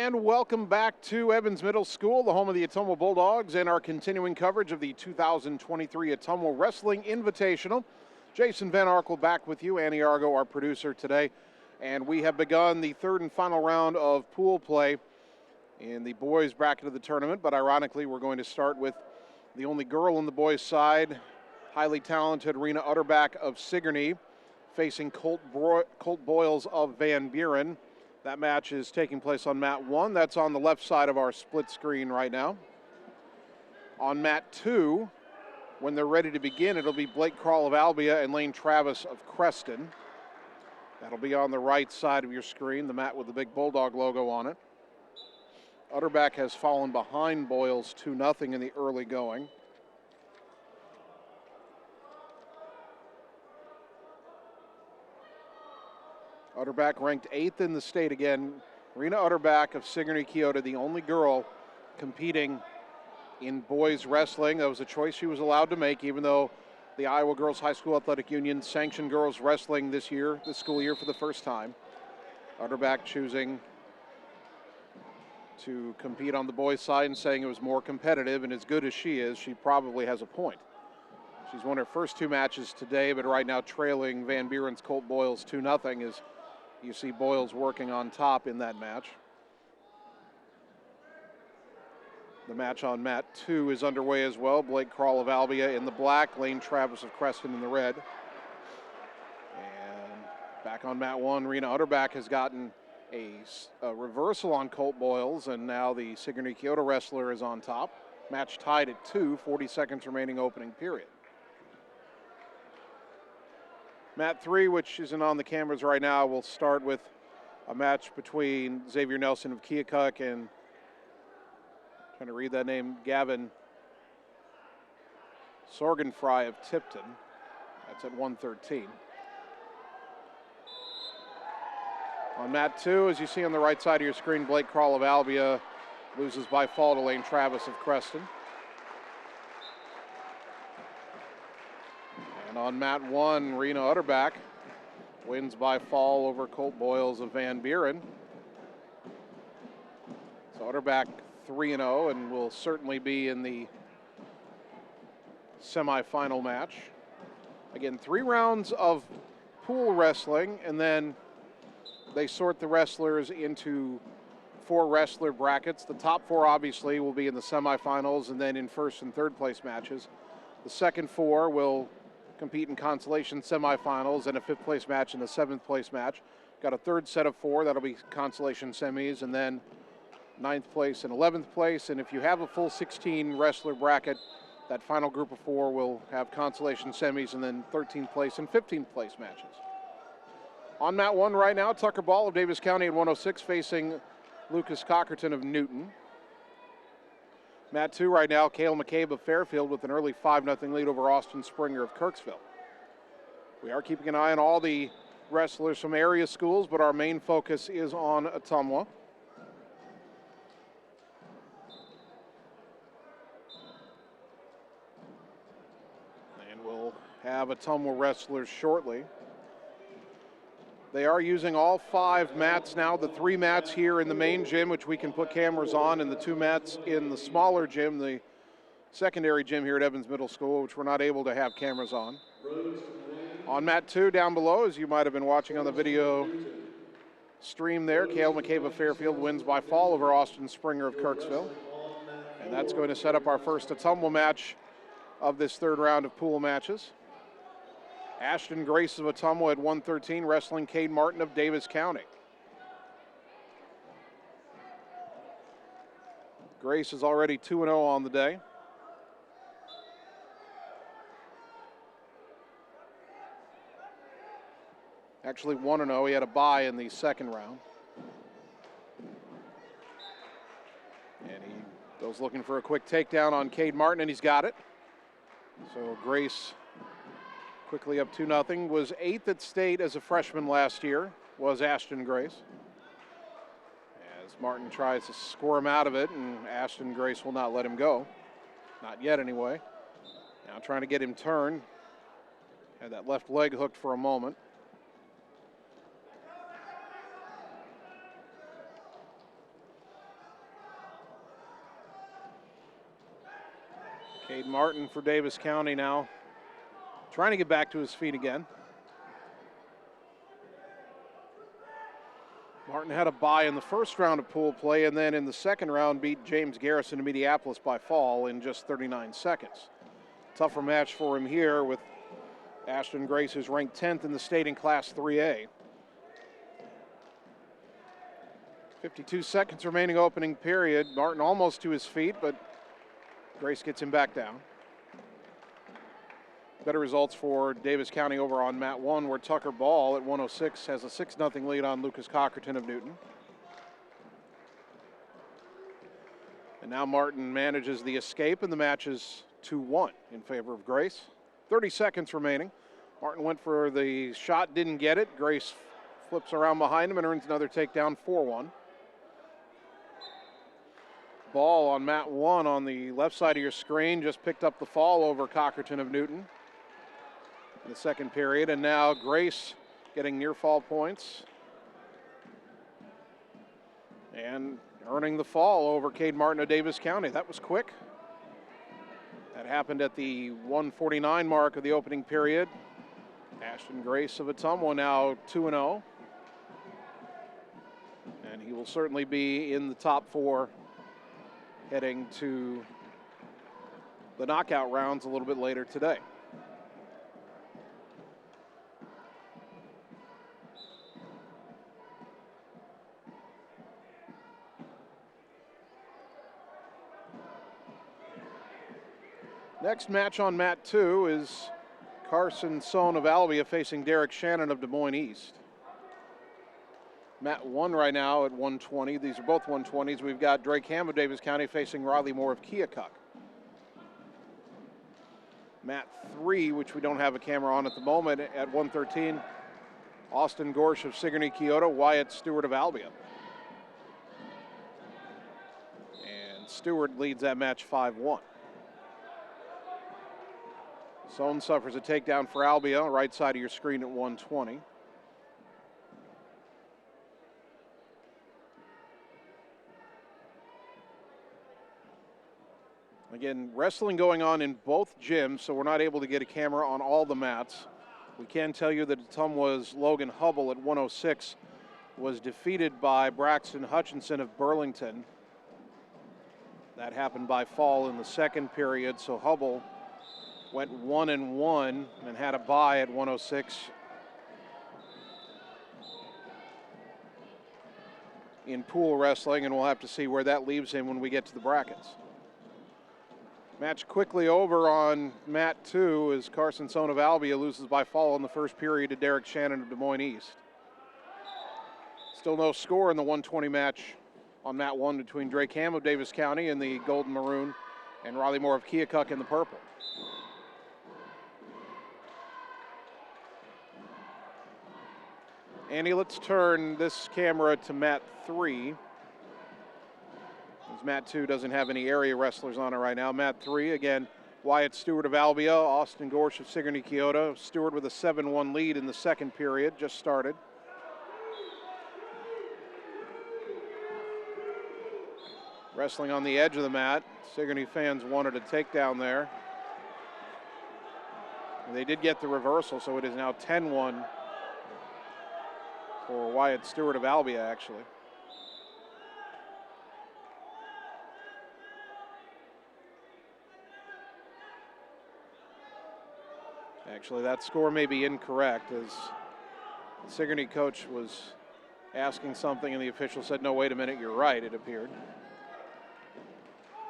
And welcome back to Evans Middle School, the home of the Ottumwa Bulldogs, and our continuing coverage of the 2023 Ottumwa Wrestling Invitational. Jason Van Arkel back with you, Annie Argo, our producer today. And we have begun the third and final round of pool play in the boys bracket of the tournament. But ironically, we're going to start with the only girl on the boys' side, highly talented Rena Utterback of Sigourney, facing Colt Boyles of Van Buren. That match is taking place on mat 1. That's on the left side of our split screen right now. On mat 2, when they're ready to begin, it'll be Blake Krall of Albia and Lane Travis of Creston. That'll be on the right side of your screen, the mat with the big Bulldog logo on it. Utterback has fallen behind Boyles 2-0 in the early going. Utterback ranked 8th in the state again. Rena Utterback of Sigourney Keota, the only girl competing in boys wrestling. That was a choice she was allowed to make, even though the Iowa Girls High School Athletic Union sanctioned girls wrestling this school year for the first time. Utterback choosing to compete on the boys' side and saying it was more competitive, and as good as she is, she probably has a point. She's won her first 2 matches today, but right now trailing Van Buren's Colt Boyles 2-0 as you see Boyles working on top in that match. The match on mat 2 is underway as well. Blake Krall of Albia in the black, Lane Travis of Creston in the red. And back on mat 1, Rena Utterback has gotten a reversal on Colt Boyles, and now the Sigourney Keota wrestler is on top. Match tied at 2, 40 seconds remaining opening period. Mat 3, which isn't on the cameras right now, will start with a match between Xavier Nelson of Keokuk and, trying to read that name, Gavin Sorgenfry of Tipton. That's at 1:13. On mat 2, as you see on the right side of your screen, Blake Krall of Albia loses by fall to Lane Travis of Creston. And on mat 1, Rena Utterback wins by fall over Colt Boyles of Van Buren. So Utterback 3-0 and will certainly be in the semifinal match. Again, 3 rounds of pool wrestling, and then they sort the wrestlers into 4 wrestler brackets. The top 4 obviously will be in the semifinals and then in first and third place matches. The second 4 will compete in consolation semifinals and a 5th place match and a 7th place match. Got a third set of 4, that'll be consolation semis, and then 9th place and 11th place. And if you have a full 16 wrestler bracket, that final group of 4 will have consolation semis and then 13th place and 15th place matches. On mat 1 right now, Tucker Ball of Davis County at 106 facing Lucas Cockerton of Newton. Mat 2 right now, Cale McCabe of Fairfield with an early 5-0 lead over Austin Springer of Kirksville. We are keeping an eye on all the wrestlers from area schools, but our main focus is on Ottumwa. And we'll have Ottumwa wrestlers shortly. They are using all 5 mats now, the 3 mats here in the main gym, which we can put cameras on, and the 2 mats in the smaller gym, the secondary gym here at Evans Middle School, which we're not able to have cameras on. On mat 2 down below, as you might have been watching on the video stream there, Cale McCabe of Fairfield wins by fall over Austin Springer of Kirksville. And that's going to set up our first Ottumwa match of this third round of pool matches. Ashton Grace of Ottumwa at 113, wrestling Cade Martin of Davis County. Grace is already 2-0 on the day. Actually 1-0, he had a bye in the second round. And he goes looking for a quick takedown on Cade Martin, and he's got it. So Grace quickly up 2-0. Was 8th at state as a freshman last year, was Ashton Grace. As Martin tries to squirm out of it, and Ashton Grace will not let him go. Not yet anyway. Now trying to get him turned. Had that left leg hooked for a moment. Martin for Davis County now, trying to get back to his feet again. Martin had a bye in the first round of pool play, and then in the second round beat James Garrison of Minneapolis by fall in just 39 seconds. Tougher match for him here with Ashton Grace, who's ranked 10th in the state in Class 3A. 52 seconds remaining opening period. Martin almost to his feet, but Grace gets him back down. Better results for Davis County over on mat 1, where Tucker Ball at 106 has a 6-0 lead on Lucas Cockerton of Newton. And now Martin manages the escape, and the match is 2-1 in favor of Grace. 30 seconds remaining. Martin went for the shot, didn't get it. Grace flips around behind him and earns another takedown, 4-1. Ball on mat 1 on the left side of your screen just picked up the fall over Cockerton of Newton in the second period, and now Grace getting near fall points and earning the fall over Cade Martin of Davis County. That was quick. That happened at the 1:49 mark of the opening period. Ashton Grace of Ottumwa now 2-0. And he will certainly be in the top 4 heading to the knockout rounds a little bit later today. Next match on mat 2 is Carson Sohn of Albia facing Derek Shannon of Des Moines East. Mat 1 right now at 120. These are both 120s. We've got Drake Ham of Davis County facing Riley Moore of Keokuk. Mat 3, which we don't have a camera on at the moment, at 113, Austin Gorsh of Sigourney Kyoto, Wyatt Stewart of Albia. And Stewart leads that match 5-1. Sohn suffers a takedown for Albia, right side of your screen at 120. Again, wrestling going on in both gyms, so we're not able to get a camera on all the mats. We can tell you that Ottumwa's Logan Hubble at 106 was defeated by Braxton Hutchinson of Burlington. That happened by fall in the second period, so Hubble went 1-1 and had a bye at 106 in pool wrestling, and we'll have to see where that leaves him when we get to the brackets. Match quickly over on mat 2 as Carson Sohn of Albia loses by fall in the first period to Derek Shannon of Des Moines East. Still no score in the 120 match on mat 1 between Drake Ham of Davis County in the gold and maroon and Riley Moore of Keokuk in the purple. Andy, let's turn this camera to mat 3. As mat 2 doesn't have any area wrestlers on it right now. Mat 3, again, Wyatt Stewart of Albia, Austin Gorsh of Sigourney Kyoto. Stewart with a 7-1 lead in the second period, just started. Wrestling on the edge of the mat. Sigourney fans wanted a takedown there. They did get the reversal, so it is now 10-1 for Wyatt Stewart of Albia, actually. Actually, that score may be incorrect, as the Sigourney coach was asking something and the official said, no, wait a minute, you're right, it appeared.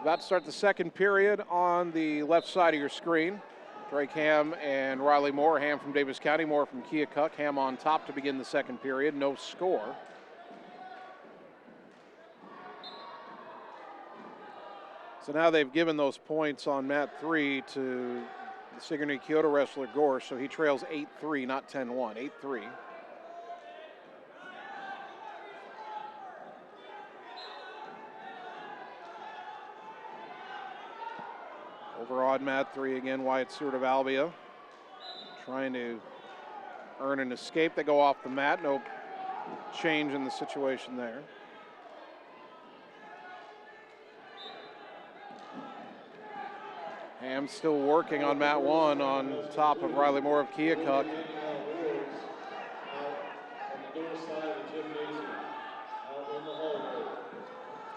About to start the second period on the left side of your screen. Drake Ham and Riley Moore. Ham from Davis County, Moore from Keokuk. Ham on top to begin the second period, no score. So now they've given those points on mat 3 to the Sigourney Kyoto wrestler Gorsh, so he trails 8-3, not 10-1, 8-3. Over on mat 3 again, Wyatt Stewart of Albia trying to earn an escape. They go off the mat, no change in the situation there. Ham still working on mat 1 on top of Riley Moore of Keokuk.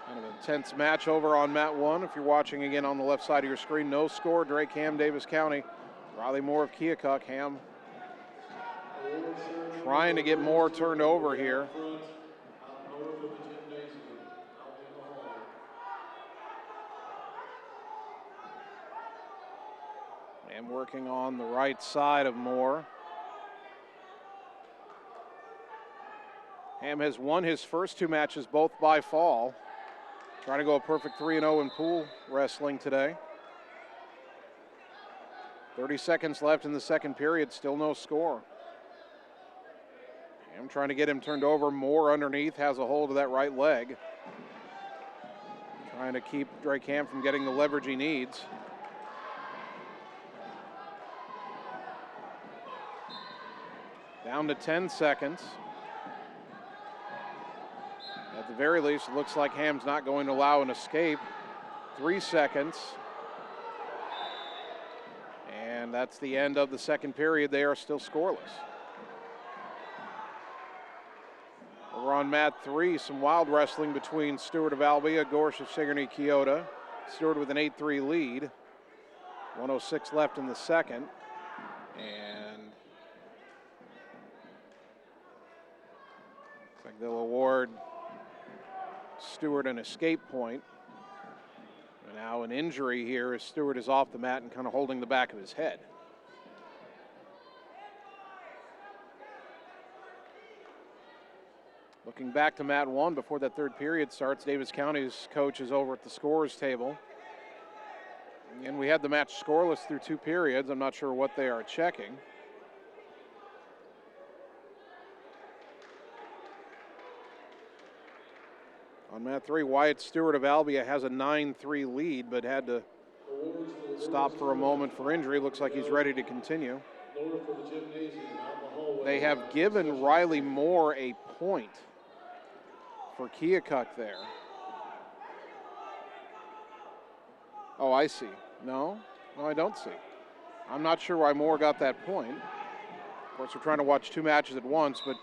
Kind of intense match over on mat 1. If you're watching again on the left side of your screen, no score. Drake Ham, Davis County. Riley Moore of Keokuk. Ham trying to get Moore turned over here. Ham working on the right side of Moore. Ham has won his first 2 matches, both by fall. Trying to go a perfect 3-0 in pool wrestling today. 30 seconds left in the second period, still no score. Ham trying to get him turned over. Moore underneath has a hold of that right leg. Trying to keep Drake Ham from getting the leverage he needs. Down to 10 seconds. At the very least, it looks like Ham's not going to allow an escape. 3 seconds. And that's the end of the second period. They are still scoreless. Over on mat 3, some wild wrestling between Stewart of Albia, Gorsh of Sigourney Keota. Stewart with an 8-3 lead. 1:06 left in the second. And looks like they'll award Stewart an escape point. And now an injury here as Stewart is off the mat and kind of holding the back of his head. Looking back to mat 1 before that third period starts, Davis County's coach is over at the scorers table. And we had the match scoreless through 2 periods. I'm not sure what they are checking. On mat 3, Wyatt Stewart of Albia has a 9-3 lead, but had to stop for a moment for injury. Looks like he's ready to continue. They have given Riley Moore a point for Keokuk there. Oh, I see. No, I don't see. I'm not sure why Moore got that point. Of course, we're trying to watch 2 matches at once, but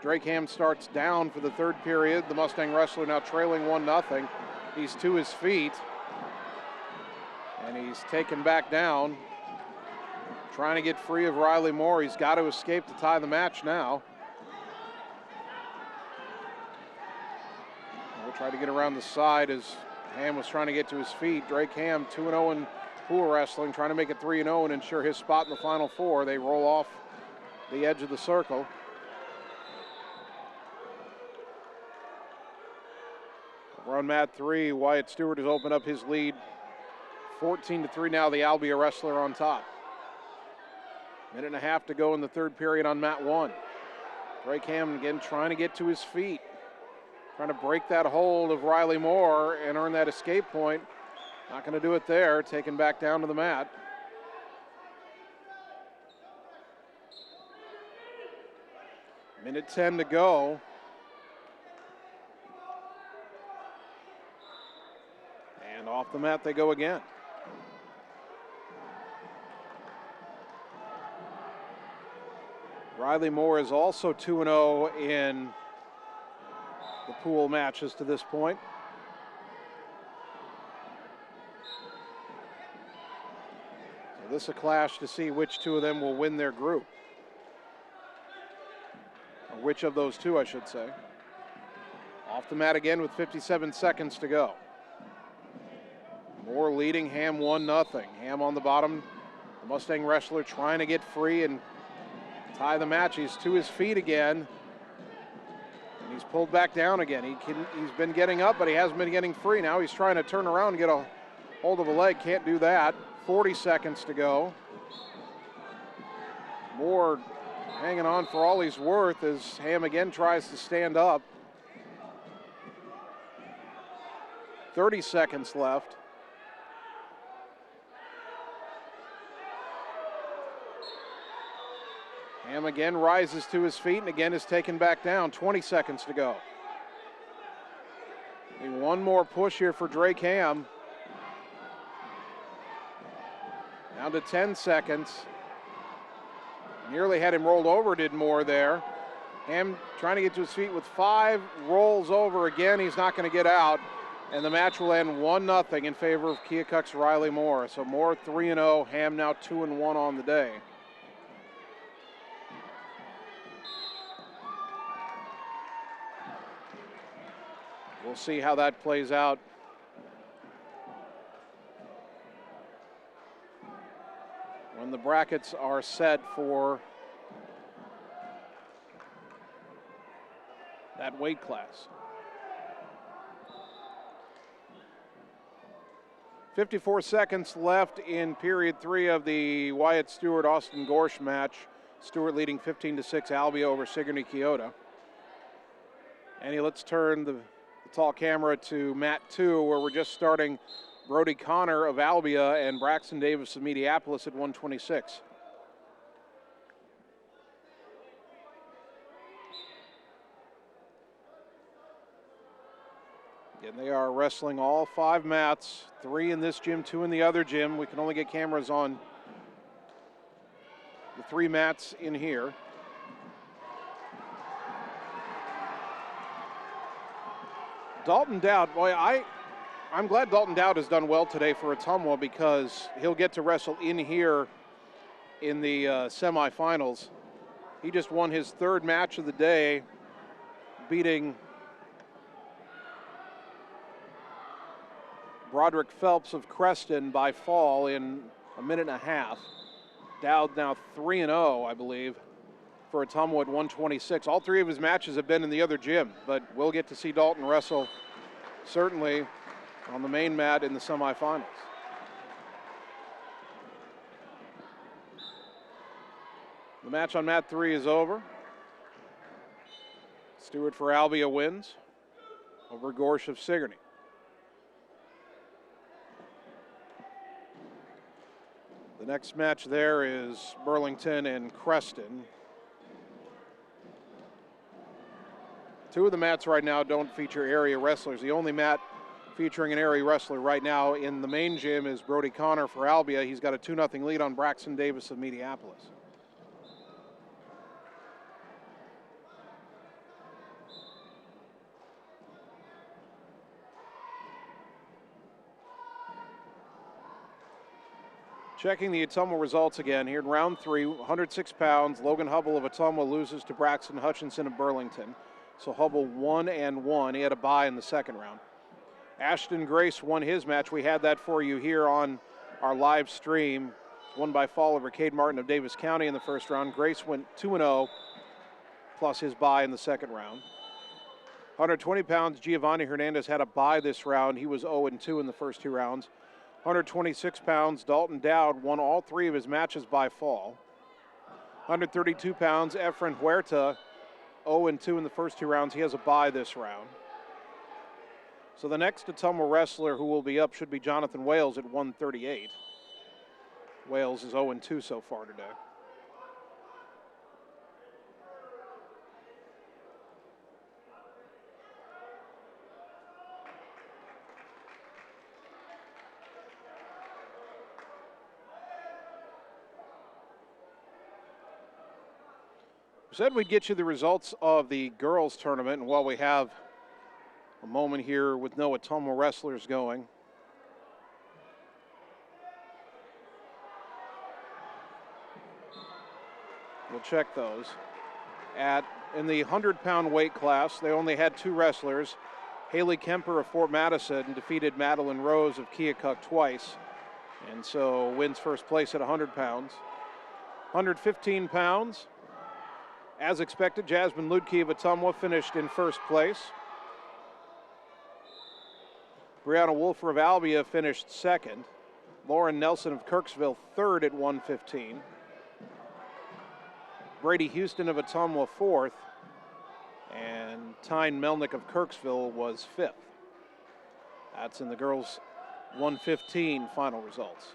Drake Ham starts down for the third period. The Mustang wrestler now trailing 1-0. He's to his feet. And he's taken back down. Trying to get free of Riley Moore. He's got to escape to tie the match now. We'll try to get around the side as Ham was trying to get to his feet. Drake Ham 2-0 in pool wrestling, trying to make it 3-0 and ensure his spot in the Final Four. They roll off the edge of the circle. We're on mat 3. Wyatt Stewart has opened up his lead. 14-3 now, the Albia wrestler on top. 1.5 to go in the third period on mat 1. Drake Ham again trying to get to his feet. Trying to break that hold of Riley Moore and earn that escape point. Not going to do it there. Taken back down to the mat. Minute 10 to go. And off the mat they go again. Riley Moore is also 2-0 in the pool matches to this point. So this is a clash to see which 2 of them will win their group. Or which of those 2, I should say. Off the mat again with 57 seconds to go. Moore leading Ham 1-0. Ham on the bottom. The Mustang wrestler trying to get free and tie the match. He's to his feet again. And he's pulled back down again. He's been getting up, but he hasn't been getting free. Now he's trying to turn around and get a hold of a leg. Can't do that. 40 seconds to go. Moore hanging on for all he's worth as Ham again tries to stand up. 30 seconds left. Ham again rises to his feet and again is taken back down. 20 seconds to go. One more push here for Drake Ham. Down to 10 seconds. Nearly had him rolled over, did more there. Ham trying to get to his feet with 5, rolls over again. He's not going to get out. And the match will end 1-0 in favor of Keokuk's Riley Moore. So Moore 3-0, Ham now 2-1 on the day. We'll see how that plays out. When the brackets are set for that weight class. 54 seconds left in period 3 of the Wyatt Stewart-Austin Gorsh match. Stewart leading 15-6 Albia over Sigourney Keota. And let's turn the tall camera to mat 2, where we're just starting Brody Connor of Albia and Braxton Davis of Mediapolis at 126. Again, they are wrestling all 5 mats, 3 in this gym, 2 in the other gym. We can only get cameras on the 3 mats in here. Dalton Dowd, boy, I'm glad Dalton Dowd has done well today for Ottumwa, because he'll get to wrestle in here in the semifinals. He just won his 3rd match of the day, beating Broderick Phelps of Creston by fall in a minute and a half. Dowd now 3-0, I believe, for Ottumwa at 126. All 3 of his matches have been in the other gym, but we'll get to see Dalton wrestle certainly on the main mat in the semifinals. The match on mat 3 is over. Stewart for Albia wins over Gorsh of Sigourney. The next match there is Burlington and Creston. 2 of the mats right now don't feature area wrestlers. The only mat featuring an area wrestler right now in the main gym is Brody Connor for Albia. He's got a 2-0 lead on Braxton Davis of Mediapolis. Checking the Ottumwa results again here in round 3, 106 pounds. Logan Hubble of Ottumwa loses to Braxton Hutchinson of Burlington. So Hubble 1-1. He had a bye in the 2nd round. Ashton Grace won his match. We had that for you here on our live stream. Won by fall over Cade Martin of Davis County in the 1st round. Grace went 2-0 plus his bye in the 2nd round. 120 pounds, Giovanni Hernandez had a bye this round. He was 0-2 in the first 2 rounds. 126 pounds, Dalton Dowd won all 3 of his matches by fall. 132 pounds, Efren Huerta, 0-2 in the first 2 rounds. He has a bye this round. So the next Ottumwa wrestler who will be up should be Jonathan Wales at 138. Wales is 0-2 so far today. We said we'd get you the results of the girls tournament, and while we have a moment here with no Ottumwa wrestlers going, we'll check those. In the 100-pound weight class, they only had 2 wrestlers. Haley Kemper of Fort Madison defeated Madeline Rose of Keokuk twice, and so wins first place at 100 pounds. 115 pounds, as expected, Jasmine Ludke of Ottumwa finished in first place. Brianna Wolfer of Albia finished 2nd. Lauren Nelson of Kirksville 3rd at 115. Brady Houston of Ottumwa 4th. And Tyne Melnick of Kirksville was 5th. That's in the girls' 115 final results.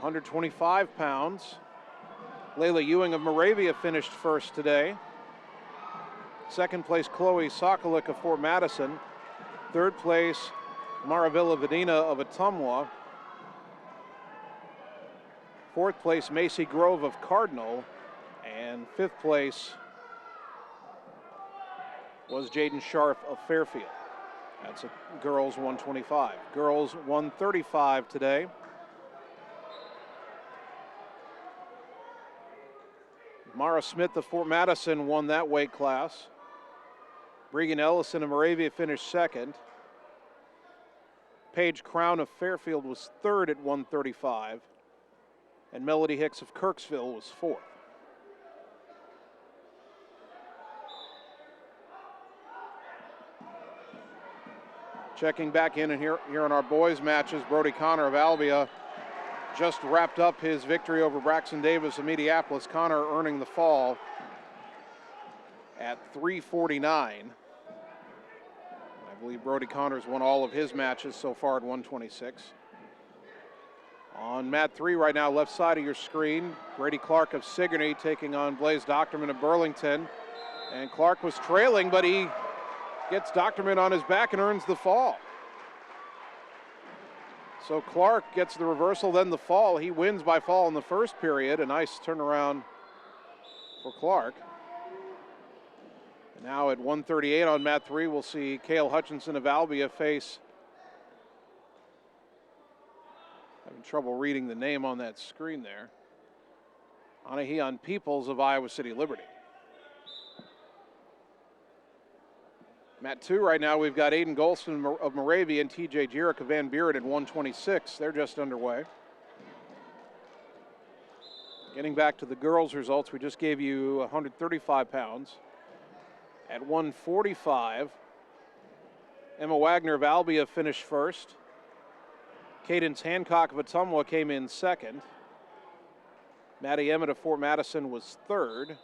125 pounds. Layla Ewing of Moravia finished first today. 2nd place, Chloe Sokolic of Fort Madison. 3rd place, Maravilla Vedina of Ottumwa. Fourth place, Macy Grove of Cardinal. And fifth place was Jaden Scharf of Fairfield. That's a girls 125. Girls 135 today. Mara Smith of Fort Madison won that weight class. Regan Ellison of Moravia finished second. Paige Crown of Fairfield was third at 135. And Melody Hicks of Kirksville was fourth. Checking back in and here on our boys matches, Brody Connor of Albia just wrapped up his victory over Braxton Davis of Mediapolis. Connor earning the fall at 349. I believe Brody Connor's won all of his matches so far at 126. On mat 3 right now, left side of your screen, Brady Clark of Sigourney taking on Blaze Docterman of Burlington. And Clark was trailing, but he gets Docterman on his back and earns the fall. So Clark gets the reversal, then the fall. He wins by fall in the first period. A nice turnaround for Clark. And now at 138 on mat 3, we'll see Cale Hutchinson of Albia face, having trouble reading the name on that screen there, Anaheon Peoples of Iowa City Liberty. Mat 2 right now, we've got Aiden Golston of Moravia and TJ Jerick of Van Buren at 126. They're just underway. Getting back to the girls' results, we just gave you 135 pounds. At 145, Emma Wagner of Albia finished first. Cadence Hancock of Ottumwa came in second. Maddie Emmett of Fort Madison was third.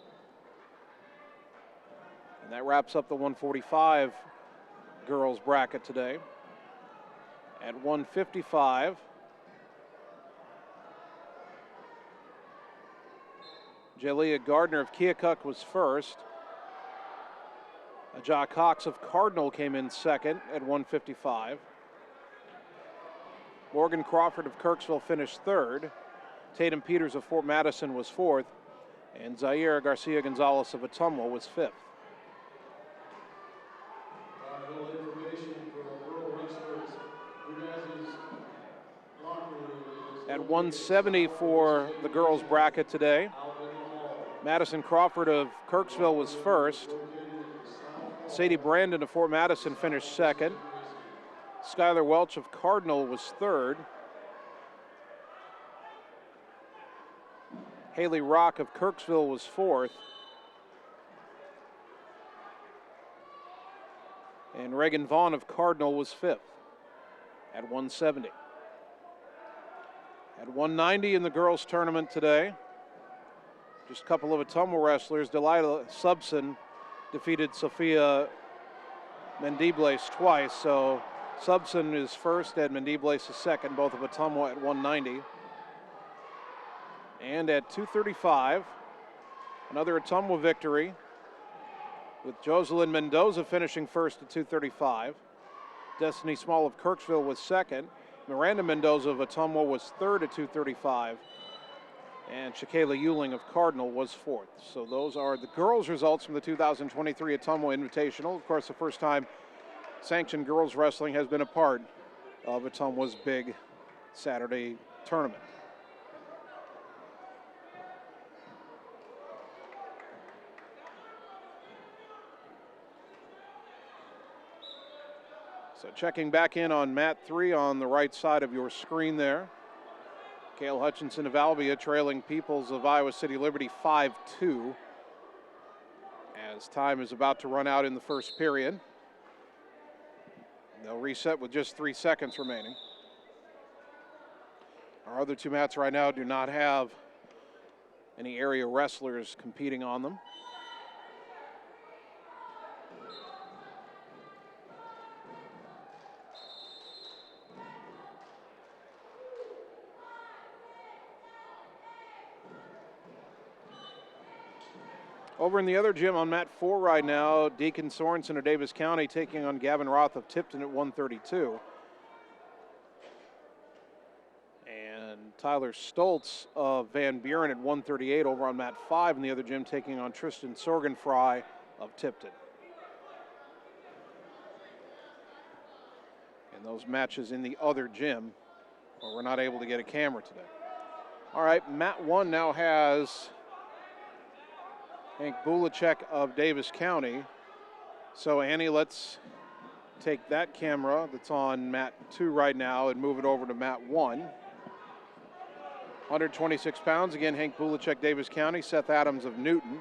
And that wraps up the 145 girls bracket today. At 155, Jalea Gardner of Keokuk was first. Ajah Cox of Cardinal came in second at 155. Morgan Crawford of Kirksville finished third. Tatum Peters of Fort Madison was fourth. And Zaire Garcia Gonzalez of Ottumwa was fifth. At 170 for the girls bracket today, Madison Crawford of Kirksville was first. Sadie Brandon of Fort Madison finished second. Skylar Welch of Cardinal was third. Haley Rock of Kirksville was fourth. And Reagan Vaughn of Cardinal was fifth at 170. At 190 in the girls' tournament today, just a couple of Ottumwa wrestlers. Delilah Subson defeated Sophia Mendibles twice, so Subson is first and Mendibles is second, both of Ottumwa at 190. And at 235, another Ottumwa victory, with Jocelyn Mendoza finishing first at 235. Destiny Small of Kirksville was second. Miranda Mendoza of Ottumwa was third at 235. And Shakayla Euling of Cardinal was fourth. So those are the girls' results from the 2023 Ottumwa Invitational. Of course, the first time sanctioned girls wrestling has been a part of Ottumwa's big Saturday tournament. So checking back in on mat 3 on the right side of your screen there. Cale Hutchinson of Albia trailing Peoples of Iowa City Liberty 5-2 as time is about to run out in the first period. They'll reset with just 3 seconds remaining. Our other two mats right now do not have any area wrestlers competing on them. Over in the other gym on mat 4 right now, Deacon Sorensen of Davis County taking on Gavin Roth of Tipton at 132. And Tyler Stoltz of Van Buren at 138 over on mat 5 in the other gym, taking on Tristan Sorgenfry of Tipton. And those matches in the other gym, where we're not able to get a camera today. All right, mat 1 now has Hank Bulacek of Davis County. So Annie, let's take that camera that's on mat 2 right now and move it over to mat 1. 126 pounds, again, Hank Bulacek, Davis County, Seth Adams of Newton.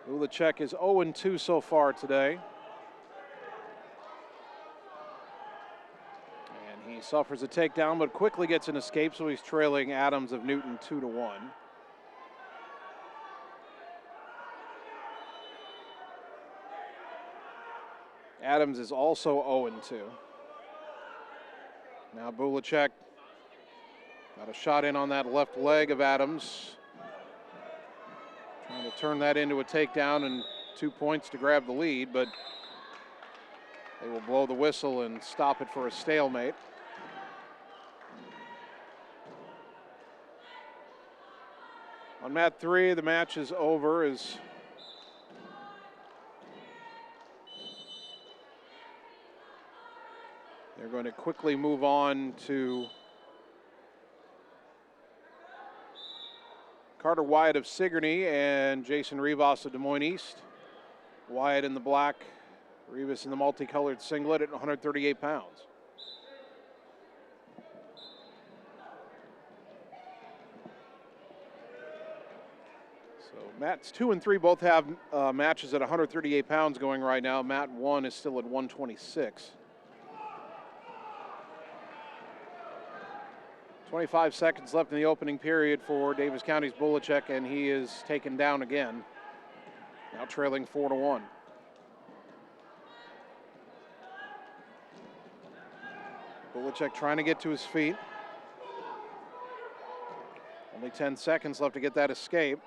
Bulacek is 0-2 so far today. And he suffers a takedown, but quickly gets an escape, so he's trailing Adams of Newton 2-1. Adams is also 0-2. Now Bulacek got a shot in on that left leg of Adams. Trying to turn that into a takedown and 2 points to grab the lead, but they will blow the whistle and stop it for a stalemate. On mat 3, the match is over as they're going to quickly move on to Carter Wyatt of Sigourney and Jason Rivas of Des Moines East. Wyatt in the black, Rivas in the multicolored singlet at 138 pounds. So mats 2 and 3 both have matches at 138 pounds going right now. Mat 1 is still at 126. 25 seconds left in the opening period for Davis County's Bulacek, and he is taken down again. Now trailing 4-1. Bulacek trying to get to his feet. Only 10 seconds left to get that escape.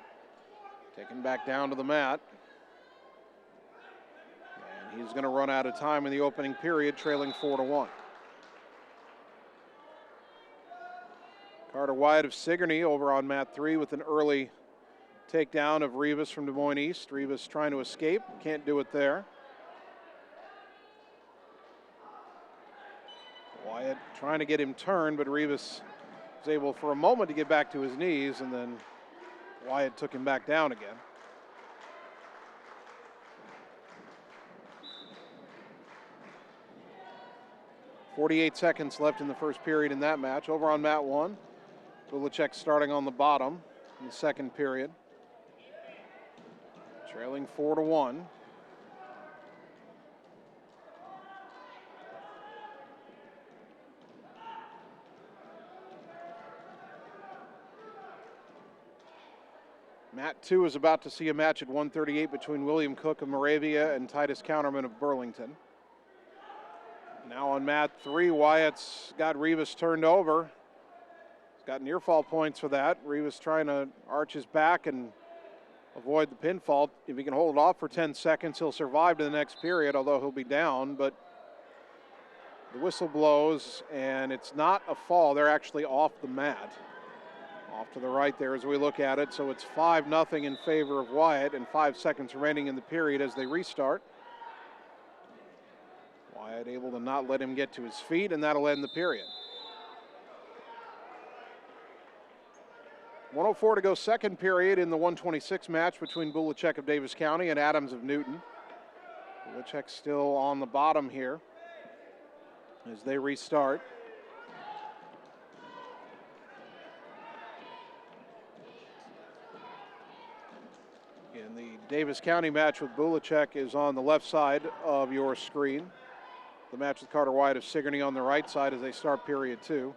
Taken back down to the mat. And he's going to run out of time in the opening period, trailing 4-1. Carter Wyatt of Sigourney over on mat 3 with an early takedown of Rivas from Des Moines East. Rivas trying to escape, can't do it there. Wyatt trying to get him turned, but Rivas was able for a moment to get back to his knees, and then Wyatt took him back down again. .48 seconds left in the first period in that match. Over on mat 1, Bulacek starting on the bottom in the second period. Trailing 4-1. Mat 2 is about to see a match at 138 between William Cook of Moravia and Titus Counterman of Burlington. Now on mat 3, Wyatt's got Rivas turned over. He's got near fall points for that. Rivas trying to arch his back and avoid the pinfall. If he can hold it off for 10 seconds, he'll survive to the next period, although he'll be down. But the whistle blows, and it's not a fall. They're actually off the mat. Off to the right there as we look at it. So it's 5-0 in favor of Wyatt, and 5 seconds remaining in the period as they restart. Wyatt able to not let him get to his feet, and that'll end the period. 1:04 to go, second period in the 126 match between Bulacek of Davis County and Adams of Newton. Bulacek still on the bottom here as they restart. And the Davis County match with Bulacek is on the left side of your screen. The match with Carter Wyatt of Sigourney on the right side as they start period 2.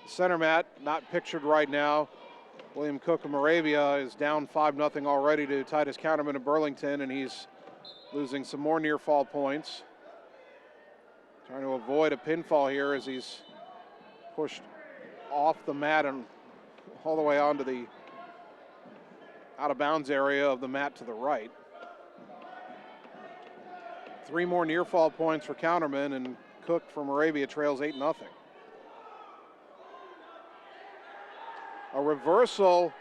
The center mat, not pictured right now. William Cook of Moravia is down 5-0 already to Titus Counterman of Burlington, and he's losing some more near fall points. Trying to avoid a pinfall here as he's pushed off the mat and all the way onto the out of bounds area of the mat to the right. 3 more near fall points for Counterman, and Cook from Moravia trails 8-0. A reversal,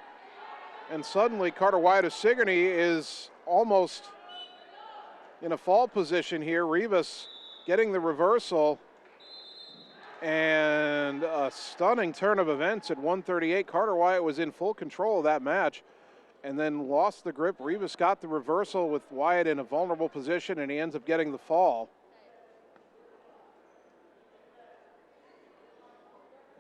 and suddenly Carter Wyatt of Sigourney is almost in a fall position here. Rivas getting the reversal, and a stunning turn of events at 138. Carter Wyatt was in full control of that match and then lost the grip. Rivas got the reversal with Wyatt in a vulnerable position, and he ends up getting the fall.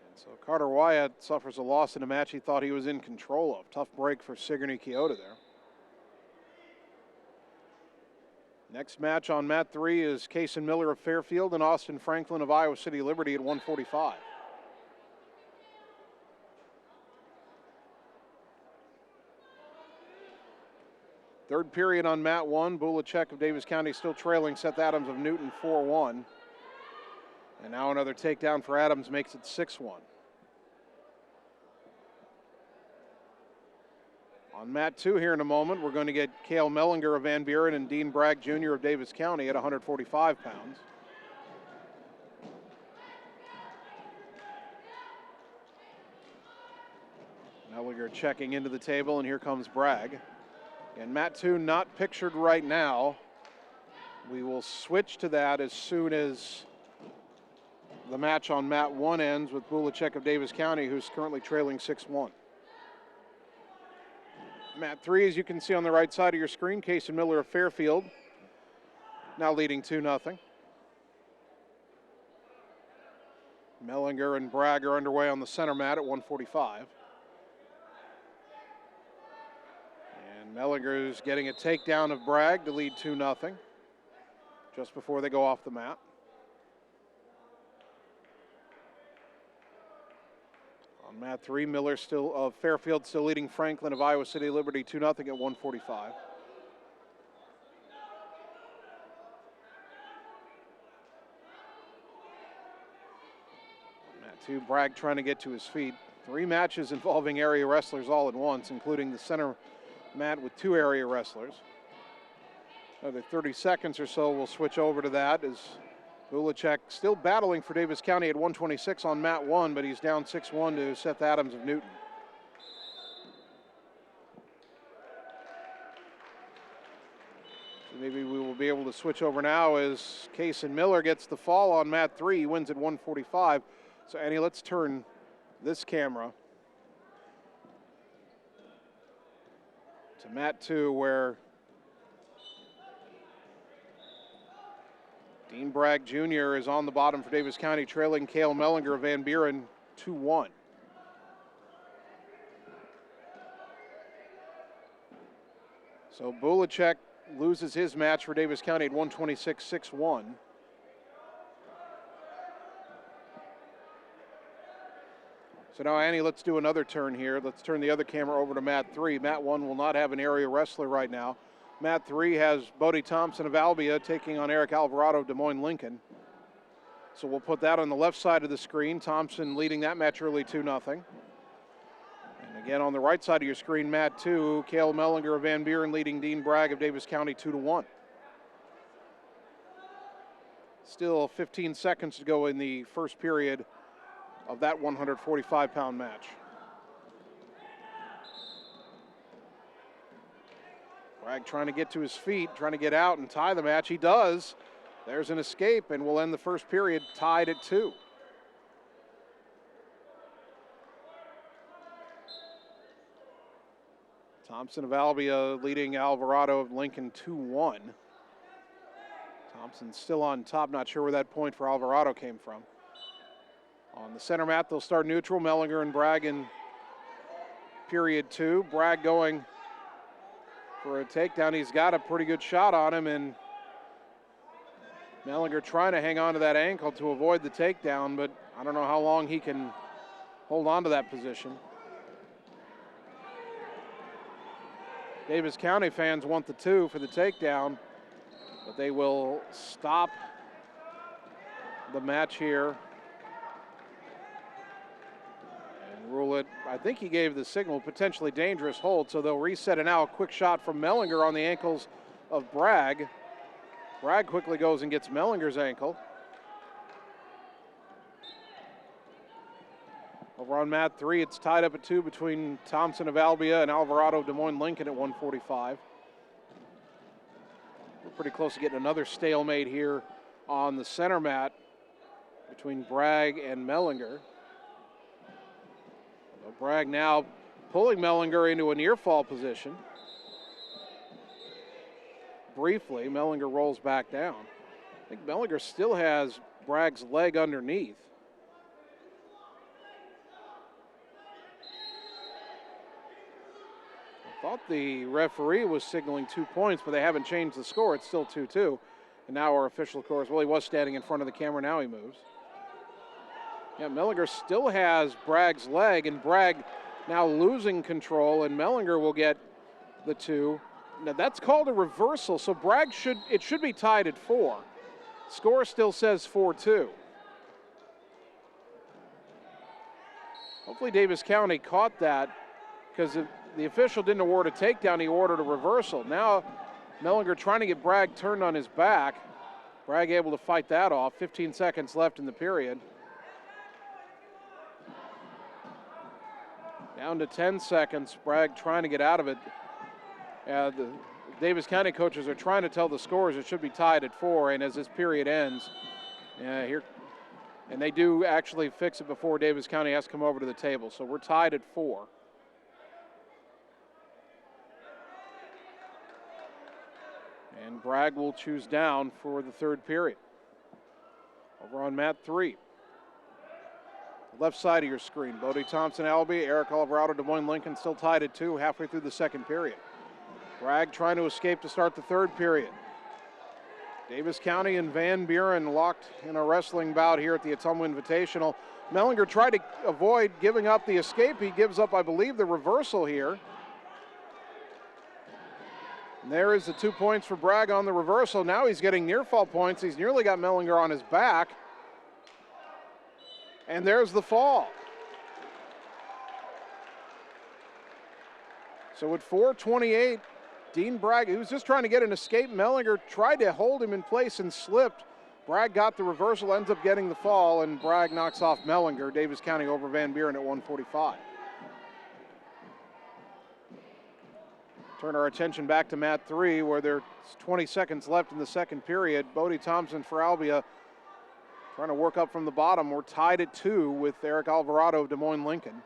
And so Carter Wyatt suffers a loss in a match he thought he was in control of. Tough break for Sigourney Keota there. Next match on mat 3 is Kaysen Miller of Fairfield and Austin Franklin of Iowa City Liberty at 145. Third period on mat 1. Bulacek of Davis County still trailing Seth Adams of Newton 4-1. And now another takedown for Adams makes it 6-1. On mat 2 here in a moment, we're going to get Cale Mellinger of Van Buren and Dean Bragg Jr. of Davis County at 145 pounds. Mellinger checking into the table, and here comes Bragg. And mat 2 not pictured right now. We will switch to that as soon as the match on mat 1 ends with Bulacek of Davis County, who's currently trailing 6-1. Mat 3, as you can see on the right side of your screen, Kaysen Miller of Fairfield, now leading 2-0. Mellinger and Bragg are underway on the center mat at 145. And Mellinger's getting a takedown of Bragg to lead 2-0 just before they go off the mat. On mat 3, Miller still of Fairfield still leading Franklin of Iowa City Liberty 2-0 at 145. On mat 2, Bragg trying to get to his feet. 3 matches involving area wrestlers all at once, including the center mat with 2 area wrestlers. Another 30 seconds or so, we'll switch over to that as Bulacek still battling for Davis County at 126 on mat 1, but he's down 6-1 to Seth Adams of Newton. So maybe we will be able to switch over now as Kaysen Miller gets the fall on mat 3. He wins at 145. So Annie, let's turn this camera to mat 2, where Dean Bragg Jr. is on the bottom for Davis County, trailing Cale Mellinger of Van Buren 2-1. So Bulacek loses his match for Davis County at 126, 6-1. So now, Annie, let's do another turn here. Let's turn the other camera over to mat 3. Mat 1 will not have an area wrestler right now. Mat 3 has Bodie Thompson of Albia taking on Eric Alvarado of Des Moines Lincoln. So we'll put that on the left side of the screen. Thompson leading that match early 2-0. And again on the right side of your screen, mat 2, Cale Mellinger of Van Buren leading Dean Bragg of Davis County 2-1. Still 15 seconds to go in the first period of that 145-pound match. Bragg trying to get to his feet, trying to get out and tie the match. He does. There's an escape, and we'll end the first period tied at 2. Thompson of Albia leading Alvarado of Lincoln 2-1. Thompson still on top, not sure where that point for Alvarado came from. On the center mat, they'll start neutral. Mellinger and Bragg in period 2. Bragg going for a takedown. He's got a pretty good shot on him, and Mellinger trying to hang on to that ankle to avoid the takedown, but I don't know how long he can hold on to that position. Davis County fans want the 2 for the takedown, but they will stop the match here. And Rule it. I think he gave the signal potentially dangerous hold, so they'll reset it now. A quick shot from Mellinger on the ankles of Bragg. Bragg quickly goes and gets Mellinger's ankle. Over on mat 3, it's tied up at 2 between Thompson of Albia and Alvarado of Des Moines Lincoln at 145. We're pretty close to getting another stalemate here on the center mat between Bragg and Mellinger. So Bragg now pulling Mellinger into a near fall position. Briefly, Mellinger rolls back down. I think Mellinger still has Bragg's leg underneath. I thought the referee was signaling 2 points, but they haven't changed the score. It's still 2-2. And now our official, of course, well, he was standing in front of the camera. Now he moves. Yeah, Mellinger still has Bragg's leg, and Bragg now losing control, and Mellinger will get the 2. Now that's called a reversal, so Bragg should be tied at 4. Score still says 4-2. Hopefully Davis County caught that, because the official didn't award a takedown, he ordered a reversal. Now Mellinger trying to get Bragg turned on his back. Bragg able to fight that off. 15 seconds left in the period. Down to 10 seconds. Bragg trying to get out of it. The Davis County coaches are trying to tell the scores it should be tied at 4, and as this period ends, and they do actually fix it before Davis County has to come over to the table. So we're tied at 4. And Bragg will choose down for the third period. Over on mat 3. Left side of your screen, Bodie Thompson, Albee, Eric Alvarado, Des Moines Lincoln still tied at 2 halfway through the second period. Bragg trying to escape to start the third period. Davis County and Van Buren locked in a wrestling bout here at the Ottumwa Invitational. Mellinger tried to avoid giving up the escape. He gives up, I believe, the reversal here. And there is the 2 points for Bragg on the reversal. Now he's getting near fall points. He's nearly got Mellinger on his back. And there's the fall. So at 4:28, Dean Bragg, he was just trying to get an escape. Mellinger tried to hold him in place and slipped. Bragg got the reversal, ends up getting the fall, and Bragg knocks off Mellinger. Davis County over Van Buren at 145. Turn our attention back to mat 3, where there's 20 seconds left in the second period. Bodie Thompson for Albia trying to work up from the bottom. We're tied at 2 with Eric Alvarado of Des Moines Lincoln.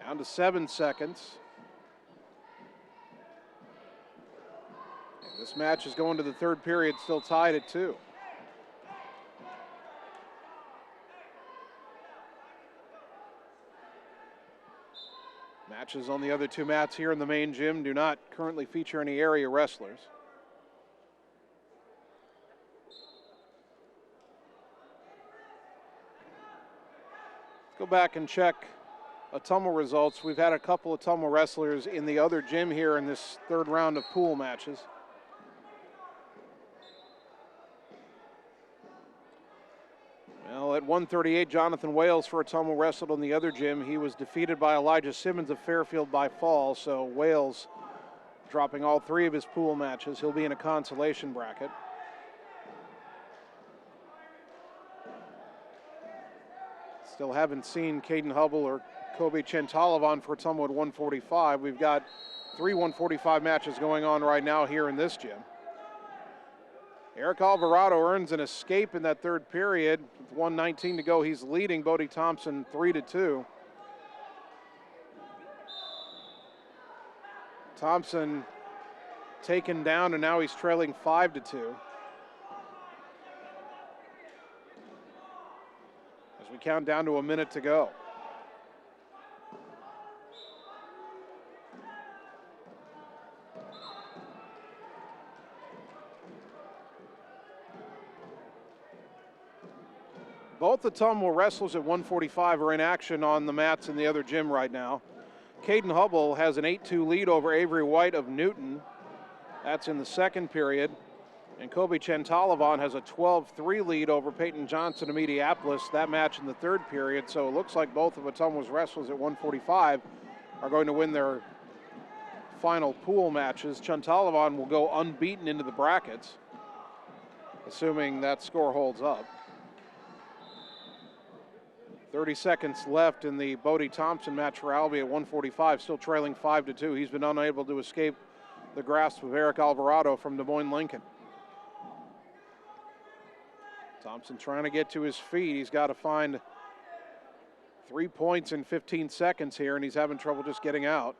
Down to 7 seconds. And this match is going to the third period, still tied at 2. Matches on the other 2 mats here in the main gym do not currently feature any area wrestlers. Let's go back and check Ottumwa results. We've had a couple of Ottumwa wrestlers in the other gym here in this third round of pool matches. Well, at 138, Jonathan Wales for Ottumwa wrestled in the other gym. He was defeated by Elijah Simmons of Fairfield by fall, so Wales dropping all 3 of his pool matches. He'll be in a consolation bracket. Still haven't seen Caden Hubble or Kobe Chentalavan for Ottumwa at 145. We've got 3 145 matches going on right now here in this gym. Eric Alvarado earns an escape in that third period. With 1:19 to go, he's leading Bodie Thompson 3-2. Thompson taken down, and now he's trailing 5-2. As we count down to a minute to go. Both the Ottumwa wrestlers at 145 are in action on the mats in the other gym right now. Caden Hubble has an 8-2 lead over Avery White of Newton. That's in the second period. And Kobe Chantalavan has a 12-3 lead over Peyton Johnson of Mediapolis. That match in the third period. So it looks like both of Ottumwa's wrestlers at 145 are going to win their final pool matches. Chantalavan will go unbeaten into the brackets, assuming that score holds up. 30 seconds left in the Bodie Thompson match for Albie at 145, still trailing 5-2. He's been unable to escape the grasp of Eric Alvarado from Des Moines Lincoln. Thompson trying to get to his feet. He's got to find 3 points in 15 seconds here, and he's having trouble just getting out.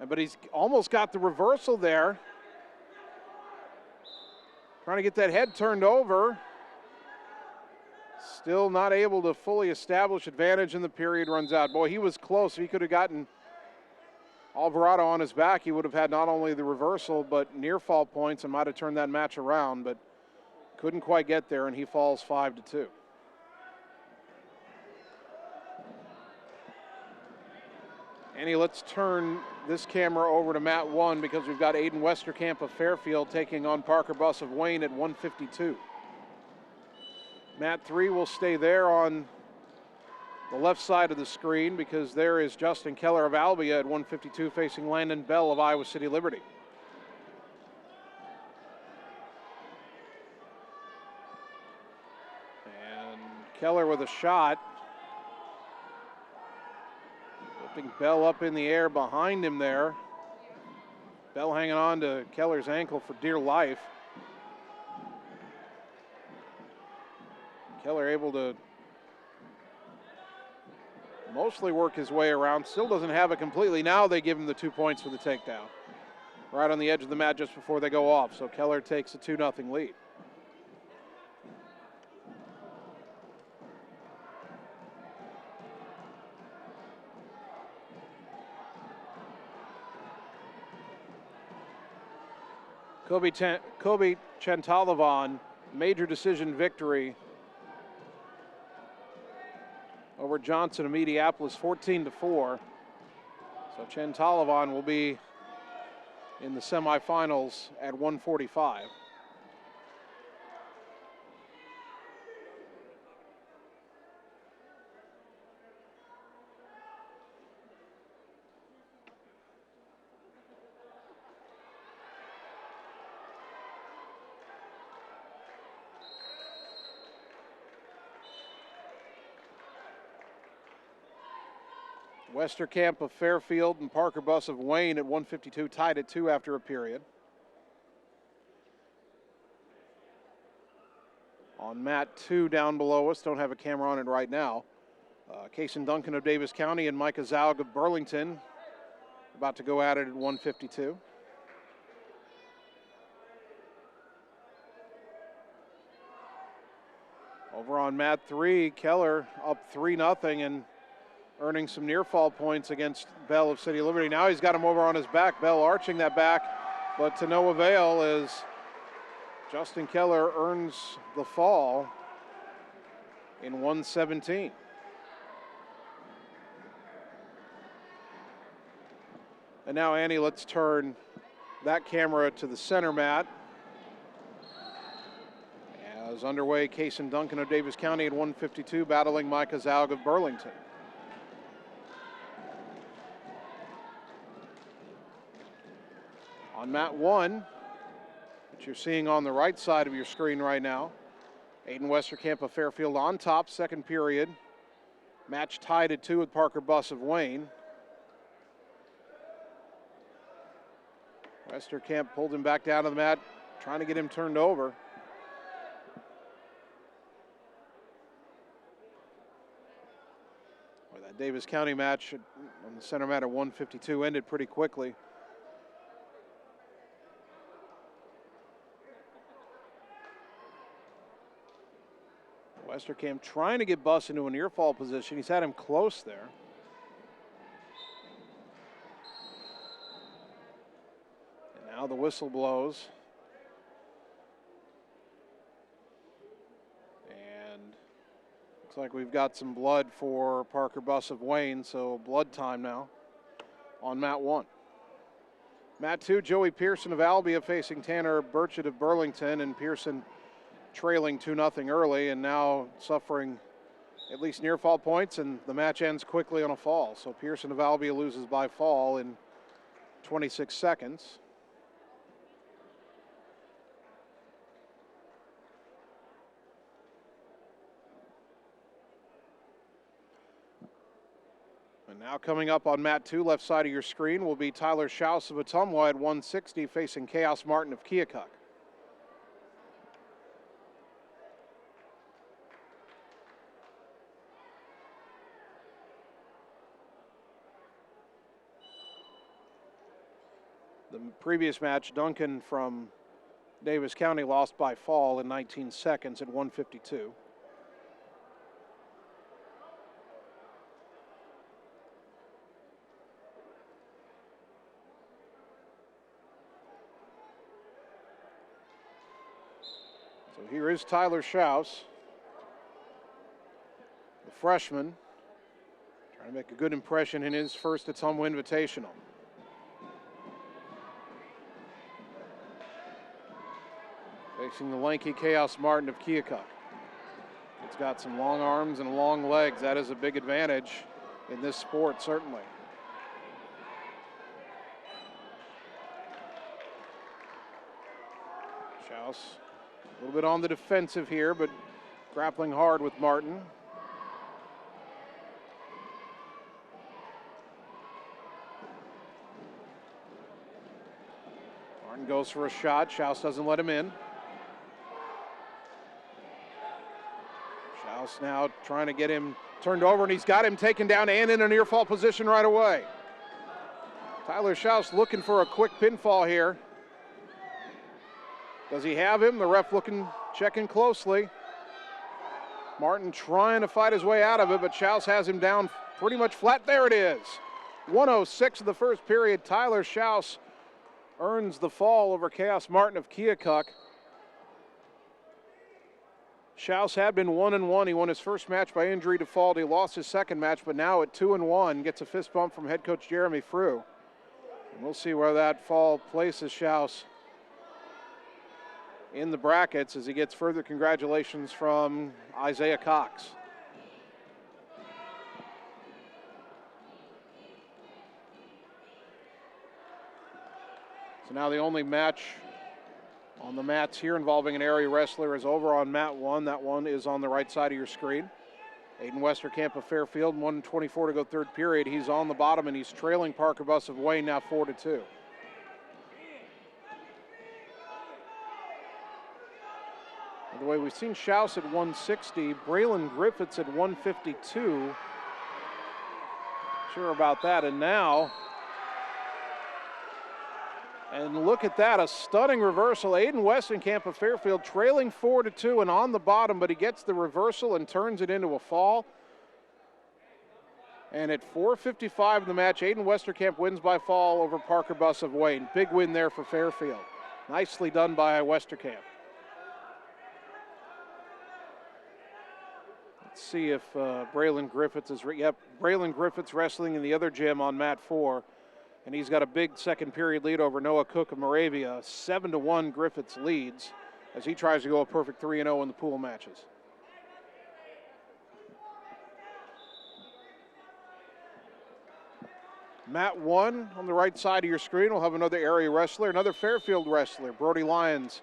But he's almost got the reversal there. Trying to get that head turned over. Still not able to fully establish advantage, and the period runs out. Boy, he was close. If he could have gotten Alvarado on his back, he would have had not only the reversal, but near fall points and might have turned that match around, but couldn't quite get there, and he falls 5-2. Annie, let's turn this camera over to Mat 1 because we've got Aiden Westerkamp of Fairfield taking on Parker Buss of Wayne at 152. Mat 3 will stay there on the left side of the screen because there is Justin Keller of Albia at 152 facing Landon Bell of Iowa City Liberty. And Keller with a shot. Lifting Bell up in the air behind him there. Bell hanging on to Keller's ankle for dear life. Keller able to mostly work his way around. Still doesn't have it completely. Now they give him the 2 points for the takedown. Right on the edge of the mat just before they go off. So Keller takes a 2-0 lead. Kobe Chantalavan, major decision victory over Johnson of Mediapolis, 14-4. So Chantalavan will be in the semifinals at 145. Westerkamp of Fairfield and Parker Buss of Wayne at 152, tied at 2 after a period. On mat 2 down below us, don't have a camera on it right now. Kason Duncan of Davis County and Micah Zaug of Burlington about to go at it at 152. Over on mat 3, Keller up 3-0 and earning some near fall points against Bell of City Liberty. Now he's got him over on his back. Bell arching that back, but to no avail as Justin Keller earns the fall in 117. And now, Annie, let's turn that camera to the center mat. As underway, Kason Duncan of Davis County at 152 battling Micah Zaug of Burlington. On mat 1, which you're seeing on the right side of your screen right now, Aiden Westerkamp of Fairfield on top, second period. Match tied at 2 with Parker Buss of Wayne. Westerkamp pulled him back down to the mat, trying to get him turned over. Well, that Davis County match on the center mat at 152 ended pretty quickly. Westerkamp trying to get Buss into a near fall position. He's had him close there. And now the whistle blows. And looks like we've got some blood for Parker Buss of Wayne, so blood time now on mat 1. Mat 2, Joey Pearson of Albia facing Tanner Burchett of Burlington, and Pearson trailing 2-0 early and now suffering at least near fall points, and the match ends quickly on a fall. So Pearson of Albia loses by fall in 26 seconds. And now coming up on mat 2, left side of your screen, will be Tyler Schaus of Ottumwa at 160 facing Chaos Martin of Keokuk. The previous match, Duncan from Davis County lost by fall in 19 seconds at 152. So here is Tyler Schaus, the freshman, trying to make a good impression in his first Ottumwa Invitational. Facing the lanky Chaos Martin of Keokuk. It's got some long arms and long legs. That is a big advantage in this sport, certainly. Schaus a little bit on the defensive here, but grappling hard with Martin. Martin goes for a shot. Schaus doesn't let him in. Schaus now trying to get him turned over, and he's got him taken down and in a near fall position right away. Tyler Schaus looking for a quick pinfall here. Does he have him? The ref checking closely. Martin trying to fight his way out of it, but Schaus has him down pretty much flat. There it is. 1:06 of the first period. Tyler Schaus earns the fall over Chaos Martin of Keokuk. Schaus had been 1-1. He won his first match by injury default. He lost his second match, but now at 2-1, gets a fist bump from head coach Jeremy Frew. And we'll see where that fall places Schaus in the brackets as he gets further congratulations from Isaiah Cox. So now the only match on the mats here involving an area wrestler is over on mat 1. That one is on the right side of your screen. Aiden Westerkamp of Fairfield, 1:24 to go third period. He's on the bottom and he's trailing Parker Buss of Wayne now 4-2. By the way, we've seen Schaus at 160, Braylon Griffiths at 152. Sure about that. And now, and look at that, a stunning reversal. Aiden Westenkamp of Fairfield trailing 4-2 and on the bottom, but he gets the reversal and turns it into a fall. And at 4:55 of the match, Aiden Westerkamp wins by fall over Parker Buss of Wayne. Big win there for Fairfield. Nicely done by Westerkamp. Let's see if Braylon Griffiths is, Braylon Griffiths wrestling in the other gym on mat 4. And he's got a big second period lead over Noah Cook of Moravia. 7-1 Griffiths leads as he tries to go a perfect 3-0 in the pool matches. Mat 1 on the right side of your screen will have another area wrestler, another Fairfield wrestler, Brody Lyons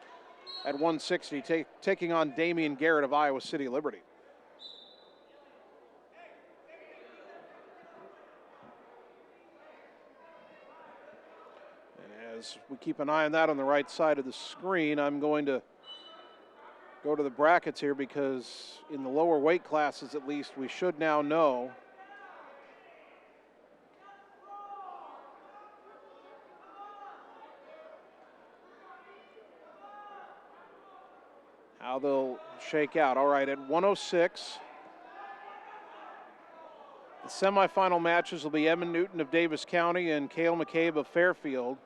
at 160, taking on Damian Garrett of Iowa City Liberty. As we keep an eye on that on the right side of the screen, I'm going to go to the brackets here because in the lower weight classes at least we should now know how they'll shake out. All right, at 106, the semifinal matches will be Evan Newton of Davis County and Cale McCabe of Fairfield,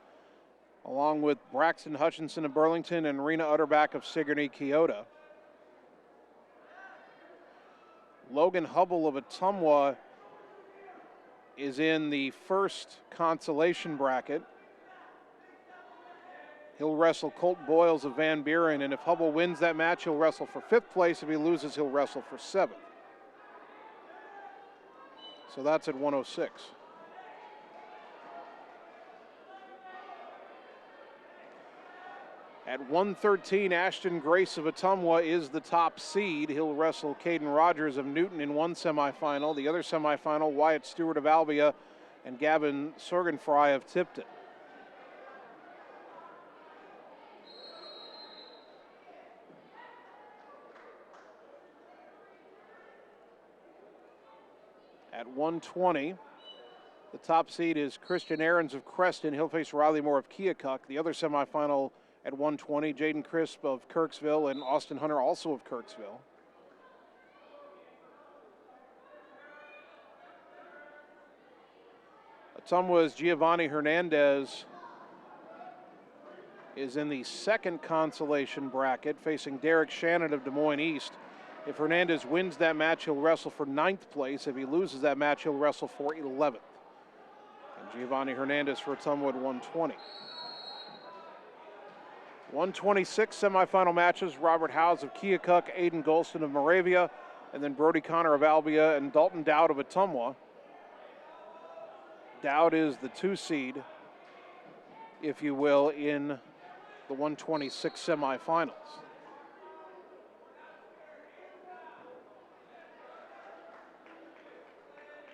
along with Braxton Hutchinson of Burlington and Rena Utterback of Sigourney Keota. Logan Hubble of Ottumwa is in the first consolation bracket. He'll wrestle Colt Boyles of Van Buren, and if Hubble wins that match, he'll wrestle for 5th place. If he loses, he'll wrestle for 7th. So that's at 106. At 113, Ashton Grace of Ottumwa is the top seed. He'll wrestle Caden Rogers of Newton in one semifinal. The other semifinal, Wyatt Stewart of Albia and Gavin Sorgenfry of Tipton. At 120, the top seed is Christian Ahrens of Creston. He'll face Riley Moore of Keokuk. The other semifinal at 120, Jaden Crisp of Kirksville and Austin Hunter also of Kirksville. Ottumwa's Giovanni Hernandez is in the second consolation bracket, facing Derek Shannon of Des Moines East. If Hernandez wins that match, he'll wrestle for 9th place. If he loses that match, he'll wrestle for 11th. And Giovanni Hernandez for Ottumwa at 120. 126 semifinal matches, Robert Howes of Keokuk, Aiden Golston of Moravia, and then Brody Connor of Albia and Dalton Dowd of Ottumwa. Dowd is the 2 seed, if you will, in the 126 semifinals.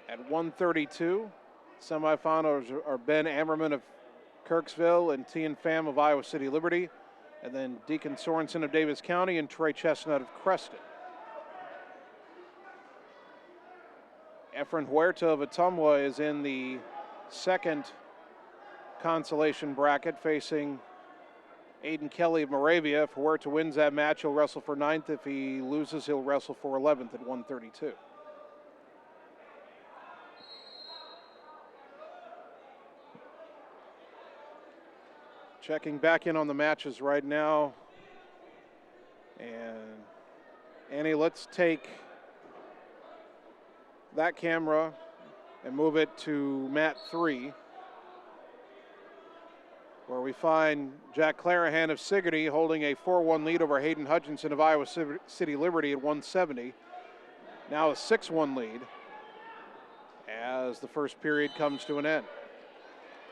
At 132, semifinals are Ben Ammerman of Kirksville and Tian Pham of Iowa City Liberty, and then Deacon Sorensen of Davis County and Trey Chestnut of Creston. Efren Huerta of Ottumwa is in the second consolation bracket, facing Aiden Kelly of Moravia. If Huerta wins that match, he'll wrestle for 9th. If he loses, he'll wrestle for 11th at 132. Checking back in on the matches right now. And Annie, let's take that camera and move it to mat 3, where we find Jack Clarahan of Sigourney holding a 4-1 lead over Hayden Hutchinson of Iowa City Liberty at 170. Now a 6-1 lead as the first period comes to an end.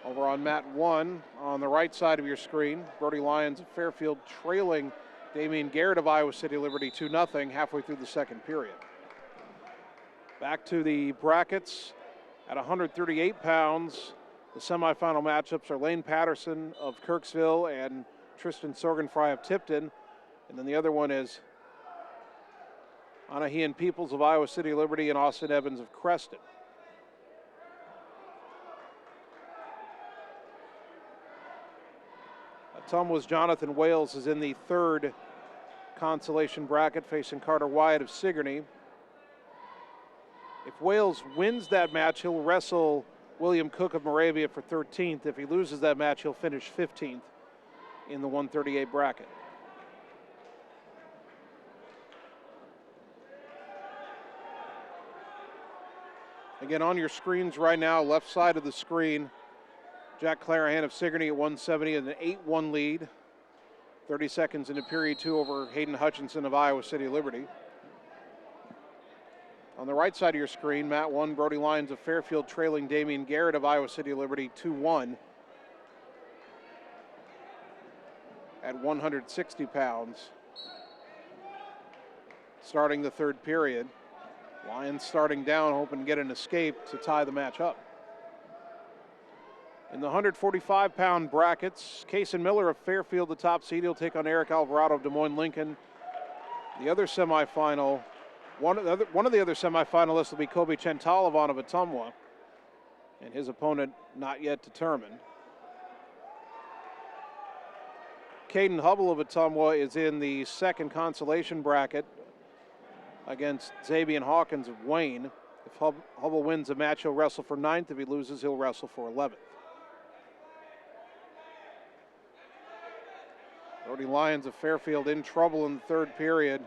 Over on mat 1, on the right side of your screen, Brody Lyons of Fairfield trailing Damian Garrett of Iowa City Liberty 2-0 halfway through the second period. Back to the brackets at 138 pounds. The semifinal matchups are Lane Patterson of Kirksville and Tristan Sorgenfry of Tipton. And then the other one is Anahean Peoples of Iowa City Liberty and Austin Evans of Creston. Ottumwa's Jonathan Wales is in the third consolation bracket, facing Carter Wyatt of Sigourney. If Wales wins that match, he'll wrestle William Cook of Moravia for 13th. If he loses that match, he'll finish 15th in the 138 bracket. Again, on your screens right now, left side of the screen, Jack Clarahan of Sigourney at 170 and an 8-1 lead. 30 seconds into period 2 over Hayden Hutchinson of Iowa City Liberty. On the right side of your screen, mat 1, Brody Lyons of Fairfield trailing Damian Garrett of Iowa City Liberty 2-1 at 160 pounds. Starting the third period. Lyons starting down, hoping to get an escape to tie the match up. In the 145-pound brackets, Kason Miller of Fairfield, the top seed. He'll take on Eric Alvarado of Des Moines Lincoln. The other semifinal, one of the other semifinalists will be Kobe Chentalavan of Ottumwa, and his opponent not yet determined. Caden Hubble of Ottumwa is in the second consolation bracket against Xavier Hawkins of Wayne. If Hubble wins a match, he'll wrestle for 9th. If he loses, he'll wrestle for 11th. Brody Lyons of Fairfield in trouble in the third period.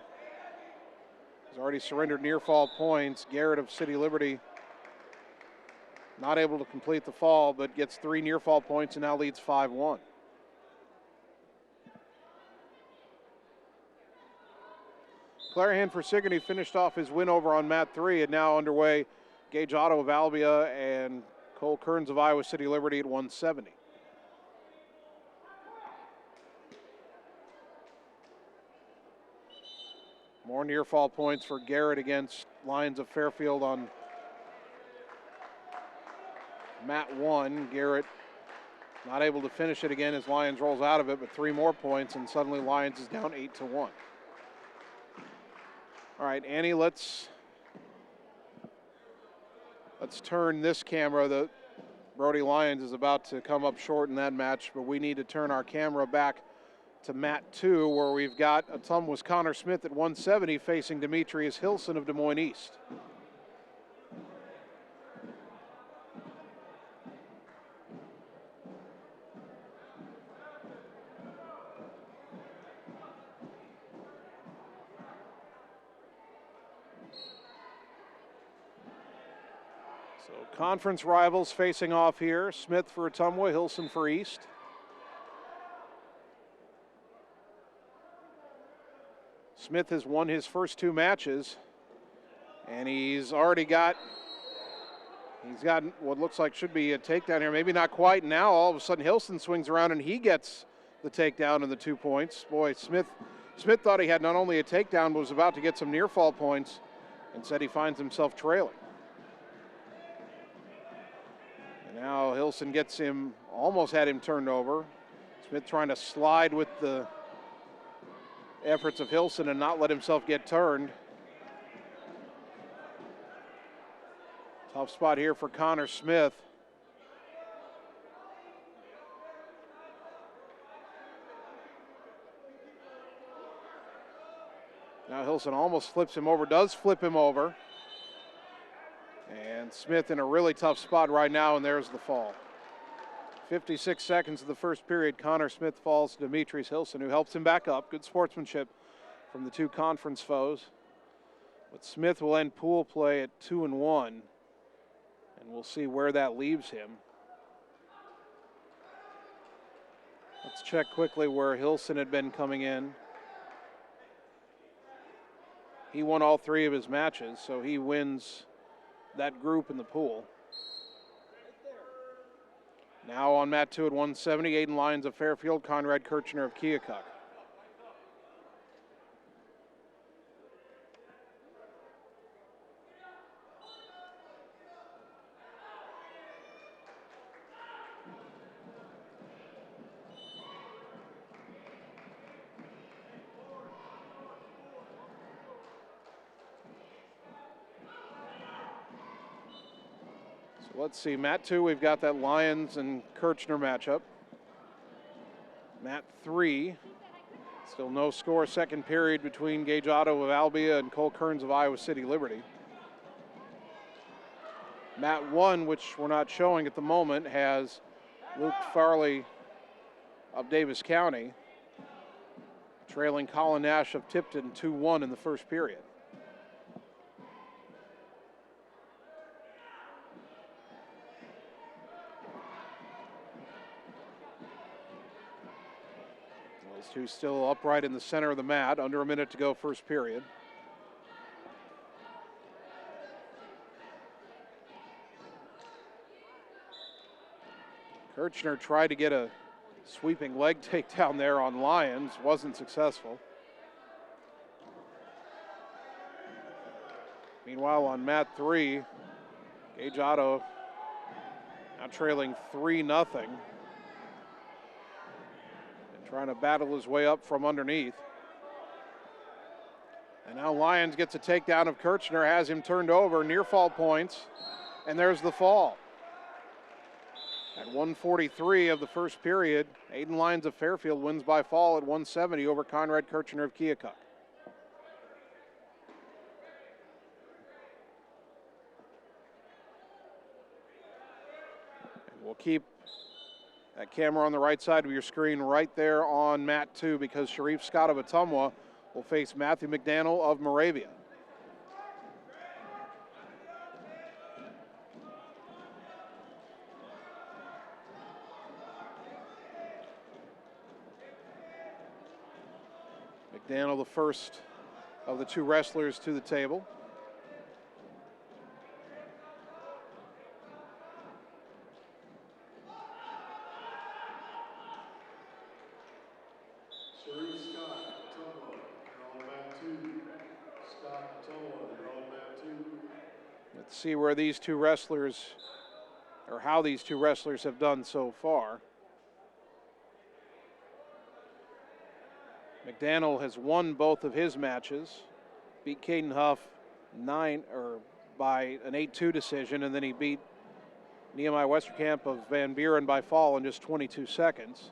He's already surrendered near fall points. Garrett of City Liberty not able to complete the fall, but gets 3 near fall points and now leads 5-1. Clarahan for Sigourney finished off his win over on mat 3, and now underway Gage Otto of Albia and Cole Kearns of Iowa City Liberty at 170. More near fall points for Garrett against Lions of Fairfield on mat 1. Garrett not able to finish it again as Lions rolls out of it, but 3 more points, and suddenly Lions is down 8-1. All right, Annie, let's turn this camera. The Brody Lions is about to come up short in that match, but we need to turn our camera back to mat 2, where we've got Ottumwa's Connor Smith at 170 facing Demetrius Hilson of Des Moines East. So conference rivals facing off here. Smith for Ottumwa, Hilson for East. Smith has won his first 2 matches, and he's got what looks like should be a takedown here. Maybe not quite. Now all of a sudden Hilson swings around and he gets the takedown and the 2 points. Boy, Smith thought he had not only a takedown but was about to get some near fall points, and said he finds himself trailing. And now Hilson gets him, almost had him turned over. Smith trying to slide with the efforts of Hilson and not let himself get turned. Tough spot here for Connor Smith. Now Hilson almost flips him over, does flip him over. And Smith in a really tough spot right now, and there's the fall. 56 seconds of the first period, Connor Smith falls to Demetrius Hilson, who helps him back up. Good sportsmanship from the 2 conference foes. But Smith will end pool play at 2-1, and we'll see where that leaves him. Let's check quickly where Hilson had been coming in. He won all 3 of his matches, so he wins that group in the pool. Now on mat 2 at 170, Aiden Lyons of Fairfield, Conrad Kirchner of Keokuk. Let's see, mat 2, we've got that Lyons and Kirchner matchup. Mat 3, still no score, second period between Gage Otto of Albia and Cole Kearns of Iowa City Liberty. Mat 1, which we're not showing at the moment, has Luke Farley of Davis County trailing Colin Nash of Tipton 2-1 in the first period. Two still upright in the center of the mat, under a minute to go first period. Kirchner tried to get a sweeping leg takedown there on Lyons, wasn't successful. Meanwhile on mat 3, Gage Otto now trailing 3-0. Trying to battle his way up from underneath. And now Lyons gets a takedown of Kirchner, has him turned over, near fall points, and there's the fall. At 1:43 of the first period, Aiden Lyons of Fairfield wins by fall at 170 over Conrad Kirchner of Keokuk. And we'll keep that camera on the right side of your screen right there on mat 2, because Sharif Scott of Ottumwa will face Matthew McDaniel of Moravia. McDaniel, the first of the two wrestlers to the table. Let's see where these two wrestlers, or how these two wrestlers have done so far. McDaniel has won both of his matches, beat Caden Huff by an 8-2 decision, and then he beat Nehemiah Westerkamp of Van Buren by fall in just 22 seconds.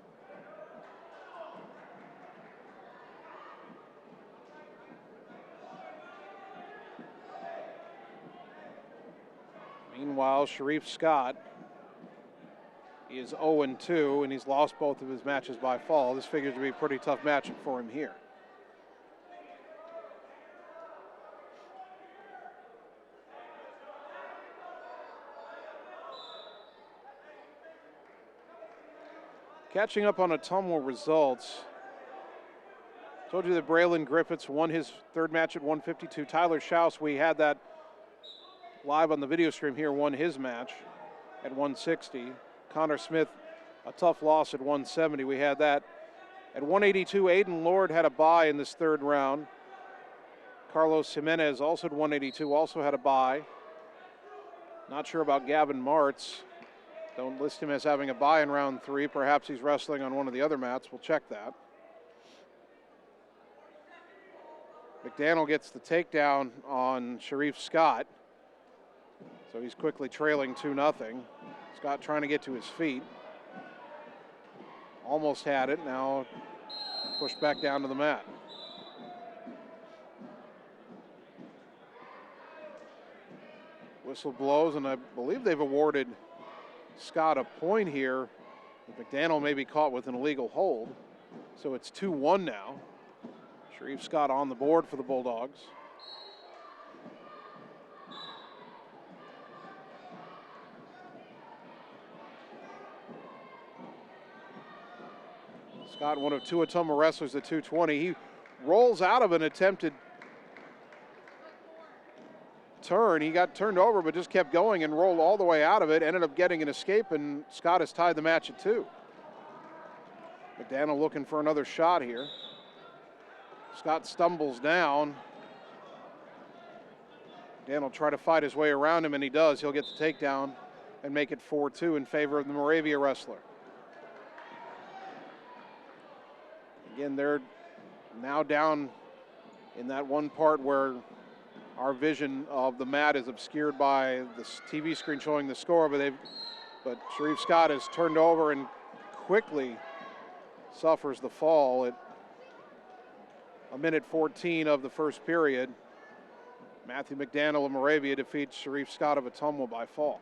Meanwhile, Sharif Scott is 0-2, and he's lost both of his matches by fall. This figures to be a pretty tough matchup for him here. Catching up on Ottumwa results. Told you that Braylon Griffiths won his third match at 152. Tyler Schaus, we had that live on the video stream here, won his match at 160. Connor Smith, a tough loss at 170. We had that. At 182, Aiden Lord had a bye in this third round. Carlos Jimenez, also at 182, also had a bye. Not sure about Gavin Martz. Don't list him as having a bye in round 3. Perhaps he's wrestling on one of the other mats. We'll check that. McDaniel gets the takedown on Sharif Scott. So he's quickly trailing 2-0. Scott trying to get to his feet. Almost had it, now pushed back down to the mat. Whistle blows, and I believe they've awarded Scott a point here. McDaniel may be caught with an illegal hold. So it's 2-1 now. Sharif Scott on the board for the Bulldogs. Scott, one of two Ottumwa wrestlers at 220. He rolls out of an attempted turn. He got turned over, but just kept going and rolled all the way out of it. Ended up getting an escape, and Scott has tied the match at 2. McDaniel looking for another shot here. Scott stumbles down. McDaniel will try to fight his way around him, and he does. He'll get the takedown and make it 4-2 in favor of the Moravia wrestler. Again, they're now down in that one part where our vision of the mat is obscured by the TV screen showing the score, but Sharif Scott has turned over and quickly suffers the fall at 1:14 of the first period. Matthew McDaniel of Moravia defeats Sharif Scott of Ottumwa by fall.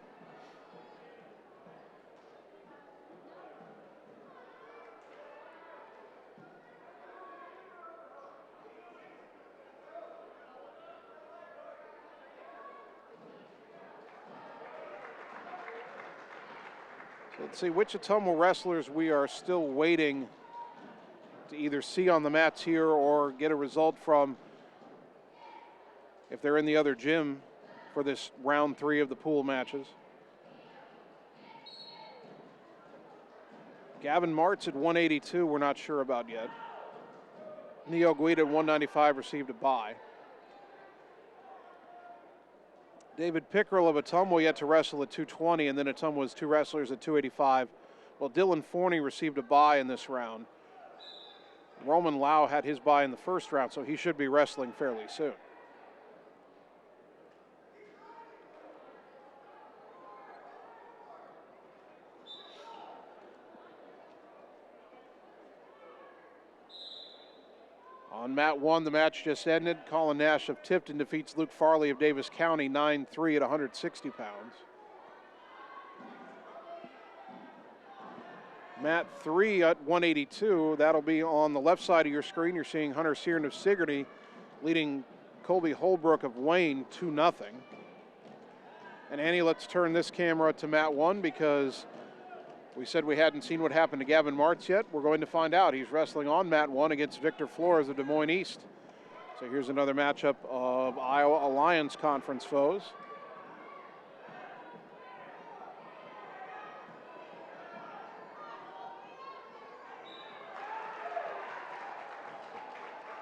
Let's see which Ottumwa wrestlers we are still waiting to either see on the mats here or get a result from if they're in the other gym for this round 3 of the pool matches. Gavin Martz at 182, we're not sure about yet. Neo Guida at 195 received a bye. David Pickrell of Ottumwa yet to wrestle at 220, and then Ottumwa's 2 wrestlers at 285. Well, Dylan Forney received a bye in this round. Roman Lau had his bye in the first round, so he should be wrestling fairly soon. On mat 1, the match just ended. Colin Nash of Tipton defeats Luke Farley of Davis County 9-3 at 160 pounds. Mat 3 at 182. That'll be on the left side of your screen. You're seeing Hunter Searin of Sigourney leading Colby Holbrook of Wayne 2-0. And Annie, let's turn this camera to mat 1 because we said we hadn't seen what happened to Gavin Martz yet. We're going to find out. He's wrestling on mat 1 against Victor Flores of Des Moines East. So here's another matchup of Iowa Alliance Conference foes.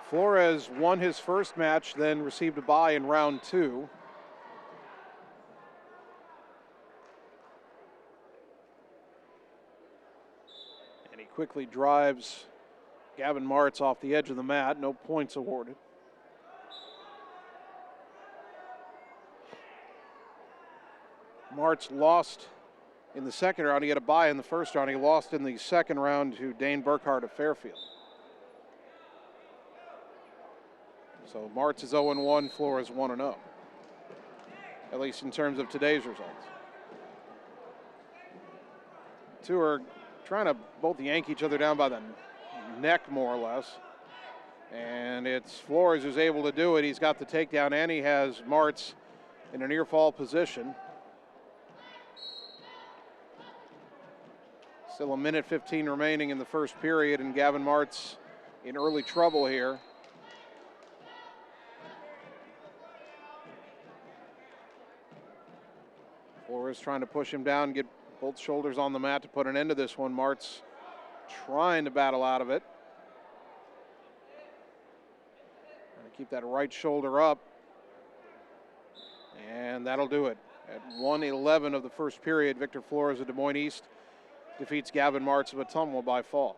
Flores won his first match, then received a bye in round 2. And he quickly drives Gavin Martz off the edge of the mat. No points awarded. Martz lost in the second round. He had a bye in the first round. He lost in the second round to Dane Burkhart of Fairfield. So Martz is 0-1, Flores 1-0, at least in terms of today's results. Two are trying to both yank each other down by the neck, more or less. And it's Flores who's able to do it. He's got the takedown, and he has Martz in a near fall position. Still a minute 15 remaining in the first period, and Gavin Martz in early trouble here. Flores trying to push him down, get both shoulders on the mat to put an end to this one. Martz trying to battle out of it. Trying to keep that right shoulder up. And that'll do it. At 1:11 of the first period, Victor Flores of Des Moines East defeats Gavin Martz of Ottumwa by fall.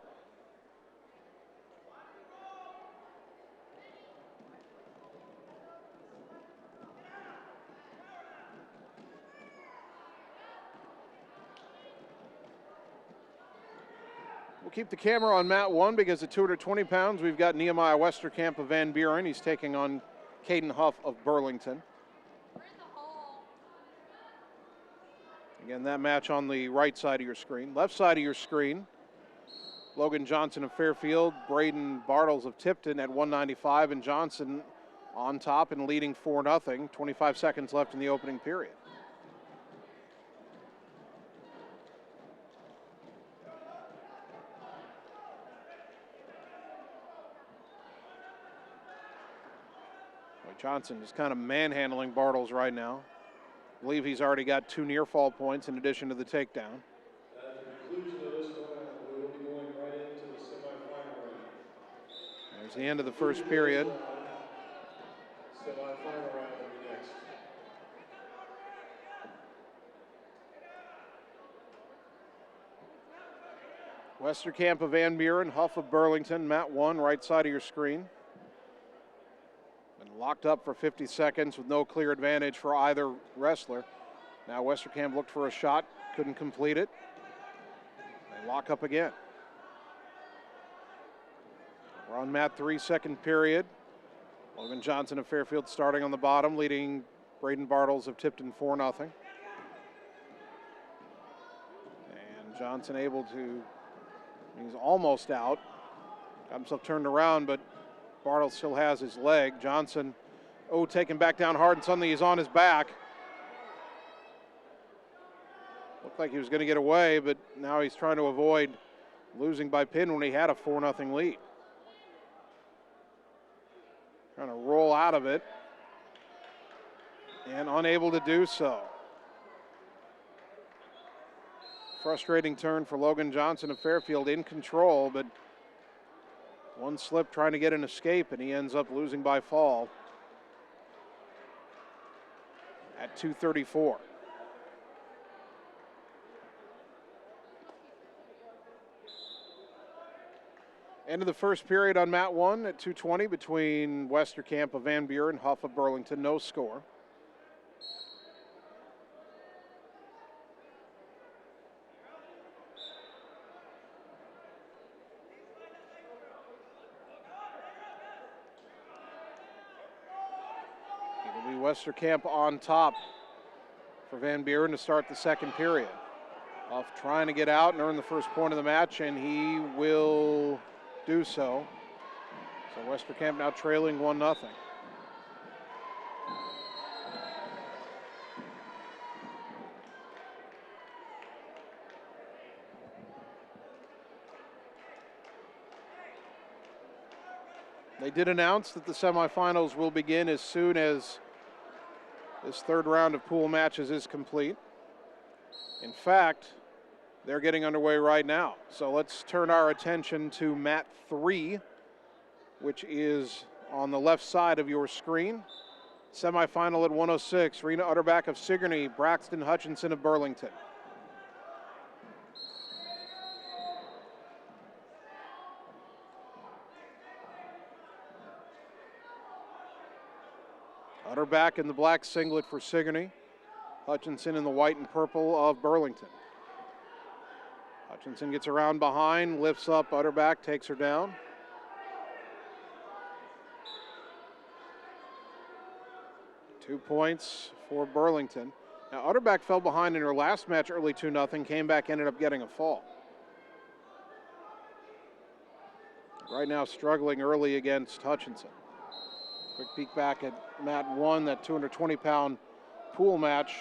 We'll keep the camera on mat 1 because at 220 pounds, we've got Nehemiah Westerkamp of Van Buren. He's taking on Caden Huff of Burlington. Again, that match on the right side of your screen. Left side of your screen, Logan Johnson of Fairfield, Braden Bartles of Tipton at 195, and Johnson on top and leading 4-0. 25 seconds left in the opening period. Johnson is kind of manhandling Bartles right now. I believe he's already got 2 near fall points in addition to the takedown. At the conclusion of this round, we will be going right into the semifinal round. There's the end of the first period. Semifinal round will be next. Westerkamp of Van Buren, Huff of Burlington, mat 1, right side of your screen. Been locked up for 50 seconds with no clear advantage for either wrestler. Now Westerkamp looked for a shot, couldn't complete it. They lock up again. We're on mat 3, second period. Logan Johnson of Fairfield starting on the bottom, leading Braden Bartles of Tipton 4-0. And Johnson able to, he's almost out. Got himself turned around, but Bartles still has his leg. Johnson, taken back down hard, and suddenly he's on his back. Looked like he was going to get away, but now he's trying to avoid losing by pin when he had a 4-0 lead. Trying to roll out of it, and unable to do so. Frustrating turn for Logan Johnson of Fairfield, in control, but one slip trying to get an escape, and he ends up losing by fall at 2:34. End of the first period on mat 1 at 2:20 between Westerkamp of Van Buren, Huff of Burlington, no score. Westerkamp on top for Van Buren to start the second period. Huff trying to get out and earn the first point of the match, and he will do so. So Westerkamp now trailing 1-0. They did announce that the semifinals will begin as soon as this third round of pool matches is complete. In fact, they're getting underway right now. So let's turn our attention to mat 3, which is on the left side of your screen. Semifinal at 106, Rena Utterback of Sigourney, Braxton Hutchinson of Burlington. Utterback in the black singlet for Sigourney. Hutchinson in the white and purple of Burlington. Hutchinson gets around behind, lifts up Utterback, takes her down. Two points for Burlington. Now, Utterback fell behind in her last match early 2-0, came back, ended up getting a fall. Right now struggling early against Hutchinson. Quick peek back at mat 1, that 220-pound pool match.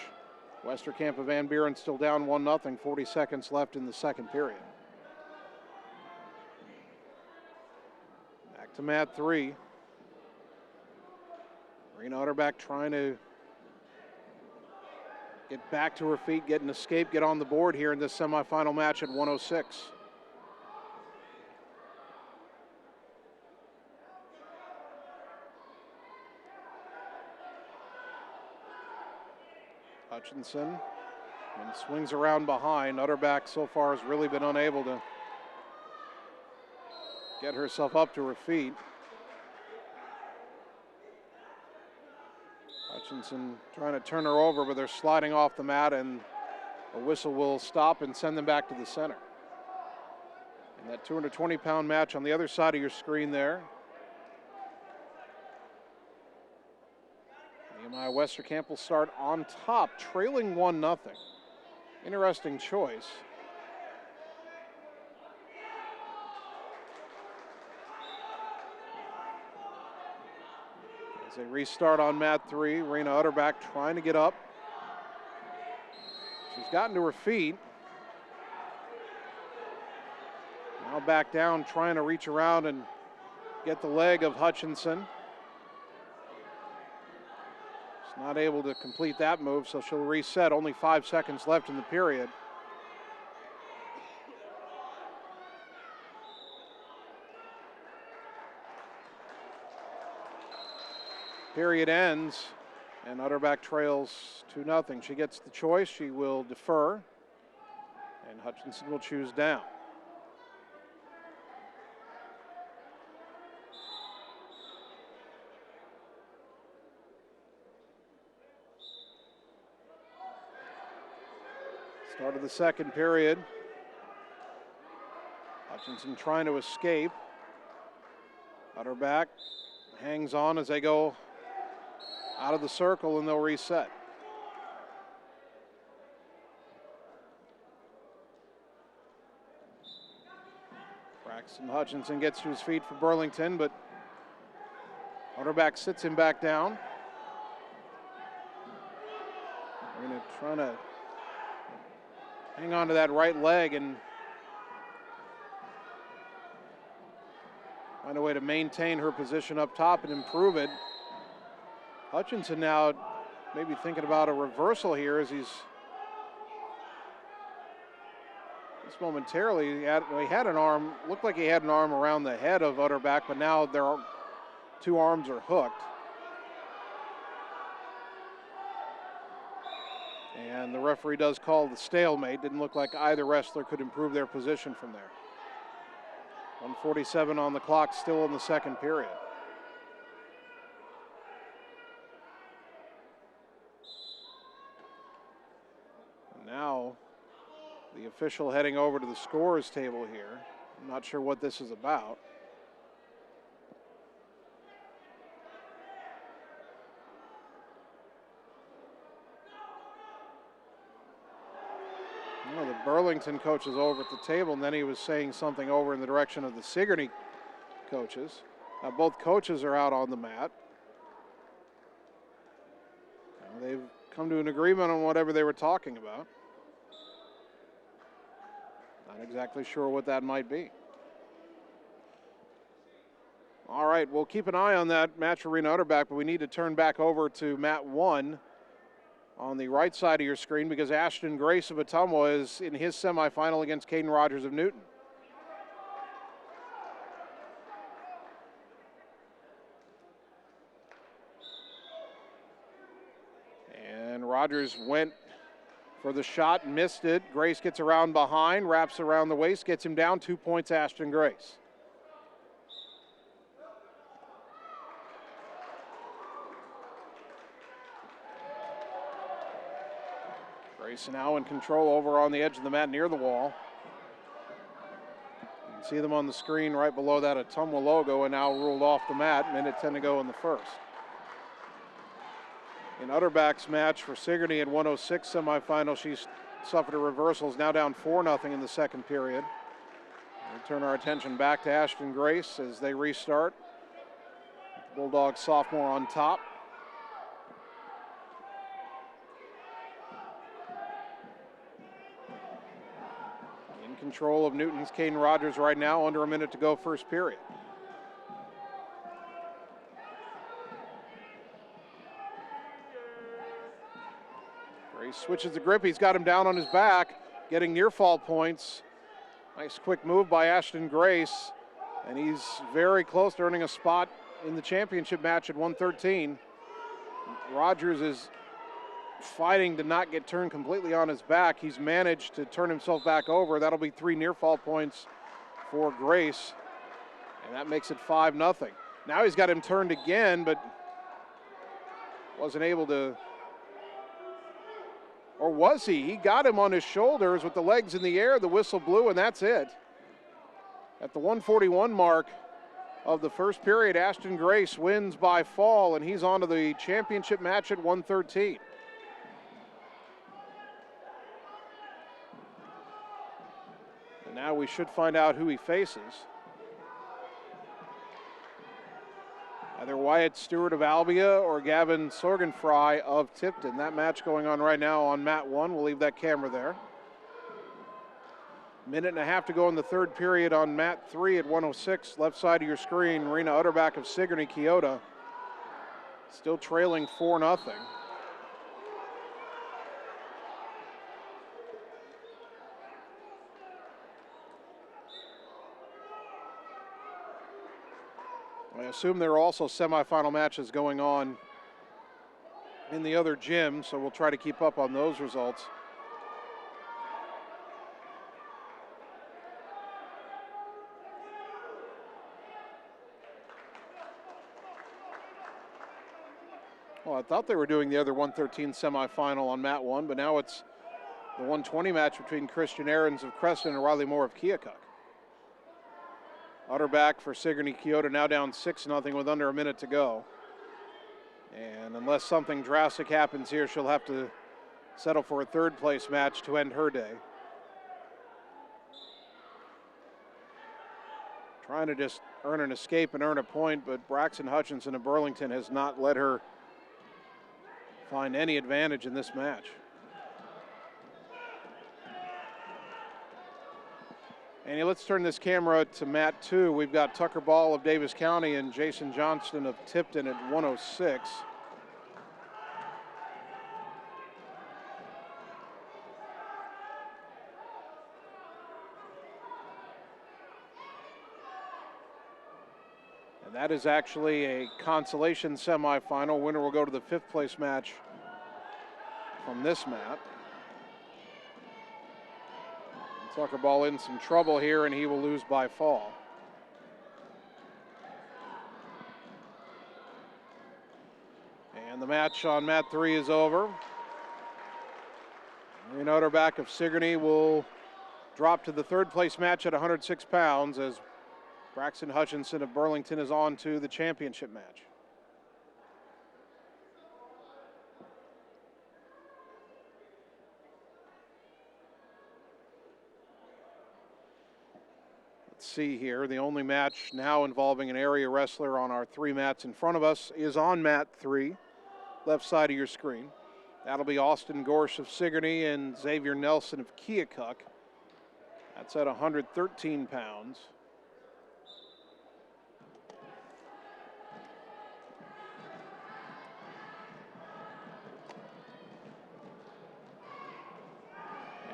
Westerkamp of Van Buren still down 1-0, 40 seconds left in the second period. Back to mat 3. Rena Utterback trying to get back to her feet, get an escape, get on the board here in this semifinal match at 106. Hutchinson and swings around behind. Utterback so far has really been unable to get herself up to her feet. Hutchinson trying to turn her over, but they're sliding off the mat, and a whistle will stop and send them back to the center. And that 220-pound match on the other side of your screen there. Nehemiah Westerkamp will start on top, trailing 1-0. Interesting choice. As they restart on mat 3, Rena Utterback trying to get up. She's gotten to her feet. Now back down, trying to reach around and get the leg of Hutchinson. She's not able to complete that move, so she'll reset. Only 5 seconds left in the period. Period ends, and Utterback trails 2-0. She gets the choice. She will defer, and Hutchinson will choose down. Start of the second period. Hutchinson trying to escape. Utterback hangs on as they go out of the circle, and they'll reset. Braxton Hutchinson gets to his feet for Burlington, but Utterback sits him back down. We're going to try to hang on to that right leg and find a way to maintain her position up top and improve it. Hutchinson now maybe thinking about a reversal here as he's just momentarily, he had an arm, looked like he had an arm around the head of Utterback, but now their two arms are hooked. And the referee does call the stalemate. Didn't look like either wrestler could improve their position from there. 1:47 on the clock, still in the second period. Now, the official heading over to the scorers table here. I'm not sure what this is about. You know, the Burlington coach is over at the table, and then he was saying something over in the direction of the Sigourney coaches. Now, both coaches are out on the mat. Now, they've come to an agreement on whatever they were talking about. Not exactly sure what that might be. All right, we'll keep an eye on that match for Rena Utterback, but we need to turn back over to mat 1 on the right side of your screen because Ashton Grace of Ottumwa is in his semifinal against Caden Rogers of Newton. And Rogers went for the shot, missed it. Grace gets around behind, wraps around the waist, gets him down. 2 points, Ashton Grace. Grace now in control over on the edge of the mat near the wall. You can see them on the screen right below that Ottumwa logo, and now ruled off the mat. Minute 10 to go in the first. In Utterback's match for Sigourney at 106 semifinal, she's suffered a reversal, is now down 4-0 in the second period. We'll turn our attention back to Ashton Grace as they restart. Bulldogs sophomore on top. In control of Newton's Caden Rogers right now, under a minute to go first period. Grace switches the grip, he's got him down on his back, getting near fall points. Nice quick move by Ashton Grace, and he's very close to earning a spot in the championship match at 113. Rogers is fighting to not get turned completely on his back. He's managed to turn himself back over. That'll be 3 near fall points for Grace, and that makes it 5-0. Now he's got him turned again, but wasn't able to, or was he? He got him on his shoulders with the legs in the air. The whistle blew, and that's it. At the 141 mark of the first period, Ashton Grace wins by fall, and he's on to the championship match at 113. And now we should find out who he faces. Either Wyatt Stewart of Albia or Gavin Sorgenfry of Tipton. That match going on right now on mat 1. We'll leave that camera there. Minute and a half to go in the third period on mat 3 at 106. Left side of your screen, Rena Utterback of Sigourney Keota. Still trailing 4-0. I assume there are also semifinal matches going on in the other gym, so we'll try to keep up on those results. Well, I thought they were doing the other 113 semifinal on mat 1, but now it's the 120 match between Christian Ahrens of Creston and Riley Moore of Keokuk. Utterback for Sigourney Keota now down 6-0 with under a minute to go. And unless something drastic happens here, she'll have to settle for a third place match to end her day. Trying to just earn an escape and earn a point, but Braxton Hutchinson of Burlington has not let her find any advantage in this match. And let's turn this camera to mat 2. We've got Tucker Ball of Davis County and Jason Johnston of Tipton at 106. And that is actually a consolation semifinal. Winner will go to the 5th place match from this mat. Tucker Ball in some trouble here, and he will lose by fall. And the match on mat 3 is over. Rena Utterback of Sigourney will drop to the 3rd place match at 106 pounds as Braxton Hutchinson of Burlington is on to the championship match. See here, the only match now involving an area wrestler on our 3 mats in front of us is on mat 3, left side of your screen. That'll be Austin Gorsh of Sigourney and Xavier Nelson of Keokuk. That's at 113 pounds.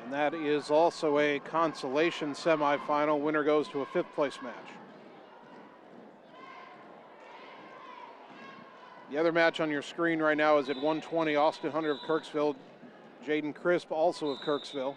And that is also a consolation semifinal. Winner goes to a 5th place match. The other match on your screen right now is at 120, Austin Hunter of Kirksville, Jaden Crisp, also of Kirksville.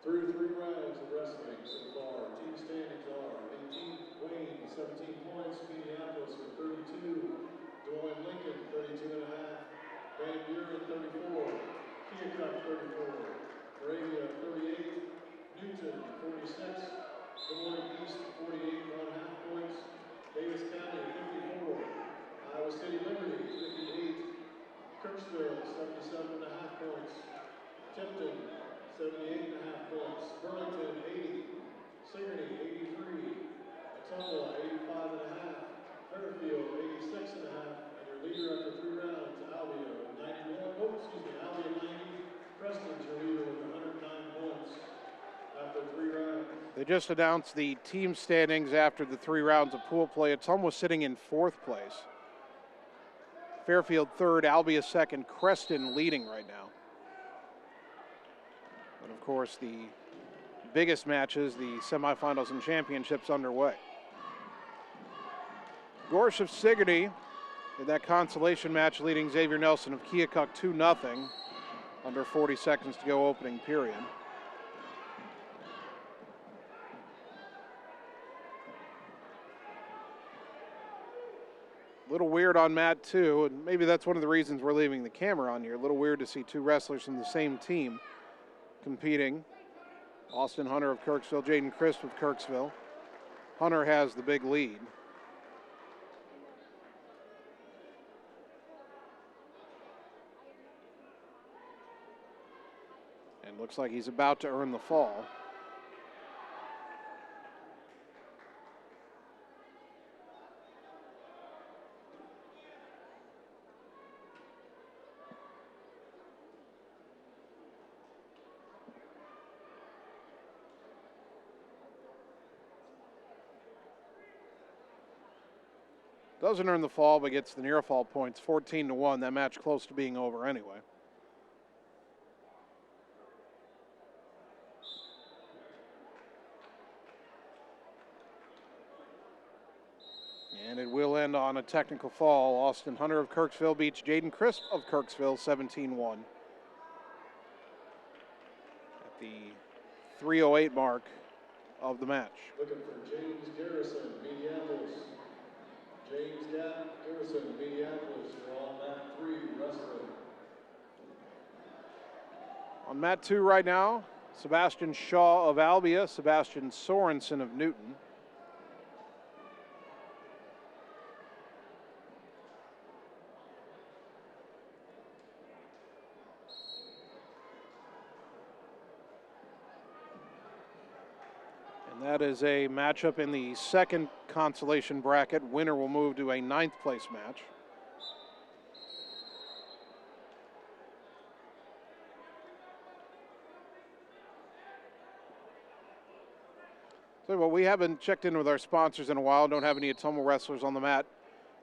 Through 3 rounds of wrestling so far, team standings are 18th, Wayne, 17 points, Minneapolis with 32, Des Moines Lincoln, 32 and a half, Van Buren, 34, Keokuk, 34, Moravia, 38, Newton, 46, Des Moines East, 48 and 1/2 points, Davis County, 54, Iowa City Liberty, 58, Kirksville, 77 and a half points, Tipton, 78 and a half points, Burlington 80, Sigourney 83, Ottumwa 85 and a half, Fairfield 86 and a half, and your leader after 3 rounds, Albia 90, Preston's your leader with 109 points after 3 rounds. They just announced the team standings after the 3 rounds of pool play. Ottumwa sitting in 4th place. Fairfield 3rd, Albia 2nd, Creston leading right now. And of course, the biggest matches, the semifinals and championships underway. Gorsh of Sigourney in that consolation match leading Xavier Nelson of Keokuk 2-0. Under 40 seconds to go opening period. A little weird on mat 2, and maybe that's one of the reasons we're leaving the camera on here. A little weird to see 2 wrestlers from the same team competing. Austin Hunter of Kirksville, Jaden Crisp of Kirksville. Hunter has the big lead. And looks like he's about to earn the fall. Doesn't earn the fall, but gets the near fall points, 14-1. That match close to being over anyway. And it will end on a technical fall. Austin Hunter of Kirksville beats Jaden Crisp of Kirksville 17-1. At the 3:08 mark of the match. Looking for James Garrison, Minneapolis. James Garrison, Minneapolis, you're on mat 3, wrestling. On mat 2 right now, Sebastian Shaw of Albia, Sebastian Sorensen of Newton. That is a matchup in the 2nd consolation bracket. Winner will move to a 9th place match. So well, we haven't checked in with our sponsors in a while. Don't have any Ottumwa wrestlers on the mat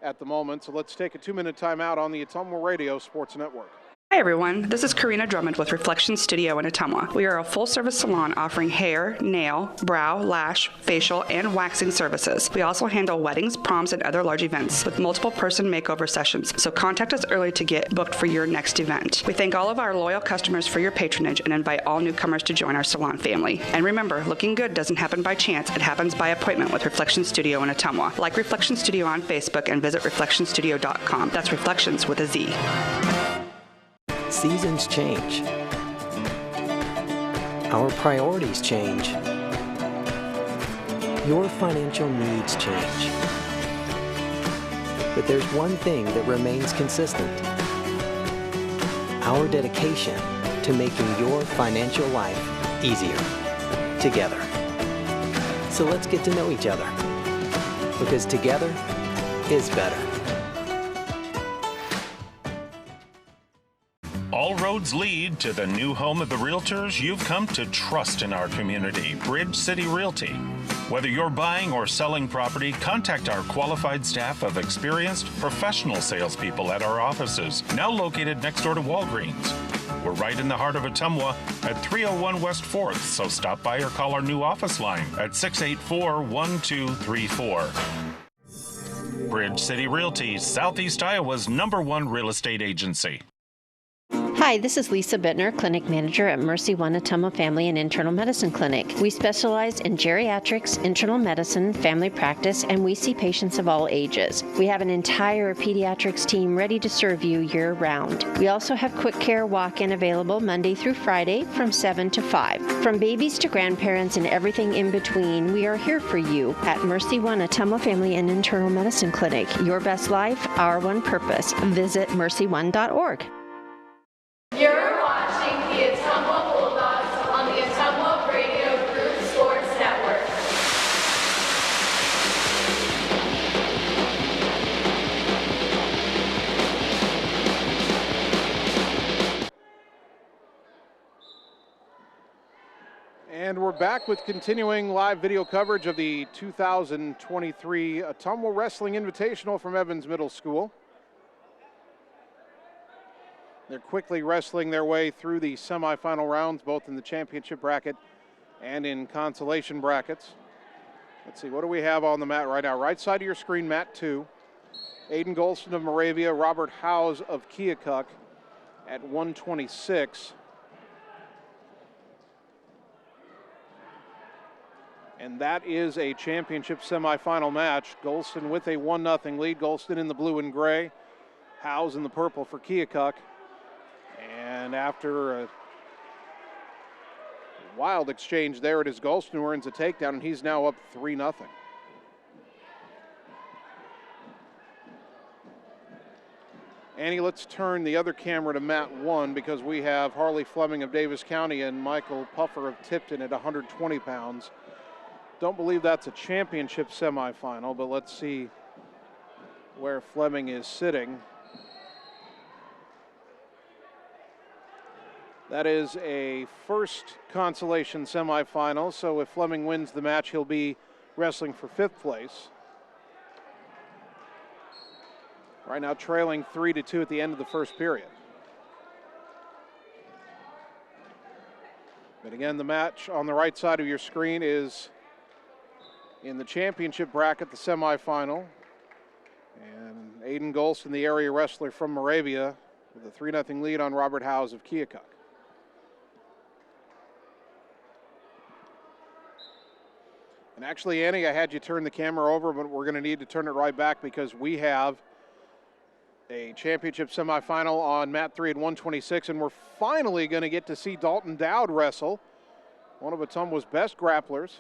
at the moment. So let's take a 2-minute timeout on the Ottumwa Radio Sports Network. Hi everyone, this is Karina Drummond with Reflection Studio in Ottumwa. We are a full-service salon offering hair, nail, brow, lash, facial, and waxing services. We also handle weddings, proms, and other large events with multiple person makeover sessions, so contact us early to get booked for your next event. We thank all of our loyal customers for your patronage and invite all newcomers to join our salon family. And remember, looking good doesn't happen by chance, it happens by appointment with Reflection Studio in Ottumwa. Like Reflection Studio on Facebook and visit reflectionstudio.com. That's Reflections with a Z. Seasons change. Our priorities change. Your financial needs change. But there's one thing that remains consistent. Our dedication to making your financial life easier together. So let's get to know each other. because together is better. All roads lead to the new home of the realtors you've come to trust in our community, Bridge City Realty. Whether you're buying or selling property, contact our qualified staff of experienced, professional salespeople at our offices, now located next door to Walgreens. We're right in the heart of Ottumwa at 301 West 4th, so stop by or call our new office line at 684-1234. Bridge City Realty, Southeast Iowa's #1 real estate agency. Hi, this is Lisa Bittner, Clinic Manager at Mercy One Ottumwa Family and Internal Medicine Clinic. We specialize in geriatrics, internal medicine, family practice, and we see patients of all ages. We have an entire pediatrics team ready to serve you year-round. We also have quick care walk-in available Monday through Friday from 7 to 5. From babies to grandparents and everything in between, we are here for you at Mercy One Ottumwa Family and Internal Medicine Clinic. Your best life, our one purpose. Visit mercy1.org. You're watching the Ottumwa Bulldogs on the Ottumwa Radio Group Sports Network. And we're back with continuing live video coverage of the 2023 Ottumwa Wrestling Invitational from Evans Middle School. They're quickly wrestling their way through the semifinal rounds, both in the championship bracket and in consolation brackets. Let's see, what do we have on the mat right now? Right side of your screen, mat 2. Aiden Golston of Moravia, Robert Howes of Keokuk at 126. And that is a championship semifinal match. Golston with a 1-0 lead. Golston in the blue and gray. Howes in the purple for Keokuk. And after a wild exchange there, it is Golston who earns a takedown, and he's now up 3-0. Annie, let's turn the other camera to mat 1 because we have Harley Fleming of Davis County and Michael Puffer of Tipton at 120 pounds. Don't believe that's a championship semifinal, but let's see where Fleming is sitting. That is a first consolation semifinal, so if Fleming wins the match, he'll be wrestling for 5th place. Right now trailing 3-2 at the end of the first period. But again, the match on the right side of your screen is in the championship bracket, the semifinal. And Aiden Golston, the area wrestler from Moravia, with a 3-0 lead on Robert Howes of Keokuk. And actually, Annie, I had you turn the camera over, but we're going to need to turn it right back because we have a championship semifinal on mat 3 at 126, and we're finally going to get to see Dalton Dowd wrestle, one of Ottumwa's best grapplers.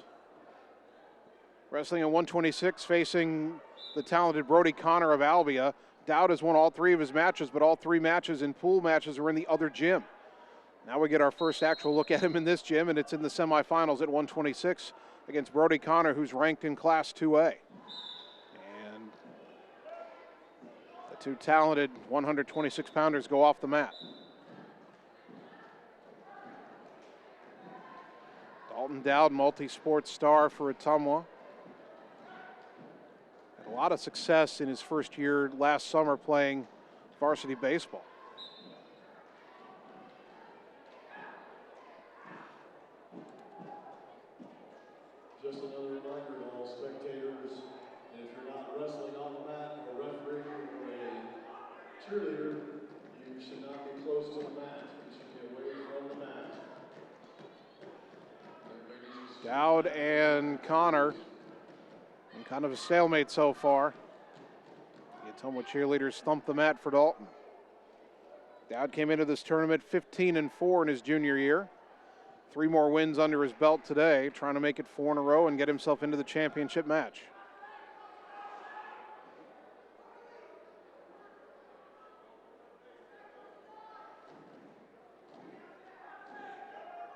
Wrestling at 126, facing the talented Brody Connor of Albia. Dowd has won all 3 of his matches, but all 3 matches in pool matches are in the other gym. Now we get our first actual look at him in this gym, and it's in the semifinals at 126 against Brody Connor, who's ranked in Class 2A. And the 2 talented 126-pounders go off the mat. Dalton Dowd, multi-sport star for Ottumwa. Had a lot of success in his first year last summer playing varsity baseball. Just another reminder to all spectators, if you're not wrestling on the mat, a referee or a cheerleader, you should not be close to the mat. You should be away from the mat. Dowd and Connor in kind of a stalemate so far. The Ottumwa cheerleaders thumped the mat for Dalton. Dowd came into this tournament 15-4 in his junior year. 3 more wins under his belt today, trying to make it 4 in a row and get himself into the championship match.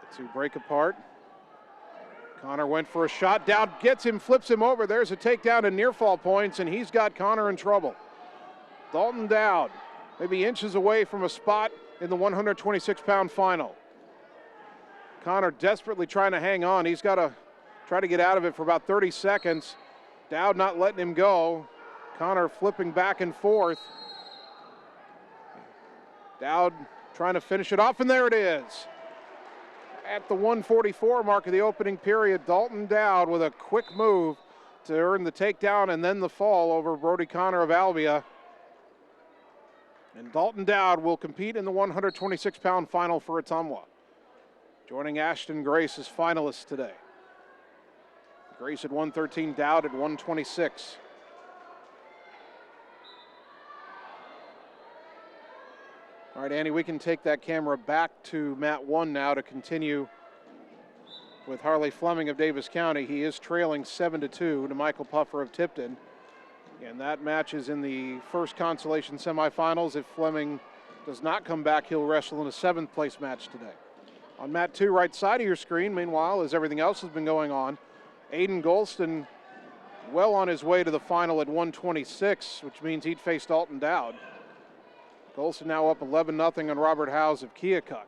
The 2 break apart. Connor went for a shot. Dowd gets him, flips him over. There's a takedown and near fall points, and he's got Connor in trouble. Dalton Dowd, maybe inches away from a spot in the 126-pound final. Connor desperately trying to hang on. He's got to try to get out of it for about 30 seconds. Dowd not letting him go. Connor flipping back and forth. Dowd trying to finish it off, and there it is. At the 144 mark of the opening period, Dalton Dowd with a quick move to earn the takedown and then the fall over Brody Connor of Albia. And Dalton Dowd will compete in the 126-pound final for Ottumwa, joining Ashton Grace as finalists today. Grace at 113, Dowd at 126. All right, Andy, we can take that camera back to mat 1 now to continue with Harley Fleming of Davis County. He is trailing 7-2 to Michael Puffer of Tipton. And that match is in the first consolation semifinals. If Fleming does not come back, he'll wrestle in a 7th place match today. On mat 2, right side of your screen, meanwhile, as everything else has been going on, Aiden Golston well on his way to the final at 126, which means he'd face Dalton Dowd. Golston now up 11-0 on Robert Howes of Keokuk.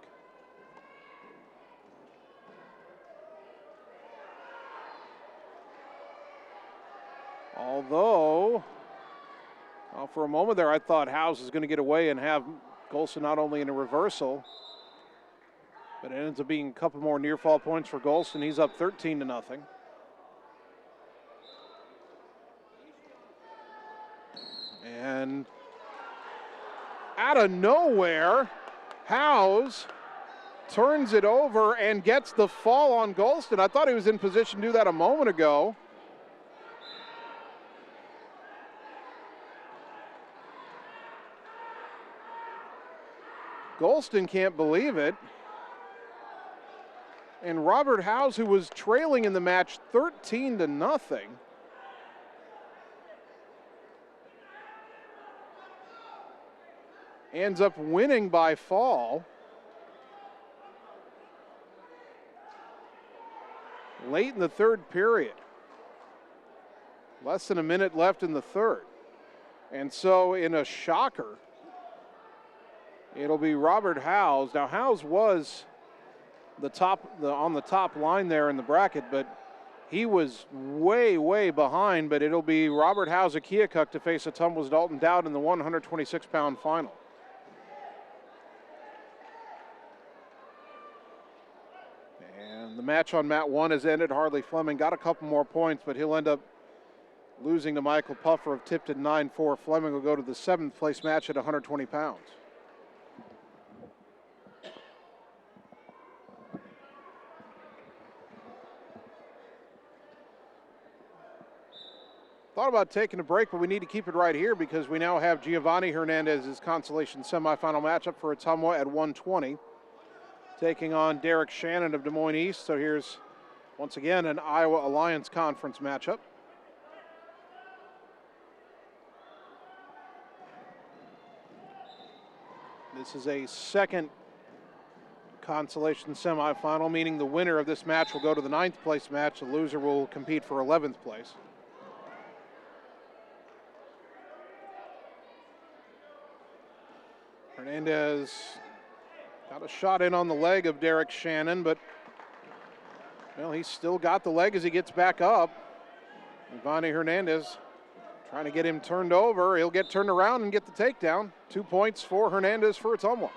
Although, well, for a moment there, I thought Howes was going to get away and have Golston not only in a reversal, but it ends up being a couple more near fall points for Golston. He's up 13-0. And out of nowhere, Howes turns it over and gets the fall on Golston. I thought he was in position to do that a moment ago. Golston can't believe it. And Robert Howes, who was trailing in the match 13-0, ends up winning by fall. Late in the third period. Less than a minute left in the third. And so in a shocker, it'll be Robert Howes. Now Howes was on the top line there in the bracket, but he was way behind. But it'll be Robert Howes of Keokuk to face Ottumwa's Dalton Dowd in the 126-pound final. And the match on mat 1 has ended. Harley Fleming got a couple more points, but he'll end up losing to Michael Puffer of Tipton 9-4. Fleming will go to the 7th place match at 120 pounds. Thought about taking a break, but we need to keep it right here because we now have Giovanni Hernandez's consolation semifinal matchup for Ottumwa at 120, taking on Derek Shannon of Des Moines East. So here's, once again, an Iowa Alliance Conference matchup. This is a second consolation semifinal, meaning the winner of this match will go to the 9th place match. The loser will compete for 11th place. Hernandez got a shot in on the leg of Derek Shannon, but, well, he's still got the leg as he gets back up. Giovanni Hernandez trying to get him turned over. He'll get turned around and get the takedown. 2 points for Hernandez for Ottumwa.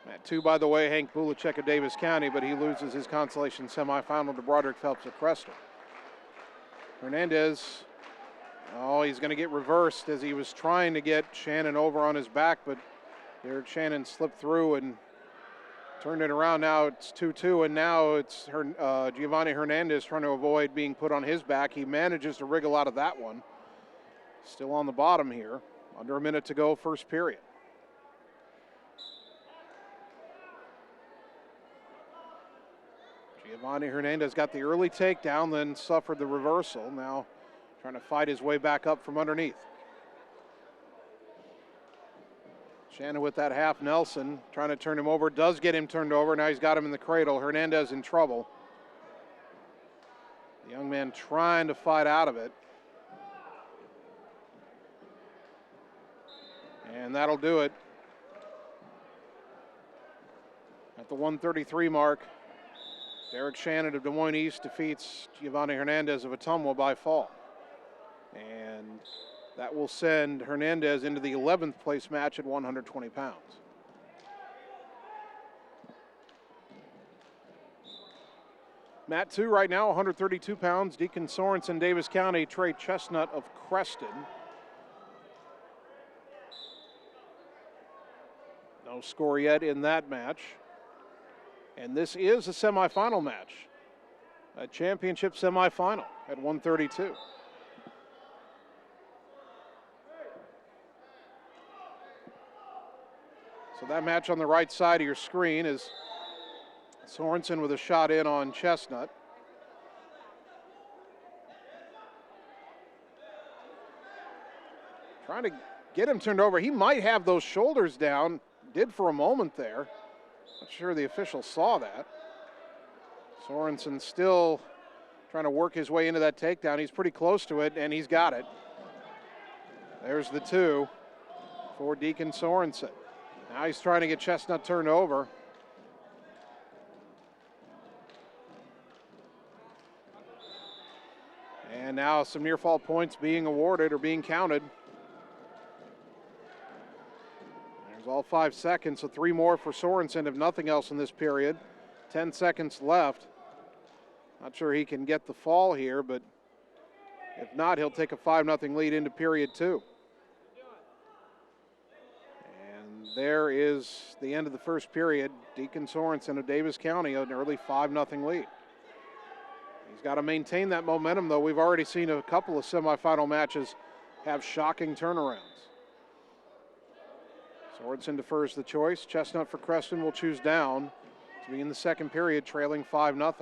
Mat 2, by the way, Hank Bulacek of Davis County, but he loses his consolation semifinal to Broderick Phelps of Preston. Hernandez, oh, he's going to get reversed as he was trying to get Shannon over on his back, but Derek Shannon slipped through and turned it around. Now it's 2-2, and now it's Giovanni Hernandez trying to avoid being put on his back. He manages to wriggle out of that one. Still on the bottom here. Under a minute to go, first period. Giovanni Hernandez got the early takedown, then suffered the reversal. Now trying to fight his way back up from underneath. Shannon with that half Nelson, trying to turn him over, does get him turned over. Now he's got him in the cradle. Hernandez in trouble. The young man trying to fight out of it. And that'll do it. At the 133 mark, Derek Shannon of Des Moines East defeats Giovanni Hernandez of Ottumwa by fall. And that will send Hernandez into the 11th place match at 120 pounds. Mat 2 right now, 132 pounds. Deacon Sorensen, Davis County. Trey Chestnut of Creston. No score yet in that match. And this is a semifinal match. A championship semifinal at 132. So that match on the right side of your screen is Sorensen with a shot in on Chestnut. Trying to get him turned over. He might have those shoulders down. Did for a moment there. Not sure the official saw that. Sorensen still trying to work his way into that takedown. He's pretty close to it, and he's got it. There's the 2 for Deacon Sorensen. Now he's trying to get Chestnut turned over. And now some near fall points being awarded or being counted. There's all 5 seconds, so 3 more for Sorensen, if nothing else in this period. 10 seconds left. Not sure he can get the fall here, but if not, he'll take a 5-0 lead into period 2. And there is the end of the first period. Deacon Sorensen of Davis County, an early 5-0 lead. He's got to maintain that momentum, though. We've already seen a couple of semifinal matches have shocking turnarounds. Sorensen defers the choice. Chestnut for Creston will choose down to be in the second period, trailing 5-0.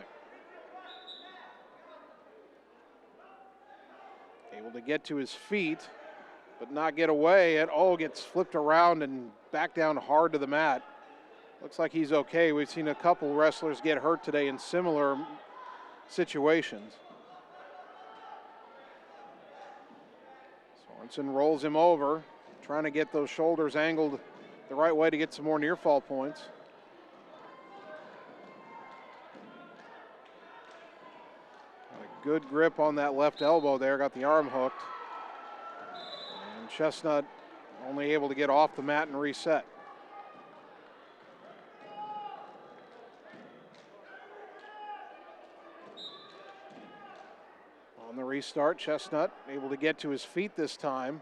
Able to get to his feet, but not get away. And gets flipped around and back down hard to the mat. Looks like he's okay. We've seen a couple wrestlers get hurt today in similar situations. Sorensen rolls him over, trying to get those shoulders angled the right way to get some more near fall points. Got a good grip on that left elbow there, got the arm hooked. And Chestnut only able to get off the mat and reset. On the restart, Chestnut able to get to his feet this time,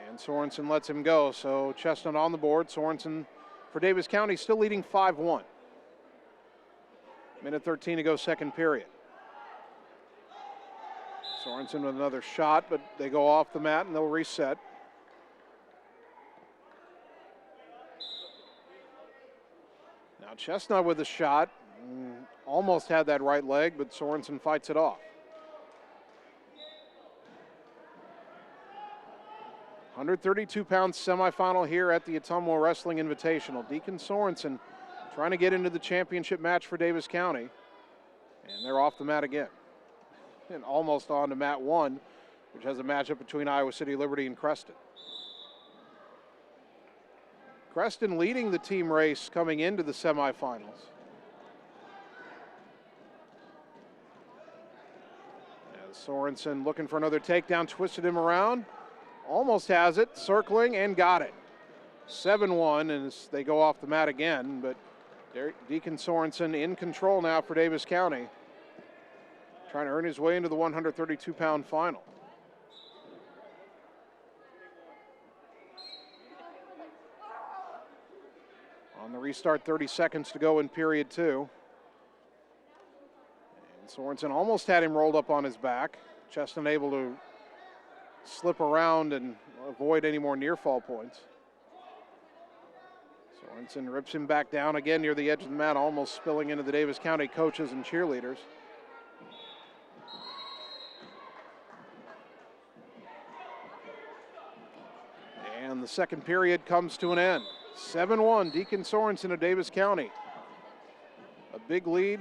and Sorensen lets him go. So Chestnut on the board. Sorensen for Davis County still leading 5-1. Minute 13 to go, second period. Sorensen with another shot, but they go off the mat and they'll reset. Now Chestnut with a shot. Almost had that right leg, but Sorensen fights it off. 132-pound semifinal here at the Ottumwa Wrestling Invitational. Deacon Sorensen trying to get into the championship match for Davis County. And they're off the mat again. And almost on to mat 1, which has a matchup between Iowa City Liberty and Creston. Creston leading the team race coming into the semifinals. As Sorensen looking for another takedown, twisted him around. Almost has it, circling, and got it. 7-1, and they go off the mat again, but Deacon Sorensen in control now for Davis County, trying to earn his way into the 132-pound final. On the restart, 30 seconds to go in period 2. And Sorensen almost had him rolled up on his back. Chestnut able to slip around and avoid any more near fall points. Sorensen rips him back down again near the edge of the mat, almost spilling into the Davis County coaches and cheerleaders. And the second period comes to an end. 7-1, Deacon Sorensen of Davis County. A big lead.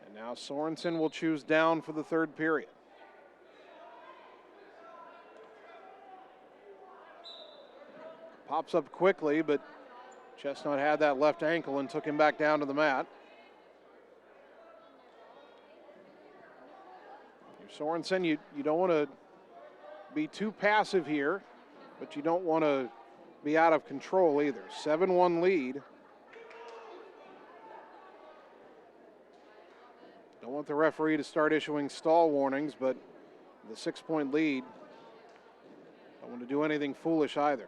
And now Sorensen will choose down for the third period. Pops up quickly, but Chestnut had that left ankle and took him back down to the mat. Sorensen, you don't want to be too passive here, but you don't want to be out of control either. 7-1 lead. Don't want the referee to start issuing stall warnings, but the 6-point lead, don't want to do anything foolish either.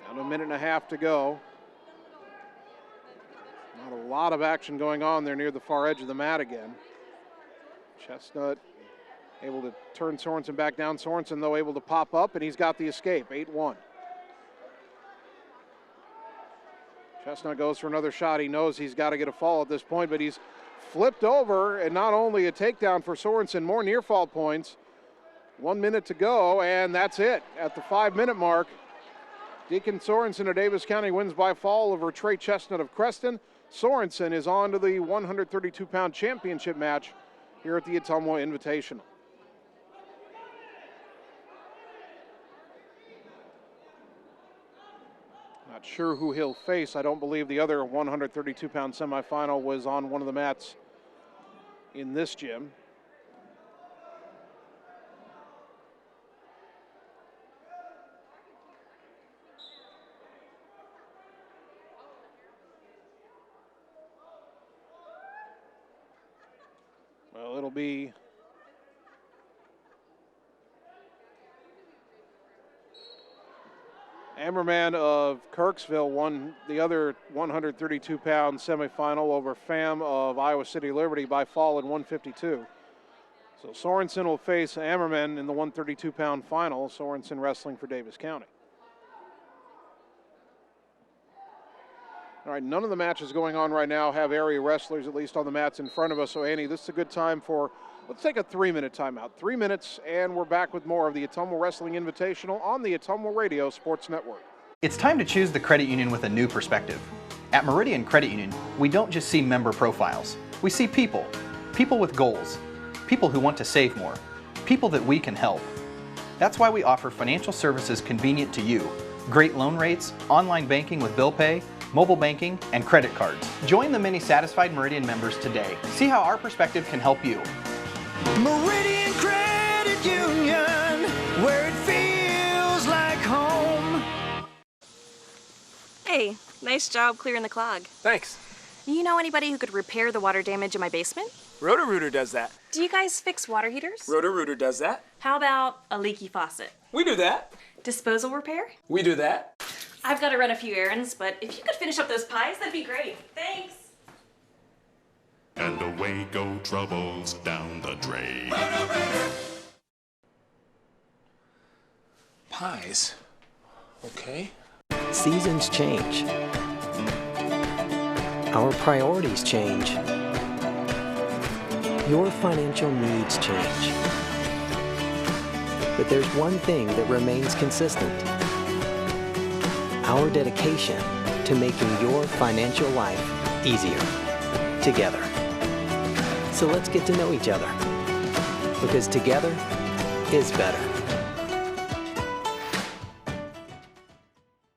Down to a minute and a half to go. Not a lot of action going on there near the far edge of the mat again. Chestnut able to turn Sorensen back down. Sorensen, though, able to pop up, and he's got the escape, 8-1. Chestnut goes for another shot. He knows he's got to get a fall at this point, but he's flipped over, and not only a takedown for Sorensen, more near fall points. 1 minute to go, and that's it. At the 5-minute mark, Deacon Sorensen of Davis County wins by fall over Trey Chestnut of Creston. Sorensen is on to the 132-pound championship match here at the Ottumwa Invitational. Not sure who he'll face. I don't believe the other 132-pound semifinal was on one of the mats in this gym. Well, it'll be Ammerman of Kirksville won the other 132-pound semifinal over Pham of Iowa City Liberty by fall in 152. So Sorensen will face Ammerman in the 132-pound final. Sorensen wrestling for Davis County. All right, none of the matches going on right now have area wrestlers, at least on the mats in front of us. So, Annie, this is a good time for, let's take a 3-minute timeout. 3 minutes, and we're back with more of the Ottumwa Wrestling Invitational on the Ottumwa Radio Sports Network. It's time to choose the credit union with a new perspective. At Meridian Credit Union, we don't just see member profiles. We see people. People with goals. People who want to save more. People that we can help. That's why we offer financial services convenient to you. Great loan rates, online banking with bill pay, mobile banking, and credit cards. Join the many satisfied Meridian members today. See how our perspective can help you. Meridian Credit Union, where it feels like home. Hey, nice job clearing the clog. Thanks. You know anybody who could repair the water damage in my basement? Roto-Rooter does that. Do you guys fix water heaters? Roto-Rooter does that. How about a leaky faucet? We do that. Disposal repair? We do that. I've got to run a few errands, but if you could finish up those pies, that'd be great. Thanks. And away go troubles down the drain. Pies. Okay. Seasons change. Our priorities change. Your financial needs change. But there's one thing that remains consistent. Our dedication to making your financial life easier together. So let's get to know each other, because together is better.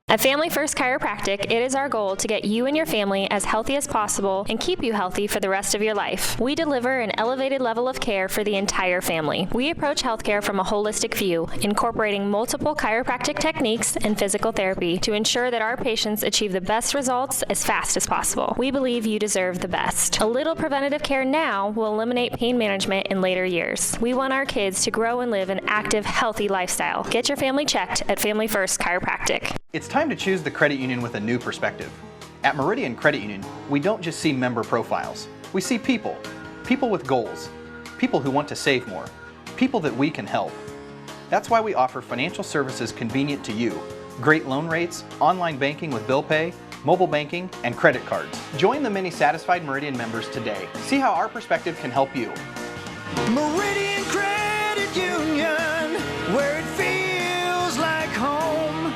At Family First Chiropractic, it is our goal to get you and your family as healthy as possible and keep you healthy for the rest of your life. We deliver an elevated level of care for the entire family. We approach healthcare from a holistic view, incorporating multiple chiropractic techniques and physical therapy to ensure that our patients achieve the best results as fast as possible. We believe you deserve the best. A little preventative care now will eliminate pain management in later years. We want our kids to grow and live an active, healthy lifestyle. Get your family checked at Family First Chiropractic. It's time to choose the credit union with a new perspective. At Meridian Credit Union, we don't just see member profiles. We see people. People with goals. People who want to save more. People that we can help. That's why we offer financial services convenient to you. Great loan rates, online banking with bill pay, mobile banking, and credit cards. Join the many satisfied Meridian members today. See how our perspective can help you. Meridian Credit Union, where it feels like home.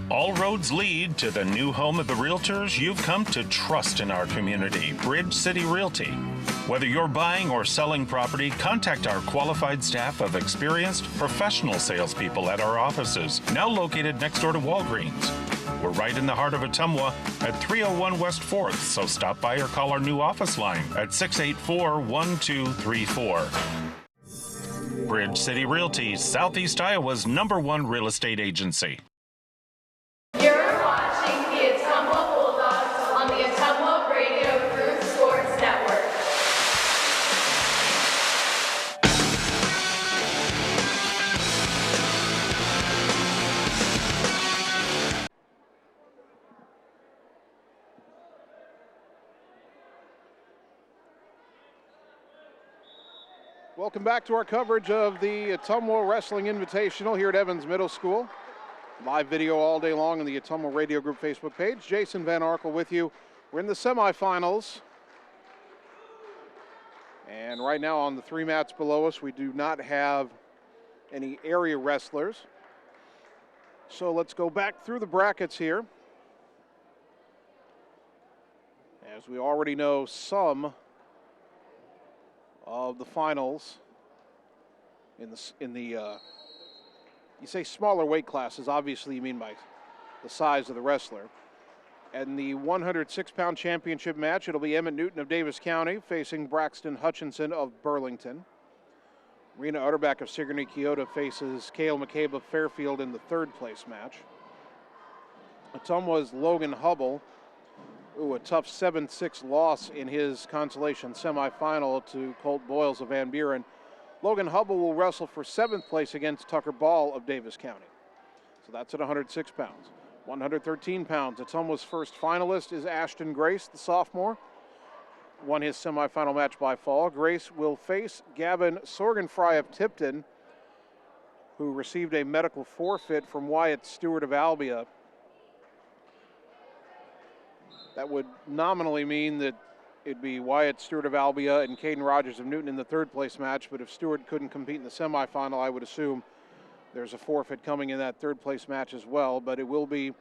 All roads lead to the new home of the realtors you've come to trust in our community, Bridge City Realty. Whether you're buying or selling property, contact our qualified staff of experienced professional salespeople at our offices, now located next door to Walgreens. We're right in the heart of Ottumwa at 301 West 4th, so stop by or call our new office line at 684-1234. Bridge City Realty, Southeast Iowa's #1 real estate agency. You're watching the Ottumwa Bulldogs on the Ottumwa Radio Group Sports Network. Welcome back to our coverage of the Ottumwa Wrestling Invitational here at Evans Middle School. Live video all day long on the Ottumwa Radio Group Facebook page. Jason Van Arkel with you. We're in the semifinals. And right now on the 3 mats below us, we do not have any area wrestlers. So let's go back through the brackets here. As we already know, some of the finals in the you say smaller weight classes, obviously you mean by the size of the wrestler. And the 106-pound championship match, it'll be Emmett Newton of Davis County facing Braxton Hutchinson of Burlington. Rena Utterback of Sigourney Keota faces Cale McCabe of Fairfield in the 3rd place match. Ottumwa's Logan Hubble, a tough 7-6 loss in his consolation semifinal to Colt Boyles of Van Buren. Logan Hubble will wrestle for 7th place against Tucker Ball of Davis County. So that's at 106 pounds. 113 pounds, Ottumwa's first finalist is Ashton Grace, the sophomore. Won his semifinal match by fall. Grace will face Gavin Sorgenfry of Tipton, who received a medical forfeit from Wyatt Stewart of Albia. That would nominally mean that it'd be Wyatt Stewart of Albia and Caden Rogers of Newton in the 3rd place match, but if Stewart couldn't compete in the semifinal, I would assume there's a forfeit coming in that 3rd place match as well, but it will be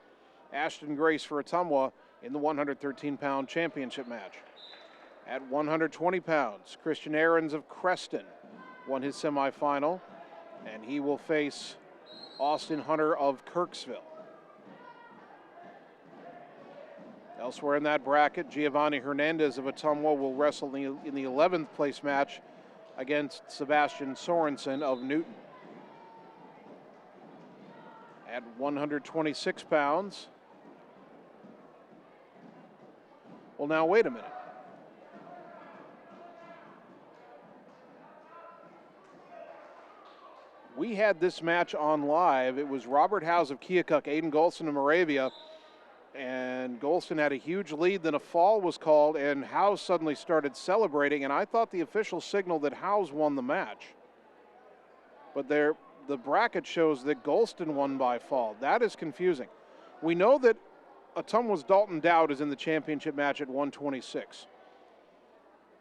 Ashton Grace for Ottumwa in the 113-pound championship match. At 120 pounds, Christian Ahrens of Creston won his semifinal, and he will face Austin Hunter of Kirksville. Elsewhere in that bracket, Giovanni Hernandez of Ottumwa will wrestle in the 11th place match against Sebastian Sorensen of Newton. At 126 pounds, well, now wait a minute. We had this match on live. It was Robert Howes of Keokuk, Aiden Golston of Moravia, and Golston had a huge lead. Then a fall was called, and Howes suddenly started celebrating, and I thought the official signaled that Howes won the match. But the bracket shows that Golston won by fall. That is confusing. We know that Ottumwa's Dalton Dowd is in the championship match at 126.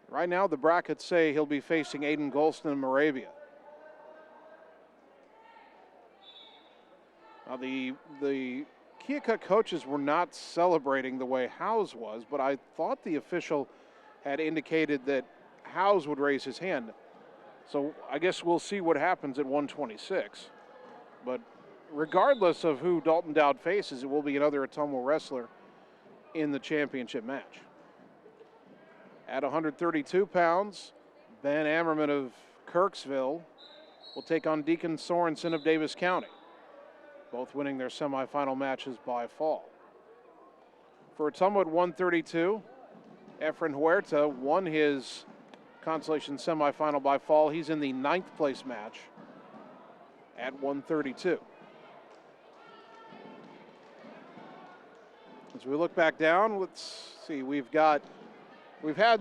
Right now, the brackets say he'll be facing Aiden Golston of Moravia. Now, the Keokuk coaches were not celebrating the way Howes was, but I thought the official had indicated that Howes would raise his hand. So I guess we'll see what happens at 126. But regardless of who Dalton Dowd faces, it will be another Ottumwa wrestler in the championship match. At 132 pounds, Ben Ammerman of Kirksville will take on Deacon Sorensen of Davis County, both winning their semifinal matches by fall. For Ottumwa at 132, Efren Huerta won his consolation semifinal by fall. He's in the 9th place match at 132. As we look back down, let's see, we've had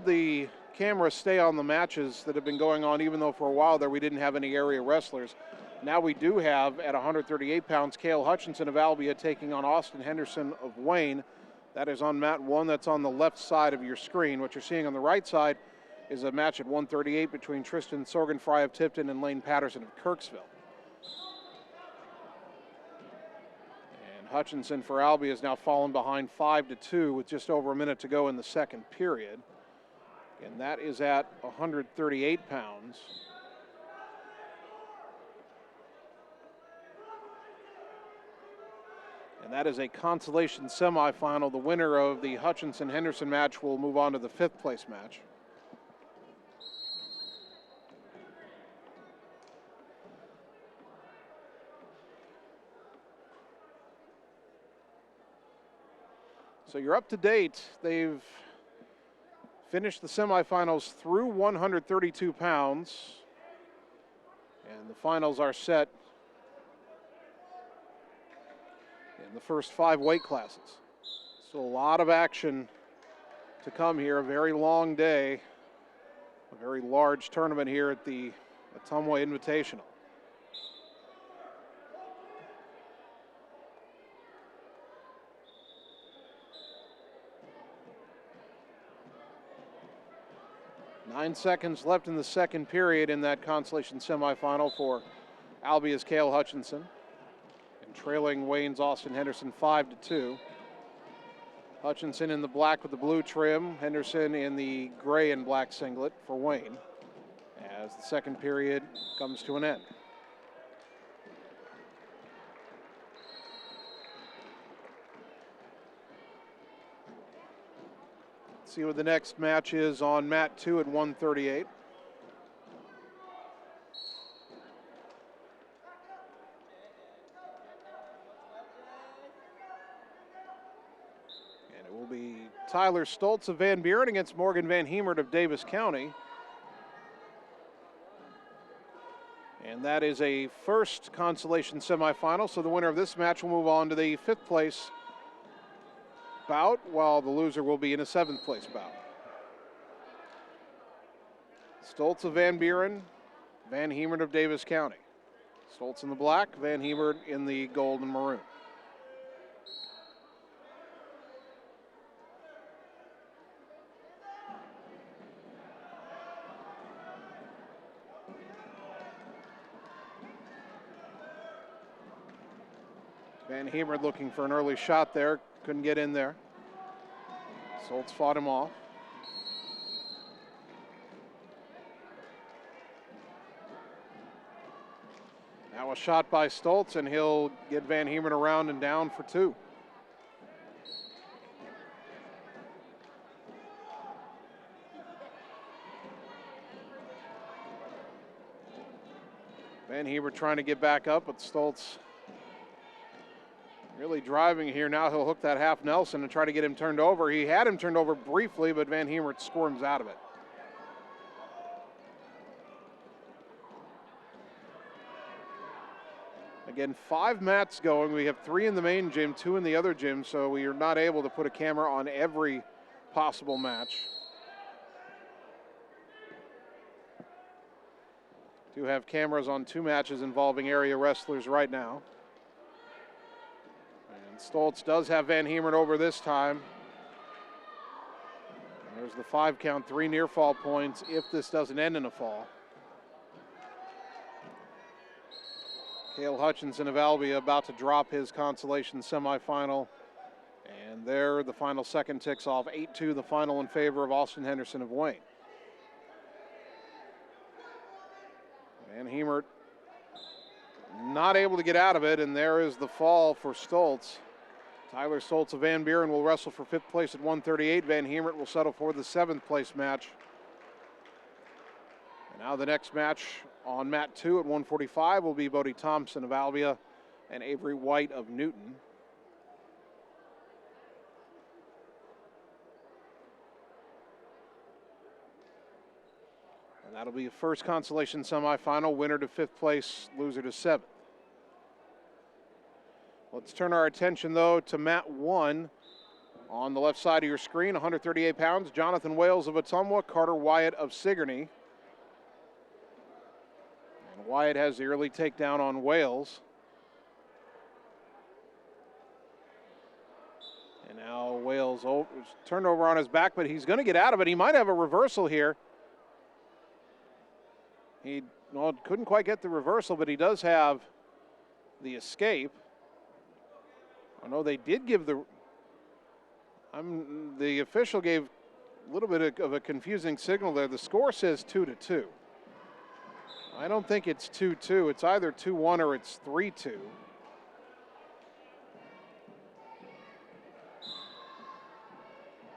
the camera stay on the matches that have been going on, even though for a while there we didn't have any area wrestlers. Now we do have, at 138 pounds, Cale Hutchinson of Albia taking on Austin Henderson of Wayne. That is on mat 1. That's on the left side of your screen. What you're seeing on the right side is a match at 138 between Tristan Sorgenfry of Tipton and Lane Patterson of Kirksville. And Hutchinson for Albia has now fallen behind 5-2 with just over a minute to go in the second period. And that is at 138 pounds. And that is a consolation semifinal. The winner of the Hutchinson-Henderson match will move on to the 5th place match. So you're up to date. They've finished the semifinals through 132 pounds. And the finals are set in the first 5 weight classes. So a lot of action to come here. A very long day. A very large tournament here at the Ottumwa Invitational. Nine seconds left in the second period in that consolation semifinal for Albia's Cale Hutchinson. And trailing Wayne's Austin Henderson 5-2. Hutchinson in the black with the blue trim. Henderson in the gray and black singlet for Wayne as the second period comes to an end. See what the next match is on mat 2 at 138. And it will be Tyler Stoltz of Van Buren against Morgan Van Hemert of Davis County. And that is a first consolation semifinal, so the winner of this match will move on to the 5th place bout, while the loser will be in a 7th place bout. Stoltz of Van Buren, Van Hemert of Davis County. Stoltz in the black, Van Hemert in the gold and maroon. Van Hemert looking for an early shot there. Couldn't get in there. Stoltz fought him off. Now a shot by Stoltz, and he'll get Van Hemert around and down for 2. Van Hemert trying to get back up, but Stoltz really driving here. Now he'll hook that half Nelson and try to get him turned over. He had him turned over briefly, but Van Hemert squirms out of it. Again, 5 mats going. We have 3 in the main gym, 2 in the other gym, so we are not able to put a camera on every possible match. Do have cameras on 2 matches involving area wrestlers right now. Stoltz does have Van Hemert over this time. And there's the 5 count, 3 near fall points if this doesn't end in a fall. Cale Hutchinson of Albia about to drop his consolation semifinal. And there the final second ticks off. 8-2 the final in favor of Austin Henderson of Wayne. Van Hemert not able to get out of it, and there is the fall for Stoltz. Tyler Stoltz of Van Buren will wrestle for 5th place at 138. Van Hemert will settle for the 7th place match. And now the next match on mat 2 at 145 will be Bodie Thompson of Albia and Avery White of Newton. And that'll be a first consolation semifinal, winner to 5th place, loser to 7th. Let's turn our attention, though, to mat 1 on the left side of your screen. 138 pounds, Jonathan Wales of Ottumwa, Carter Wyatt of Sigourney. And Wyatt has the early takedown on Wales. And now Wales turned over on his back, but he's going to get out of it. He might have a reversal here. He couldn't quite get the reversal, but he does have the escape. I know they did give the official gave a little bit of a confusing signal there. The score says 2-2. I don't think it's 2-2. It's either 2-1 or it's 3-2.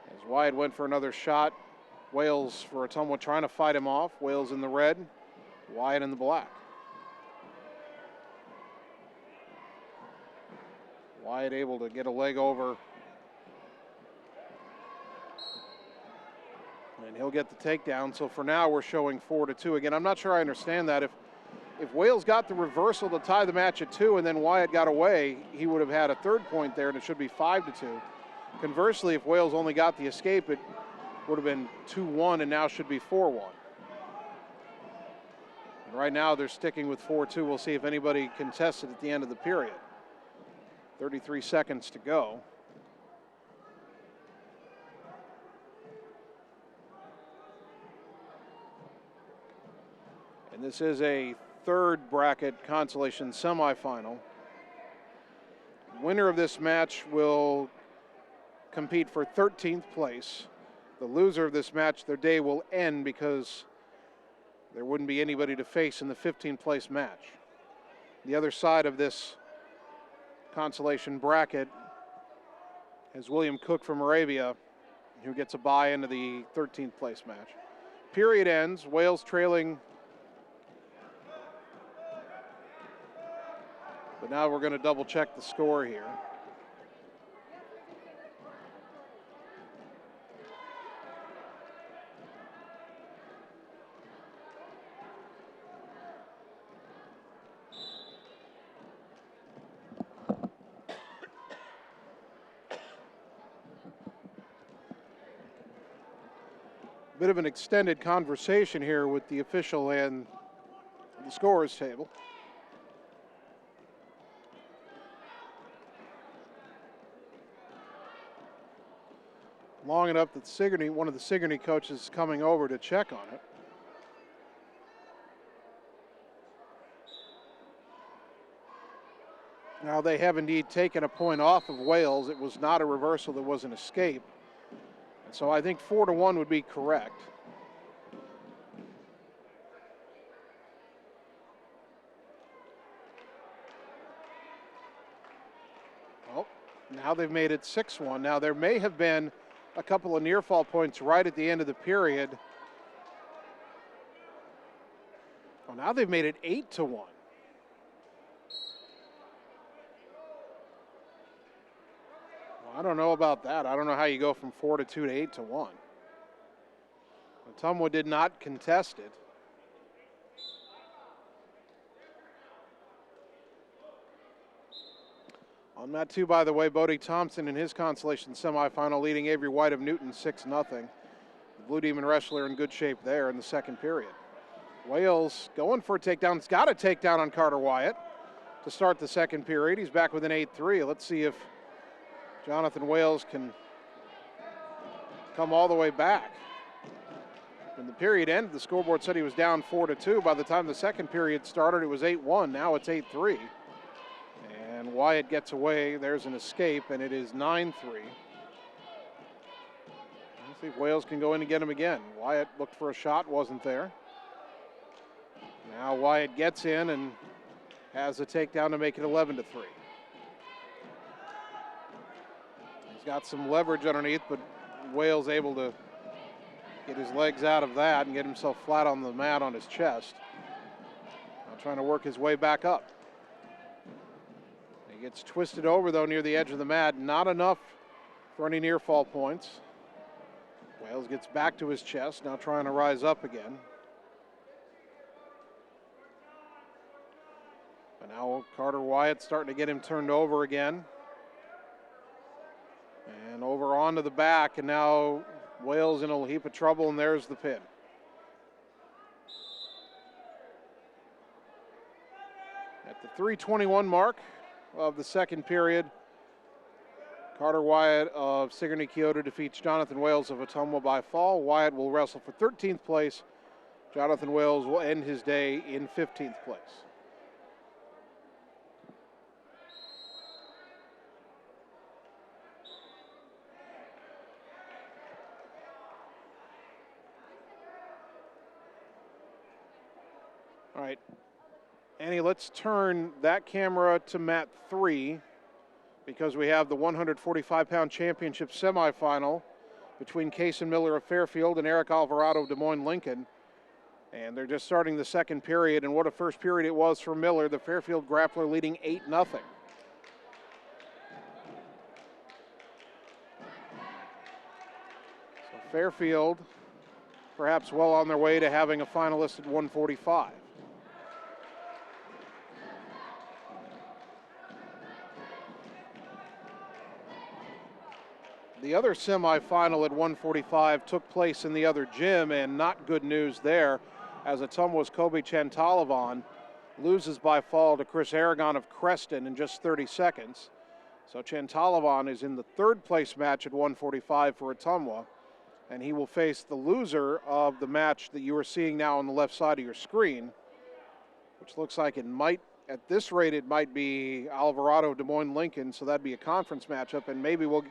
As Wyatt went for another shot, Wales for Ottumwa trying to fight him off. Wales in the red, Wyatt in the black. Wyatt able to get a leg over. And he'll get the takedown. So for now, we're showing 4-2. Again, I'm not sure I understand that. If Wales got the reversal to tie the match at 2 and then Wyatt got away, he would have had a third point there and it should be 5-2. Conversely, if Wales only got the escape, it would have been 2-1 and now should be 4-1. And right now, they're sticking with 4-2. We'll see if anybody contests it at the end of the period. 33 seconds to go. And this is a third bracket consolation semifinal. Winner of this match will compete for 13th place. The loser of this match, their day will end because there wouldn't be anybody to face in the 15th place match. The other side of this consolation bracket is William Cook from Moravia, who gets a bye into the 13th place match. Period ends, Wales trailing. But now we're going to double check the score here. Bit of an extended conversation here with the official and the scorers table. Long enough that one of the Sigourney coaches is coming over to check on it. Now they have indeed taken a point off of Wales. It was not a reversal, there was an escape. And so I think 4-1 would be correct. Well, now they've made it 6-1. Now there may have been a couple of near fall points right at the end of the period. Well, now they've made it 8-1. Well, I don't know about that. I don't know how you go from 4-2 to 8-1. Ottumwa did not contest it. On mat 2, by the way, Bodie Thompson in his consolation semifinal leading Avery White of Newton 6-0. The Blue Demon wrestler in good shape there in the second period. Wales going for a takedown. It's got a takedown on Carter Wyatt to start the second period. He's back with an 8-3. Let's see if Jonathan Wales can come all the way back. When the period ended, the scoreboard said he was down 4-2. By the time the second period started, it was 8-1. Now it's 8-3. And Wyatt gets away. There's an escape, and it is 9-3. Let's see if Wales can go in and get him again. Wyatt looked for a shot, wasn't there. Now Wyatt gets in and has a takedown to make it 11-3. He's got some leverage underneath, but Wales able to get his legs out of that and get himself flat on the mat on his chest. Now trying to work his way back up. He gets twisted over, though, near the edge of the mat. Not enough for any near fall points. Wales gets back to his chest, now trying to rise up again. But now Carter Wyatt starting to get him turned over again. And over onto the back, and now Wales in a heap of trouble, and there's the pin. At the 3:21 mark of the second period, Carter Wyatt of Sigourney Kyoto defeats Jonathan Wales of Ottumwa by fall. Wyatt will wrestle for 13th place Jonathan Wills will end his day in 15th place. All right, Annie, let's turn that camera to mat 3 because we have the 145-pound championship semifinal between Kason Miller of Fairfield and Eric Alvarado of Des Moines Lincoln. And they're just starting the second period, and what a first period it was for Miller, the Fairfield grappler leading 8-0. So Fairfield perhaps well on their way to having a finalist at 145. The other semifinal at 145 took place in the other gym, and not good news there, as Ottumwa's Kobe Chantalavan loses by fall to Chris Aragon of Creston in just 30 seconds. So Chantalavan is in the third place match at 145 for Ottumwa, and he will face the loser of the match that you are seeing now on the left side of your screen, which looks like it might, at this rate, it might be Alvarado of Des Moines Lincoln, so that'd be a conference matchup, and maybe we'll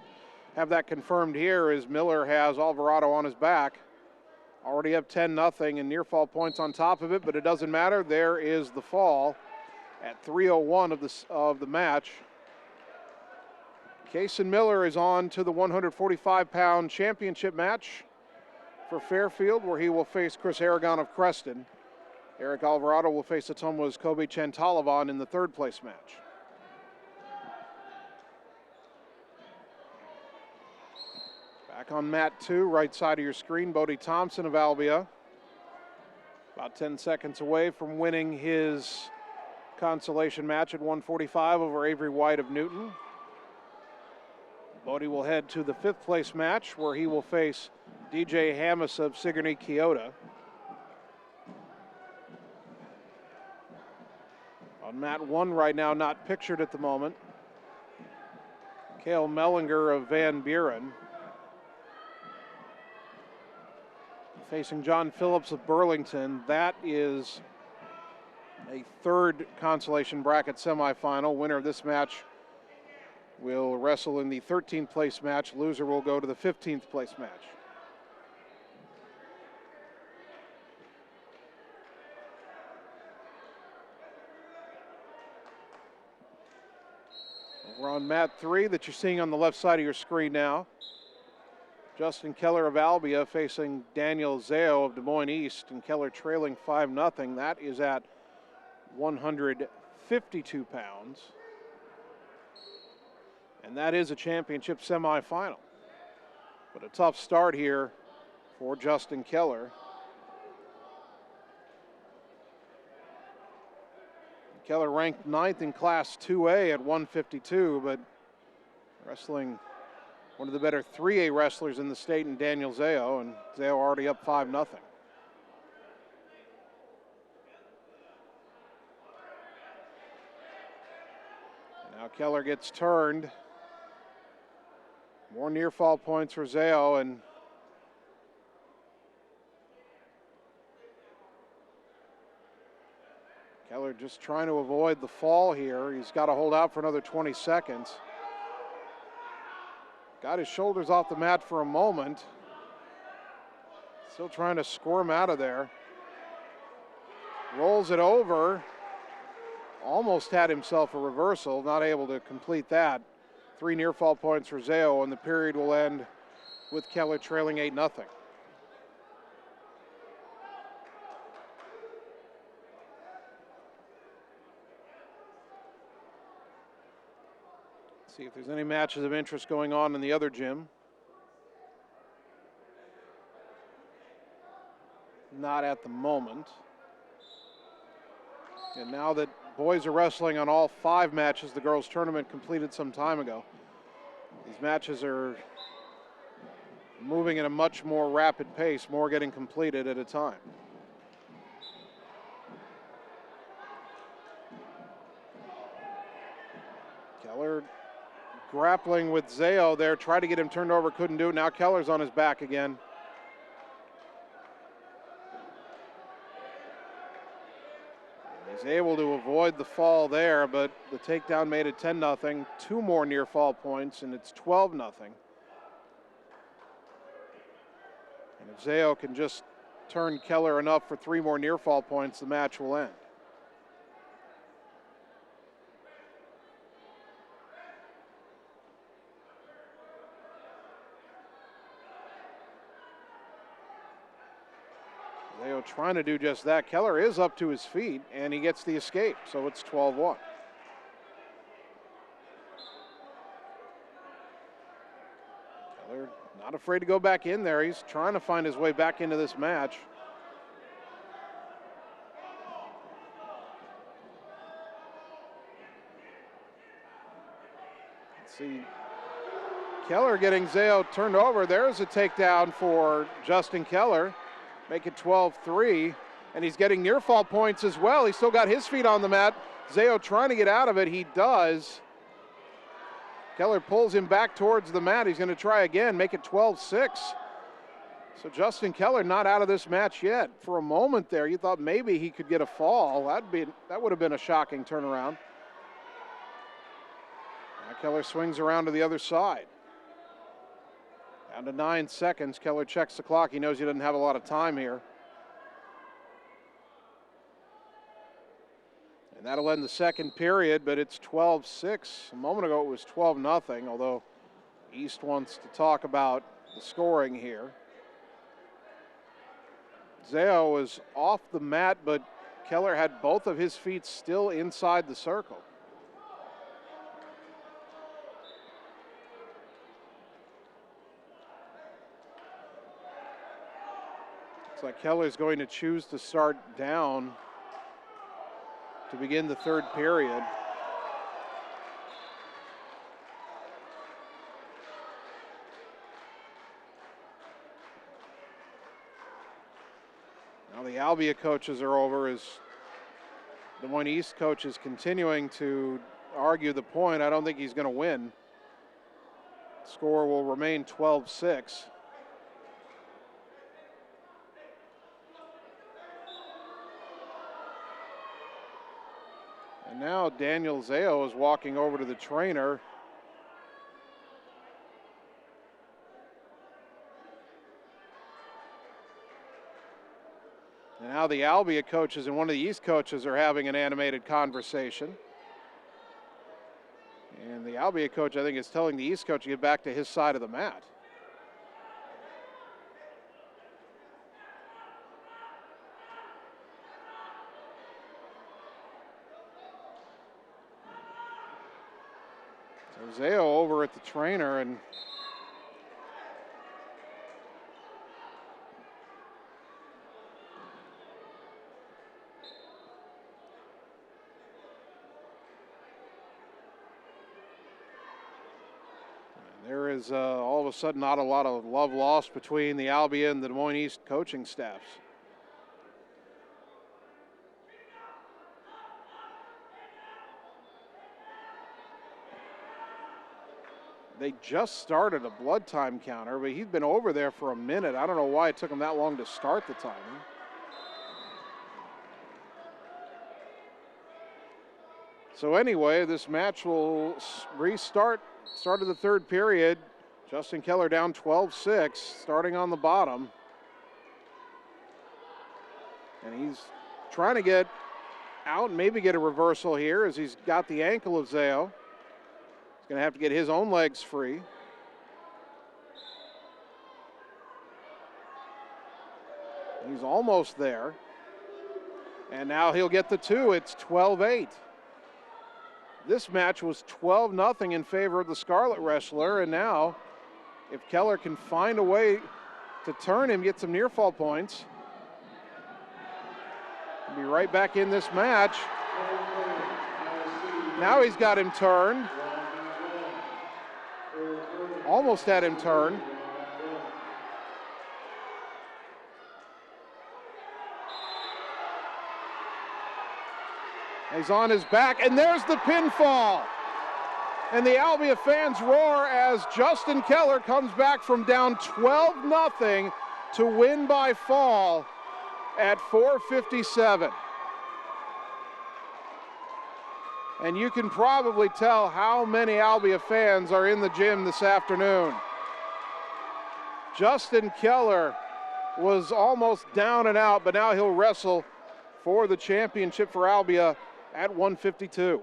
have that confirmed here as Miller has Alvarado on his back. Already up 10-0 and near fall points on top of it, but it doesn't matter. There is the fall at 3:01 of the match. Kason Miller is on to the 145-pound championship match for Fairfield, where he will face Chris Aragon of Creston. Eric Alvarado will face Ottumwa's Kobe Chantalavan in the third place match. Back on mat 2, right side of your screen, Bodie Thompson of Albia. About 10 seconds away from winning his consolation match at 145 over Avery White of Newton. Bodie will head to the fifth place match where he will face DJ Hammis of Sigourney Kyoto. On mat 1 right now, not pictured at the moment, Cale Mellinger of Van Buren. Facing John Phillips of Burlington. That is a third consolation bracket semifinal. Winner of this match will wrestle in the 13th place match. Loser will go to the 15th place match. We're on mat 3 that you're seeing on the left side of your screen now. Justin Keller of Albia facing Daniel Zao of Des Moines East, and Keller trailing 5-0. That is at 152 pounds. And that is a championship semifinal. But a tough start here for Justin Keller. Keller ranked 9th in Class 2A at 152, but wrestling one of the better 3A wrestlers in the state in Daniel Zao, and Zao already up 5-0. Now Keller gets turned. More near fall points for Zao, and Keller just trying to avoid the fall here. He's got to hold out for another 20 seconds. Got his shoulders off the mat for a moment. Still trying to squirm out of there. Rolls it over. Almost had himself a reversal, not able to complete that. 3 near fall points for Zao, and the period will end with Keller trailing 8-0. See if there's any matches of interest going on in the other gym. Not at the moment. And now that boys are wrestling on all 5 matches the girls tournament completed some time ago, these matches are moving at a much more rapid pace, more getting completed at a time. Keller grappling with Zao there, tried to get him turned over, couldn't do it. Now Keller's on his back again. He's able to avoid the fall there, but the takedown made it 10-0. 2 more near fall points, and it's 12-0. And if Zao can just turn Keller enough for 3 more near fall points, the match will end. Zao trying to do just that. Keller is up to his feet, and he gets the escape, so it's 12-1. Keller not afraid to go back in there. He's trying to find his way back into this match. Let's see. Keller getting Zao turned over. There's a takedown for Justin Keller. Make it 12-3, and he's getting near fall points as well. He's still got his feet on the mat. Zao trying to get out of it. He does. Keller pulls him back towards the mat. He's going to try again, make it 12-6. So Justin Keller not out of this match yet. For a moment there, you thought maybe he could get a fall. That would have been a shocking turnaround. Now Keller swings around to the other side. Down to 9 seconds. Keller checks the clock. He knows he doesn't have a lot of time here. And that'll end the second period, but it's 12-6. A moment ago it was 12-0, although East wants to talk about the scoring here. Zao was off the mat, but Keller had both of his feet still inside the circle. Looks like Keller's going to choose to start down to begin the third period. Now the Albia coaches are over as Des Moines East coach is continuing to argue the point. I don't think he's going to win. Score will remain 12-6. And now Daniel Zao is walking over to the trainer. And now the Albia coaches and one of the East coaches are having an animated conversation. And the Albia coach, I think, is telling the East coach to get back to his side of the mat. So Zao over at the trainer, and there is all of a sudden not a lot of love lost between the Albia and the Des Moines East coaching staffs. They just started a blood time counter, but he's been over there for a minute. I don't know why it took him that long to start the timer. So anyway, this match will restart. Start of the third period. Justin Keller down 12-6, starting on the bottom. And he's trying to get out and maybe get a reversal here as he's got the ankle of Zao. He's going to have to get his own legs free. He's almost there. And now he'll get the two. It's 12-8. This match was 12-0 in favor of the Scarlet Wrestler, and now if Keller can find a way to turn him, get some near fall points, he'll be right back in this match. Now he's got him turned. Almost had him turned. He's on his back, and there's the pinfall. And the Albia fans roar as Justin Keller comes back from down 12-0 to win by fall at 4:57. And you can probably tell how many Albia fans are in the gym this afternoon. Justin Keller was almost down and out, but now he'll wrestle for the championship for Albia at 152.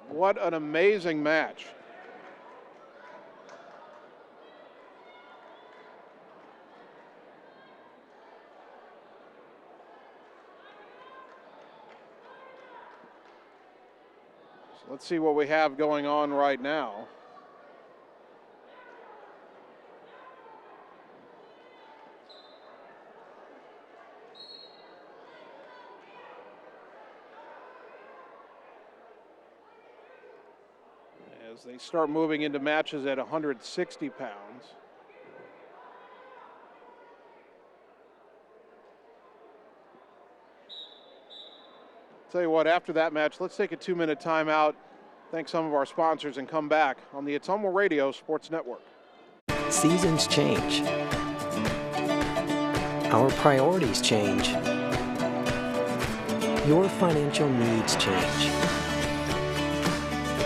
What an amazing match. So let's see what we have going on right now. As they start moving into matches at 160 pounds. Tell you what, after that match, let's take a 2-minute timeout, thank some of our sponsors, and come back on the Ottumwa Radio Sports Network. Seasons change. Our priorities change. Your financial needs change.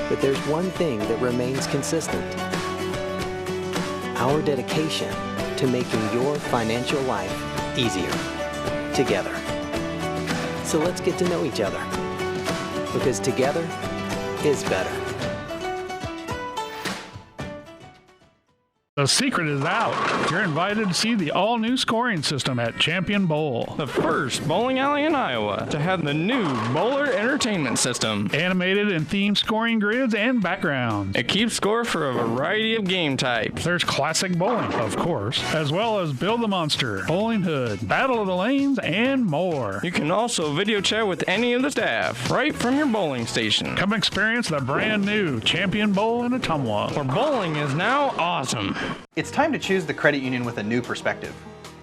But there's one thing that remains consistent. Our dedication to making your financial life easier together. So let's get to know each other, because together is better. The secret is out. You're invited to see the all-new scoring system at Champion Bowl. The first bowling alley in Iowa to have the new Bowler Entertainment System. Animated and themed scoring grids and backgrounds. It keeps score for a variety of game types. There's classic bowling, of course, as well as Build the Monster, Bowling Hood, Battle of the Lanes, and more. You can also video chat with any of the staff right from your bowling station. Come experience the brand new Champion Bowl in Ottumwa, where bowling is now awesome. It's time to choose the credit union with a new perspective.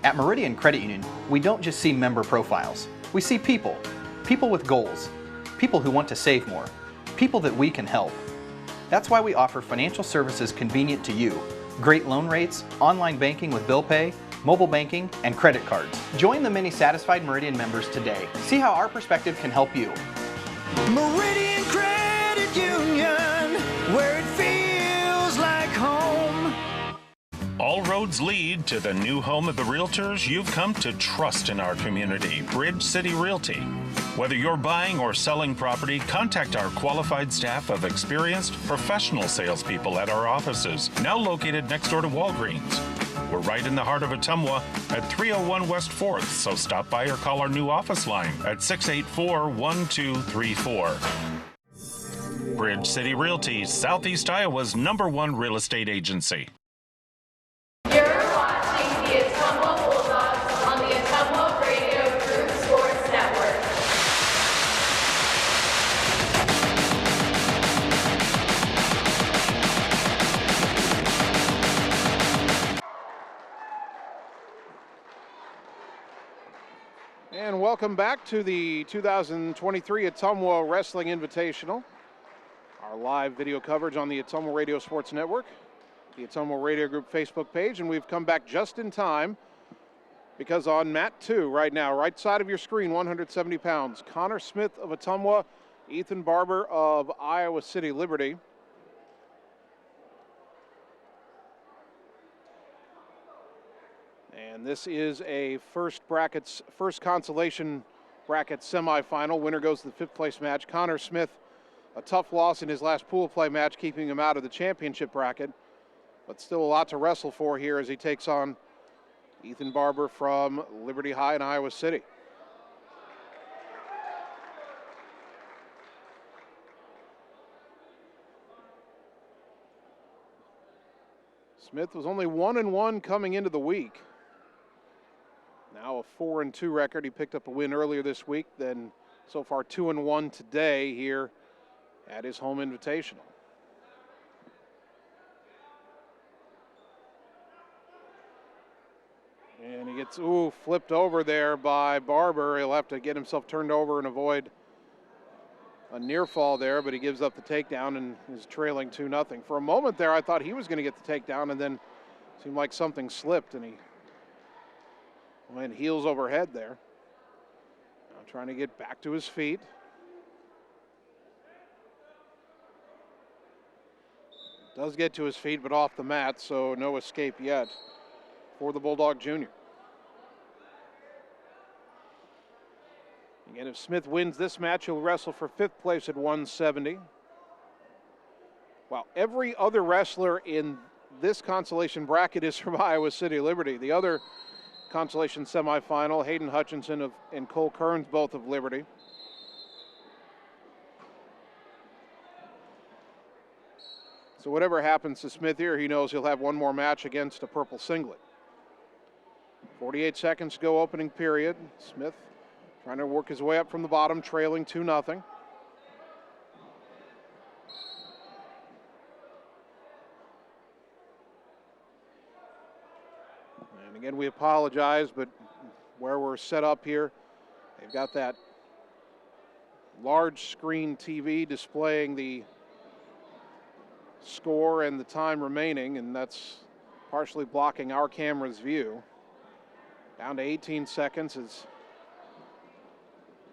At Meridian Credit Union, we don't just see member profiles. We see people. People with goals. People who want to save more. People that we can help. That's why we offer financial services convenient to you. Great loan rates, online banking with bill pay, mobile banking, and credit cards. Join the many satisfied Meridian members today. See how our perspective can help you. Meridian Credit Union, where it feels like home. All roads lead to the new home of the realtors you've come to trust in our community, Bridge City Realty. Whether you're buying or selling property, contact our qualified staff of experienced professional salespeople at our offices, now located next door to Walgreens. We're right in the heart of Ottumwa at 301 West 4th, so stop by or call our new office line at 684-1234. Bridge City Realty, Southeast Iowa's #1 real estate agency. You're watching the Ottumwa Bulldogs on the Ottumwa Radio Group Sports Network. And welcome back to the 2023 Ottumwa Wrestling Invitational. Our live video coverage on the Ottumwa Radio Sports Network, the Ottumwa Radio Group Facebook page, and we've come back just in time because on mat 2 right now, right side of your screen, 170 pounds, Connor Smith of Ottumwa, Ethan Barber of Iowa City Liberty. And this is a first consolation bracket semifinal. Winner goes to the 5th place match. Connor Smith, a tough loss in his last pool play match, keeping him out of the championship bracket. But still a lot to wrestle for here as he takes on Ethan Barber from Liberty High in Iowa City. Smith was only 1-1 coming into the week. Now a 4-2 record. He picked up a win earlier this week, then so far 2-1 today here at his home invitational. And he gets flipped over there by Barber. He'll have to get himself turned over and avoid a near fall there, but he gives up the takedown and is trailing 2-0. For a moment there, I thought he was going to get the takedown, and then it seemed like something slipped, and he went heels over head there. trying to get back to his feet. Does get to his feet, but off the mat, so no escape yet for the Bulldog Junior. Again, if Smith wins this match, he'll wrestle for 5th place at 170. While every other wrestler in this consolation bracket is from Iowa City Liberty. The other consolation semifinal, Hayden Hutchinson and Cole Kearns, both of Liberty. So whatever happens to Smith here, he knows he'll have one more match against a purple singlet. 48 seconds to go, opening period. Smith trying to work his way up from the bottom, trailing 2-0. And again, we apologize, but where we're set up here, they've got that large screen TV displaying the score and the time remaining, and that's partially blocking our camera's view. Down to 18 seconds as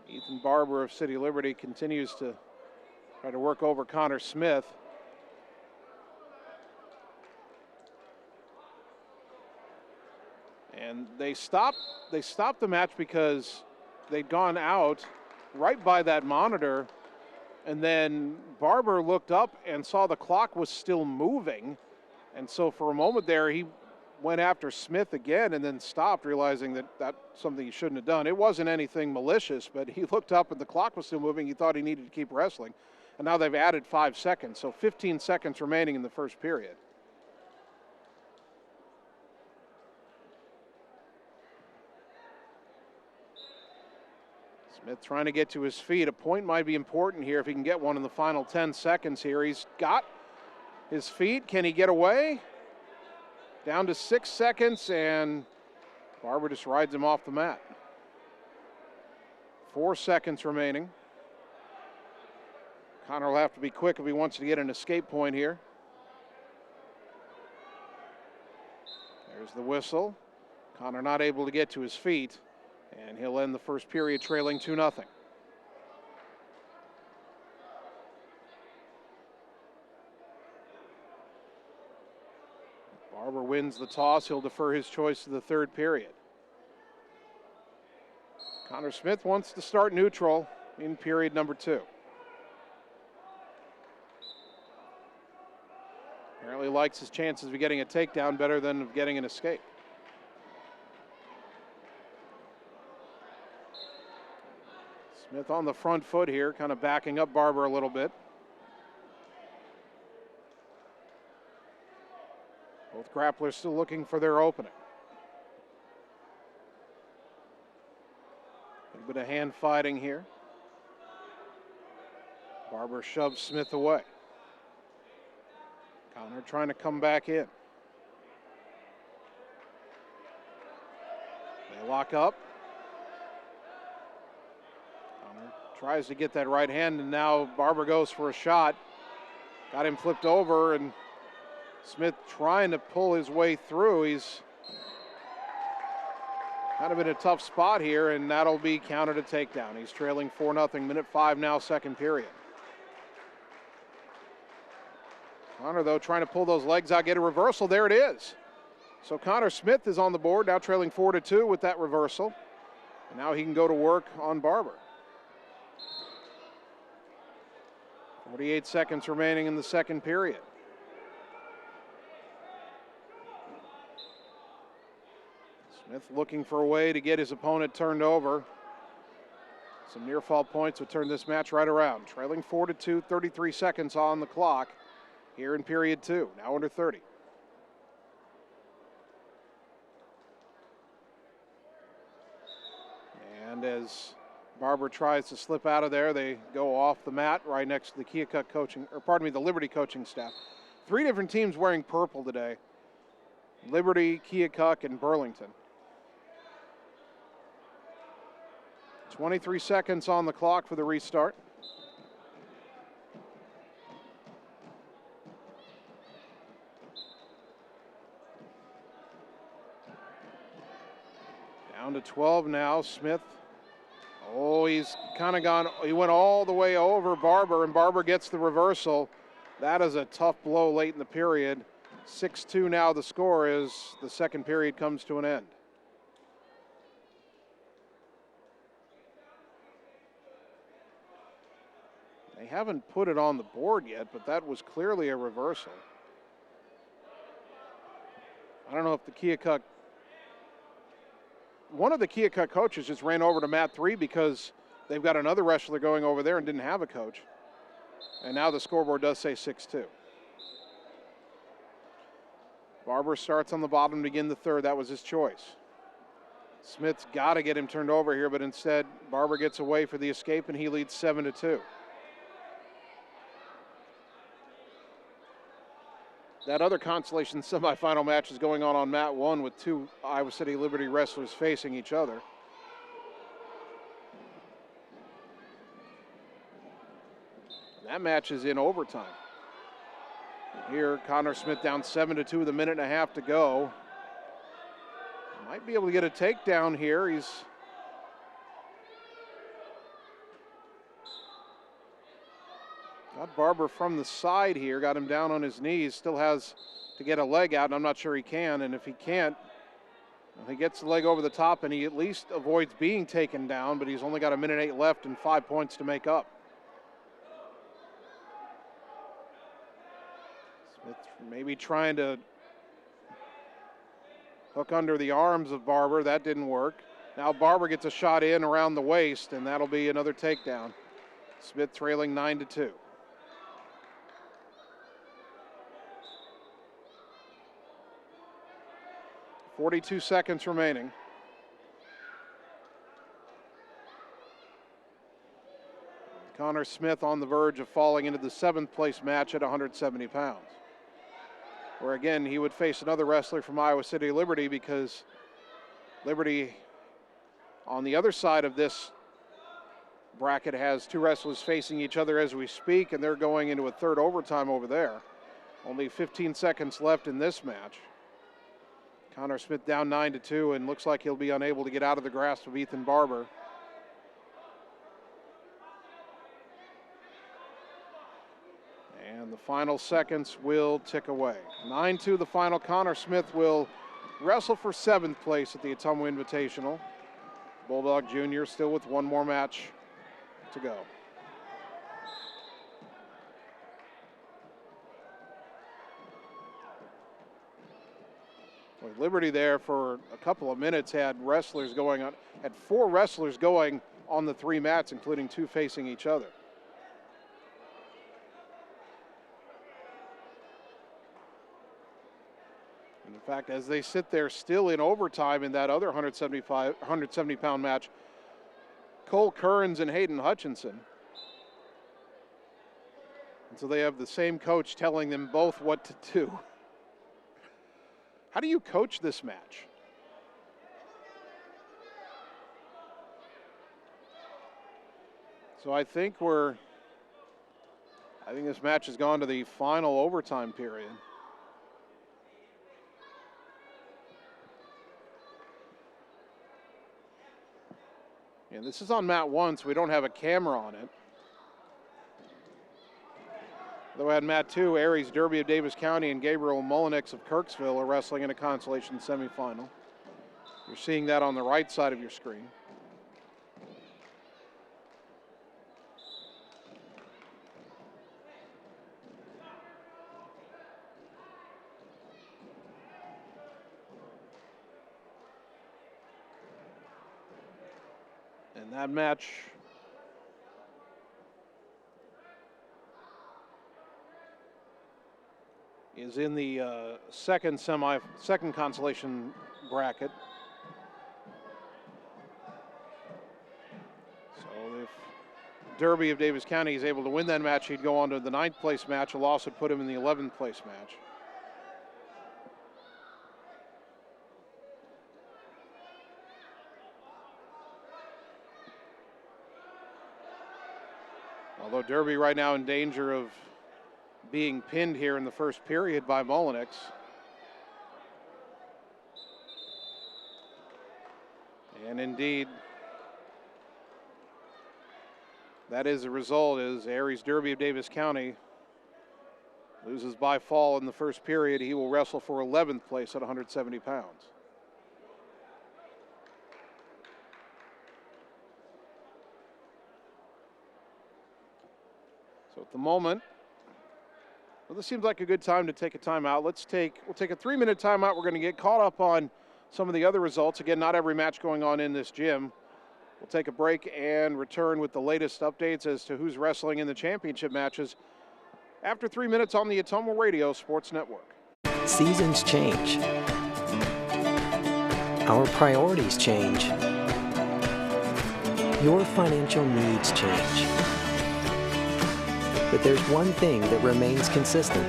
Ethan Barber of City Liberty continues to try to work over Connor Smith. And they stopped the match because they'd gone out right by that monitor, and then Barber looked up and saw the clock was still moving, and so for a moment there he went after Smith again and then stopped, realizing that that's something he shouldn't have done. It wasn't anything malicious, but he looked up and the clock was still moving. He thought he needed to keep wrestling, and now they've added 5 seconds, so 15 seconds remaining in the first period. Smith trying to get to his feet. A point might be important here if he can get one in the final 10 seconds here. He's got his feet. Can he get away? Down to 6 seconds, and Barber just rides him off the mat. 4 seconds remaining. Connor will have to be quick if he wants to get an escape point here. There's the whistle. Connor not able to get to his feet, and he'll end the first period trailing 2-0. Barber wins the toss. He'll defer his choice to the third period. Connor Smith wants to start neutral in period number 2. Apparently likes his chances of getting a takedown better than of getting an escape. Smith on the front foot here, kind of backing up Barber a little bit. Both grapplers still looking for their opening. A little bit of hand fighting here. Barber shoves Smith away. Connor trying to come back in. They lock up. Connor tries to get that right hand, and now Barber goes for a shot. Got him flipped over, and Smith trying to pull his way through. He's kind of in a tough spot here, and that'll be counted a takedown. He's trailing 4-0, minute 5 now, second period. Connor, though, trying to pull those legs out, get a reversal. There it is. So Connor Smith is on the board, now trailing 4-2 with that reversal. And now he can go to work on Barber. 48 seconds remaining in the second period. Smith looking for a way to get his opponent turned over. Some near fall points would turn this match right around. Trailing 4-2, 33 seconds on the clock here in period 2, now under 30. And as Barber tries to slip out of there, they go off the mat right next to the Keokuk coaching, or pardon me, the Liberty coaching staff. 3 different teams wearing purple today. Liberty, Keokuk, and Burlington. 23 seconds on the clock for the restart. Down to 12 now. Smith. Oh, Oh, he's kind of gone, he went all the way over Barber, and Barber gets the reversal. That is a tough blow late in the period. 6-2 now the score is the second period comes to an end. They haven't put it on the board yet, but that was clearly a reversal. I don't know if the Keokuk, one of the Keokuk coaches just ran over to mat 3 because they've got another wrestler going over there and didn't have a coach. And now the scoreboard does say 6-2. Barber starts on the bottom to begin the third. That was his choice. Smith's got to get him turned over here, but instead Barber gets away for the escape and he leads 7-2. That other consolation semifinal match is going on mat 1 with two Iowa City Liberty wrestlers facing each other. That match is in overtime. Here, Connor Smith down 7-2 with a minute and a half to go. Might be able to get a takedown here. He's got Barber from the side here, got him down on his knees, still has to get a leg out, and I'm not sure he can, and if he can't, well, he gets the leg over the top and he at least avoids being taken down, but he's only got a minute 8 left and 5 points to make up. Smith maybe trying to hook under the arms of Barber. That didn't work. Now Barber gets a shot in around the waist, and that'll be another takedown. Smith trailing 9-2. .42 seconds remaining. Connor Smith on the verge of falling into the 7th place match at 170 pounds. Where again, he would face another wrestler from Iowa City Liberty, because Liberty on the other side of this bracket has two wrestlers facing each other as we speak, and they're going into a third overtime over there. Only 15 seconds left in this match. Connor Smith down 9-2 and looks like he'll be unable to get out of the grasp of Ethan Barber. And the final seconds will tick away. 9-2 the final. Connor Smith will wrestle for 7th place at the Ottumwa Invitational. Bulldog Jr. still with one more match to go. Well, Liberty there for a couple of minutes had wrestlers going on, had 4 wrestlers going on the 3 mats, including 2 facing each other. And in fact, as they sit there still in overtime in that other 170-pound match, Cole Kearns and Hayden Hutchinson. And so they have the same coach telling them both what to do. How do you coach this match? So I think this match has gone to the final overtime period. And this is on mat 1, so we don't have a camera on it. Though at mat 2, Aries Derby of Davis County and Gabriel Mullenix of Kirksville are wrestling in a consolation semifinal. You're seeing that on the right side of your screen. And that match is in the second consolation bracket. So if Derby of Davis County is able to win that match, he'd go on to the 9th place match. A loss would put him in the 11th place match. Although Derby right now in danger of being pinned here in the first period by Mullenix. And indeed, That is the result, as Aries Derby of Davis County loses by fall in the first period. He will wrestle for 11th place at 170 pounds. So at the moment, well, this seems like a good time to take a timeout. We'll take a 3-minute timeout. We're going to get caught up on some of the other results. Again, not every match going on in this gym. We'll take a break and return with the latest updates as to who's wrestling in the championship matches after 3 minutes on the Ottumwa Radio Sports Network. Seasons change. Our priorities change. Your financial needs change. But there's one thing that remains consistent.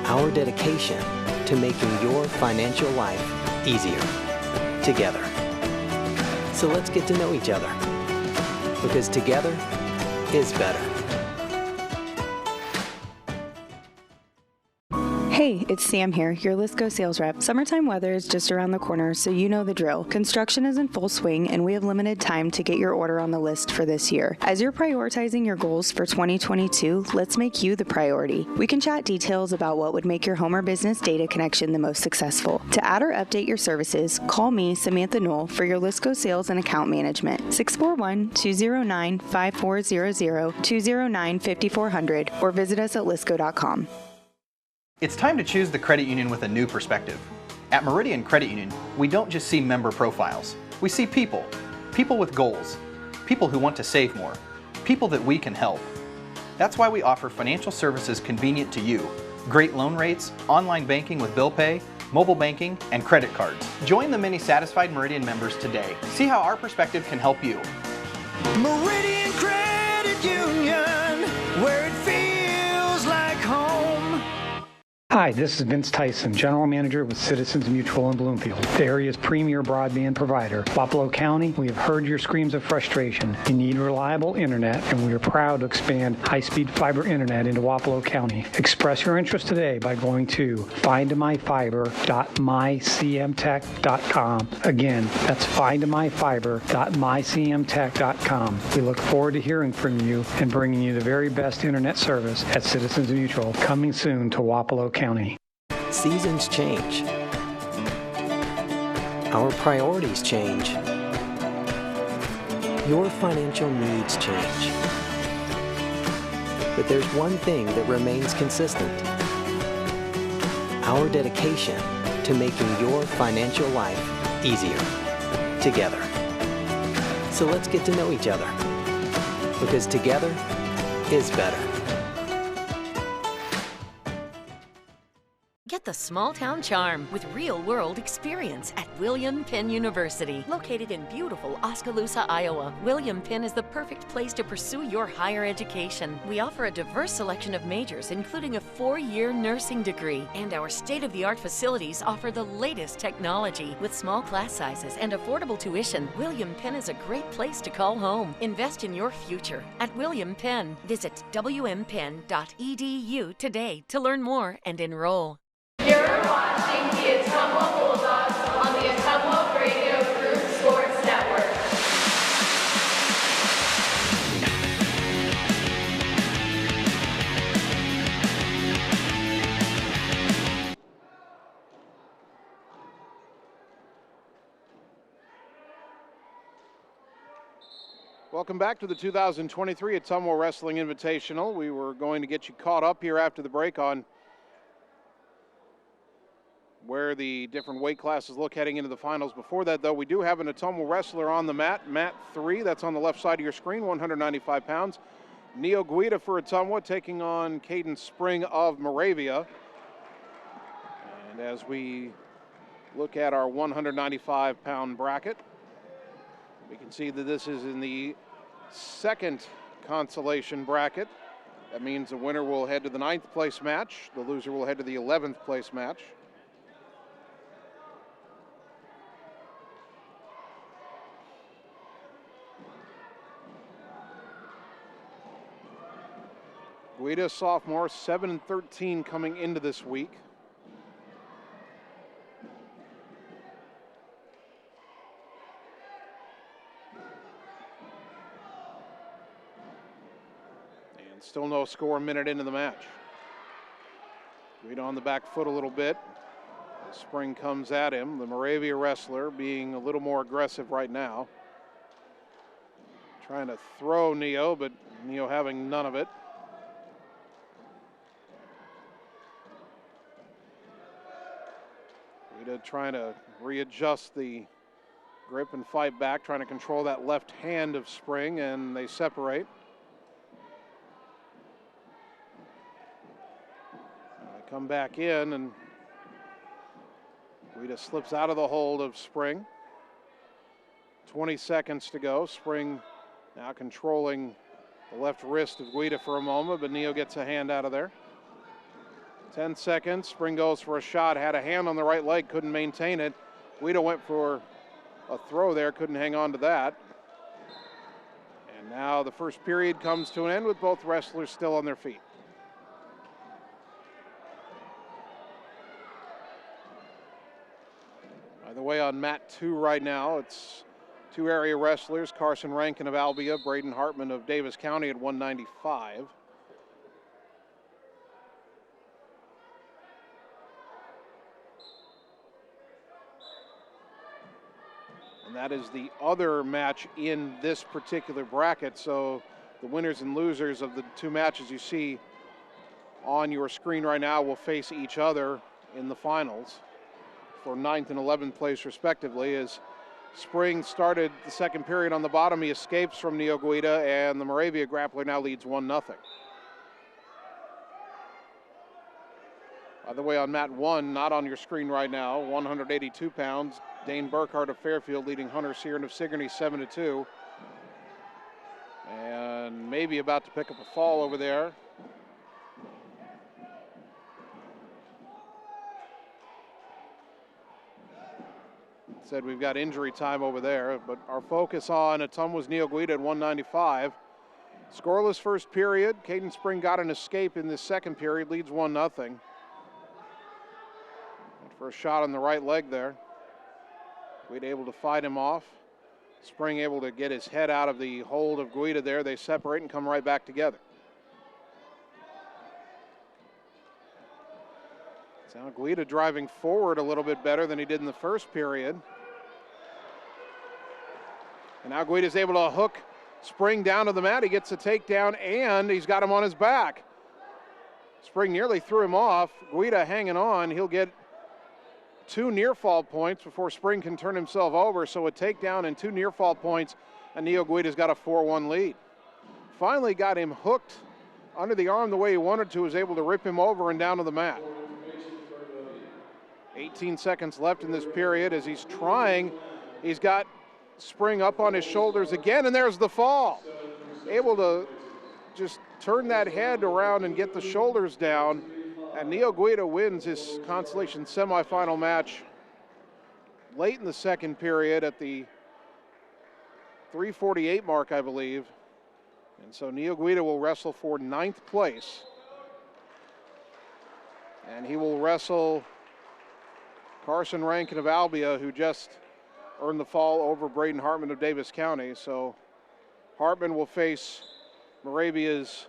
Our dedication to making your financial life easier together. So let's get to know each other, because together is better. Hey, it's Sam here, your Lisco sales rep. Summertime weather is just around the corner, so you know the drill. Construction is in full swing, and we have limited time to get your order on the list for this year. As you're prioritizing your goals for 2022, let's make you the priority. We can chat details about what would make your home or business data connection the most successful. To add or update your services, call me, Samantha Knoll, for your Lisco sales and account management. 641-209-5400, 209-5400, or visit us at lisco.com. It's time to choose the credit union with a new perspective. At Meridian Credit Union, we don't just see member profiles. We see people. People with goals. People who want to save more. People that we can help. That's why we offer financial services convenient to you. Great loan rates, online banking with bill pay, mobile banking, and credit cards. Join the many satisfied Meridian members today. See how our perspective can help you. Meridian Credit Union, where it feels like home. Hi, this is Vince Tyson, General Manager with Citizens Mutual in Bloomfield, the area's premier broadband provider. Wapello County, we have heard your screams of frustration. You need reliable internet, and we are proud to expand high-speed fiber internet into Wapello County. Express your interest today by going to findmyfiber.mycmtech.com. Again, that's findmyfiber.mycmtech.com. We look forward to hearing from you and bringing you the very best internet service at Citizens Mutual, coming soon to Wapello County. Seasons change. Our priorities change. Your financial needs change. But there's one thing that remains consistent. Our dedication to making your financial life easier together. So let's get to know each other, because together is better. Get the small town charm with real-world experience at William Penn University. Located in beautiful Oskaloosa, Iowa, William Penn is the perfect place to pursue your higher education. We offer a diverse selection of majors, including a 4-year nursing degree. And our state-of-the-art facilities offer the latest technology. With small class sizes and affordable tuition, William Penn is a great place to call home. Invest in your future at William Penn. Visit wmpenn.edu today to learn more and enroll. You're watching the Ottumwa Bulldogs on the Ottumwa Radio Group Sports Network. Welcome back to the 2023 Ottumwa Wrestling Invitational. We were going to get you caught up here after the break on where the different weight classes look heading into the finals. Before that, though, we do have an Ottumwa wrestler on the mat, Mat 3. That's on the left side of your screen, 195 pounds. Neo Guida for Ottumwa taking on Caden Spring of Moravia. And as we look at our 195-pound bracket, we can see that this is in the second consolation bracket. That means the winner will head to the 9th place match. The loser will head to the 11th place match. Guida, sophomore, 7-13 coming into this week. Still no score a minute into the match. Guida on the back foot a little bit. Spring comes at him. The Moravia wrestler being a little more aggressive right now. Trying to throw Neo, but Neo having none of it. Guida trying to readjust the grip and fight back, trying to control that left hand of Spring, and they separate. They come back in, and Guida slips out of the hold of Spring. 20 seconds to go. Spring now controlling the left wrist of Guida for a moment, but Neo gets a hand out of there. 10 seconds. Spring goes for a shot, had a hand on the right leg, couldn't maintain it. Guida went for a throw there, couldn't hang on to that. And now the first period comes to an end with both wrestlers still on their feet. By the way, on mat 2 right now, it's 2 area wrestlers, Carson Rankin of Albia, Braden Hartman of Davis County at 195. And that is the other match in this particular bracket. So the winners and losers of the 2 matches you see on your screen right now will face each other in the finals for 9th and 11th place respectively. As Spring started the second period on the bottom, he escapes from Neo Guida, and the Moravia grappler now leads 1-0. By the way, on mat 1, not on your screen right now, 182 pounds, Dane Burkhart of Fairfield leading Hunter Searin of Sigourney 7-2. And maybe about to pick up a fall over there. Said we've got injury time over there, but our focus on Ottumwa's Neo Guida at 195. Scoreless first period. Caden Spring got an escape in this second period, leads 1-0. First shot on the right leg there. Guida able to fight him off. Spring able to get his head out of the hold of Guida there. They separate and come right back together. So now Guida driving forward a little bit better than he did in the first period. And now Guida's able to hook Spring down to the mat. He gets a takedown, and he's got him on his back. Spring nearly threw him off. Guida hanging on. He'll get 2 near fall points before Spring can turn himself over. So a takedown and 2 near fall points, and Neo Guida's got a 4-1 lead. Finally got him hooked under the arm the way he wanted to, was able to rip him over and down to the mat. 18 seconds left in this period as he's trying. He's got Spring up on his shoulders again, and there's the fall. Able to just turn that head around and get the shoulders down. And Neo Guida wins his consolation semifinal match late in the second period at the 3:48 mark, I believe. And so Neo Guida will wrestle for 9th place. And he will wrestle Carson Rankin of Albia, who just earned the fall over Braden Hartman of Davis County. So Hartman will face Moravia's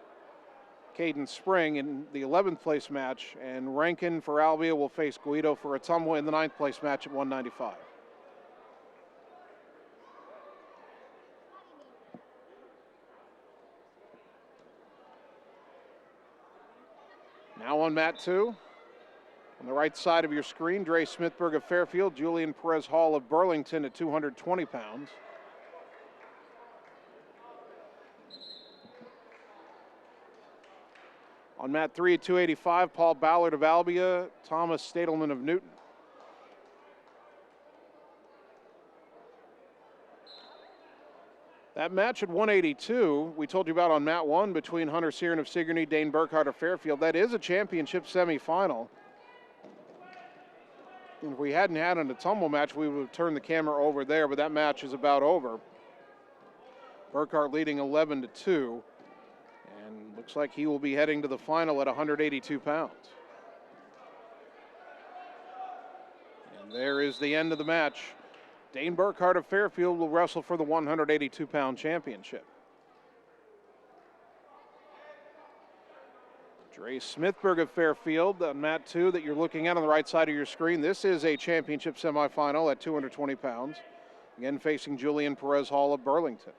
Caden Spring in the 11th place match, and Rankin for Albia will face Guido for Ottumwa in the 9th place match at 195. Now on mat 2, on the right side of your screen, Dre Smithberg of Fairfield, Julian Perez Hall of Burlington at 220 pounds. On mat 3 at 285, Paul Ballard of Albia, Thomas Stadelman of Newton. That match at 182, we told you about on mat 1 between Hunter Searin of Sigourney, Dane Burkhart of Fairfield. That is a championship semifinal. If we hadn't had an Ottumwa match, we would have turned the camera over there, but that match is about over. Burkhart leading 11-2. And looks like he will be heading to the final at 182 pounds. And there is the end of the match. Dane Burkhart of Fairfield will wrestle for the 182-pound championship. Dre Smithberg of Fairfield on mat 2 that you're looking at on the right side of your screen. This is a championship semifinal at 220 pounds. Again, facing Julian Perez Hall of Burlington.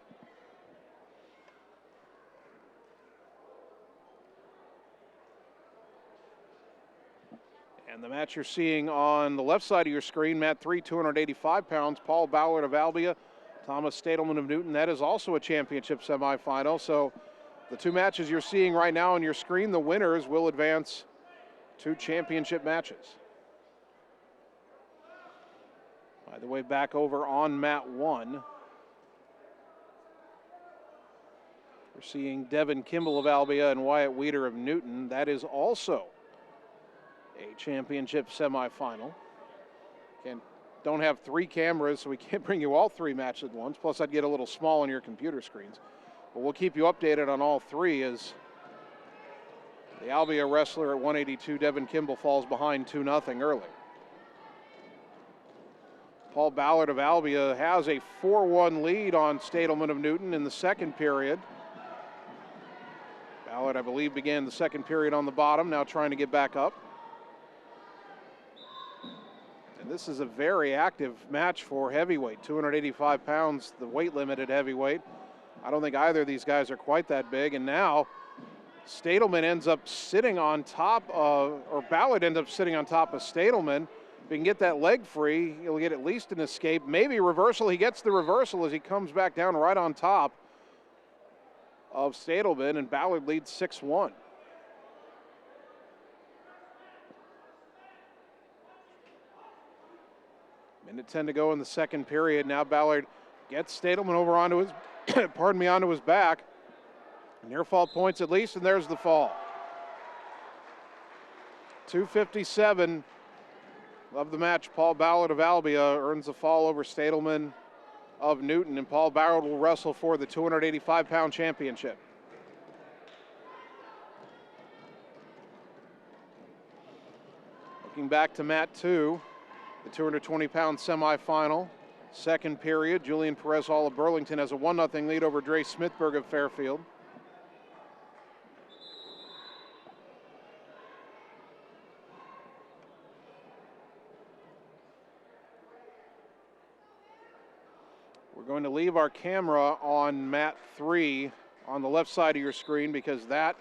And the match you're seeing on the left side of your screen, mat 3, 285 pounds, Paul Ballard of Albia, Thomas Stadelman of Newton. That is also a championship semifinal. So the two matches you're seeing right now on your screen, the winners will advance to championship matches. By the way, back over on mat 1, we're seeing Devin Kimball of Albia and Wyatt Weeder of Newton. That is also a championship semifinal. Don't have 3 cameras, so we can't bring you all 3 matches at once. Plus, I'd get a little small on your computer screens. But we'll keep you updated on all 3 as the Albia wrestler at 182, Devin Kimball, falls behind 2-0 early. Paul Ballard of Albia has a 4-1 lead on Stadelman of Newton in the second period. Ballard, I believe, began the second period on the bottom, now trying to get back up. And this is a very active match for heavyweight, 285 pounds, the weight limit at heavyweight. I don't think either of these guys are quite that big. And now Stadelman ends up sitting on top of, or Ballard ends up sitting on top of Stadelman. If he can get that leg free, he'll get at least an escape. Maybe reversal. He gets the reversal as he comes back down right on top of Stadelman, and Ballard leads 6-1. Minute 10 to go in the second period. Now Ballard gets Stadelman over onto his, onto his back. Near fall points at least, and there's the fall. 2:57 of the match. Paul Ballard of Albia earns the fall over Stadelman of Newton, and Paul Ballard will wrestle for the 285-pound championship. Looking back to mat 2, the 220-pound semifinal. Second period, Julian Perez Hall of Burlington has a 1-0 lead over Dre Smithberg of Fairfield. We're going to leave our camera on mat 3 on the left side of your screen because that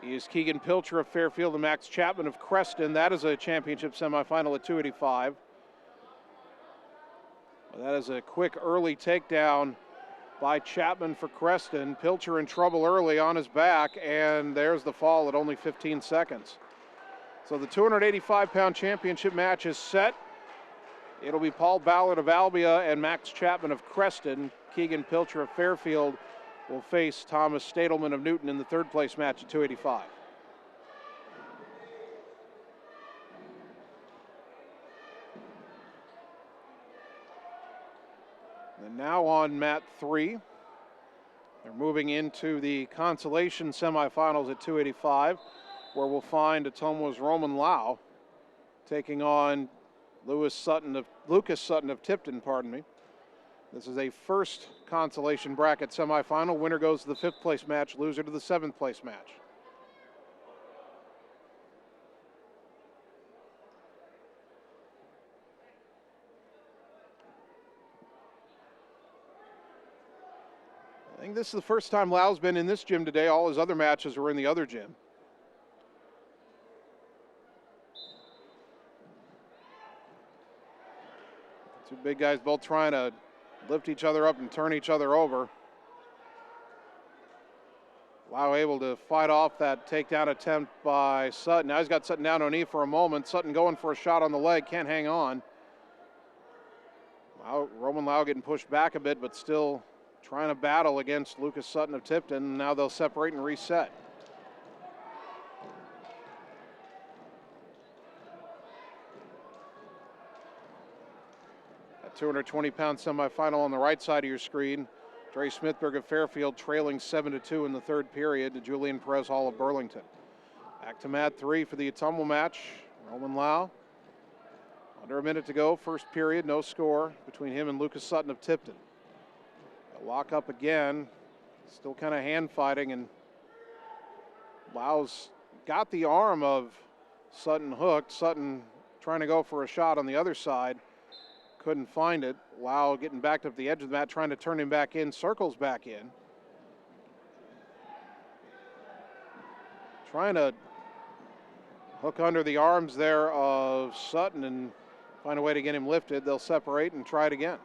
is Keegan Pilcher of Fairfield and Max Chapman of Creston. That is a championship semifinal at 285. Well, that is a quick early takedown by Chapman for Creston. Pilcher in trouble early on his back, and there's the fall at only 15 seconds. So the 285-pound championship match is set. It'll be Paul Ballard of Albia and Max Chapman of Creston. Keegan Pilcher of Fairfield will face Thomas Stadelman of Newton in the third place match at 285. And now on mat 3, they're moving into the consolation semifinals at 285, where we'll find Ottumwa's Roman Lau taking on Lucas Sutton of Tipton, pardon me. This is a first consolation bracket semifinal. Winner goes to the 5th place match, loser to the 7th place match. I think this is the first time Lau's been in this gym today. All his other matches were in the other gym. Two big guys both trying to lift each other up and turn each other over. Lau able to fight off that takedown attempt by Sutton. Now he's got Sutton down on knee for a moment. Sutton going for a shot on the leg, can't hang on. Roman Lau getting pushed back a bit, but still trying to battle against Lucas Sutton of Tipton. Now they'll separate and reset. That 220-pound semifinal on the right side of your screen. Dre Smithberg of Fairfield trailing 7-2 in the third period to Julian Perez Hall of Burlington. Back to mat 3 for the Ottumwa match. Roman Lau. Under a minute to go, first period, no score between him and Lucas Sutton of Tipton. A lock up again, still kind of hand fighting, and Lau's got the arm of Sutton hooked. Sutton trying to go for a shot on the other side. Couldn't find it. Lau getting backed up the edge of the mat, trying to turn him back in, circles back in. Trying to hook under the arms there of Sutton and find a way to get him lifted. They'll separate and try it again.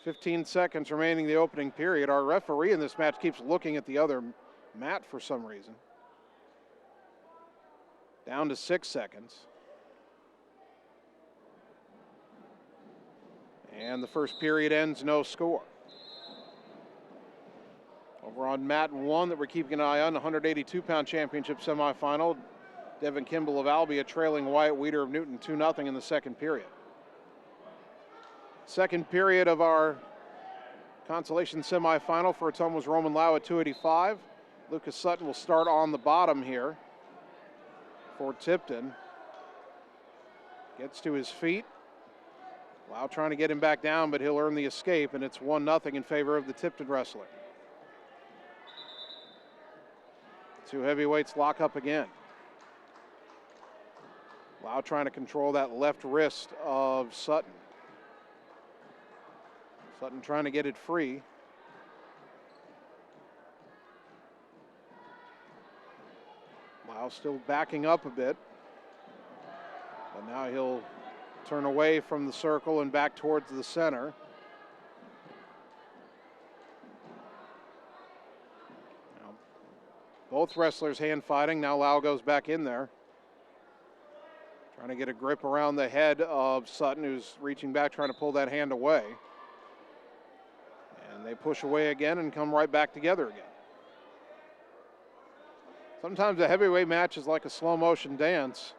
"15 seconds remaining in the opening period. Our referee in this match keeps looking at the other mat for some reason. Down to 6 seconds. And the first period ends, no score. Over on mat 1 that we're keeping an eye on, the 182-pound championship semifinal. Devin Kimball of Albia trailing Wyatt Weeder of Newton 2-0 in the second period. Second period of our consolation semifinal for Ottumwa's Roman Lau at 285. Lucas Sutton will start on the bottom here for Tipton. Gets to his feet. Lau trying to get him back down, but he'll earn the escape, and it's 1-0 in favor of the Tipton wrestler. Two heavyweights lock up again. Lau trying to control that left wrist of Sutton. Sutton trying to get it free. Lau still backing up a bit. But now he'll turn away from the circle and back towards the center. Now, both wrestlers hand fighting. Now Lau goes back in there. Trying to get a grip around the head of Sutton, who's reaching back, trying to pull that hand away. And they push away again and come right back together again. Sometimes a heavyweight match is like a slow motion dance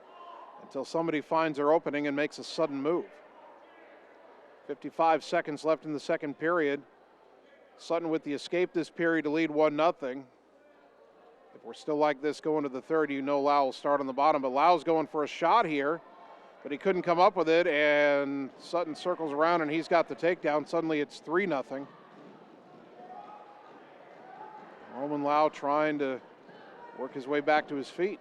until somebody finds their opening and makes a sudden move. 55 seconds left in the second period. Sutton with the escape this period to lead 1-0. If we're still like this going to the third, you know Lau will start on the bottom, but Lau's going for a shot here, but he couldn't come up with it, and Sutton circles around and he's got the takedown. Suddenly it's 3-0. Roman Lau trying to work his way back to his feet.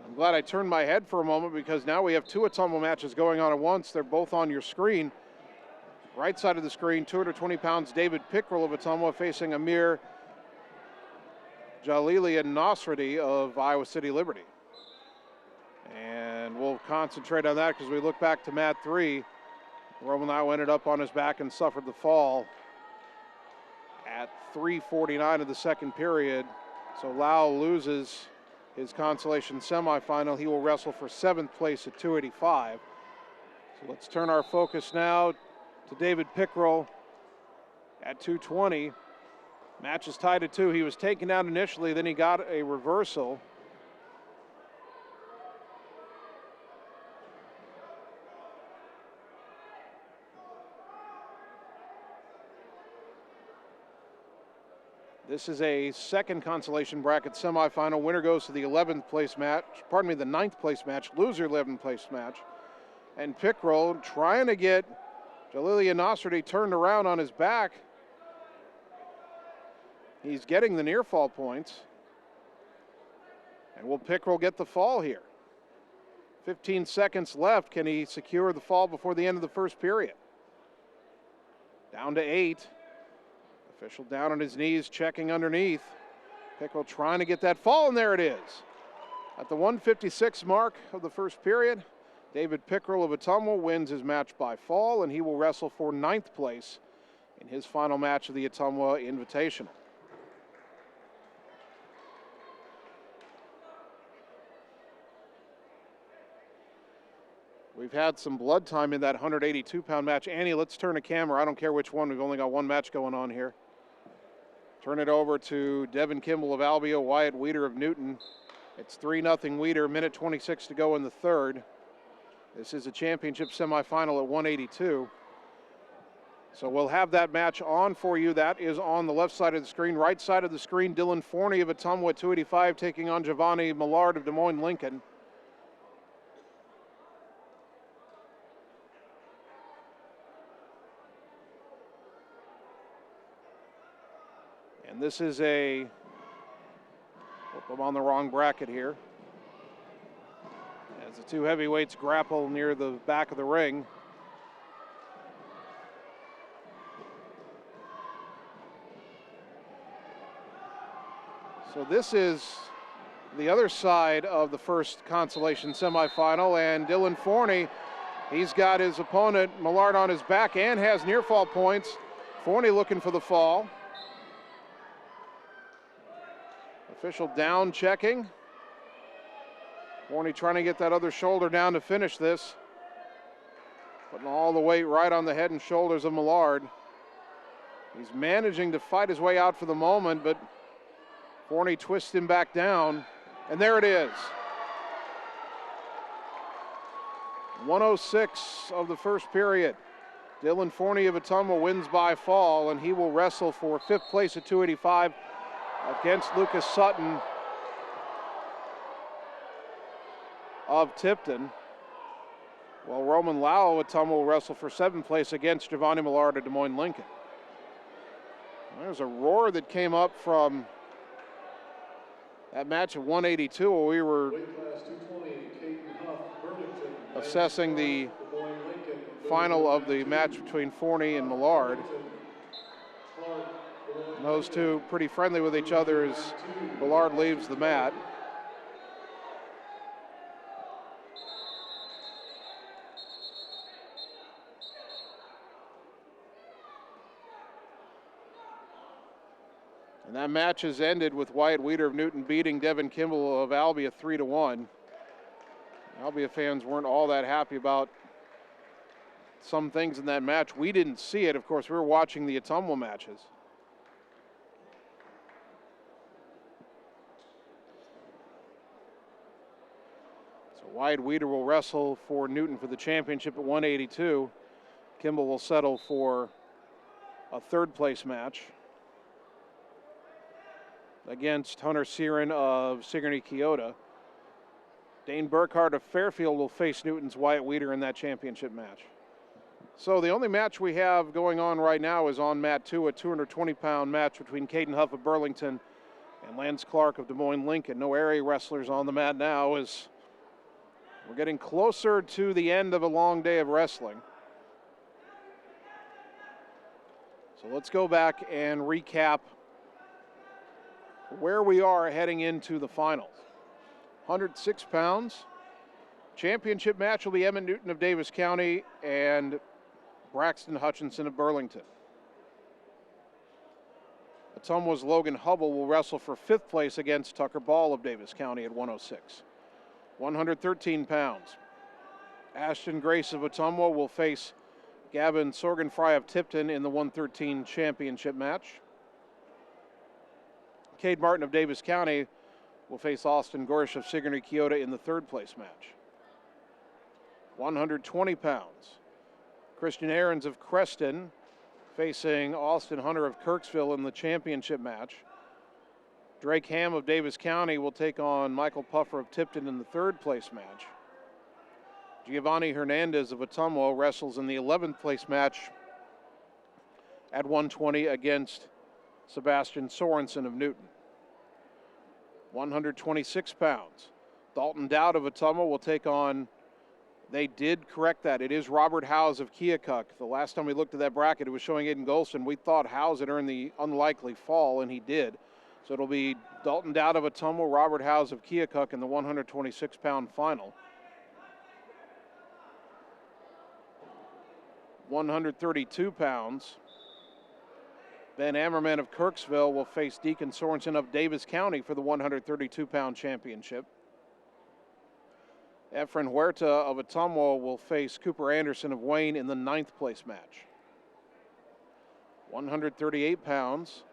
I'm glad I turned my head for a moment because now we have two Ottumwa matches going on at once. They're both on your screen. Right side of the screen, 220 pounds, David Pickrell of Ottumwa facing Amir Jalili and Nasrati of Iowa City Liberty. And we'll concentrate on that because we look back to mat 3. Roman Lau ended up on his back and suffered the fall at 3:49 of the second period. So Lau loses his consolation semifinal. He will wrestle for 7th place at 285. So let's turn our focus now to David Pickrell at 220. Match is tied at 2. He was taken down initially, then he got a reversal. This is a second consolation bracket semifinal. Winner goes to the 11th place match, the 9th place match, loser 11th place match. And Pickrell trying to get Jalili Nasrati turned around on his back. He's getting the near fall points. And will Pickrell get the fall here? 15 seconds left. Can he secure the fall before the end of the first period? Down to 8. Official down on his knees, checking underneath. Pickrell trying to get that fall, and there it is. At the 1:56 mark of the first period, David Pickrell of Ottumwa wins his match by fall, and he will wrestle for 9th place in his final match of the Ottumwa Invitational. We've had some blood time in that 182-pound match. Annie, let's turn the camera. I don't care which one. We've only got one match going on here. Turn it over to Devin Kimball of Albia, Wyatt Weeder of Newton. It's 3-0 Weeder, minute 26 to go in the third. This is a championship semifinal at 182. So we'll have that match on for you. That is on the left side of the screen. Right side of the screen, Dylan Forney of Ottumwa at 285 taking on Giovanni Millard of Des Moines Lincoln. And this is I'm on the wrong bracket here. As the two heavyweights grapple near the back of the ring. So this is the other side of the first consolation semifinal, and Dylan Forney, he's got his opponent Millard on his back and has near fall points. Forney looking for the fall. Official down checking. Forney trying to get that other shoulder down to finish this. Putting all the weight right on the head and shoulders of Millard. He's managing to fight his way out for the moment, but Forney twists him back down, and there it is. 106 of the first period. Dylan Forney of Ottumwa wins by fall, and he will wrestle for 5th place at 285 against Lucas Sutton of Tipton. While Roman Lau of Ottumwa will wrestle for 7th place against Giovanni Millard of Des Moines Lincoln. There's a roar that came up from that match of 182 where we were assessing the final of the match between Forney and Millard. And those two pretty friendly with each other as Millard leaves the mat. And that match has ended with Wyatt Weeder of Newton beating Devin Kimball of Albia 3-1. Albia fans weren't all that happy about some things in that match. We didn't see it. Of course, we were watching the Ottumwa matches. So Wyatt Weeder will wrestle for Newton for the championship at 182. Kimball will settle for a 3rd place match against Hunter Searin of Sigourney Keota. Dane Burkhardt of Fairfield will face Newton's Wyatt Weeder in that championship match. So the only match we have going on right now is on mat 2, a 220-pound match between Caden Huff of Burlington and Lance Clark of Des Moines Lincoln. No area wrestlers on the mat now as we're getting closer to the end of a long day of wrestling. So let's go back and recap where we are heading into the finals. 106 pounds. Championship match will be Emmett Newton of Davis County and Braxton Hutchinson of Burlington. Ottumwa's Logan Hubble will wrestle for 5th place against Tucker Ball of Davis County at 106. 113 pounds. Ashton Grace of Ottumwa will face Gavin Sorgenfry of Tipton in the 113 championship match. Cade Martin of Davis County will face Austin Gorish of Sigourney Keota in the 3rd place match. 120 pounds. Christian Ahrens of Creston facing Austin Hunter of Kirksville in the championship match. Drake Ham of Davis County will take on Michael Puffer of Tipton in the 3rd place match. Giovanni Hernandez of Ottumwa wrestles in the 11th place match at 120 against Sebastian Sorensen of Newton. 126 pounds. Dalton Dowd of Ottumwa will take on, they did correct that, it is Robert Howes of Keokuk. The last time we looked at that bracket, it was showing Aiden Golston. We thought Howes had earned the unlikely fall, and he did. So it'll be Dalton Dowd of Ottumwa, Robert Howes of Keokuk in the 126-pound final. 132 pounds. Ben Ammerman of Kirksville will face Deacon Sorensen of Davis County for the 132-pound championship. Efren Huerta of Ottumwa will face Cooper Anderson of Wayne in the 9th place match. 138 pounds.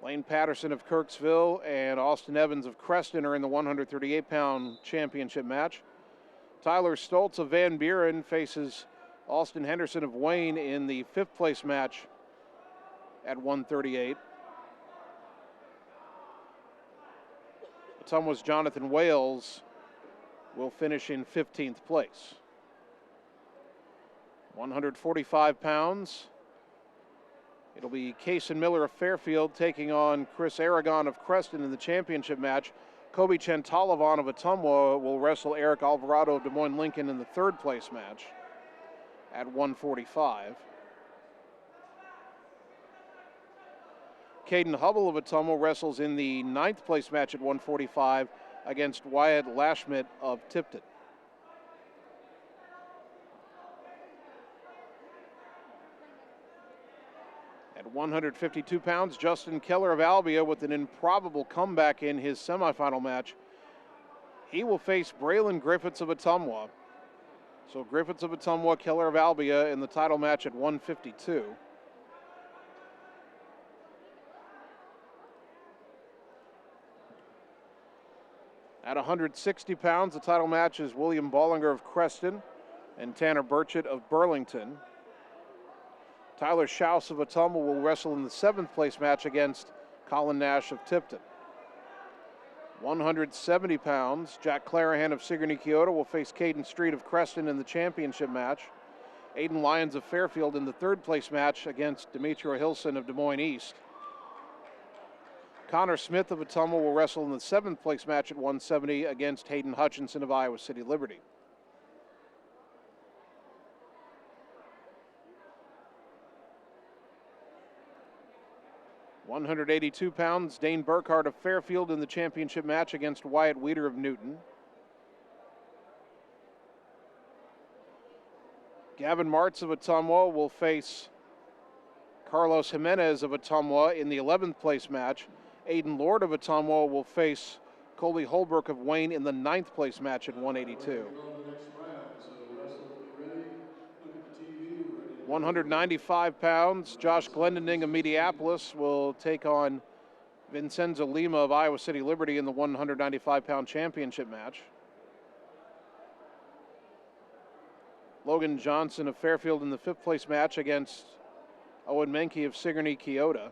Lane Patterson of Kirksville and Austin Evans of Creston are in the 138-pound championship match. Tyler Stoltz of Van Buren faces Austin Henderson of Wayne in the 5th place match at 138. Ottumwa's Jonathan Wales will finish in 15th place. 145 pounds. It'll be Cason Miller of Fairfield taking on Chris Aragon of Creston in the championship match. Kobe Chantalavan of Ottumwa will wrestle Eric Alvarado of Des Moines Lincoln in the third place match at 145. Caden Hubble of Ottumwa wrestles in the ninth place match at 145 against Wyatt Lashmit of Tipton. At 152 pounds, Justin Keller of Albia with an improbable comeback in his semifinal match. He will face Braylon Griffiths of Ottumwa. So Griffiths of Ottumwa, Keller of Albia in the title match at 152. At 160 pounds, the title match is William Bollinger of Creston and Tanner Burchett of Burlington. Tyler Schaus of Ottumwa will wrestle in the seventh place match against Colin Nash of Tipton. 170 pounds, Jack Clarahan of Sigourney Keota will face Caden Street of Creston in the championship match. Aiden Lyons of Fairfield in the third place match against Demetrio Hilson of Des Moines East. Connor Smith of Ottumwa will wrestle in the seventh place match at 170 against Hayden Hutchinson of Iowa City Liberty. £182, Dane Burkhardt of Fairfield in the championship match against Wyatt Weeder of Newton. Gavin Martz of Ottumwa will face Carlos Jimenez of Ottumwa in the 11th place match. Aiden Lord of Ottumwa will face Coley Holbrook of Wayne in the 9th place match at 182. 195 pounds, Josh Glendending of Mediapolis will take on Vincenzo Lima of Iowa City Liberty in the 195-pound championship match. Logan Johnson of Fairfield in the 5th place match against Owen Menke of Sigourney Keota.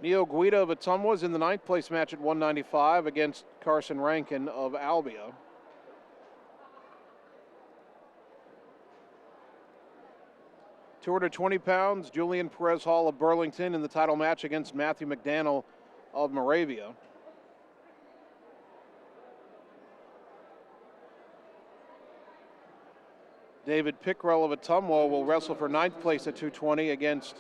Neo Guida of Ottumwa is in the 9th place match at 195 against Carson Rankin of Albia. Tour to 20 pounds, Julian Perez Hall of Burlington in the title match against Matthew McDaniel of Moravia. David Pickrell of Ottumwa will wrestle for 9th place at 220 against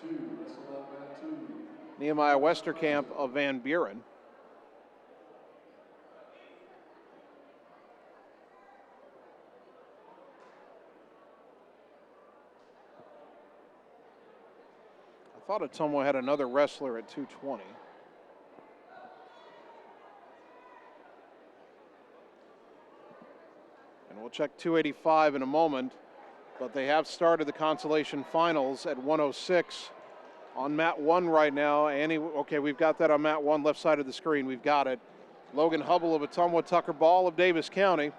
Nehemiah Westerkamp of Van Buren. I thought Ottumwa had another wrestler at 220. And we'll check 285 in a moment, but they have started the consolation finals at 106 on mat 1 right now. Annie, okay, we've got that on mat 1, left side of the screen. We've got it. Logan Hubble of Ottumwa, Tucker Ball of Davis County.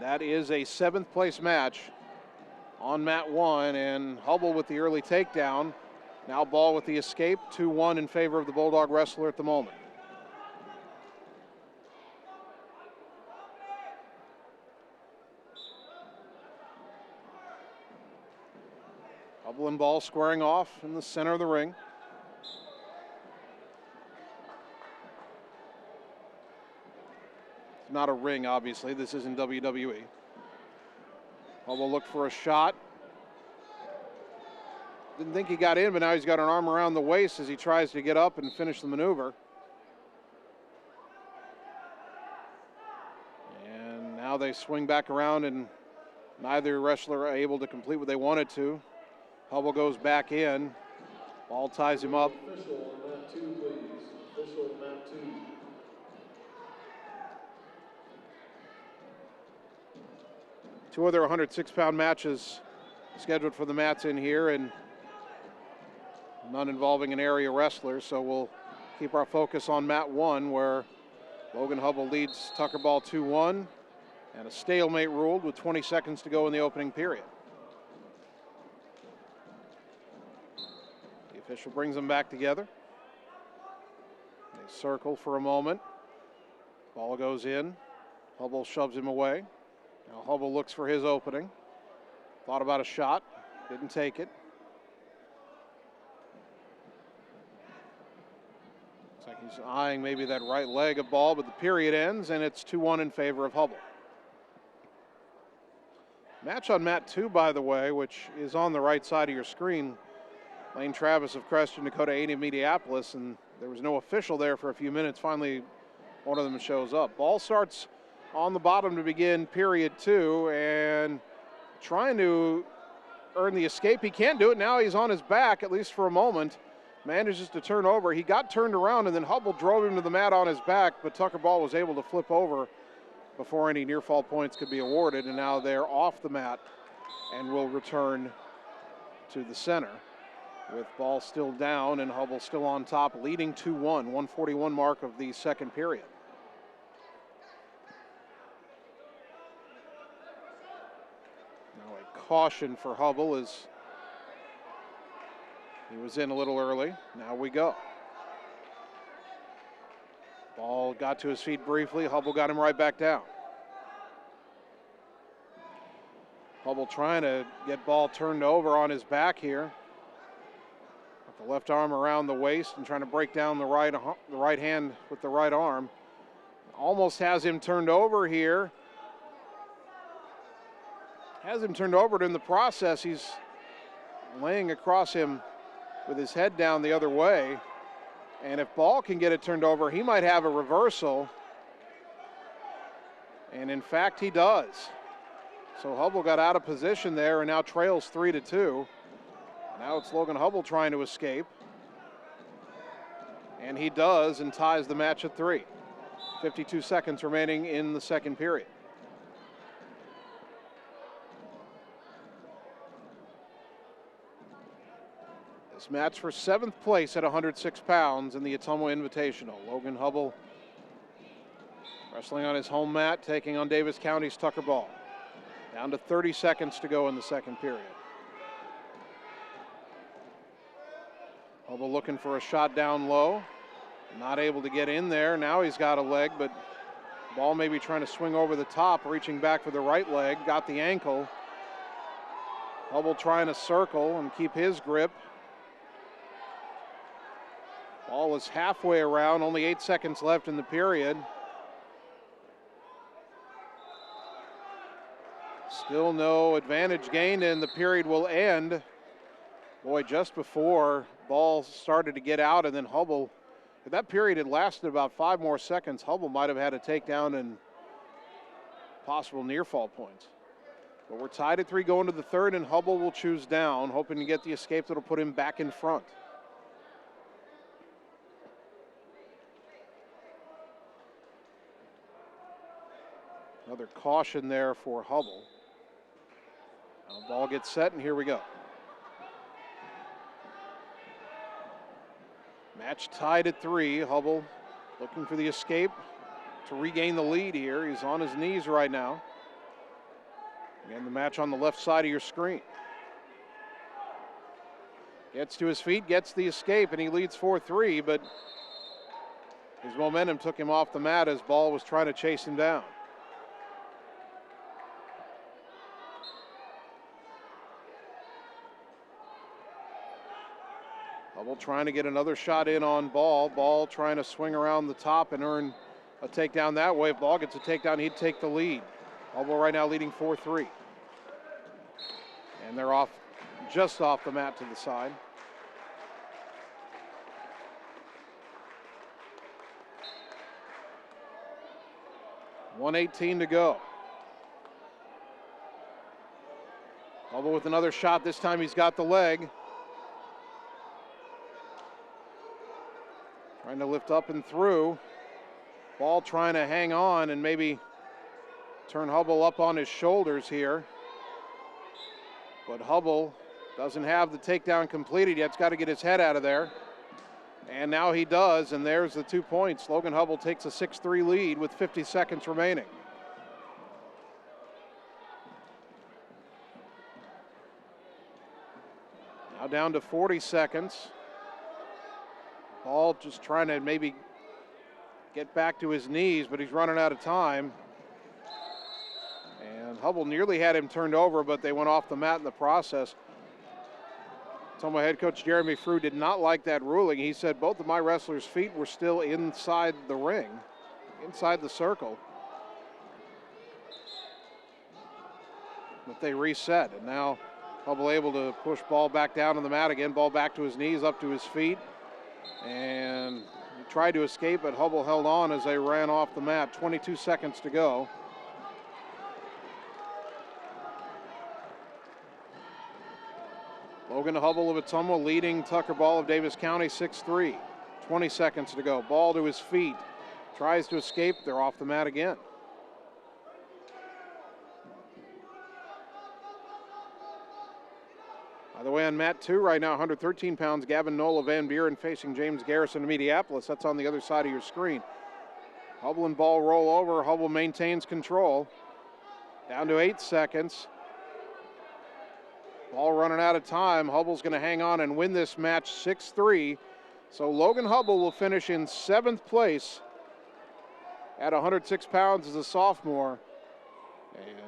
That is a 7th place match on mat 1, and Hubble with the early takedown. Now Ball with the escape, 2-1 in favor of the Bulldog wrestler at the moment. Hubble and Ball squaring off in the center of the ring. It's not a ring, obviously. This isn't WWE. Hubble looked for a shot. Didn't think he got in, but now he's got an arm around the waist as he tries to get up and finish the maneuver. And now they swing back around, and neither wrestler are able to complete what they wanted to. Hubble goes back in. Ball ties him up. Official on mat 2, please. Official on mat 2. Two other 106-pound matches scheduled for the mats in here, and none involving an area wrestler, so we'll keep our focus on mat 1, where Logan Hubble leads Tucker Ball 2-1, and a stalemate ruled with 20 seconds to go in the opening period. The official brings them back together. They circle for a moment. Ball goes in. Hubble shoves him away. Now Hubble looks for his opening. Thought about a shot, didn't take it. Looks like he's eyeing maybe that right leg of ball, but the period ends and it's 2-1 in favor of Hubble. Match on mat 2, by the way, which is on the right side of your screen. Lane Travis of Creston Dakota 80 of Mediapolis, and there was no official there for a few minutes. Finally, one of them shows up. Ball starts on the bottom to begin period 2, and trying to earn the escape. He can't do it. Now he's on his back, at least for a moment. Manages to turn over. He got turned around, and then Hubble drove him to the mat on his back, but Tucker Ball was able to flip over before any near fall points could be awarded, and now they're off the mat and will return to the center with ball still down and Hubble still on top, leading 2-1, 141 mark of the second period. Now a caution for Hubble as he was in a little early. Now we go. Ball got to his feet briefly. Hubble got him right back down. Hubble trying to get ball turned over on his back here. With the left arm around the waist and trying to break down the right hand with the right arm. Almost has him turned over here. Has him turned over, but in the process, he's laying across him with his head down the other way. And if Ball can get it turned over, he might have a reversal. And in fact, he does. So Hubble got out of position there and now trails 3-2. Now it's Logan Hubble trying to escape. And he does and ties the match at 3. 52 seconds remaining in the second period. This match for 7th place at 106 pounds in the Ottumwa Invitational. Logan Hubble wrestling on his home mat, taking on Davis County's Tucker Ball. Down to 30 seconds to go in the second period. Hubble looking for a shot down low. Not able to get in there. Now he's got a leg, but Ball maybe trying to swing over the top, reaching back for the right leg. Got the ankle. Hubble trying to circle and keep his grip. Ball is halfway around, only 8 seconds left in the period. Still no advantage gained, and the period will end. Boy, just before Ball started to get out, and then Hubble, if that period had lasted about 5 more seconds, Hubble might have had a takedown and possible near fall points. But we're tied at 3 going to the third, and Hubble will choose down, hoping to get the escape that'll put him back in front. Another caution there for Hubble. Now the ball gets set, and here we go. Match tied at 3. Hubble looking for the escape to regain the lead here. He's on his knees right now. Again, the match on the left side of your screen. Gets to his feet, gets the escape, and he leads 4-3, but his momentum took him off the mat as Ball was trying to chase him down. Hubble trying to get another shot in on Ball. Ball trying to swing around the top and earn a takedown that way. If Ball gets a takedown, he'd take the lead. Hubble right now leading 4-3. And they're off, just off the mat to the side. .118 to go. Hubble with another shot. This time he's got the leg. Trying to lift up and through. Ball trying to hang on and maybe turn Hubble up on his shoulders here. But Hubble doesn't have the takedown completed yet. He's got to get his head out of there. And now he does, and there's the 2 points. Logan Hubble takes a 6-3 lead with 50 seconds remaining. Now down to 40 seconds. Ball just trying to maybe get back to his knees, but he's running out of time. And Hubble nearly had him turned over, but they went off the mat in the process. Ottumwa head coach Jeremy Frew did not like that ruling. He said both of my wrestlers' feet were still inside the ring, inside the circle. But they reset, and now Hubble able to push ball back down on the mat again, ball back to his knees, up to his feet. And he tried to escape, but Hubble held on as they ran off the mat. 22 seconds to go. Logan Hubble of Ottumwa leading Tucker Ball of Davis County 6-3. 20 seconds to go. Ball to his feet. Tries to escape. They're off the mat again. By the way, on mat 2 right now, 113 pounds, Gavin Knoll of Van Buren facing James Garrison of Mediapolis. That's on the other side of your screen. Hubble and ball roll over. Hubble maintains control. Down to 8 seconds. Ball running out of time. Hubble's going to hang on and win this match 6-3. So Logan Hubble will finish in 7th place at 106 pounds as a sophomore. And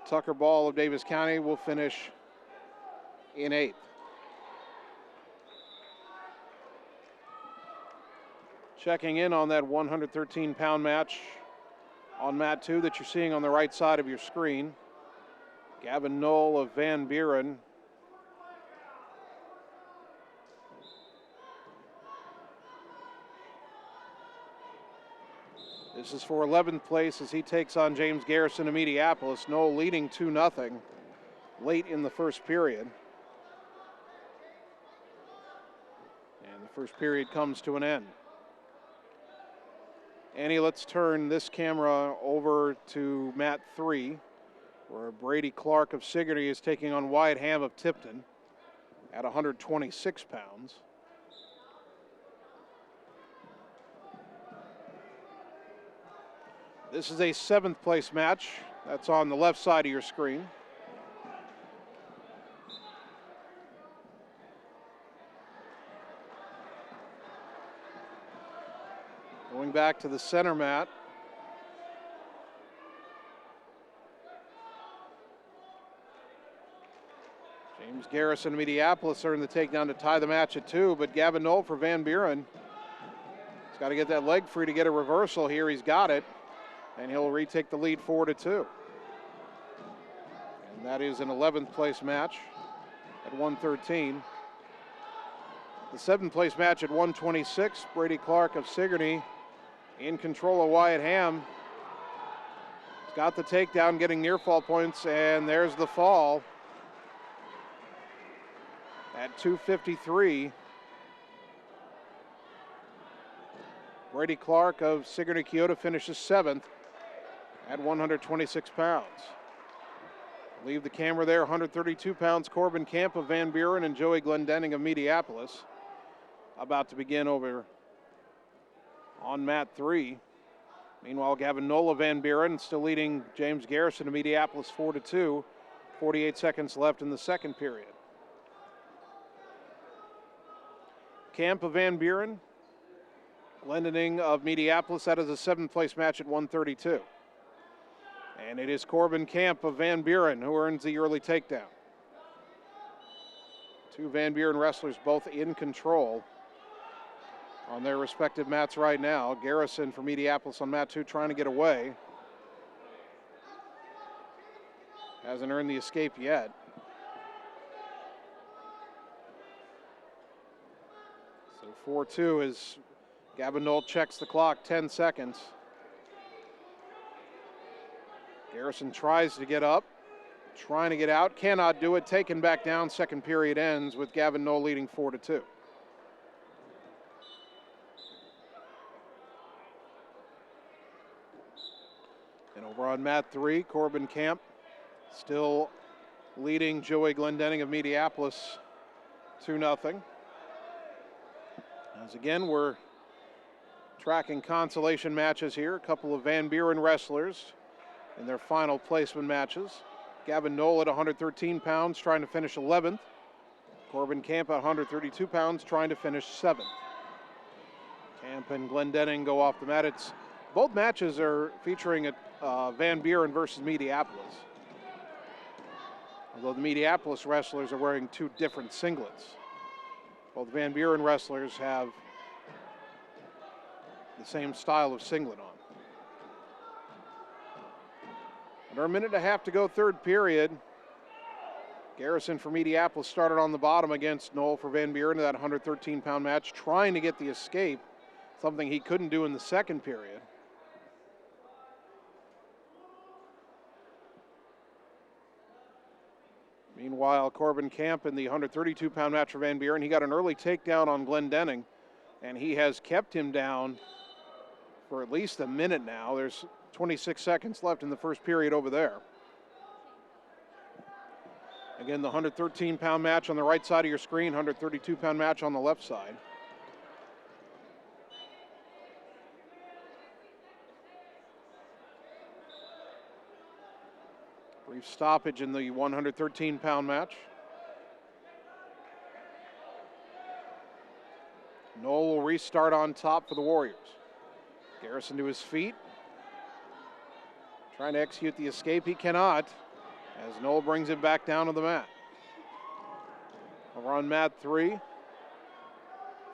Tucker Ball of Davis County will finish in 8th. Checking in on that 113-pound match on mat 2 that you're seeing on the right side of your screen. Gavin Knoll of Van Buren. This is for 11th place as he takes on James Garrison of Mediapolis. Knoll leading 2-0 late in the first period. And the first period comes to an end. Annie, let's turn this camera over to mat 3, where Brady Clark of Sigourney is taking on Wyatt Ham of Tipton at 126 pounds. This is a 7th place match. That's on the left side of your screen. Going back to the center mat. James Garrison of Mediapolis earned the takedown to tie the match at 2, but Gavin Knoll for Van Buren. He's got to get that leg free to get a reversal here. He's got it, and he'll retake the lead 4-2. And that is an 11th place match at 113. The 7th place match at 126, Brady Clark of Sigourney in control of Wyatt Ham. He's got the takedown, getting near fall points, and there's the fall at 253. Brady Clark of Sigourney Kyoto finishes 7th at 126 pounds. Leave the camera there, 132 pounds, Corbin Camp of Van Buren and Joey Glendenning of Mediapolis. About to begin over on mat 3. Meanwhile, Gavin Knoll of Van Buren still leading James Garrison of Mediapolis 4-2. 48 seconds left in the second period. Camp of Van Buren, Glendenning of Mediapolis. That is a 7th place match at 132. And it is Corbin Camp of Van Buren who earns the early takedown. Two Van Buren wrestlers both in control on their respective mats right now. Garrison for Mediapolis on mat 2 trying to get away. Hasn't earned the escape yet. So 4-2 as Gavin Knoll checks the clock, 10 seconds. Garrison tries to get up, trying to get out, cannot do it, taken back down. Second period ends with Gavin Knoll leading 4-2. And over on mat 3, Corbin Camp still leading Joey Glendenning of Mediapolis 2-0. As again, we're tracking consolation matches here. A couple of Van Buren wrestlers in their final placement matches. Gavin Knoll at 113 pounds trying to finish 11th. Corbin Camp at 132 pounds trying to finish 7th. Camp and Glendenning go off the mat. Both matches are featuring Van Buren versus Mediapolis. Although the Mediapolis wrestlers are wearing two different singlets. Both Van Buren wrestlers have the same style of singlet on. Under a minute and a half to go, third period. Garrison for Mediapolis started on the bottom against Knoll for Van Buren in that 113-pound match, trying to get the escape, something he couldn't do in the second period. Meanwhile, Corbin Camp in the 132-pound match for Van Buren, he got an early takedown on Glendenning, and he has kept him down for at least a minute now. There's 26 seconds left in the first period over there. Again, the 113-pound match on the right side of your screen, 132-pound match on the left side. Brief stoppage in the 113-pound match. Knoll will restart on top for the Warriors. Garrison to his feet. Trying to execute the escape, he cannot, as Knoll brings him back down to the mat. Over on mat 3.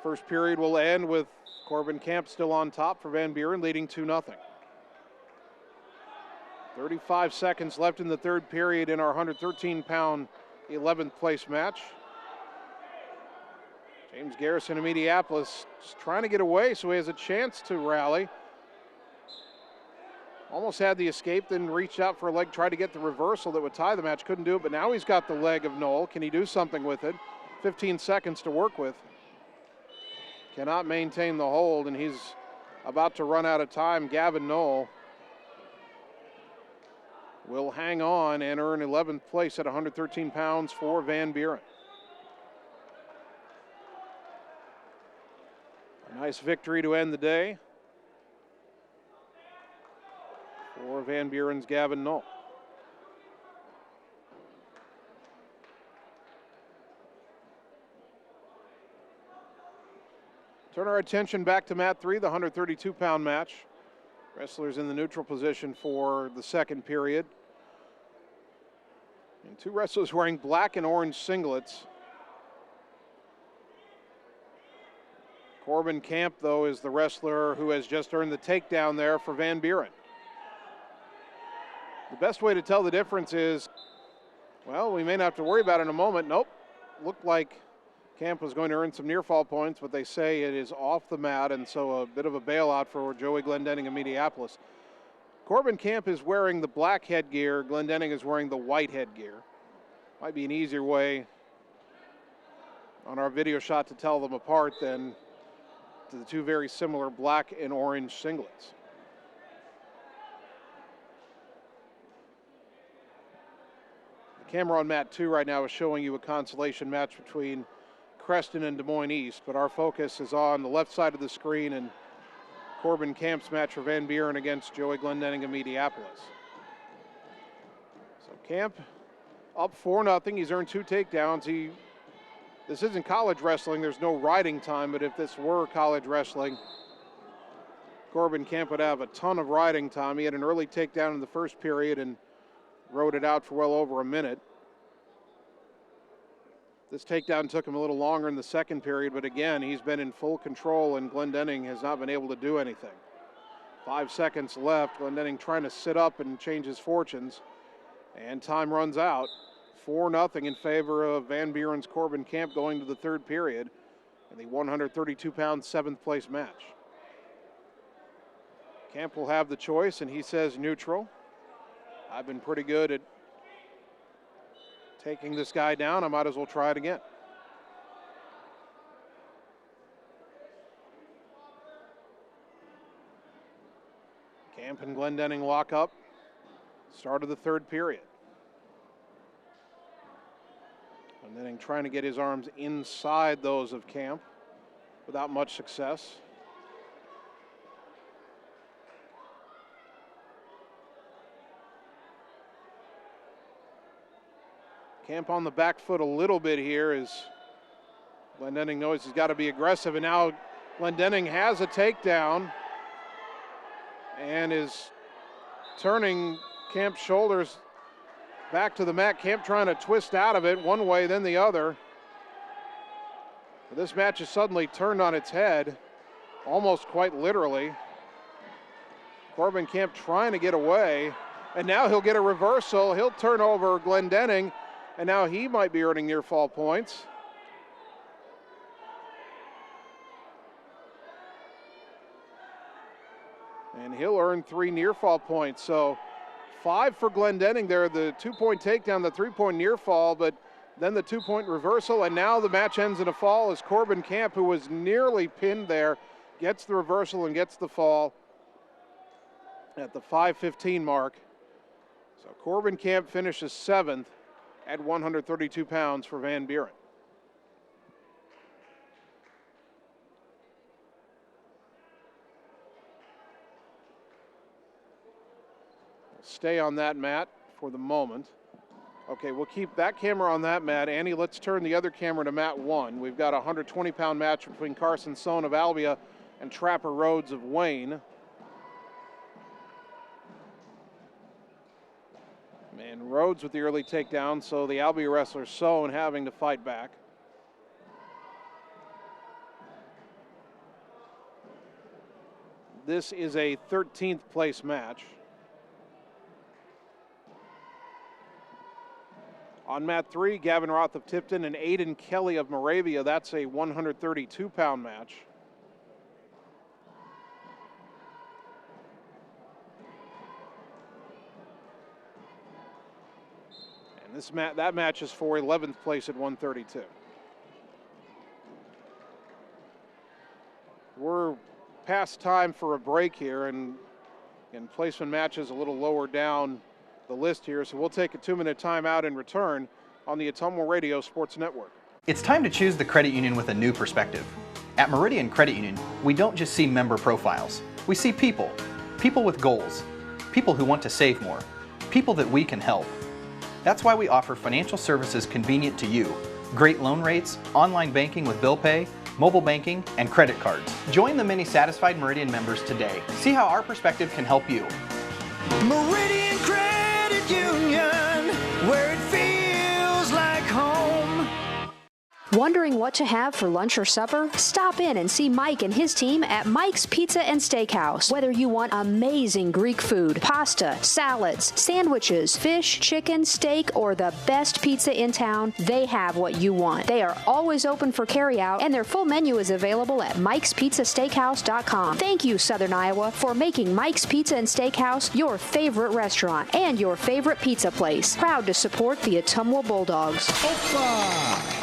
First period will end with Corbin Camp still on top for Van Buren, leading 2-0. 35 seconds left in the third period in our 113-pound 11th place match. James Garrison of Mediapolis just trying to get away so he has a chance to rally. Almost had the escape, then reached out for a leg, tried to get the reversal that would tie the match, couldn't do it, but now he's got the leg of Knoll. Can he do something with it? 15 seconds to work with. Cannot maintain the hold, and he's about to run out of time. Gavin Knoll will hang on and earn 11th place at 113 pounds for Van Buren. A nice victory to end the day for Van Buren's Gavin Knoll. Turn our attention back to mat 3, the 132-pound match. Wrestlers in the neutral position for the second period. And two wrestlers wearing black and orange singlets. Corbin Camp, though, is the wrestler who has just earned the takedown there for Van Buren. The best way to tell the difference is, well, we may not have to worry about it in a moment. Nope, looked like Camp was going to earn some near fall points, but they say it is off the mat, and so a bit of a bailout for Joey Glendenning of Mediapolis. Corbin Camp is wearing the black headgear. Glendenning is wearing the white headgear. Might be an easier way on our video shot to tell them apart than to the two very similar black and orange singlets. The camera on mat 2 right now is showing you a consolation match between Creston and Des Moines East, but our focus is on the left side of the screen and Corbin Camp's match for Van Buren against Joey Glendenning of Mediapolis. So Camp up 4-0. He's earned 2 takedowns. This isn't college wrestling. There's no riding time, but if this were college wrestling, Corbin Camp would have a ton of riding time. He had an early takedown in the first period and rode it out for well over a minute. This takedown took him a little longer in the second period, but again, he's been in full control and Glendenning has not been able to do anything. 5 seconds left. Glendenning trying to sit up and change his fortunes, and time runs out. 4-0 in favor of Van Buren's Corbin Camp going to the third period in the 132-pound 7th place match. Camp will have the choice, and he says neutral. I've been pretty good at taking this guy down. I might as well try it again. Camp and Glendenning lock up. Start of the third period. Glendenning trying to get his arms inside those of Camp without much success. Camp on the back foot a little bit here as Glendenning knows he's got to be aggressive, and now Glendenning has a takedown and is turning Camp's shoulders back to the mat. Camp trying to twist out of it one way, then the other. But this match is suddenly turned on its head, almost quite literally. Corbin Camp trying to get away, and now he'll get a reversal. He'll turn over Glendenning, and now he might be earning near fall points. And he'll earn 3 near fall points. So 5 for Glendenning there, the 2-point takedown, the 3-point near fall, but then the 2-point reversal, and now the match ends in a fall as Corbin Camp, who was nearly pinned there, gets the reversal and gets the fall at the 5:15 mark. So Corbin Camp finishes 7th at 132 pounds for Van Buren. Stay on that mat for the moment. Okay, we'll keep that camera on that mat. Annie, let's turn the other camera to mat 1. We've got a 120-pound match between Carson Sohn of Albia and Trapper Rhodes of Wayne. And Rhodes with the early takedown, so the Albia wrestler Sohn having to fight back. This is a 13th place match. On mat 3, Gavin Roth of Tipton and Aiden Kelly of Moravia. That's a 132-pound match. And that match is for 11th place at 132. We're past time for a break here, and placement matches a little lower down the list here, so we'll take a 2-minute timeout and return on the Ottumwa Radio Sports Network. It's time to choose the credit union with a new perspective. At Meridian Credit Union, we don't just see member profiles. We see people. People with goals. People who want to save more. People that we can help. That's why we offer financial services convenient to you. Great loan rates, online banking with bill pay, mobile banking, and credit cards. Join the many satisfied Meridian members today. See how our perspective can help you. Meridian Credit Union, where it feels like home. Wondering what to have for lunch or supper? Stop in and see Mike and his team at Mike's Pizza and Steakhouse. Whether you want amazing Greek food, pasta, salads, sandwiches, fish, chicken, steak, or the best pizza in town, they have what you want. They are always open for carryout, and their full menu is available at mikespizzasteakhouse.com. Thank you, Southern Iowa, for making Mike's Pizza and Steakhouse your favorite restaurant and your favorite pizza place. Proud to support the Ottumwa Bulldogs. Opa!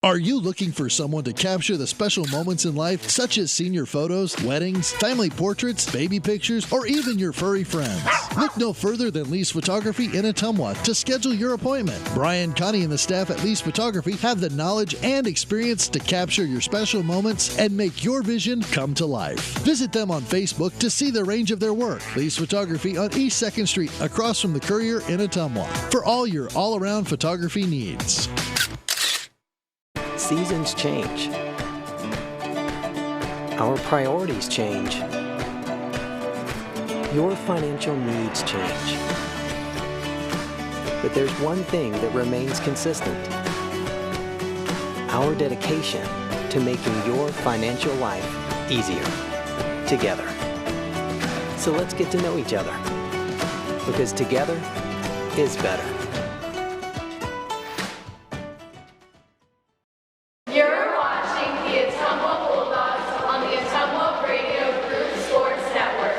Are you looking for someone to capture the special moments in life, such as senior photos, weddings, family portraits, baby pictures, or even your furry friends? Look no further than Lee's Photography in Ottumwa to schedule your appointment. Brian, Connie, and the staff at Lee's Photography have the knowledge and experience to capture your special moments and make your vision come to life. Visit them on Facebook to see the range of their work. Lee's Photography on East 2nd Street, across from the Courier in Ottumwa, for all your all-around photography needs. Seasons change. Our priorities change. Your financial needs change. But there's one thing that remains consistent: our dedication to making your financial life easier together. So let's get to know each other, because together is better. You're watching the Ottumwa Bulldogs on the Ottumwa Radio Group Sports Network.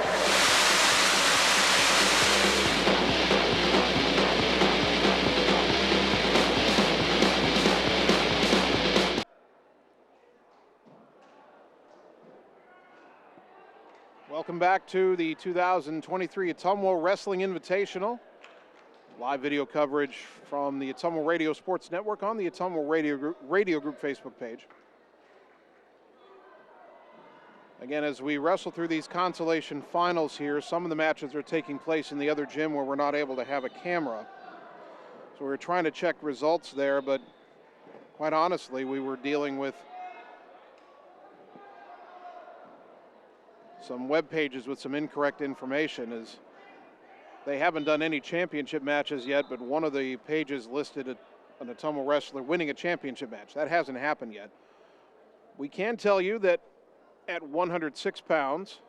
Welcome back to the 2023 Ottumwa Wrestling Invitational. Live video coverage from the Ottumwa Radio Sports Network on the Ottumwa Radio Group Facebook page. Again, as we wrestle through these consolation finals here, some of the matches are taking place in the other gym where we're not able to have a camera. So we're trying to check results there, but quite honestly, we were dealing with some web pages with some incorrect information as They haven't done any championship matches yet, but one of the pages listed an Ottumwa wrestler winning a championship match. That hasn't happened yet. We can tell you that at 106 pounds,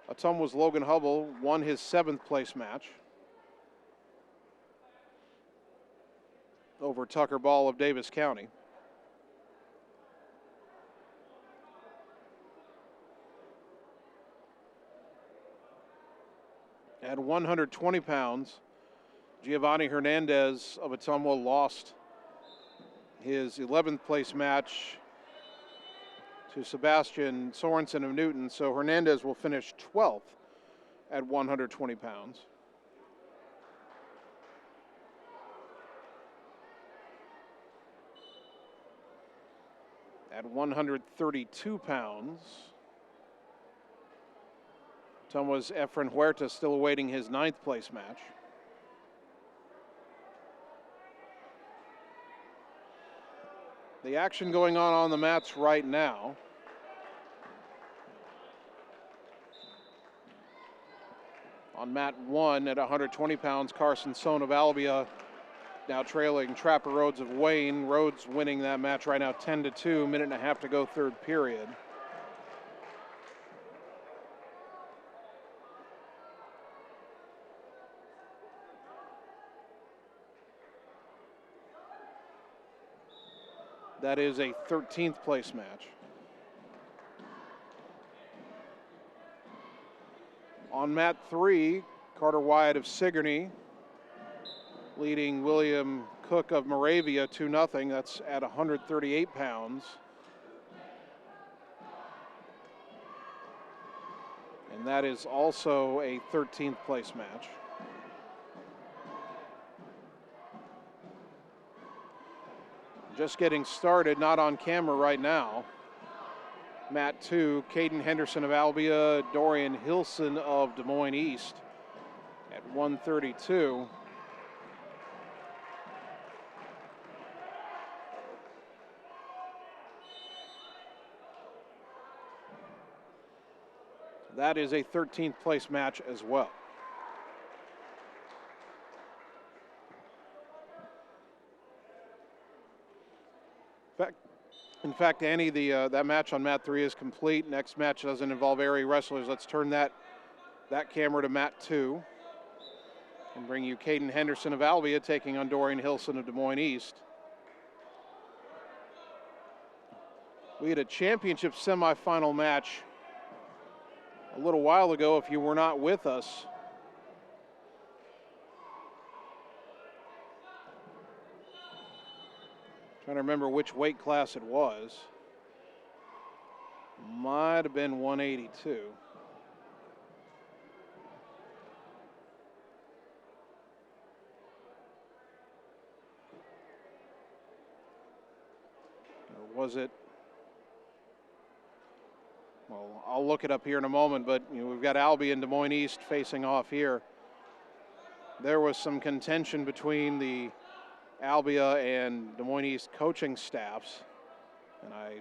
Ottumwa's Logan Hubble won his 7th place match over Tucker Ball of Davis County. At 120 pounds, Giovanni Hernandez of Ottumwa lost his 11th place match to Sebastian Sorensen of Newton, so Hernandez will finish 12th at 120 pounds. At 132 pounds, Ottumwa's Efren Huerta still awaiting his 9th place match. The action going on the mats right now. On mat 1 at 120 pounds, Carson Sohn of Albia now trailing Trapper Rhodes of Wayne. Rhodes winning that match right now 10-2, minute and a half to go, 3rd period. That is a 13th place match. On mat 3, Carter Wyatt of Sigourney leading William Cook of Moravia 2-0. That's at 138 pounds. And that is also a 13th place match. Just getting started, not on camera right now. Mat 2, Caden Henderson of Albia, Dorian Hilson of Des Moines East at 132. That is a 13th place match as well. In fact, Annie, that match on mat 3 is complete. Next match doesn't involve area wrestlers. Let's turn that camera to mat 2 and bring you Caden Henderson of Albia taking on Dorian Hilson of Des Moines East. We had a championship semifinal match a little while ago, if you were not with us. Trying to remember which weight class it was. Might have been 182. Or was it? Well, I'll look it up here in a moment, but we've got Albia and Des Moines East facing off here. There was some contention between the Albia and Des Moines East coaching staffs, and I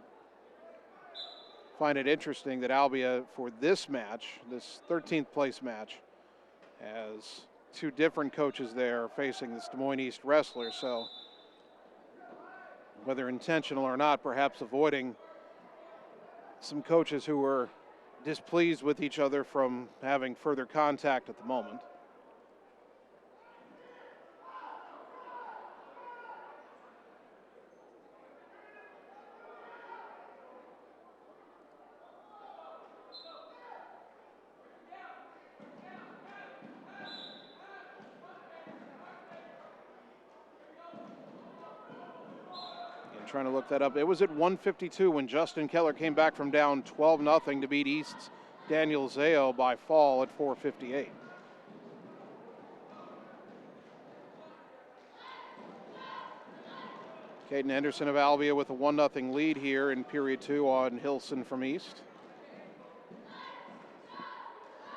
find it interesting that Albia, for this match, this 13th place match, has 2 different coaches there facing this Des Moines East wrestler. So whether intentional or not, perhaps avoiding some coaches who were displeased with each other from having further contact at the moment. Trying to look that up. It was at 152 when Justin Keller came back from down 12-0 to beat East's Daniel Zao by fall at 4:58. Caden Henderson of Albia with a 1-0 lead here in period 2 on Hilson from East.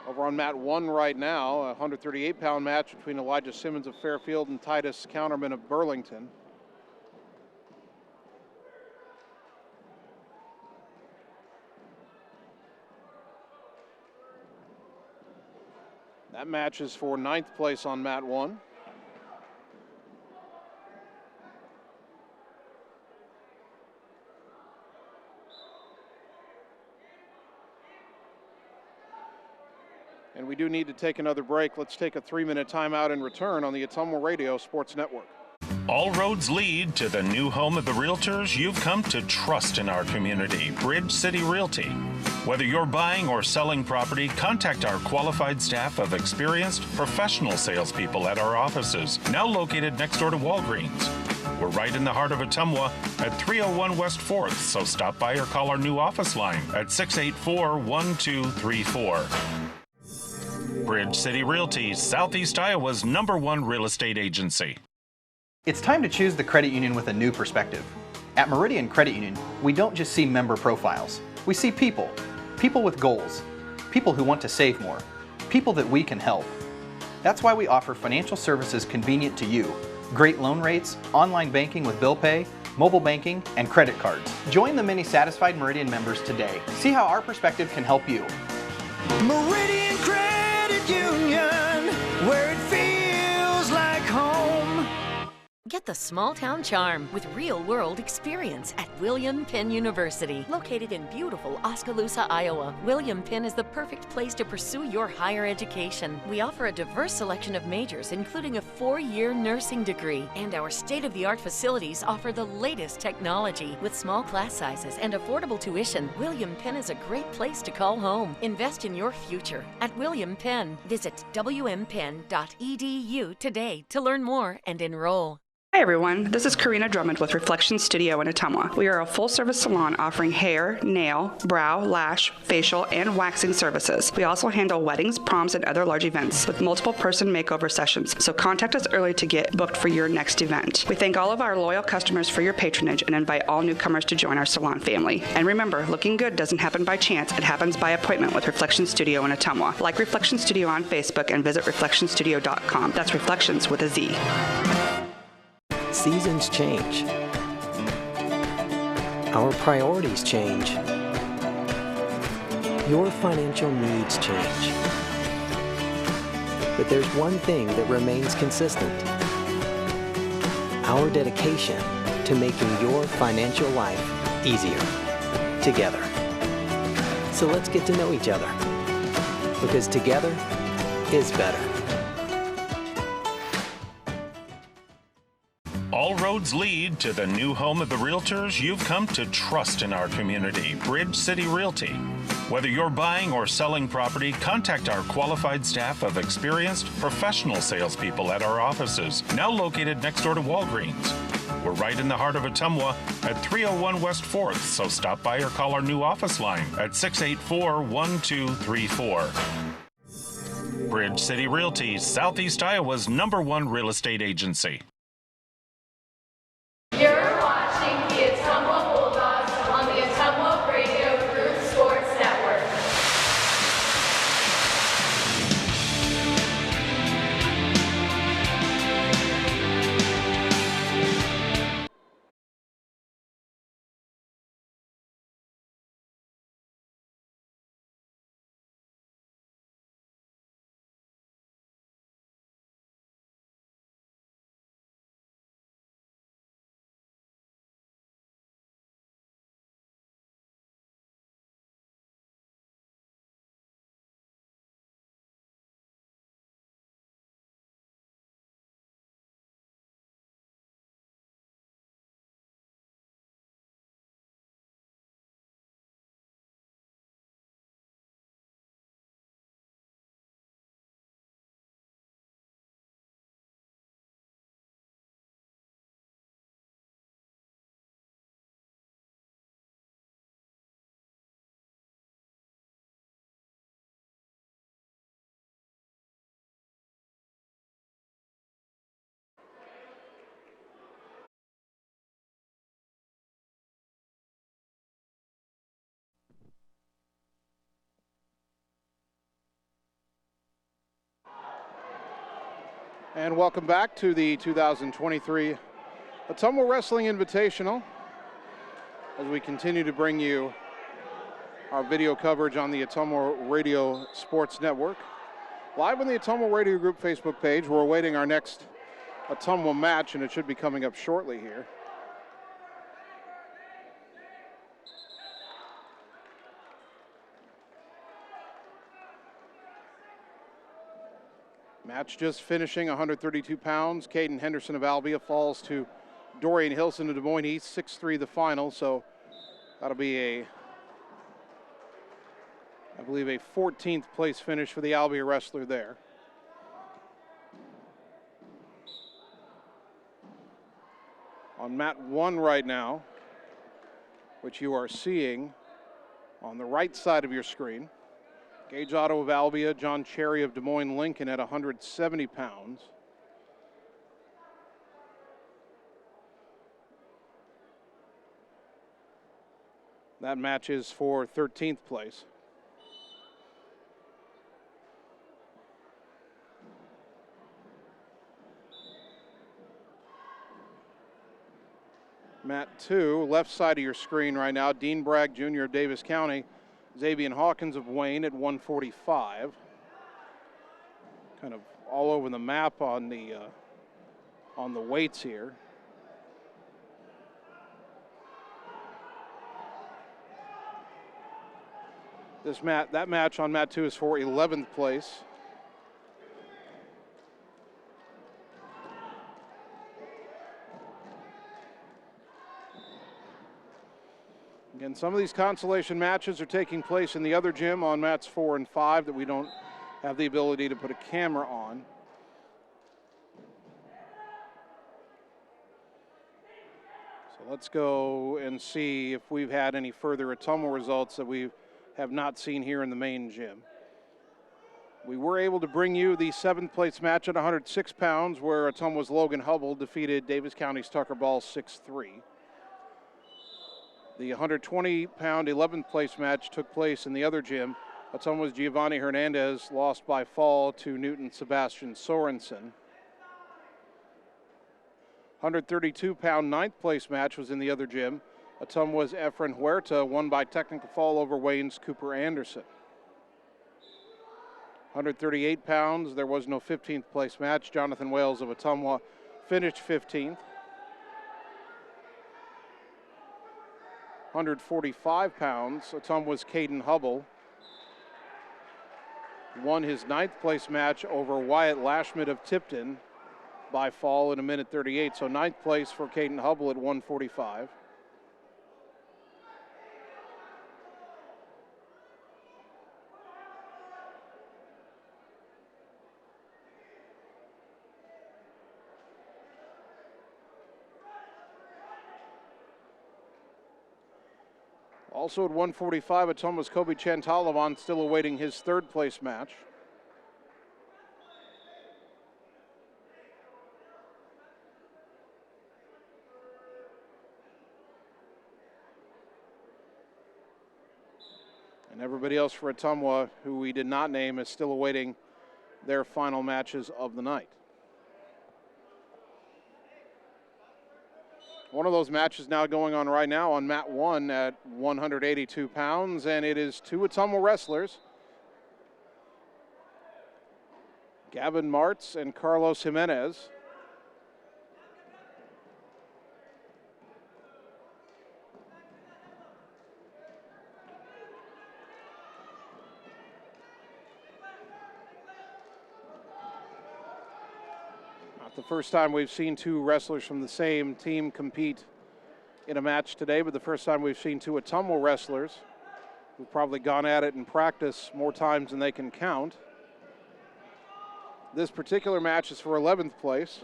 Over on mat 1 right now, a 138-pound match between Elijah Simmons of Fairfield and Titus Counterman of Burlington. That match is for 9th place on mat 1. And we do need to take another break. Let's take a 3-minute timeout and return on the Ottumwa Radio Sports Network. All roads lead to the new home of the realtors you've come to trust in our community, Bridge City Realty. Whether you're buying or selling property, contact our qualified staff of experienced professional salespeople at our offices, now located next door to Walgreens. We're right in the heart of Ottumwa at 301 West 4th, so stop by or call our new office line at 684-1234. Bridge City Realty, Southeast Iowa's #1 real estate agency. It's time to choose the credit union with a new perspective. At Meridian Credit Union, we don't just see member profiles. We see people. People with goals. People who want to save more. People that we can help. That's why we offer financial services convenient to you. Great loan rates, online banking with bill pay, mobile banking, and credit cards. Join the many satisfied Meridian members today. See how our perspective can help you. Meridian Credit Union, where it feels like home. Get the small town charm with real-world experience at William Penn University. Located in beautiful Oskaloosa, Iowa, William Penn is the perfect place to pursue your higher education. We offer a diverse selection of majors, including a 4-year nursing degree. And our state-of-the-art facilities offer the latest technology. With small class sizes and affordable tuition, William Penn is a great place to call home. Invest in your future at William Penn. Visit wmpenn.edu today to learn more and enroll. Hi everyone, this is Karina Drummond with Reflection Studio in Ottumwa. We are a full-service salon offering hair, nail, brow, lash, facial, and waxing services. We also handle weddings, proms, and other large events with multiple person makeover sessions, so contact us early to get booked for your next event. We thank all of our loyal customers for your patronage and invite all newcomers to join our salon family. And remember, looking good doesn't happen by chance, it happens by appointment with Reflection Studio in Ottumwa. Like Reflection Studio on Facebook and visit reflectionstudio.com. That's Reflections with a Z. Seasons change. Our priorities change. Your financial needs change. But there's one thing that remains consistent. Our dedication to making your financial life easier together. So let's get to know each other, because together is better. All roads lead to the new home of the realtors you've come to trust in our community, Bridge City Realty. Whether you're buying or selling property, contact our qualified staff of experienced professional salespeople at our offices, now located next door to Walgreens. We're right in the heart of Ottumwa at 301 West 4th, so stop by or call our new office line at 684-1234. Bridge City Realty, Southeast Iowa's #1 real estate agency. You're watching the Ottumwa Bulldogs on the Ottumwa Radio Group Sports Network. And welcome back to the 2023 Ottumwa Wrestling Invitational, as we continue to bring you our video coverage on the Ottumwa Radio Sports Network. Live on the Ottumwa Radio Group Facebook page. We're awaiting our next Ottumwa match, and it should be coming up shortly here. Match just finishing, 132 pounds. Caden Henderson of Albia falls to Dorian Hilson of Des Moines East, 6-3 the final. So that'll be I believe a 14th place finish for the Albia wrestler there. On mat 1 right now, which you are seeing on the right side of your screen, Gage Otto of Albia, John Cherry of Des Moines Lincoln at 170 pounds. That match is for 13th place. Mat 2, left side of your screen right now, Dean Bragg Jr. of Davis County, Xavier Hawkins of Wayne at 145. Kind of all over the map on the weights here. That match on mat 2 is for 11th place. Again, some of these consolation matches are taking place in the other gym on mats 4 and 5 that we don't have the ability to put a camera on. So let's go and see if we've had any further Ottumwa results that we have not seen here in the main gym. We were able to bring you the 7th place match at 106 pounds where Ottumwa's Logan Hubble defeated Davis County's Tucker Ball 6-3. The 120-pound 11th place match took place in the other gym. Ottumwa's Giovanni Hernandez lost by fall to Newton Sebastian Sorensen. 132-pound 9th place match was in the other gym. Ottumwa's Efren Huerta won by technical fall over Wayne's Cooper Anderson. 138 pounds, there was no 15th place match. Jonathan Wales of Ottumwa finished 15th. 145 pounds, Ottumwa's Caden Hubble won his 9th place match over Wyatt Lashmid of Tipton by fall in 1:38. So 9th place for Caden Hubble at 145. Also at 145, Ottumwa's Kobe Chantalavan still awaiting his 3rd place match. And everybody else for Ottumwa, who we did not name, is still awaiting their final matches of the night. One of those matches now going on right now on mat 1 at 182 pounds, and it is 2 Ottumwa wrestlers, Gavin Martz and Carlos Jimenez. The first time we've seen 2 wrestlers from the same team compete in a match today, but the first time we've seen 2 Ottumwa wrestlers who've probably gone at it in practice more times than they can count. This particular match is for 11th place.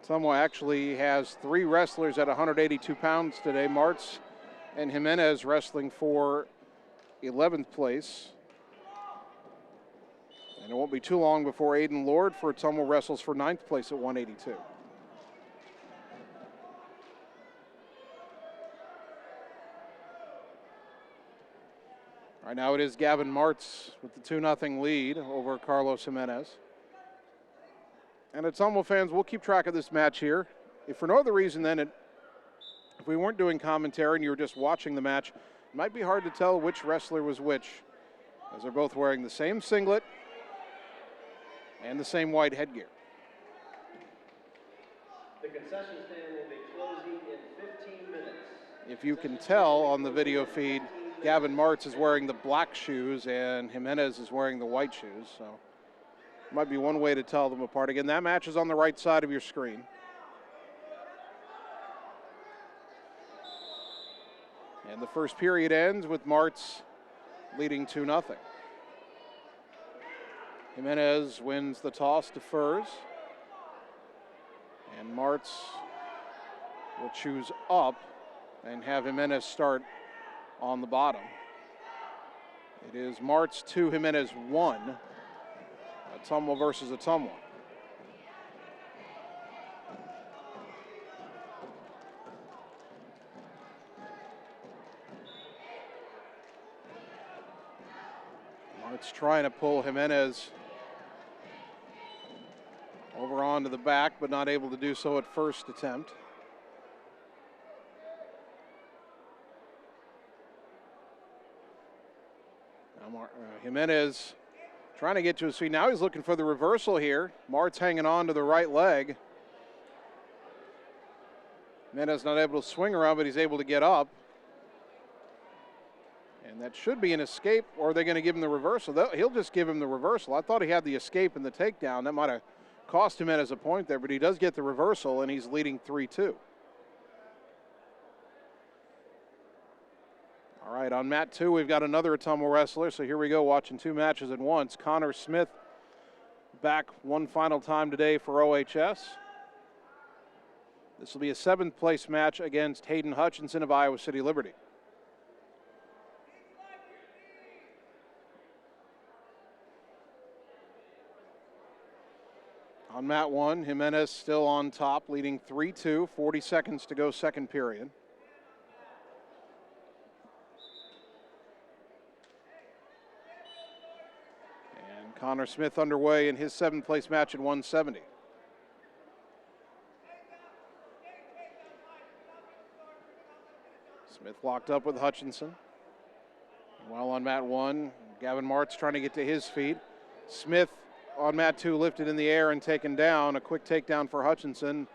Ottumwa actually has 3 wrestlers at 182 pounds today. Martz and Jimenez wrestling for 11th place. And it won't be too long before Aiden Lord for Ottumwa wrestles for 9th place at 182. Right now it is Gavin Martz with the 2-0 lead over Carlos Jimenez. And Ottumwa fans, we'll keep track of this match here. If for no other reason than if we weren't doing commentary and you were just watching the match, might be hard to tell which wrestler was which, as they're both wearing the same singlet and the same white headgear. The concession stand will be closing in 15 minutes. If you can tell on the video feed, Gavin Martz is wearing the black shoes and Jimenez is wearing the white shoes, so might be one way to tell them apart. Again, that match is on the right side of your screen. And the first period ends with Martz leading 2-0. Jimenez wins the toss, defers. And Martz will choose up and have Jimenez start on the bottom. It is Martz 2, Jimenez 1. Ottumwa versus Ottumwa. Martz trying to pull Jimenez over onto the back, but not able to do so at first attempt. Now Jimenez trying to get to his feet. Now he's looking for the reversal here. Martz hanging on to the right leg. Jimenez not able to swing around, but he's able to get up. And that should be an escape, or are they going to give him the reversal? He'll just give him the reversal. I thought he had the escape and the takedown. That might have cost him as a point there, but he does get the reversal, and he's leading 3-2. All right, on mat 2, we've got another Ottumwa wrestler, so here we go, watching two matches at once. Connor Smith back one final time today for OHS. This will be a 7th place match against Hayden Hutchinson of Iowa City Liberty. On mat 1, Jimenez still on top, leading 3-2, 40 seconds to go, second period. And Connor Smith underway in his 7th place match at 170. Smith locked up with Hutchinson. While on mat 1, Gavin Martz trying to get to his feet. Smith on mat 2, lifted in the air and taken down. A quick takedown for Hutchinson,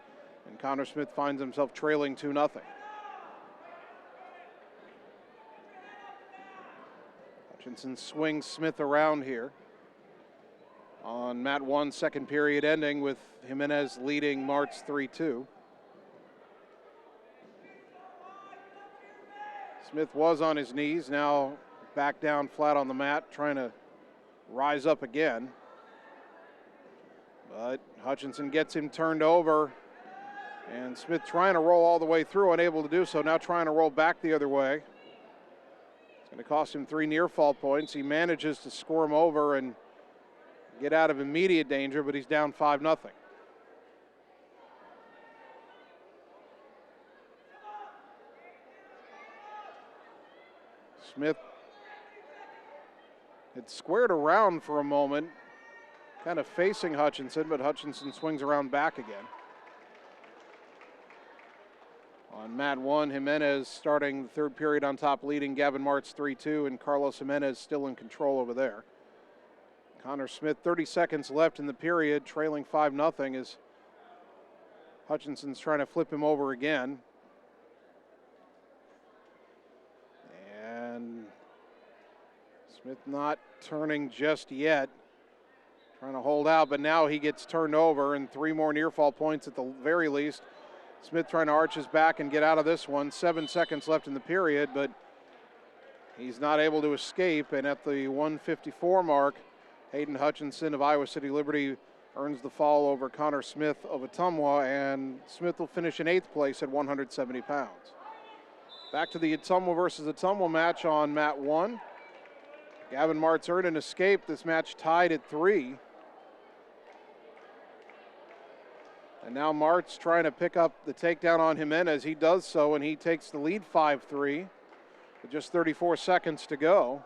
and Connor Smith finds himself trailing 2-0. Hutchinson swings Smith around here. On mat 1, second period ending with Jimenez leading Martz 3-2. Smith was on his knees, now back down flat on the mat, trying to rise up again. But Hutchinson gets him turned over, and Smith trying to roll all the way through, unable to do so, now trying to roll back the other way. It's going to cost him 3 near fall points. He manages to squirm over and get out of immediate danger, but he's down 5-0. Smith had squared around for a moment, kind of facing Hutchinson, but Hutchinson swings around back again. On mat 1, Jimenez starting the third period on top, leading Gavin Martz 3-2, and Carlos Jimenez still in control over there. Connor Smith, 30 seconds left in the period, trailing 5-0 as Hutchinson's trying to flip him over again. And Smith not turning just yet. Trying to hold out, but now he gets turned over, and 3 more near fall points at the very least. Smith trying to arch his back and get out of this one. 7 seconds left in the period, but he's not able to escape. And at the 1:54 mark, Hayden Hutchinson of Iowa City Liberty earns the fall over Connor Smith of Ottumwa, and Smith will finish in 8th place at 170 pounds. Back to the Ottumwa versus Ottumwa match on mat 1. Gavin Martz earned an escape. This match tied at 3. And now Martz trying to pick up the takedown on Jimenez. He does so, and he takes the lead 5-3 with just 34 seconds to go.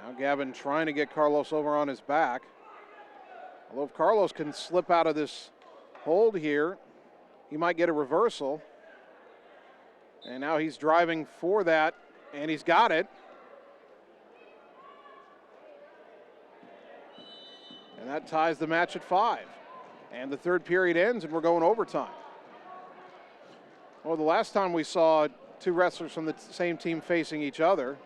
Now Gavin trying to get Carlos over on his back. Although if Carlos can slip out of this hold here, he might get a reversal. And now he's driving for that, and he's got it. And that ties the match at 5. And the third period ends, and we're going overtime. Well, the last time we saw two wrestlers from the same team facing each other,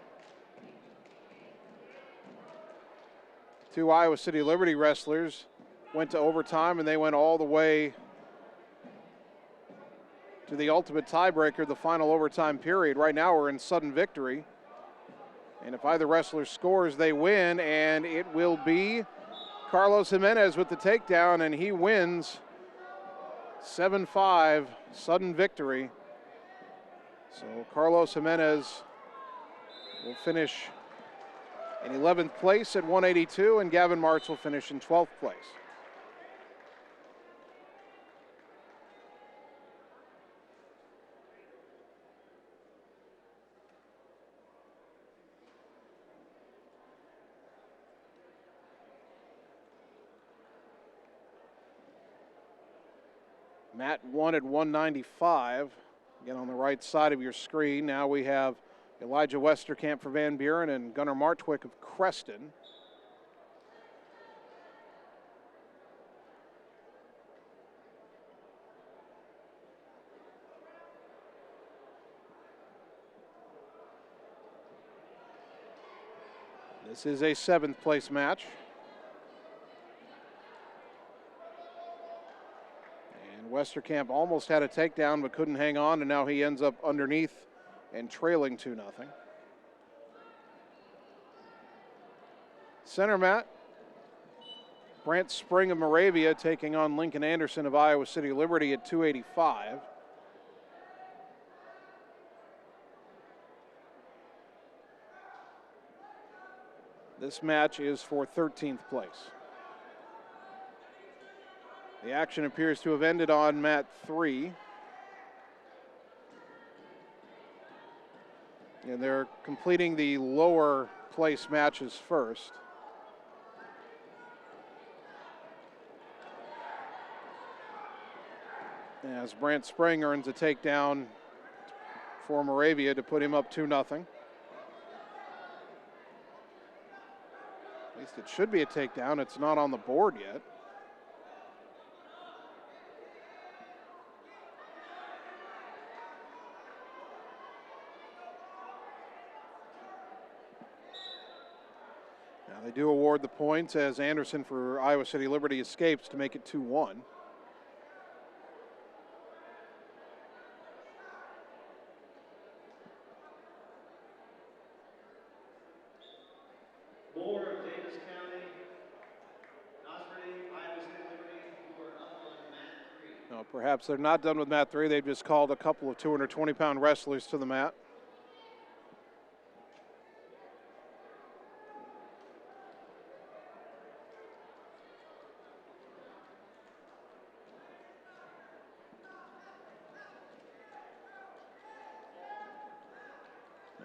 two Iowa City Liberty wrestlers went to overtime, and they went all the way to the ultimate tiebreaker, the final overtime period. Right now we're in sudden victory. And if either wrestler scores, they win, and it will be Carlos Jimenez with the takedown, and he wins 7-5, sudden victory. So Carlos Jimenez will finish in 11th place at 182, and Gavin Martz will finish in 12th place. Matt won at 195. Again, on the right side of your screen, now we have Elijah Westerkamp for Van Buren and Gunnar Martwick of Creston. This is a 7th place match. Westerkamp almost had a takedown but couldn't hang on, and now he ends up underneath and trailing 2-0. Center mat, Brant Spring of Moravia taking on Lincoln Anderson of Iowa City Liberty at 285. This match is for 13th place. The action appears to have ended on mat 3. And they're completing the lower place matches first. As Brant Spring earns a takedown for Moravia to put him up 2-0. At least it should be a takedown. It's not on the board yet. They do award the points as Anderson for Iowa City Liberty escapes to make it 2-1. Moore of Davis County, Osprey, Iowa City Liberty, who are up on mat 3. No, perhaps they're not done with mat 3. They've just called a couple of 220-pound wrestlers to the mat.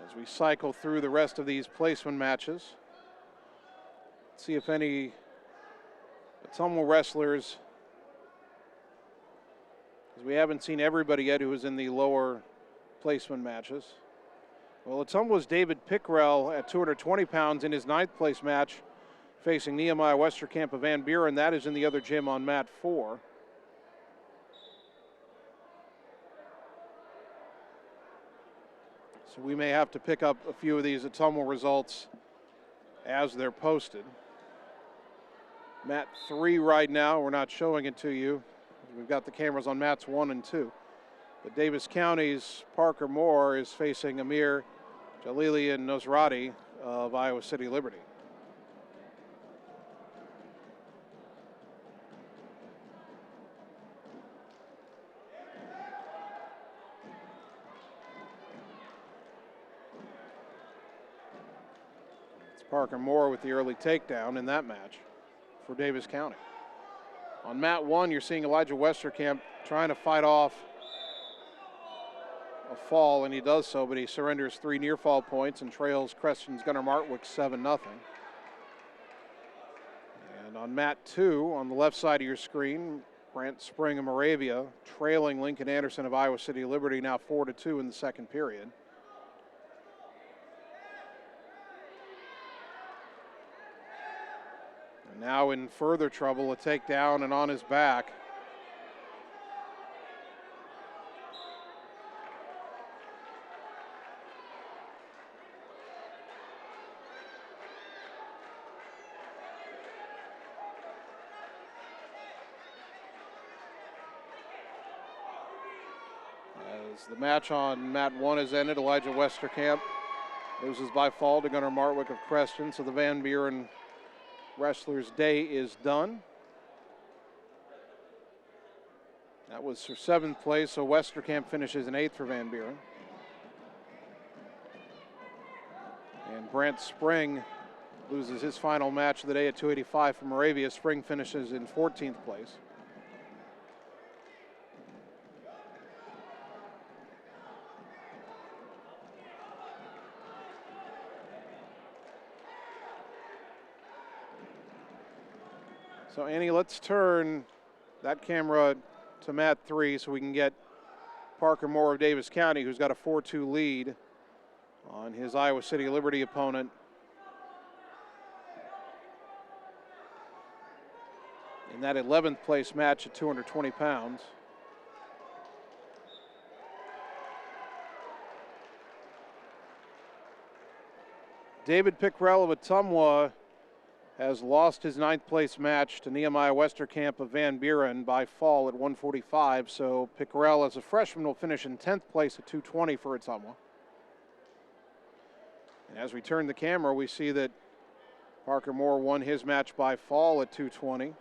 As we cycle through the rest of these placement matches, see if any Ottumwa wrestlers, because we haven't seen everybody yet who was in the lower placement matches. Well, Ottumwa's David Pickrell at 220 pounds in his 9th place match facing Nehemiah Westerkamp of Van Buren. That is in the other gym on mat 4. So we may have to pick up a few of these Ottumwa results as they're posted. Mat 3 right now, we're not showing it to you. We've got the cameras on mats 1 and 2. But Davis County's Parker Moore is facing Amir Jalili and Nosrati of Iowa City Liberty. Parker Moore with the early takedown in that match for Davis County. On mat 1, you're seeing Elijah Westerkamp trying to fight off a fall, and he does so, but he surrenders 3 near fall points and trails Creston's Gunnar Martwick 7-0. And On mat 2, on the left side of your screen, Brant Spring of Moravia trailing Lincoln Anderson of Iowa City Liberty, now 4-2 in the second period. And now in further trouble, a takedown and on his back. As the match on mat 1 has ended, Elijah Westerkamp loses by fall to Gunnar Martwick of Creston, so the Van Buren wrestlers' day is done. That was for 7th place, so Westerkamp finishes in 8th for Van Buren. And Brant Spring loses his final match of the day at 285 for Moravia. Spring finishes in 14th place. So Annie, let's turn that camera to mat 3 so we can get Parker Moore of Davis County, who's got a 4-2 lead on his Iowa City Liberty opponent. In that 11th place match at 220 pounds. David Pickrell of Ottumwa has lost his 9th place match to Nehemiah Westerkamp of Van Buren by fall at 145. So Pickrell, as a freshman, will finish in 10th place at 220 for Ottumwa. And as we turn the camera, we see that Parker Moore won his match by fall at 220.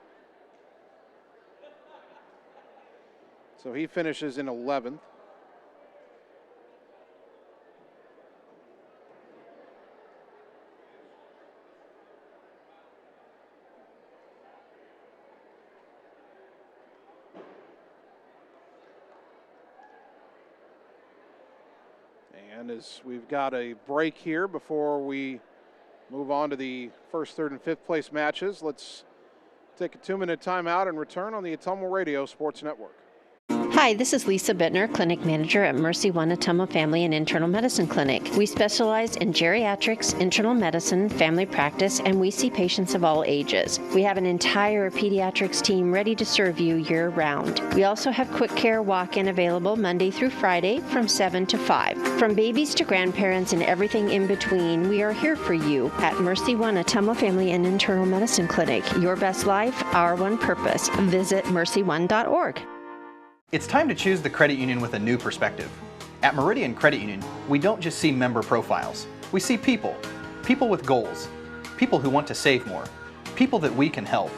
So he finishes in 11th. And as we've got a break here before we move on to the 1st, 3rd, and 5th place matches, let's take a 2-minute timeout and return on the Ottumwa Radio Sports Network. Hi, this is Lisa Bittner, Clinic Manager at Mercy One Ottumwa Family and Internal Medicine Clinic. We specialize in geriatrics, internal medicine, family practice, and we see patients of all ages. We have an entire pediatrics team ready to serve you year-round. We also have quick care walk-in available Monday through Friday from 7 to 5. From babies to grandparents and everything in between, we are here for you at Mercy One Ottumwa Family and Internal Medicine Clinic. Your best life, our one purpose. Visit mercy1.org. It's time to choose the credit union with a new perspective. At Meridian Credit Union, we don't just see member profiles. We see people. People with goals. People who want to save more. People that we can help.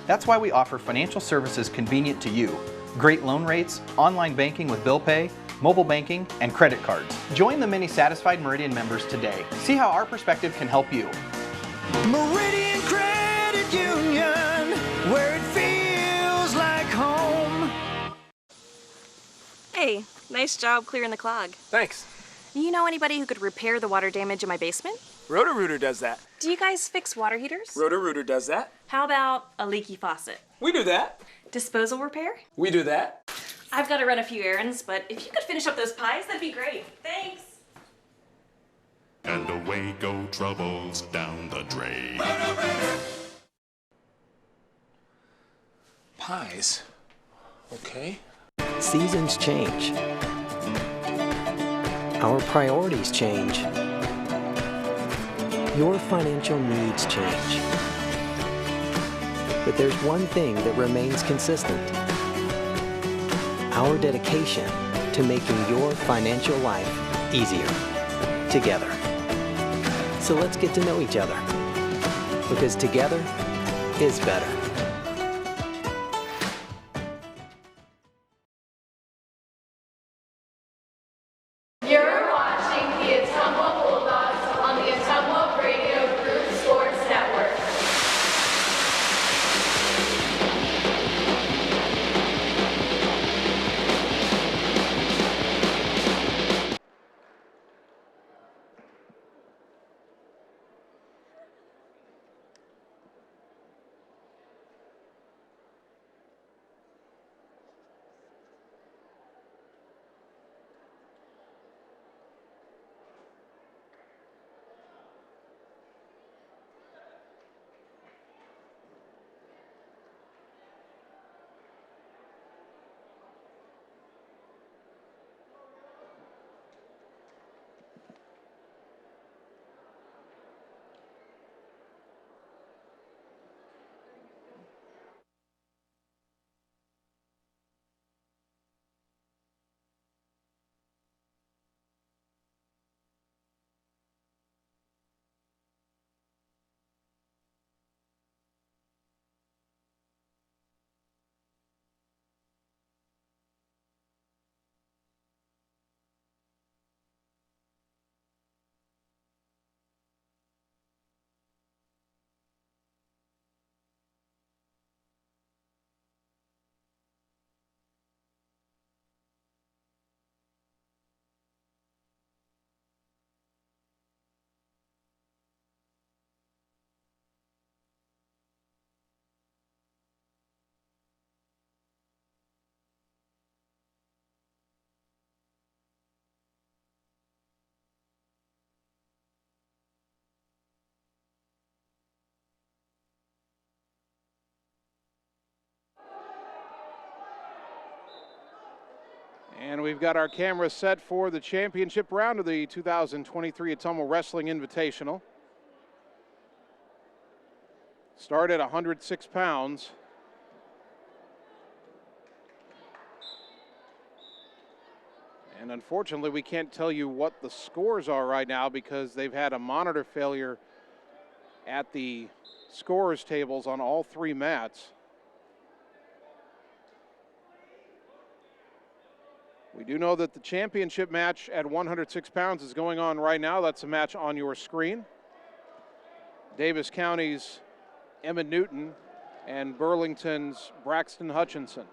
That's why we offer financial services convenient to you. Great loan rates, online banking with bill pay, mobile banking, and credit cards. Join the many satisfied Meridian members today. See how our perspective can help you. Meridian Credit Union, where it feels like home. Hey, nice job clearing the clog. Thanks. You know anybody who could repair the water damage in my basement? Roto-Rooter does that. Do you guys fix water heaters? Roto-Rooter does that. How about a leaky faucet? We do that. Disposal repair? We do that. I've got to run a few errands, but if you could finish up those pies, that'd be great. Thanks. And away go troubles down the drain. Pies. Okay. Seasons change. Our priorities change. Your financial needs change. But there's one thing that remains consistent. Our dedication to making your financial life easier together. So let's get to know each other, because together is better. You're watching the Ottumwa Bulldogs on the Ottumwa Radio Group Sports Network. And we've got our cameras set for the championship round of the 2023 Ottumwa Wrestling Invitational. Start at 106 pounds. And unfortunately, we can't tell you what the scores are right now because they've had a monitor failure at the scorers tables on all three mats. We do know that the championship match at 106 pounds is going on right now. That's a match on your screen. Davis County's Emma Newton and Burlington's Braxton Hutchinson.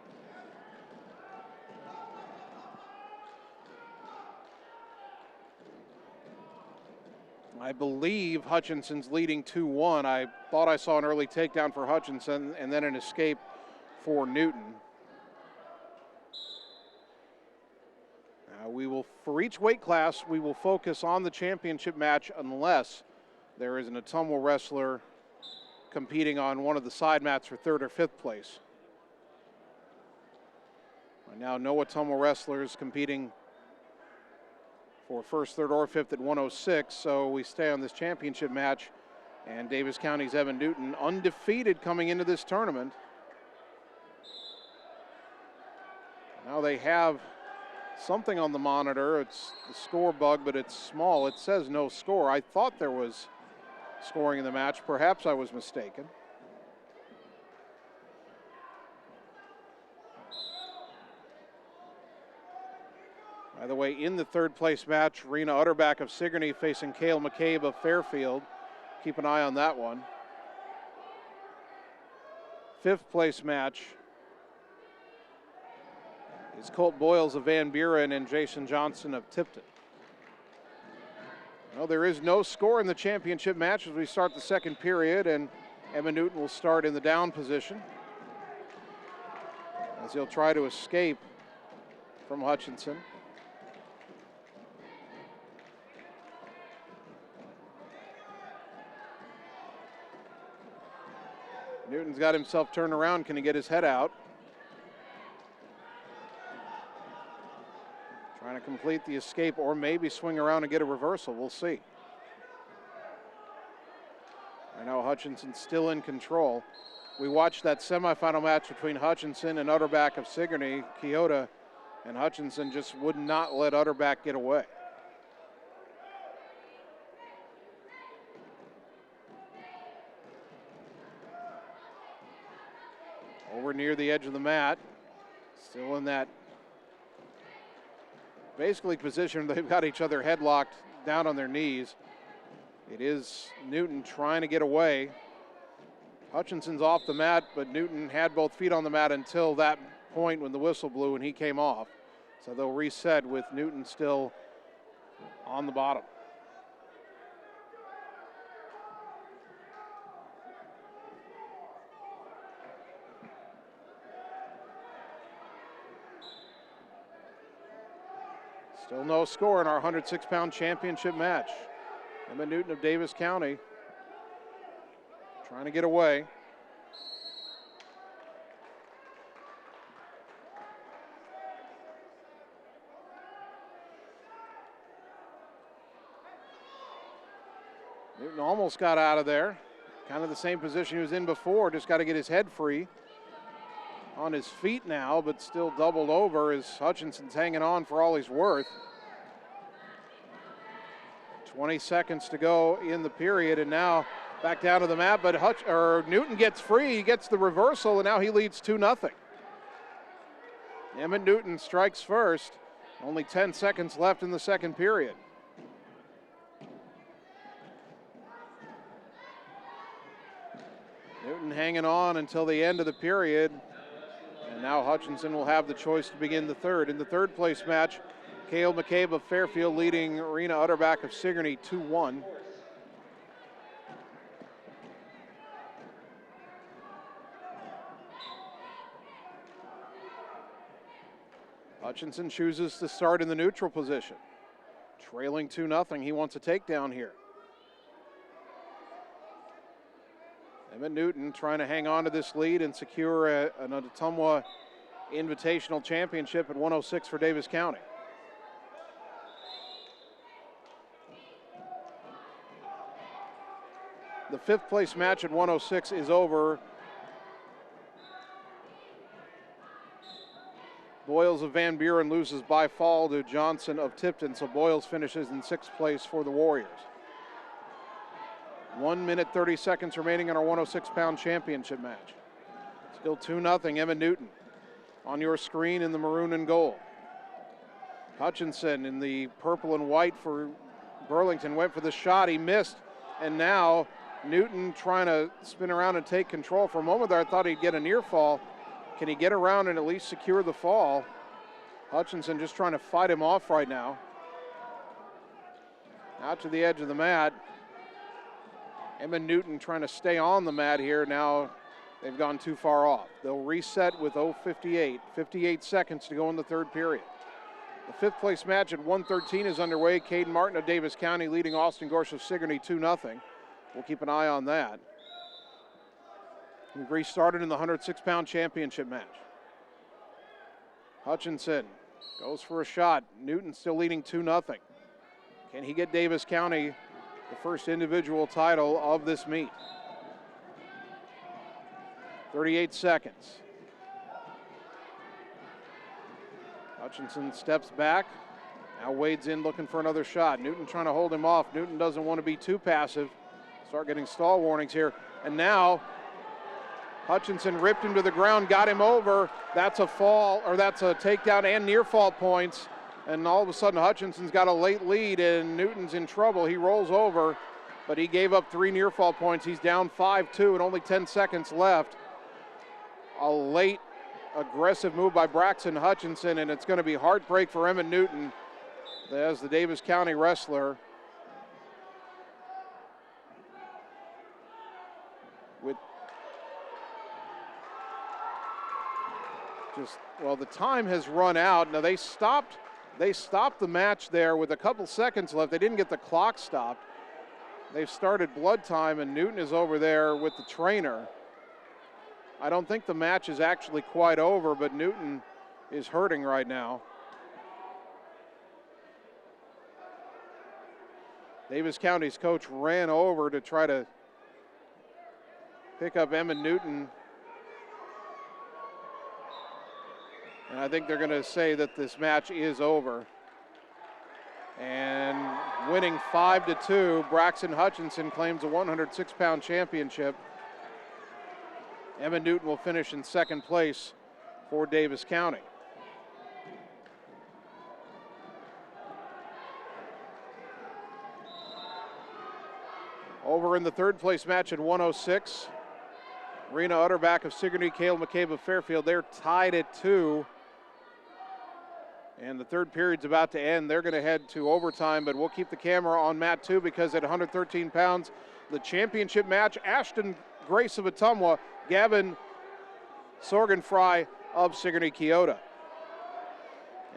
I believe Hutchinson's leading 2-1. I thought I saw an early takedown for Hutchinson and then an escape for Newton. For each weight class, we will focus on the championship match unless there is an Ottumwa wrestler competing on one of the side mats for third or fifth place. Right now, no Ottumwa wrestlers competing for first, third, or fifth at 106, so we stay on this championship match. And Davis County's Evan Newton, undefeated coming into this tournament. Now they have something on the monitor. It's the score bug, but it's small. It says no score. I thought there was scoring in the match. Perhaps I was mistaken. By the way, in the third place match, Rena Utterback of Sigourney facing Cale McCabe of Fairfield. Keep an eye on that one. Fifth place match is Colt Boyles of Van Buren and Jason Johnson of Tipton. Well, there is no score in the championship match as we start the second period, and Emma Newton will start in the down position as he'll try to escape from Hutchinson. Newton's got himself turned around. Can he get his head out? Trying to complete the escape or maybe swing around and get a reversal. We'll see. I know Hutchinson's still in control. We watched that semifinal match between Hutchinson and Utterback of Sigourney. Kyoto and Hutchinson just would not let Utterback get away. Over near the edge of the mat. Still in that basically position. They've got each other headlocked down on their knees. It is Newton trying to get away. Hutchinson's off the mat, but Newton had both feet on the mat until that point when the whistle blew and he came off. So they'll reset with Newton still on the bottom. Still no score in our 106-pound championship match. Emma Newton of Davis County trying to get away. Newton almost got out of there. Kind of the same position he was in before, just got to get his head free. On his feet now, but still doubled over as Hutchinson's hanging on for all he's worth. 20 seconds to go in the period, and now back down to the mat, but Newton gets free, he gets the reversal, and now he leads 2-0. Emmett Newton strikes first. Only 10 seconds left in the second period. Newton hanging on until the end of the period. And now Hutchinson will have the choice to begin the third. In the third place match, Cale McCabe of Fairfield leading Rena Utterback of Sigourney 2-1. Hutchinson chooses to start in the neutral position. Trailing 2-0, he wants a takedown here. Emmett Newton trying to hang on to this lead and secure an Ottumwa Invitational Championship at 106 for Davis County. The 5th place match at 106 is over. Boyles of Van Buren loses by fall to Johnson of Tipton, so Boyles finishes in 6th place for the Warriors. 1 minute 30 seconds remaining in our 106-pound championship match. Still 2-0, Emma Newton on your screen in the maroon and gold. Hutchinson in the purple and white for Burlington went for the shot, he missed, and now Newton trying to spin around and take control. For a moment there I thought he'd get a near fall. Can he get around and at least secure the fall? Hutchinson just trying to fight him off right now. Out to the edge of the mat. Emma Newton trying to stay on the mat here. Now they've gone too far off. They'll reset with 0:58. 58 seconds to go in the 3rd period. The 5th place match at 1:13 is underway. Caden Martin of Davis County leading Austin Gorsh of Sigourney 2-0. We'll keep an eye on that. We've restarted in the 106-pound championship match. Hutchinson goes for a shot. Newton still leading 2-0. Can he get Davis County the first individual title of this meet? 38 seconds. Hutchinson steps back. Now wades in looking for another shot. Newton trying to hold him off. Newton doesn't want to be too passive. Start getting stall warnings here. And now Hutchinson ripped him to the ground, got him over. That's a fall, or that's a takedown and near fall points. And all of a sudden Hutchinson's got a late lead and Newton's in trouble. He rolls over, but he gave up 3 near fall points. He's down 5-2 and only 10 seconds left. A late aggressive move by Braxton Hutchinson, and it's going to be heartbreak for Emma Newton as the Davis County wrestler. With the time has run out. Now they stopped the match there with a couple seconds left. They didn't get the clock stopped. They've started blood time, and Newton is over there with the trainer. I don't think the match is actually quite over, but Newton is hurting right now. Davis County's coach ran over to try to pick up Emma Newton. And I think they're going to say that this match is over. And winning 5-2, Braxton Hutchinson claims a 106-pound championship. Emma Newton will finish in 2nd place for Davis County. Over in the 3rd place match at 106, Rena Utterback of Sigourney, Cale McCabe of Fairfield. They're tied at 2. And the 3rd period's about to end. They're going to head to overtime, but we'll keep the camera on mat 2 because at 113 pounds, the championship match, Ashton Grace of Ottumwa, Gavin Sorgenfry of Sigourney Keota.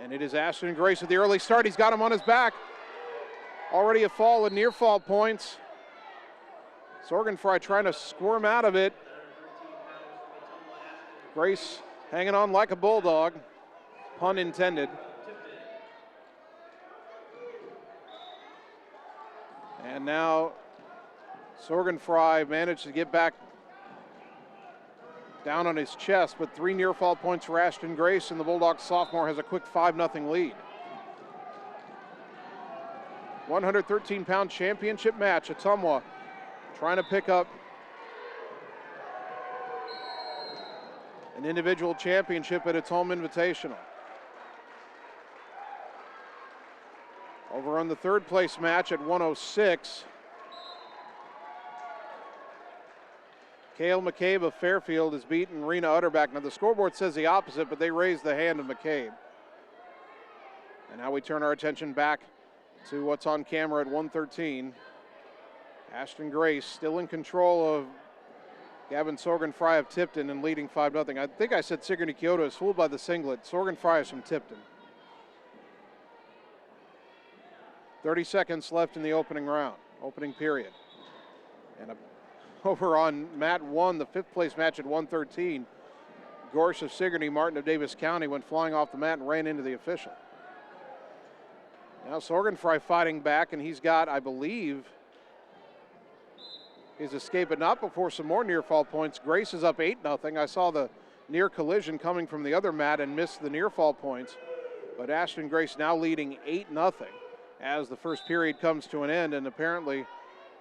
And it is Ashton Grace with the early start. He's got him on his back. Already a fall and near fall points. Sorgenfry trying to squirm out of it. Grace hanging on like a bulldog, pun intended. And now Sorgenfry managed to get back down on his chest, but 3 near fall points for Ashton Grace, and the Bulldogs sophomore has a quick 5-0 lead. 113-pound championship match. Ottumwa trying to pick up an individual championship at its home invitational. Over on the 3rd place match at 106, Cale McCabe of Fairfield has beaten Rena Utterback. Now the scoreboard says the opposite, but they raised the hand of McCabe. And now we turn our attention back to what's on camera at 113. Ashton Grace still in control of Gavin Sorgenfry of Tipton and leading 5-0. I think I said Sigourney Keota is fooled by the singlet. Sorgenfry is from Tipton. 30 seconds left in the opening period. And over on mat 1, the 5th place match at 113, Gorsh of Sigourney, Martin of Davis County went flying off the mat and ran into the official. Now Sorgenfrey fighting back, and he's got, I believe, his escape, but not before some more near fall points. Grace is up 8-0. I saw the near collision coming from the other mat and missed the near fall points. But Ashton Grace now leading 8-0 as the first period comes to an end, and apparently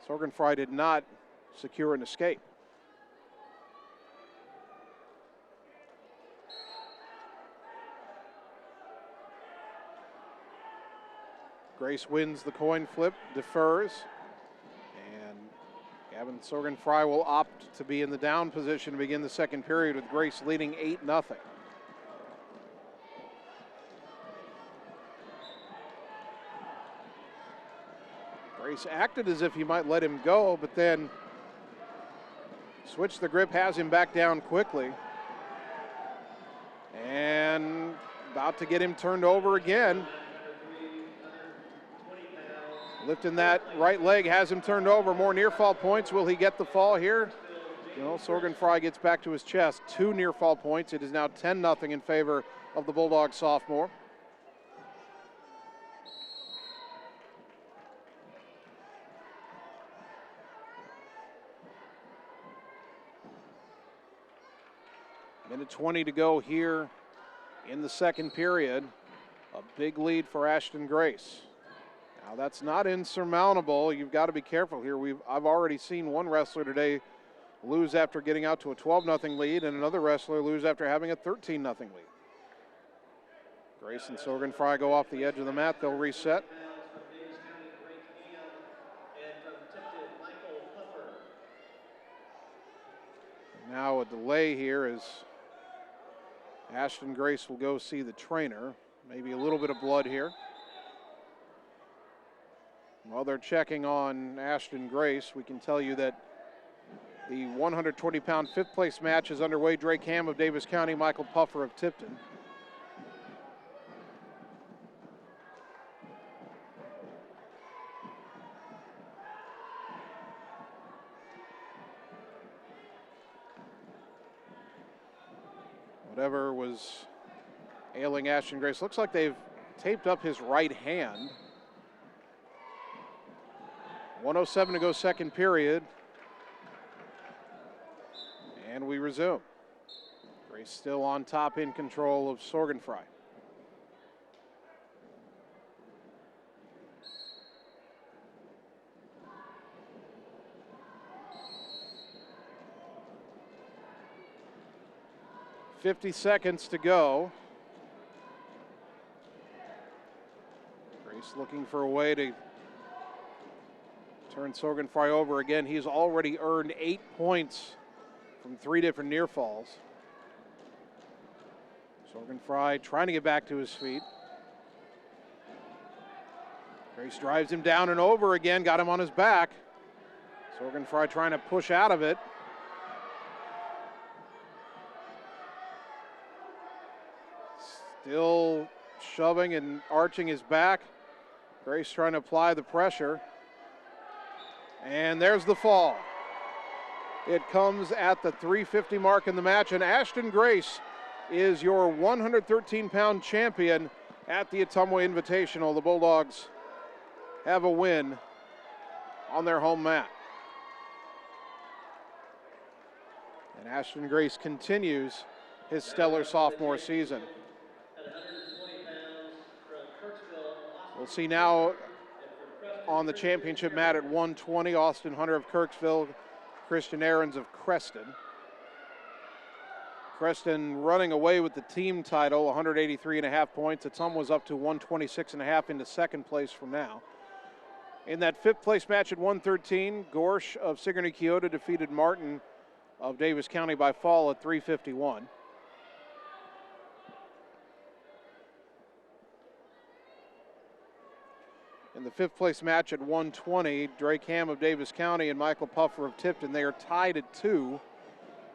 Sorgenfrey did not secure an escape. Grace wins the coin flip, defers, and Gavin Sorgenfrey will opt to be in the down position to begin the second period with Grace leading 8-0. Grace acted as if he might let him go, but then switched the grip, has him back down quickly, and about to get him turned over again. Lifting that right leg, has him turned over. More near fall points. Will he get the fall here? No, Sorgenfrey gets back to his chest. 2 near fall points. It is now 10-0 in favor of the Bulldog sophomore. Minute 20 to go here in the second period. A big lead for Ashton Grace. Now that's not insurmountable. You've got to be careful here. I've already seen one wrestler today lose after getting out to a 12-0 lead, and another wrestler lose after having a 13-0 lead. Grace and Sorgenfrey go off the edge of the mat. They'll reset. Now a delay here as Ashton Grace will go see the trainer. Maybe a little bit of blood here. While they're checking on Ashton Grace, we can tell you that the 120-pound fifth place match is underway. Drake Ham of Davis County, Michael Puffer of Tipton. Whatever was ailing Ashton Grace, looks like they've taped up his right hand. 1:07 to go, second period. And we resume. Grace still on top, in control of Sorgenfrey. .50 seconds to go. Grace looking for a way to turn Sorgenfrey over again. He's already earned 8 points from 3 different near falls. Sorgenfrey trying to get back to his feet. Grace drives him down and over again, got him on his back. Sorgenfrey trying to push out of it. Still shoving and arching his back. Grace trying to apply the pressure. And there's the fall. It comes at the 3:50 mark in the match, and Ashton Grace is your 113-pound champion at the Ottumwa Invitational. The Bulldogs have a win on their home mat. And Ashton Grace continues his stellar sophomore season. We'll see now on the championship mat at 120, Austin Hunter of Kirksville, Christian Ahrens of Creston. Creston running away with the team title, 183.5 points. Ottumwa's up to 126.5 into second place from now. In that fifth place match at 113, Gorsh of Sigourney Keota defeated Martin of Davis County by fall at 3:51. In the fifth place match at 120, Drake Ham of Davis County and Michael Puffer of Tipton, they are tied at 2,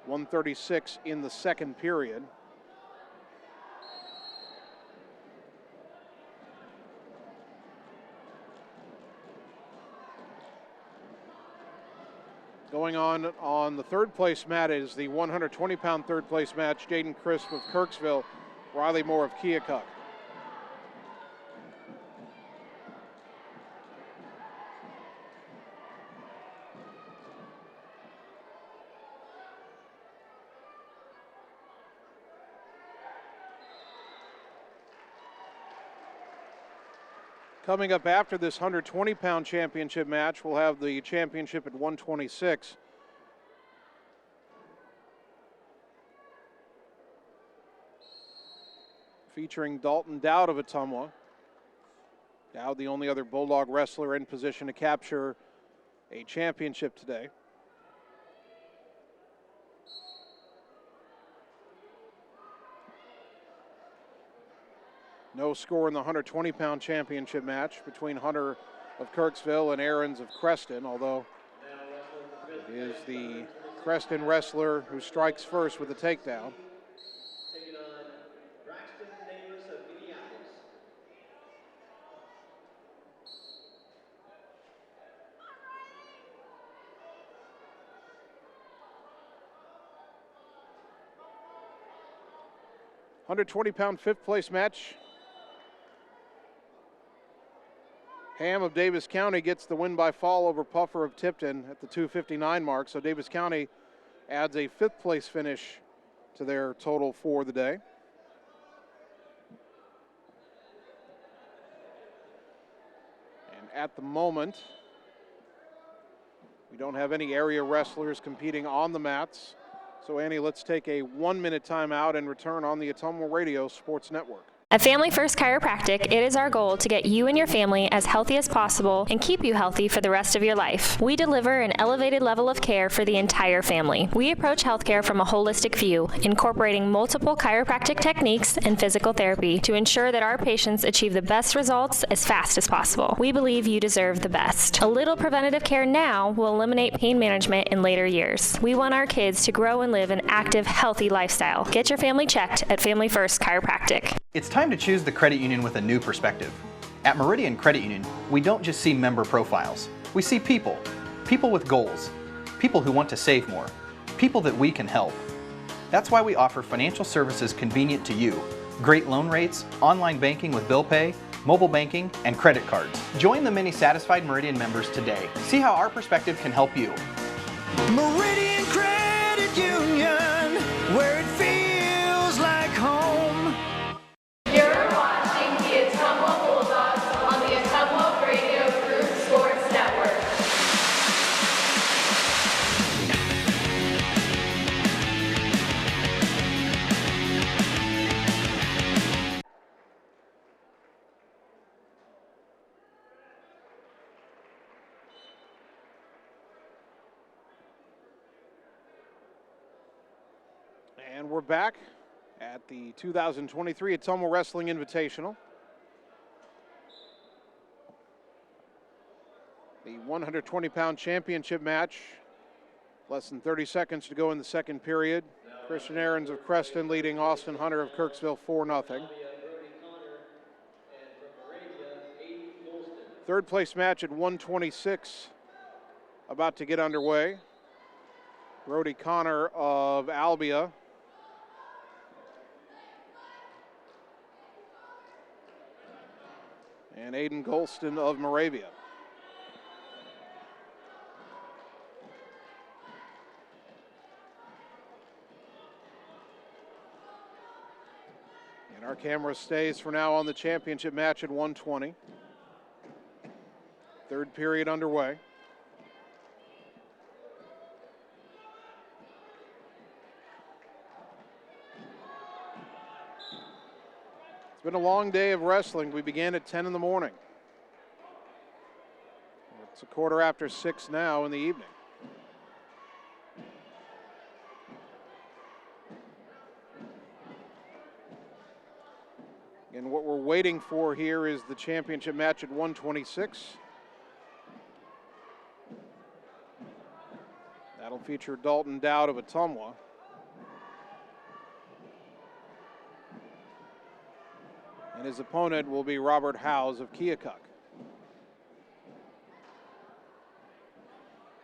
136 in the second period. Going on the third place mat is the 120-pound third place match. Jaden Crisp of Kirksville, Riley Moore of Keokuk. Coming up after this 120-pound championship match, we'll have the championship at 126. Featuring Dalton Dowd of Ottumwa. Dowd, the only other Bulldog wrestler in position to capture a championship today. No score in the 120-pound championship match between Hunter of Kirksville and Aarons of Creston, although it is the Creston wrestler who strikes first with a takedown. Taking on Braxton Davis of Minneapolis. £120 fifth place match. Ham of Davis County gets the win by fall over Puffer of Tipton at the 2:59 mark. So Davis County adds a fifth place finish to their total for the day. And at the moment, we don't have any area wrestlers competing on the mats. So Annie, let's take a 1-minute timeout and return on the Ottumwa Radio Sports Network. At Family First Chiropractic, it is our goal to get you and your family as healthy as possible and keep you healthy for the rest of your life. We deliver an elevated level of care for the entire family. We approach healthcare from a holistic view, incorporating multiple chiropractic techniques and physical therapy to ensure that our patients achieve the best results as fast as possible. We believe you deserve the best. A little preventative care now will eliminate pain management in later years. We want our kids to grow and live an active, healthy lifestyle. Get your family checked at Family First Chiropractic. It's time to choose the credit union with a new perspective. At Meridian Credit Union, we don't just see member profiles. We see people. People with goals. People who want to save more. People that we can help. That's why we offer financial services convenient to you. Great loan rates, online banking with bill pay, mobile banking, and credit cards. Join the many satisfied Meridian members today. See how our perspective can help you. Meridian Credit Union, where it feels like home. You're watching the Ottumwa Bulldogs on the Ottumwa Radio Group Sports Network. And we're back at the 2023 Ottumwa Wrestling Invitational. The 120-pound championship match. Less than 30 seconds to go in the second period. Christian Aarons of Creston leading Austin Hunter of Kirksville 4-0. Third place match at 126 about to get underway. Brody Connor of Albia and Aiden Golston of Moravia. And our camera stays for now on the championship match at 120. Third period underway. It's been a long day of wrestling. We began at 10 in the morning. It's a 6:15 now in the evening. And what we're waiting for here is the championship match at 126. That'll feature Dalton Dowd of Ottumwa. And his opponent will be Robert Howes of Keokuk.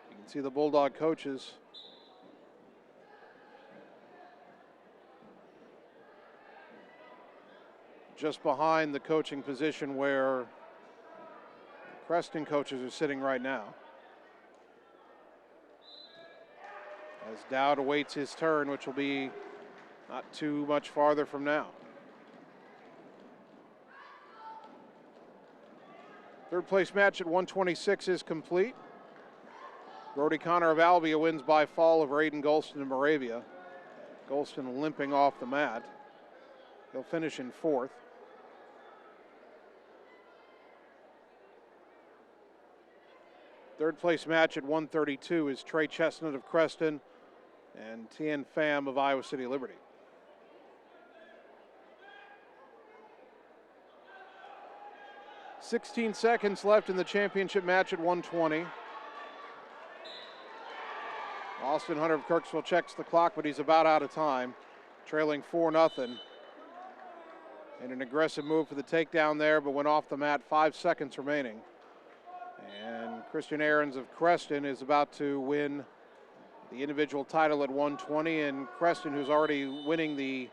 You can See the Bulldog coaches. Just behind the coaching position where Creston coaches are sitting right now. As Dowd awaits his turn, which will be not too much farther from now. Third place match at 126 is complete. Brody Connor of Albia wins by fall over Aiden Golston of Moravia. Golston limping off the mat. He'll finish in fourth. Third place match at 132 is Trey Chestnut of Creston and Tien Pham of Iowa City Liberty. "16 seconds left in the championship match at 120. Austin Hunter of Kirksville checks the clock, but he's about out of time, trailing 4-0. And an aggressive move for the takedown there, but went off the mat, 5 seconds remaining. And Christian Ahrens of Creston is about to win the individual title at 120, and Creston, who's already winning the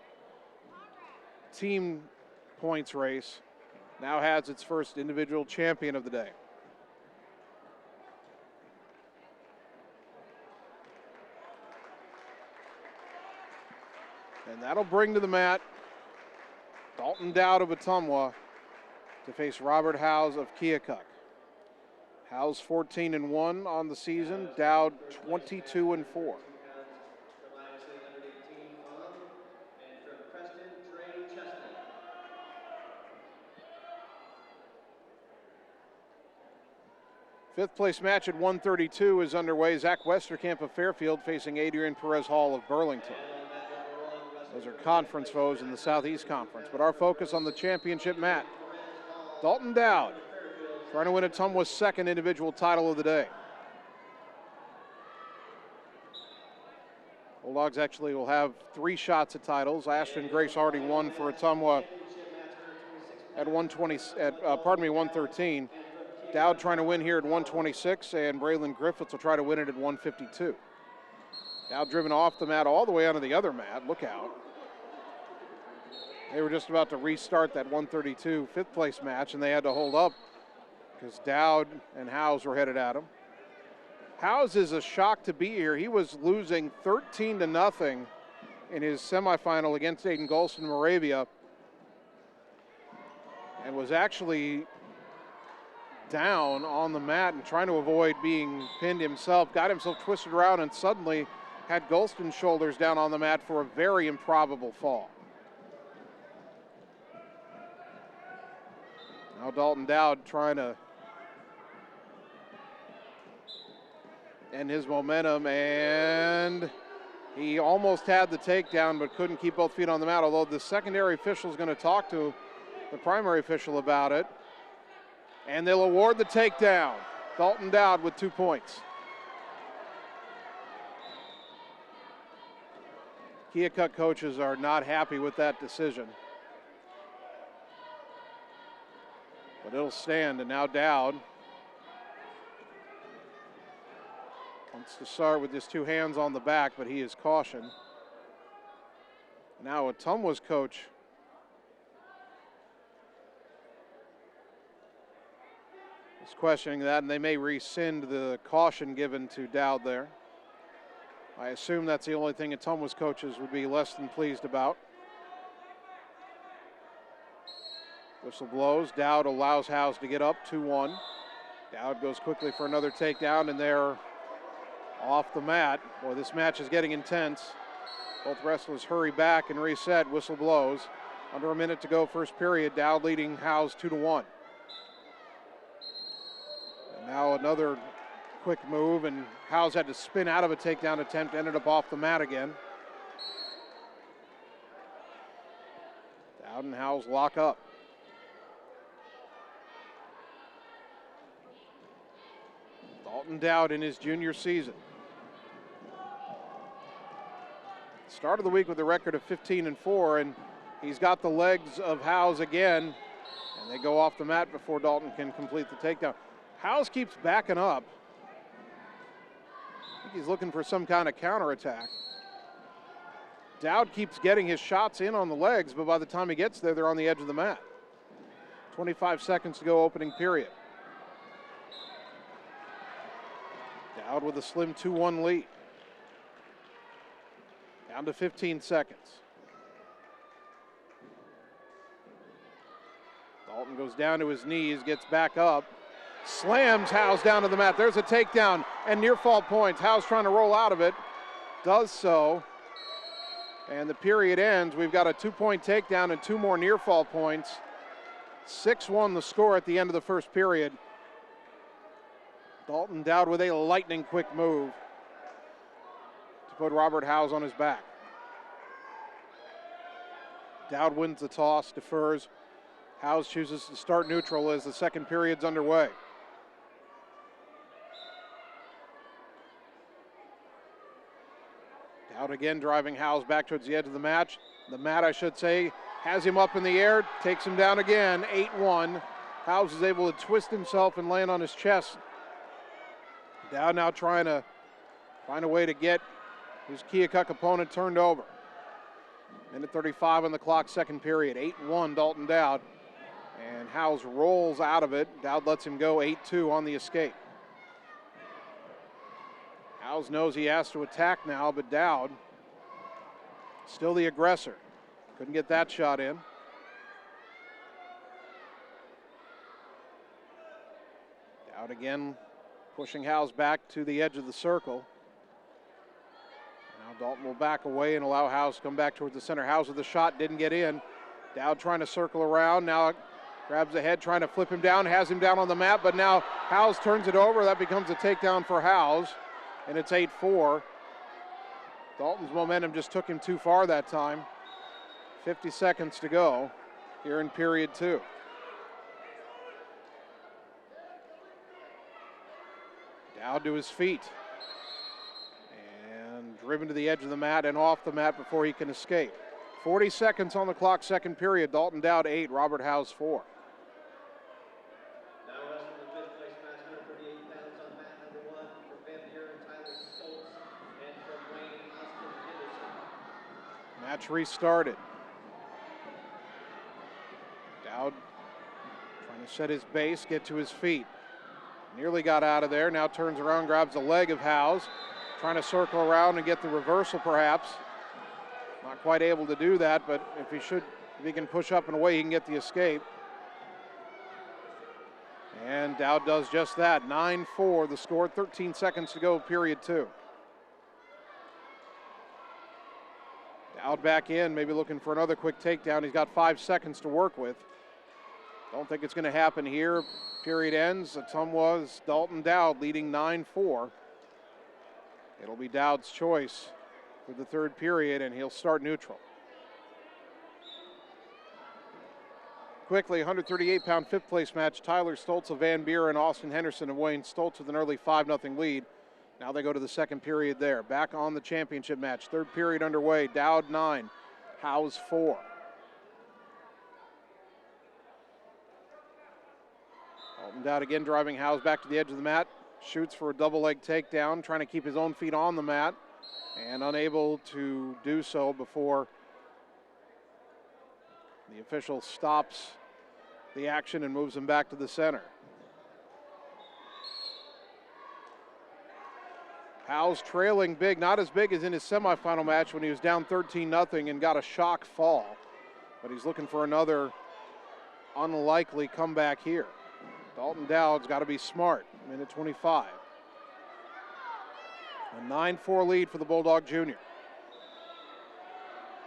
team points race, now has its first individual champion of the day. And that'll bring to the mat Dalton Dowd of Ottumwa to face Robert Howes of Keokuk. Howes 14-1 on the season, Dowd 22-4. Fifth place match at 132 is underway. Zach Westerkamp of Fairfield facing Adrian Perez Hall of Burlington. Those are conference foes in the Southeast Conference, but our focus on the championship mat. Dalton Dowd trying to win Ottumwa's second individual title of the day. Bulldogs actually will have 3 shots at titles. Ashton Grace already won for Ottumwa at 113. Dowd trying to win here at 126, and Braylon Griffiths will try to win it at 152. Dowd driven off the mat all the way onto the other mat. Look out. They were just about to restart that 132 fifth place match, and they had to hold up because Dowd and Howes were headed at him. Howes is a shock to be here. He was losing 13-0 in his semifinal against Aiden Golston Moravia and was actually down on the mat and trying to avoid being pinned himself. Got himself twisted around and suddenly had Golston's shoulders down on the mat for a very improbable fall. Now Dalton Dowd trying to end his momentum, and he almost had the takedown but couldn't keep both feet on the mat, although the secondary official is going to talk to the primary official about it, and they'll award the takedown. Dalton Dowd with 2 points. Keokuk coaches are not happy with that decision, but it'll stand. And now Dowd wants to start with his 2 hands on the back, but he is cautioned. Now Ottumwa's coach is questioning that, and they may rescind the caution given to Dowd there. I assume that's the only thing Ottumwa's coaches would be less than pleased about. Whistle blows. Dowd allows Howes to get up 2-1. Dowd goes quickly for another takedown, and they're off the mat. Boy, this match is getting intense. Both wrestlers hurry back and reset. Whistle blows. Under a minute to go, first period. Dowd leading Howes 2-1. And now another quick move, and Howes had to spin out of a takedown attempt, ended up off the mat again. Dowd and Howes lock up. Dalton Dowd in his junior season. Start of the week with a record of 15-4, and he's got the legs of Howes again, and they go off the mat before Dalton can complete the takedown. Howes keeps backing up. I think he's looking for some kind of counterattack. Dowd keeps getting his shots in on the legs, but by the time he gets there, they're on the edge of the mat. 25 seconds to go, opening period. Dowd with a slim 2-1 lead. Down to 15 seconds. Dalton goes down to his knees, gets back up, slams Howes down to the mat. There's a takedown and near fall points. Howes trying to roll out of it, does so. And the period ends. We've got a 2-point takedown and 2 more near fall points. 6-1 the score at the end of the first period. Dalton Dowd with a lightning quick move to put Robert Howes on his back. Dowd wins the toss, defers. Howes chooses to start neutral as the second period's underway. Dowd again driving Howes back towards the edge of the match. The mat, I should say, has him up in the air, takes him down again, 8-1. Howes is able to twist himself and land on his chest. Dowd now trying to find a way to get his Keokuk opponent turned over. Minute 35 on the clock, second period, 8-1 Dalton Dowd. And Howes rolls out of it. Dowd lets him go 8-2 on the escape. Howes knows he has to attack now, but Dowd still the aggressor. Couldn't get that shot in. Dowd again pushing Howes back to the edge of the circle. Now Dalton will back away and allow Howes to come back towards the center. Howes with the shot, didn't get in. Dowd trying to circle around. Now grabs the head, trying to flip him down, has him down on the mat, but now Howes turns it over. That becomes a takedown for Howes, and it's 8-4. Dalton's momentum just took him too far that time. 50 seconds to go here in period 2. Dowd to his feet and driven to the edge of the mat and off the mat before he can escape. 40 seconds on the clock, second period. Dalton Dowd 8, Robert Howes 4. Now wrestling the fifth place match, 138 pounds on mat number 1 for Ben Buren, Tyler Stoltz, and from Wayne, Austin Henderson. Match restarted. Dowd trying to set his base, get to his feet. Nearly got out of there, now turns around, grabs the leg of Howes, trying to circle around and get the reversal perhaps. Not quite able to do that, but if he can push up and away, he can get the escape. And Dowd does just that, 9-4 the score, 13 seconds to go, period 2. Dowd back in, maybe looking for another quick takedown. He's got 5 seconds to work with. Don't think it's going to happen here. Period ends. Ottumwa's Dalton Dowd leading 9-4. It'll be Dowd's choice for the third period, and he'll start neutral. Quickly, 138-pound fifth place match. Tyler Stoltz of Van Buren, Austin Henderson of Wayne. Stoltz with an early 5-0 lead. Now they go to the second period there. Back on the championship match. Third period underway. Dowd 9, Howes 4. Dalton Dowd again driving Howes back to the edge of the mat. Shoots for a double leg takedown, trying to keep his own feet on the mat, and unable to do so before the official stops the action and moves him back to the center. Howes trailing big, not as big as in his semifinal match when he was down 13-0 and got a shock fall, but he's looking for another unlikely comeback here. Dalton Dowd's got to be smart, minute 25. A 9-4 lead for the Bulldog Junior.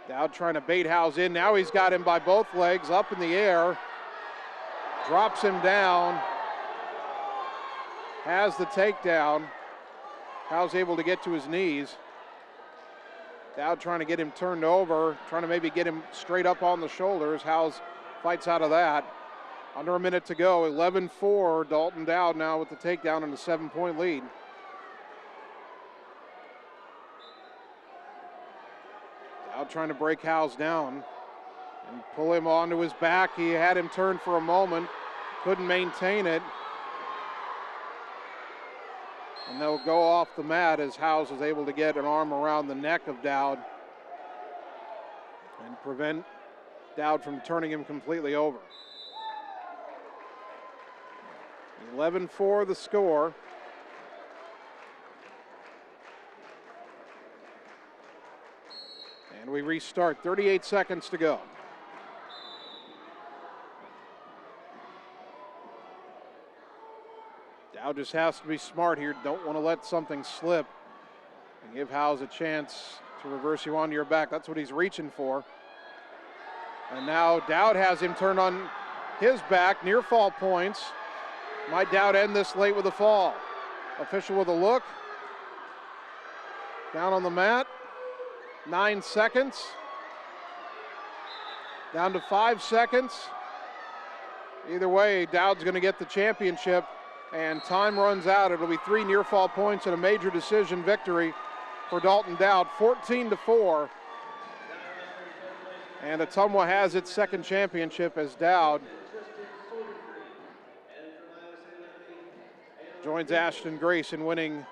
Dowd trying to bait Howes in. Now he's got him by both legs up in the air. Drops him down. Has the takedown. Howes able to get to his knees. Dowd trying to get him turned over, trying to maybe get him straight up on the shoulders. Howes fights out of that. Under a minute to go, 11-4, Dalton Dowd now with the takedown and a 7-point lead. Dowd trying to break Howes down and pull him onto his back. He had him turned for a moment, couldn't maintain it. And they'll go off the mat as Howes is able to get an arm around the neck of Dowd and prevent Dowd from turning him completely over. 11-4 the score. And we restart, 38 seconds to go. Dowd just has to be smart here. Don't want to let something slip and give Howes a chance to reverse you onto your back. That's what he's reaching for. And now Dowd has him turned on his back, near fall points. Might Dowd end this late with a fall? Official with a look. Down on the mat. 9 seconds. Down to 5 seconds. Either way, Dowd's going to get the championship, and time runs out. It'll be 3 near fall points and a major decision victory for Dalton Dowd, 14-4. And Ottumwa has its second championship as Dowd joins Ashton Grace in winning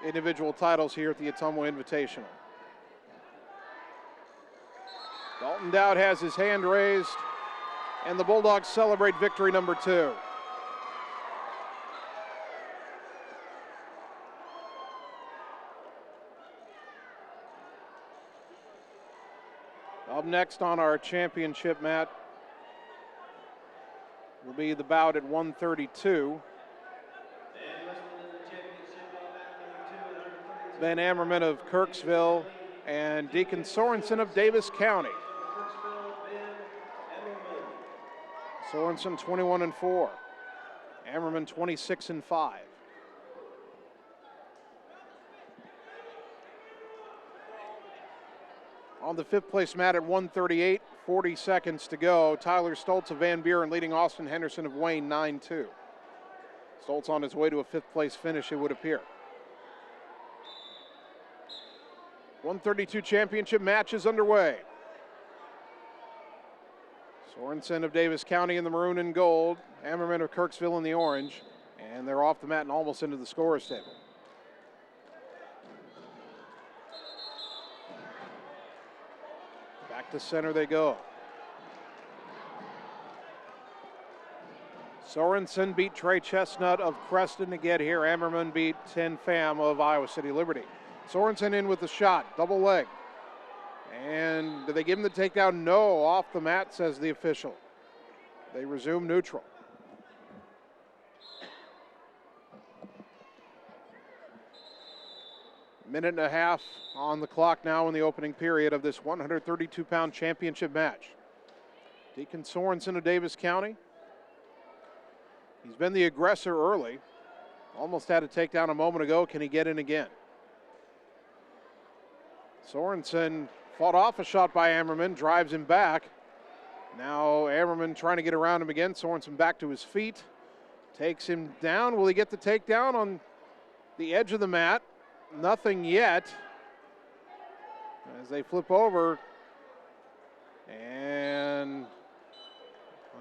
individual titles here at the Ottumwa Invitational. Dalton Dowd has his hand raised, and the Bulldogs celebrate victory number 2. Up next on our championship mat will be the bout at 132. Ben Ammerman of Kirksville and Deacon Sorensen of Davis County. Sorensen 21-4. Ammerman 26-5. On the 5th place mat at 138, 40 seconds to go. Tyler Stoltz of Van Buren leading Austin Henderson of Wayne 9-2. Stoltz on his way to a 5th place finish, it would appear. 132 championship match is underway. Sorensen of Davis County in the maroon and gold. Ammerman of Kirksville in the orange. And they're off the mat and almost into the scorer's table. Back to center they go. Sorensen beat Trey Chestnut of Creston to get here. Ammerman beat Tin Pham of Iowa City Liberty. Sorensen in with the shot, double leg. And do they give him the takedown? No, off the mat, says the official. They resume neutral. Minute and a half on the clock now in the opening period of this 132-pound championship match. Deacon Sorensen of Davis County. He's been the aggressor early. Almost had a takedown a moment ago. Can he get in again? Sorensen fought off a shot by Ammerman, drives him back. Now Ammerman trying to get around him again. Sorensen back to his feet, takes him down. Will he get the takedown on the edge of the mat? Nothing yet. As they flip over, and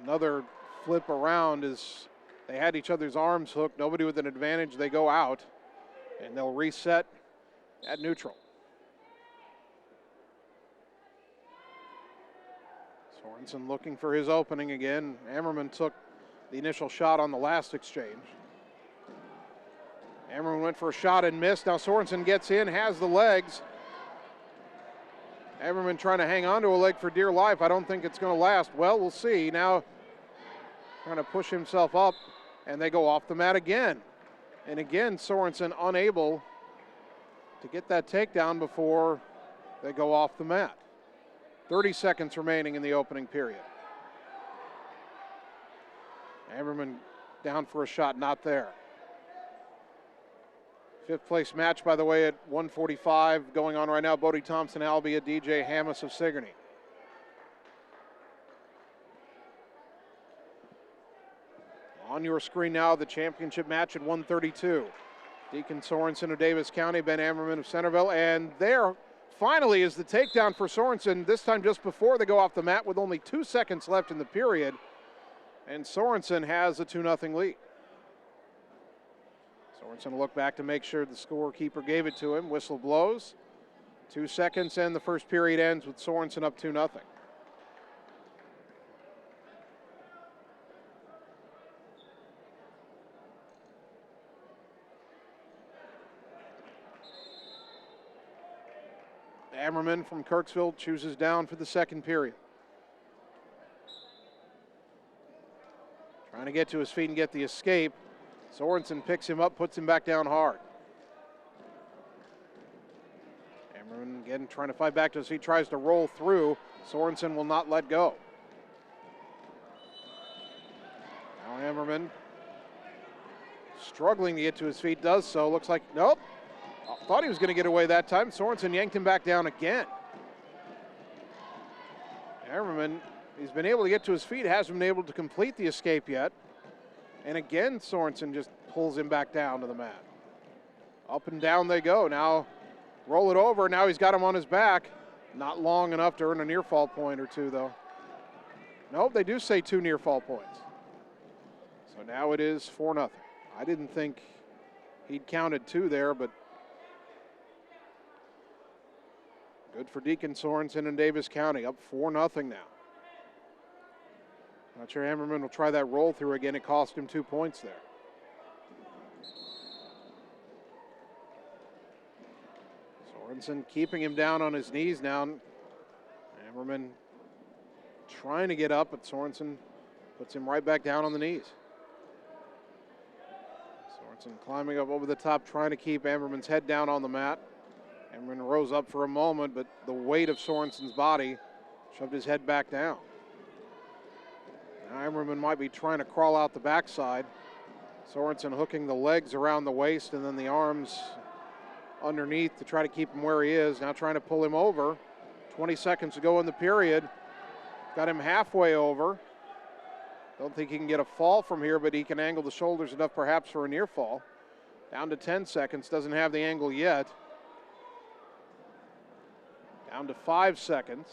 another flip around as they had each other's arms hooked. Nobody with an advantage. They go out, and they'll reset at neutral. Sorensen looking for his opening again. Ammerman took the initial shot on the last exchange. Ammerman went for a shot and missed. Now Sorensen gets in, has the legs. Ammerman trying to hang on to a leg for dear life. I don't think it's going to last. Well, we'll see. Now trying to push himself up, and they go off the mat again. And again, Sorensen unable to get that takedown before they go off the mat. 30 seconds remaining in the opening period. Ammerman down for a shot, not there. 5th place match, by the way, at 145 going on right now. Bodie Thompson, Albia, DJ Hammis of Sigourney. On your screen now, the championship match at 132. Deacon Sorensen of Davis County, Ben Ammerman of Centerville, and there finally is the takedown for Sorensen, this time just before they go off the mat with only 2 seconds left in the period, and Sorensen has a 2-0 lead. Sorensen will look back to make sure the scorekeeper gave it to him. Whistle blows. 2 seconds and the first period ends with Sorensen up 2-0. Ammerman from Kirksville chooses down for the second period. Trying to get to his feet and get the escape. Sorensen picks him up, puts him back down hard. Ammerman again trying to fight back to his feet, tries to roll through. Sorensen will not let go. Now Ammerman struggling to get to his feet, does so. Looks like, nope. Thought he was going to get away that time. Sorensen yanked him back down again. Ammerman, he's been able to get to his feet, hasn't been able to complete the escape yet. And again, Sorensen just pulls him back down to the mat. Up and down they go. Now roll it over. Now he's got him on his back. Not long enough to earn a near fall point or two, though. Nope, they do say 2 near fall points. So now it is 4-0. I didn't think he'd counted 2 there, but good for Deacon Sorensen and Davis County, up 4-0 now. Not sure Ammerman will try that roll through again. It cost him 2 points there. Sorensen keeping him down on his knees now. Ammerman trying to get up, but Sorensen puts him right back down on the knees. Sorensen climbing up over the top, trying to keep Ammerman's head down on the mat. Ammerman rose up for a moment, but the weight of Sorensen's body shoved his head back down. Now Ammerman might be trying to crawl out the backside. Sorensen hooking the legs around the waist and then the arms underneath to try to keep him where he is. Now trying to pull him over. 20 seconds to go in the period. Got him halfway over. Don't think he can get a fall from here, but he can angle the shoulders enough perhaps for a near fall. Down to 10 seconds, doesn't have the angle yet. Down to 5 seconds.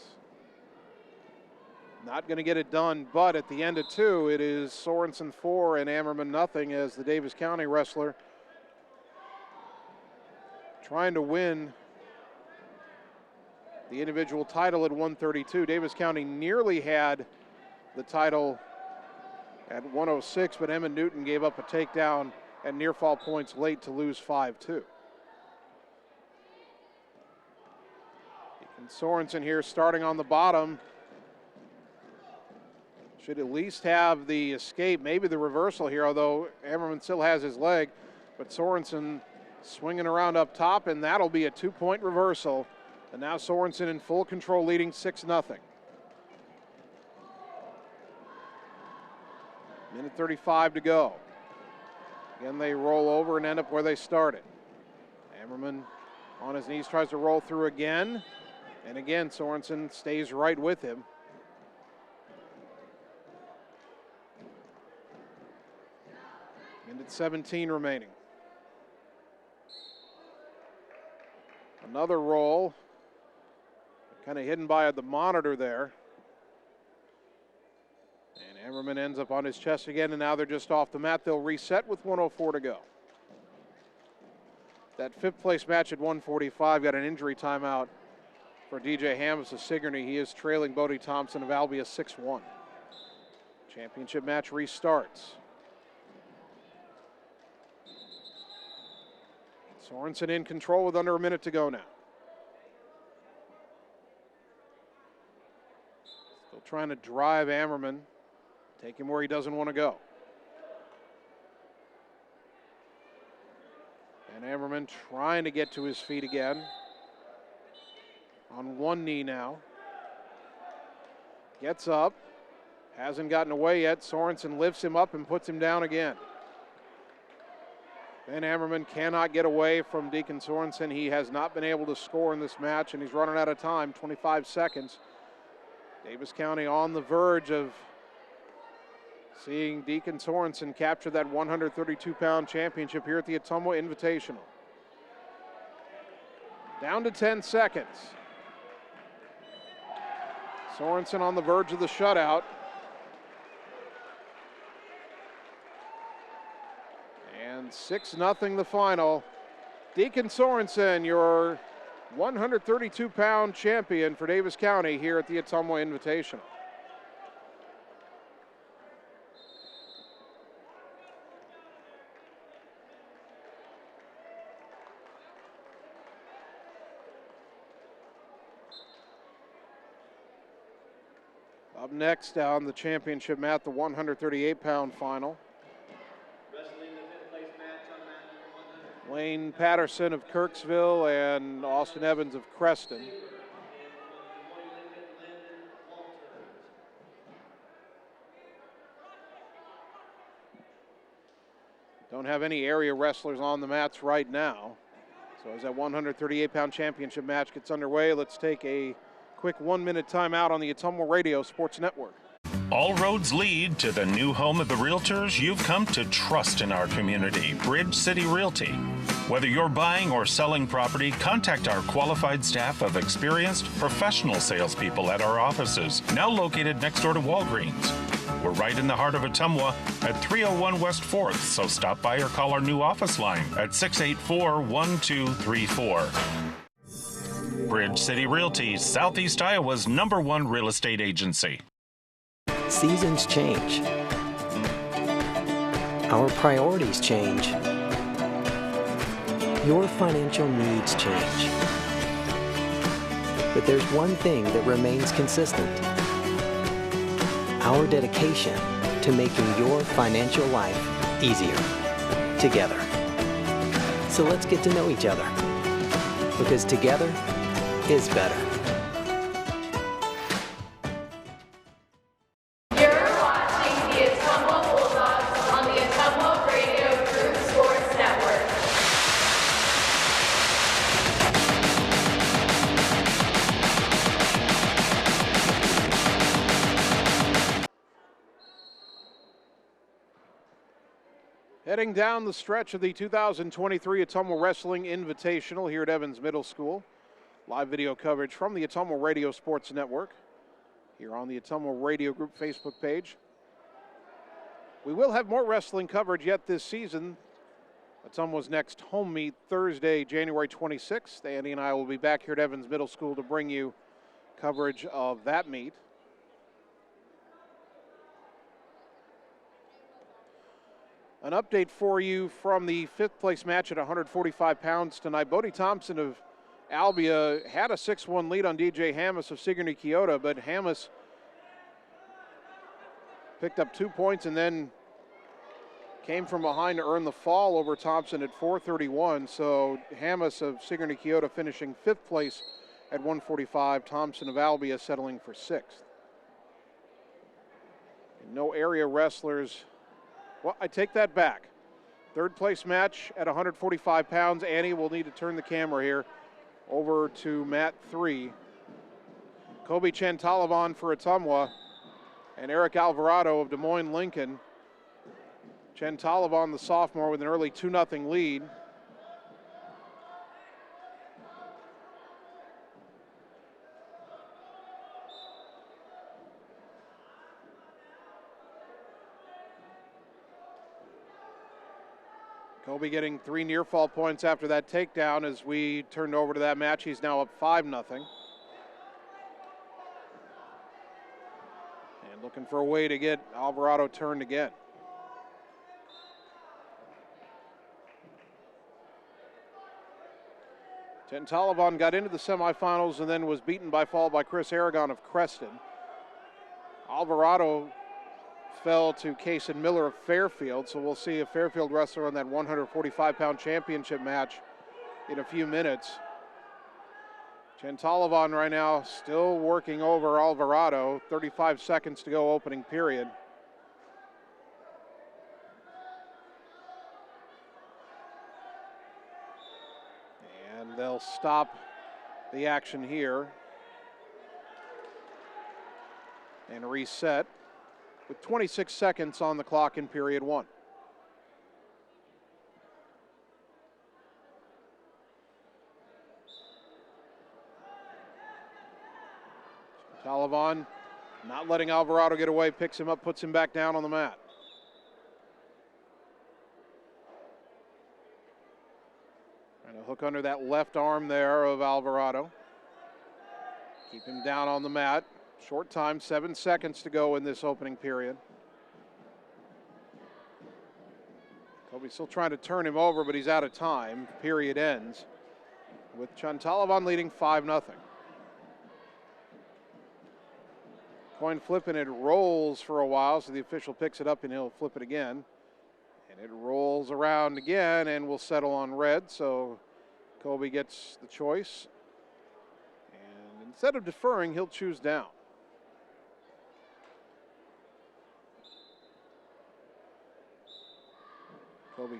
Not going to get it done, but at the end of 2, it is Sorensen 4 and Ammerman nothing as the Davis County wrestler trying to win the individual title at 132. Davis County nearly had the title at 106, but Emma Newton gave up a takedown at near fall points late to lose 5-2. And Sorensen here starting on the bottom. Should at least have the escape, maybe the reversal here, although Ammerman still has his leg. But Sorensen swinging around up top, and that'll be a 2-point reversal. And now Sorensen in full control, leading 6-0. Minute 35 to go. Again, they roll over and end up where they started. Ammerman on his knees tries to roll through again. And again, Sorensen stays right with him. Minute 17 remaining. Another roll. Kind of hidden by the monitor there. And Ammerman ends up on his chest again, and now they're just off the mat. They'll reset with 1:04 to go. That 5th place match at 1:45 got an injury timeout for DJ Hammes of Sigourney. He is trailing Bodie Thompson of Albia 6-1. Championship match restarts. Sorensen in control with under a minute to go now. Still trying to drive Ammerman, take him where he doesn't want to go. And Ammerman trying to get to his feet again. On one knee now. Gets up. Hasn't gotten away yet. Sorensen lifts him up and puts him down again. Ben Ammerman cannot get away from Deacon Sorensen. He has not been able to score in this match, and he's running out of time, 25 seconds. Davis County on the verge of seeing Deacon Sorensen capture that 132-pound championship here at the Ottumwa Invitational. Down to 10 seconds. Sorensen on the verge of the shutout. And 6-0 the final. Deacon Sorensen, your 132-pound champion for Davis County here at the Ottumwa Invitational. Up next on the championship mat, the 138-pound final. Wayne Patterson of Kirksville and Austin Evans of Creston. Don't have any area wrestlers on the mats right now. So as that 138-pound championship match gets underway, let's take a quick 1-minute timeout on the Ottumwa Radio Sports Network. All roads lead to the new home of the realtors you've come to trust in our community, Bridge City Realty. Whether you're buying or selling property, contact our qualified staff of experienced professional salespeople at our offices, now located next door to Walgreens. We're right in the heart of Ottumwa at 301 West 4th, so stop by or call our new office line at 684-1234. Bridge City Realty, Southeast Iowa's #1 real estate agency. Seasons change. Our priorities change. Your financial needs change. But there's one thing that remains consistent. Our dedication to making your financial life easier together. So let's get to know each other, because together is better. You're watching the Ottumwa Bulldogs on the Ottumwa Radio Group Sports Network. Heading down the stretch of the 2023 Ottumwa Wrestling Invitational here at Evans Middle School. Live video coverage from the Ottumwa Radio Sports Network here on the Ottumwa Radio Group Facebook page. We will have more wrestling coverage yet this season. Ottumwa's next home meet Thursday, January 26th. Andy and I will be back here at Evans Middle School to bring you coverage of that meet. An update for you from the 5th place match at 145 pounds tonight. Bodie Thompson of Albia had a 6-1 lead on DJ Hamas of Sigourney Keota, but Hamas picked up 2 points and then came from behind to earn the fall over Thompson at 4:31. So Hamas of Sigourney Keota finishing 5th place at 145. Thompson of Albia settling for 6th. No area wrestlers. Well, I take that back. 3rd place match at 145 pounds. Annie will need to turn the camera here over to mat 3. Kobe Chantalavan for Ottumwa and Eric Alvarado of Des Moines Lincoln. Chantalavan, the sophomore, with an early 2-0 lead. Kobe getting 3 near fall points after that takedown. As we turned over to that match, he's now up 5-0. And looking for a way to get Alvarado turned again. Chantalavan got into the semifinals and then was beaten by fall by Chris Aragon of Creston. Alvarado fell to Cason Miller of Fairfield, so we'll see a Fairfield wrestler on that 145-pound championship match in a few minutes. Chantalavan right now still working over Alvarado. 35 seconds to go, opening period. And they'll stop the action here and reset with 26 seconds on the clock in period 1. Chantalavan not letting Alvarado get away, picks him up, puts him back down on the mat. Trying to hook under that left arm there of Alvarado. Keep him down on the mat. Short time, 7 seconds to go in this opening period. Kobe still trying to turn him over, but he's out of time. Period ends with Chantalavan leading 5-0. Coin flip and it rolls for a while, so the official picks it up and he'll flip it again. And it rolls around again and will settle on red, so Kobe gets the choice. And instead of deferring, he'll choose down. Kobe,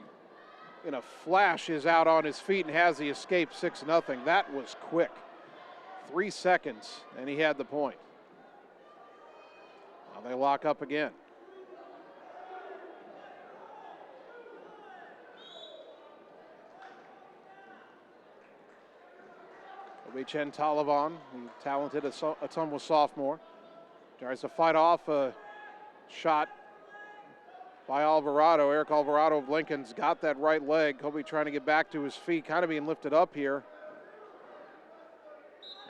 in a flash, is out on his feet and has the escape 6-0. That was quick. 3 seconds, and he had the point. Now they lock up again. Kobe Chantalavan, the talented Ottumwa sophomore, tries to fight off a shot by Alvarado. Eric Alvarado of Lincoln's got that right leg. Kobe trying to get back to his feet, kind of being lifted up here.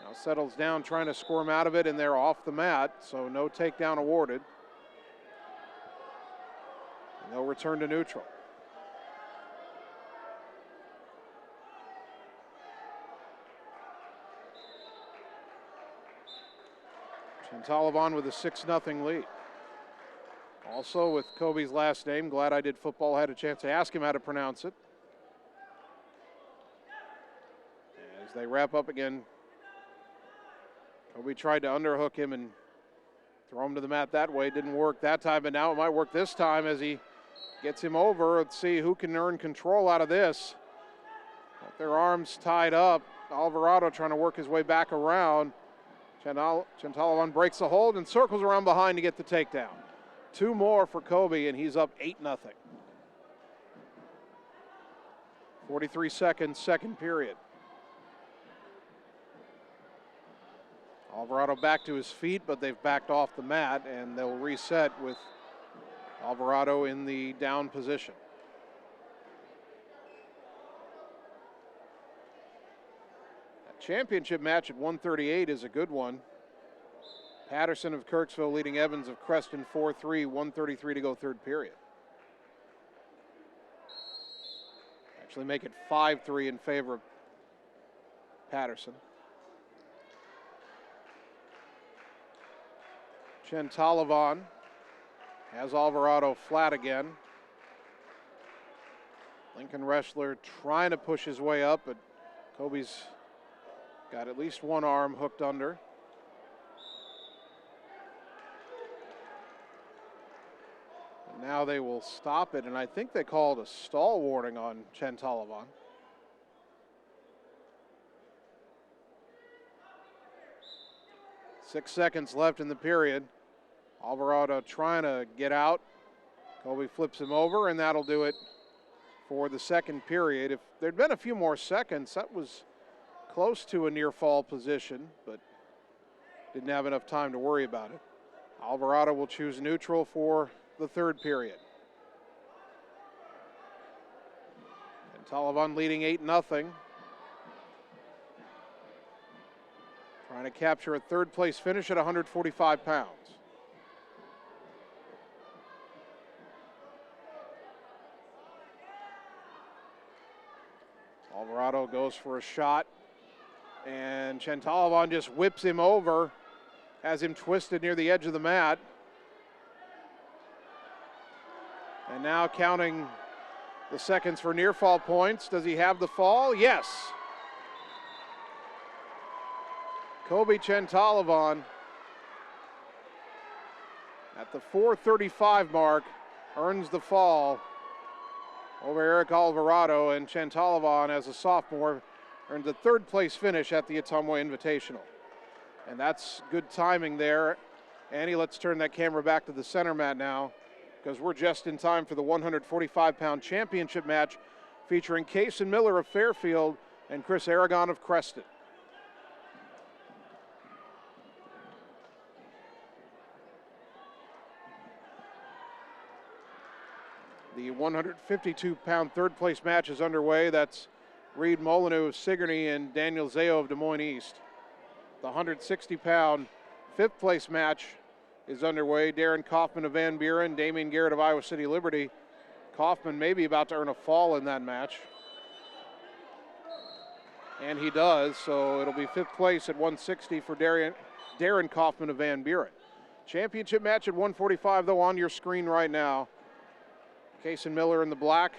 Now settles down, trying to squirm out of it, and they're off the mat, so no takedown awarded. And they'll return to neutral. Chantalavan with a 6-0 lead. Also with Kobe's last name, Glad I Did Football had a chance to ask him how to pronounce it. As they wrap up again, Kobe tried to underhook him and throw him to the mat that way. Didn't work that time, but now it might work this time as he gets him over. Let's see who can earn control out of this. Got their arms tied up. Alvarado trying to work his way back around. Chantalavan breaks the hold and circles around behind to get the takedown. 2 more for Kobe, and he's up 8-0. 43 seconds, second period. Alvarado back to his feet, but they've backed off the mat, and they'll reset with Alvarado in the down position. That championship match at 138 is a good one. Patterson of Kirksville leading Evans of Creston 4-3, 133 to go third period. Actually make it 5-3 in favor of Patterson. Chantalavan has Alvarado flat again. Lincoln wrestler trying to push his way up, but Kobe's got at least one arm hooked under. Now they will stop it, and I think they called a stall warning on Chantalavan. Six seconds left in the period. Alvarado trying to get out. Kobe flips him over, and that'll do it for the second period. If there'd been a few more seconds, that was close to a near fall position, but didn't have enough time to worry about it. Alvarado will choose neutral for the third period. And Chantalavan leading 8-0. Trying to capture a third place finish at 145 pounds. Alvarado goes for a shot, and Chantalavan just whips him over, has him twisted near the edge of the mat. And now counting the seconds for near fall points. Does he have the fall? Yes. Kobe Chantalavan at the 4:35 mark earns the fall over Eric Alvarado, and Chantalavan as a sophomore earns a third place finish at the Ottumwa Invitational. And that's good timing there. Annie, let's turn that camera back to the center mat now, because we're just in time for the 145-pound championship match featuring Kaysen Miller of Fairfield and Chris Aragon of Creston. The 152-pound third place match is underway. That's Reed Molyneux of Sigourney and Daniel Zao of Des Moines East. The 160-pound fifth place match is underway. Darren Kaufman of Van Buren, Damian Garrett of Iowa City Liberty. Kaufman may be about to earn a fall in that match. And he does, so it'll be fifth place at 160 for Darren Kaufman of Van Buren. Championship match at 145, though, on your screen right now. Kason Miller in the black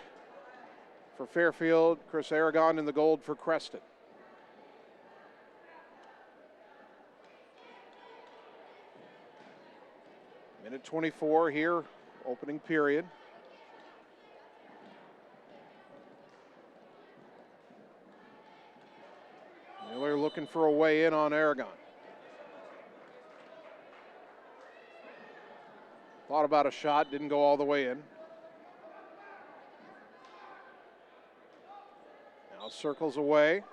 for Fairfield, Chris Aragon in the gold for Creston. Minute 24 here, opening period. Miller looking for a way in on Aragon. Thought about a shot, didn't go all the way in. Now circles away,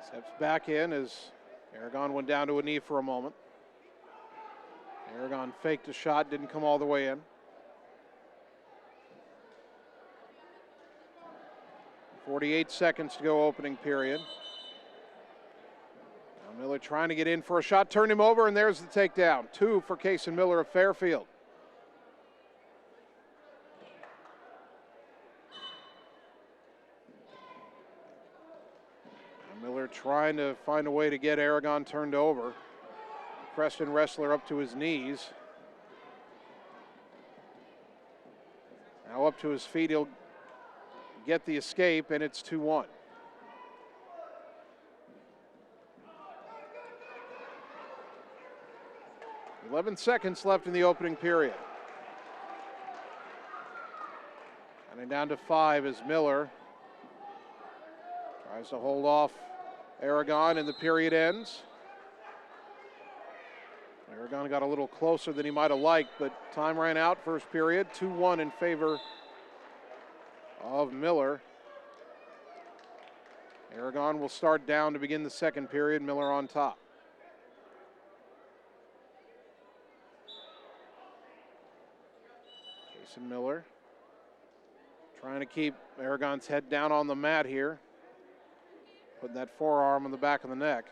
steps back in as Aragon went down to a knee for a moment. Aragon faked a shot, didn't come all the way in. .48 seconds to go, opening period. Now Miller trying to get in for a shot, turned him over, and there's the takedown. 2 for Kason Miller of Fairfield. Now Miller trying to find a way to get Aragon turned over. Creston wrestler up to his knees. Now up to his feet, he'll get the escape, and it's 2-1. .11 seconds left in the opening period. Counting down to 5 as Miller tries to hold off Aragon, and the period ends. Aragon got a little closer than he might have liked, but time ran out first period. 2-1 in favor of Miller. Aragon will start down to begin the second period. Miller on top. Kason Miller trying to keep Aragon's head down on the mat here. Putting that forearm on the back of the neck.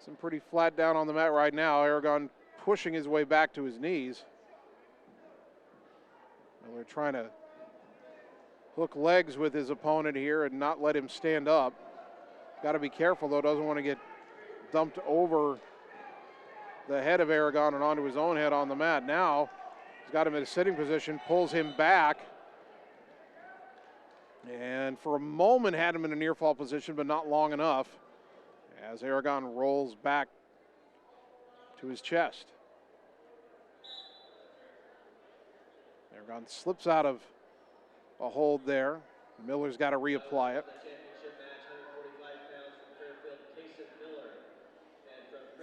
Some pretty flat down on the mat right now. Aragon pushing his way back to his knees. Miller trying to hook legs with his opponent here and not let him stand up. Got to be careful, though. Doesn't want to get dumped over the head of Aragon and onto his own head on the mat. Now he's got him in a sitting position, pulls him back, and for a moment had him in a near fall position, but not long enough, as Aragon rolls back to his chest. Aragon slips out of a hold there. Miller's got to reapply it.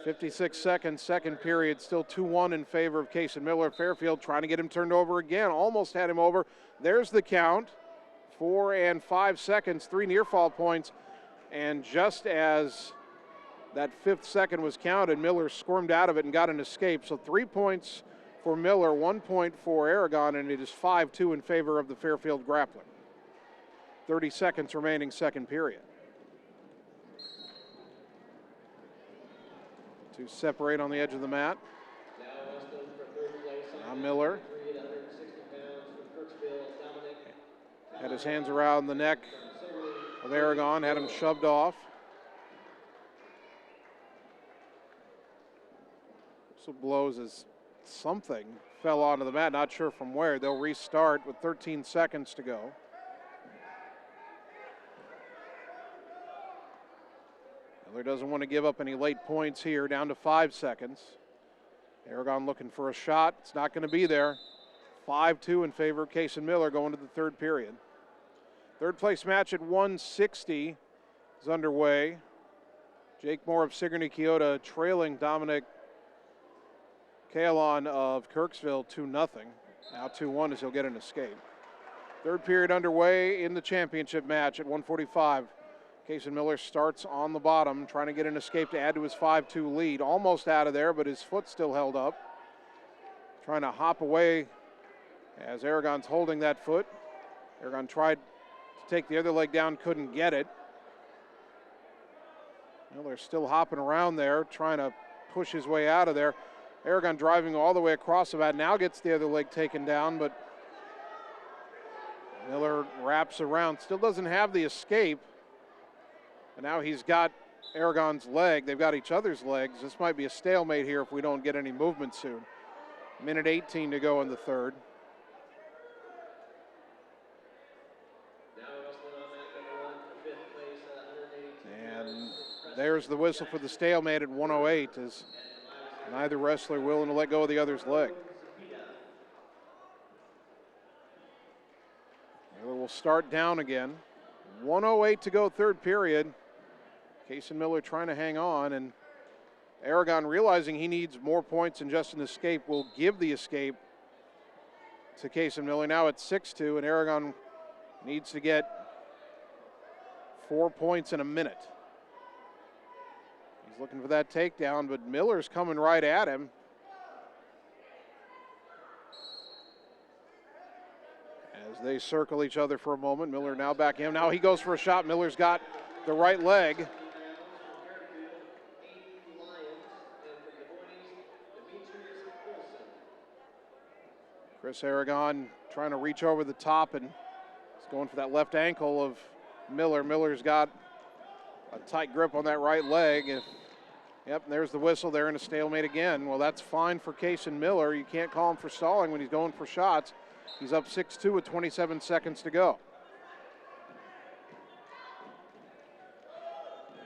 56 seconds, second period, still 2-1 in favor of Kason Miller. Fairfield trying to get him turned over again, almost had him over. There's the count, 4 and 5 seconds, 3 near fall points, and just as that fifth second was counted, Miller squirmed out of it and got an escape. So 3 points for Miller, 1 point for Aragon, and it is 5-2 in favor of the Fairfield grappler. 30 seconds remaining, second period. To separate on the edge of the mat. Now Miller had his hands around the neck of Aragon, had him shoved off. So blows as something fell onto the mat, not sure from where. They'll restart with 13 seconds to go. Miller doesn't want to give up any late points here, down to 5 seconds. Aragon looking for a shot. It's not going to be there. 5-2 in favor of Kason Miller going to the third period. Third place match at 160 is underway. Jake Moore of Sigourney Keota trailing Dominic Kalon of Kirksville 2-0. Now 2-1 as he'll get an escape. Third period underway in the championship match at 145. Kason Miller starts on the bottom, trying to get an escape to add to his 5-2 lead. Almost out of there, but his foot still held up. Trying to hop away As Aragon's holding that foot. Aragon tried to take the other leg down, couldn't get it. Miller's still hopping around there, trying to push his way out of there. Aragon driving all the way across the mat, now gets the other leg taken down, but Miller wraps around, still doesn't have the escape. And now he's got Aragon's leg. They've got each other's legs. This might be a stalemate here if we don't get any movement soon. Minute 18 to go in the third. And there's the whistle for the stalemate at 1:08 as neither wrestler willing to let go of the other's leg. Miller will start down again. 1:08 to go, third period. Kaysen Miller trying to hang on, and Aragon realizing he needs more points than just an escape will give the escape to Kaysen Miller. Now it's 6-2, and Aragon needs to get 4 points in a minute. He's looking for that takedown, but Miller's coming right at him. As they circle each other for a moment, Miller now back in. Now he goes for a shot. Miller's got the right leg. Chris Aragon trying to reach over the top and he's going for that left ankle of Miller. Miller's got a tight grip on that right leg. Yep, and there's the whistle. They're in a stalemate again. Well, that's fine for Kaysen Miller. You can't call him for stalling when he's going for shots. He's up 6-2 with 27 seconds to go.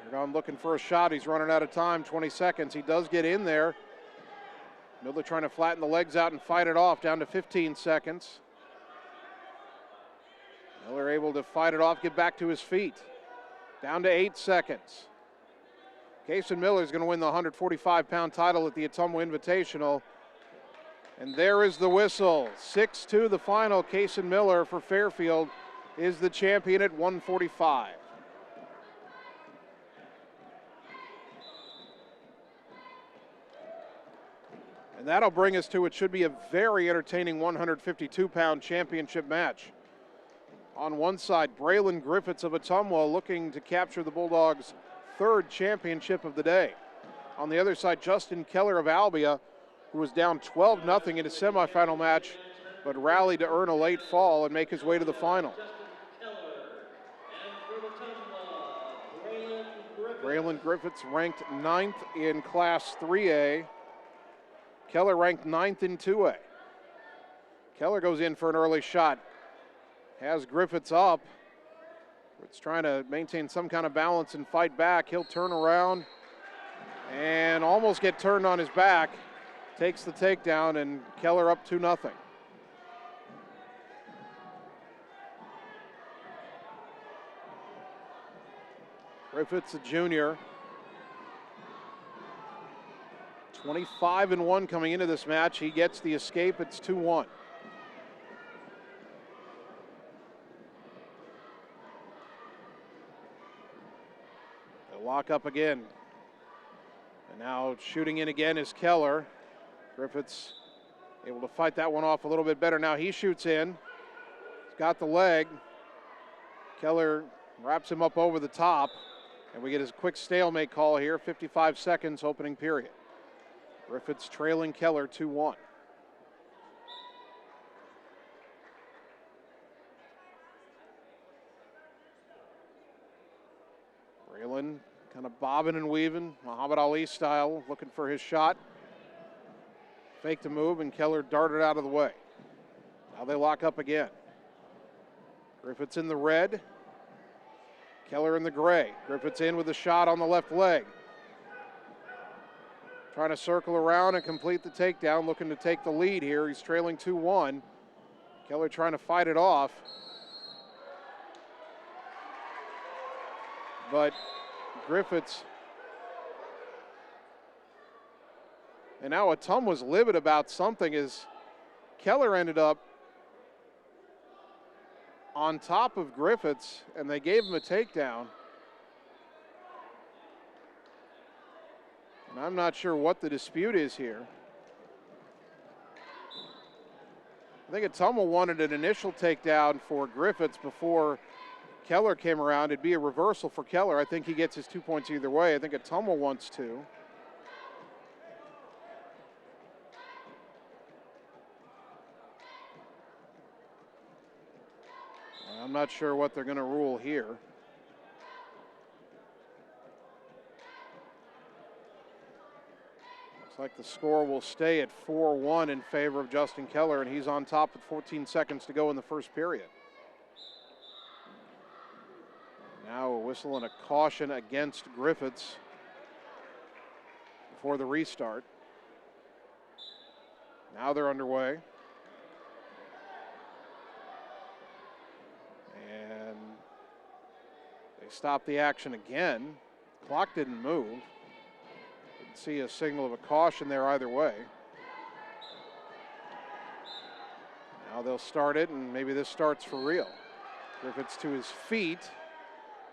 Aragon looking for a shot. He's running out of time, 20 seconds. He does get in there. Miller trying to flatten the legs out and fight it off, down to 15 seconds. Miller able to fight it off, get back to his feet. Down to 8 seconds. Kaysen Miller is going to win the 145-pound title at the Ottumwa Invitational. And there is the whistle. 6-2 the final. Kaysen Miller for Fairfield is the champion at 145. And that'll bring us to what should be a very entertaining 152-pound championship match. On one side, Braylon Griffiths of Ottumwa looking to capture the Bulldogs' third championship of the day. On the other side, Justin Keller of Albia, who was down 12-0 in his semifinal match, but rallied to earn a late fall and make his way to the final. Braylon Griffiths ranked 9th in Class 3A. Keller ranked 9th in 2A. Keller goes in for an early shot. Has Griffiths up. It's trying to maintain some kind of balance and fight back. He'll turn around and almost get turned on his back. Takes the takedown, and Keller up 2-0. Griffiths, a junior. 25-1 coming into this match. He gets the escape. It's 2-1. They'll lock up again. And now shooting in again is Keller. Griffiths able to fight that one off a little bit better. Now he shoots in. He's got the leg. Keller wraps him up over the top. And we get his quick stalemate call here. 55 seconds opening period. Griffiths trailing Keller 2-1. Braylon kind of bobbing and weaving, Muhammad Ali style, looking for his shot. Faked a move, and Keller darted out of the way. Now they lock up again. Griffiths in the red. Keller in the gray. Griffiths in with a shot on the left leg. Trying to circle around and complete the takedown, looking to take the lead here. He's trailing 2-1. Keller trying to fight it off. But Griffiths, and now Ottumwa was livid about something as Keller ended up on top of Griffiths, and they gave him a takedown. And I'm not sure what the dispute is here. I think Ottumwa wanted an initial takedown for Griffiths before Keller came around. It'd be a reversal for Keller. I think he gets his 2 points either way. I think Ottumwa wants to. I'm not sure what they're going to rule here. Looks like the score will stay at 4-1 in favor of Justin Keller, and he's on top with 14 seconds to go in the first period. Now a whistle and a caution against Griffiths before the restart. Now they're underway. And they stop the action again. Clock didn't move. Didn't see a signal of a caution there either way. Now they'll start it, and maybe this starts for real. Griffiths to his feet,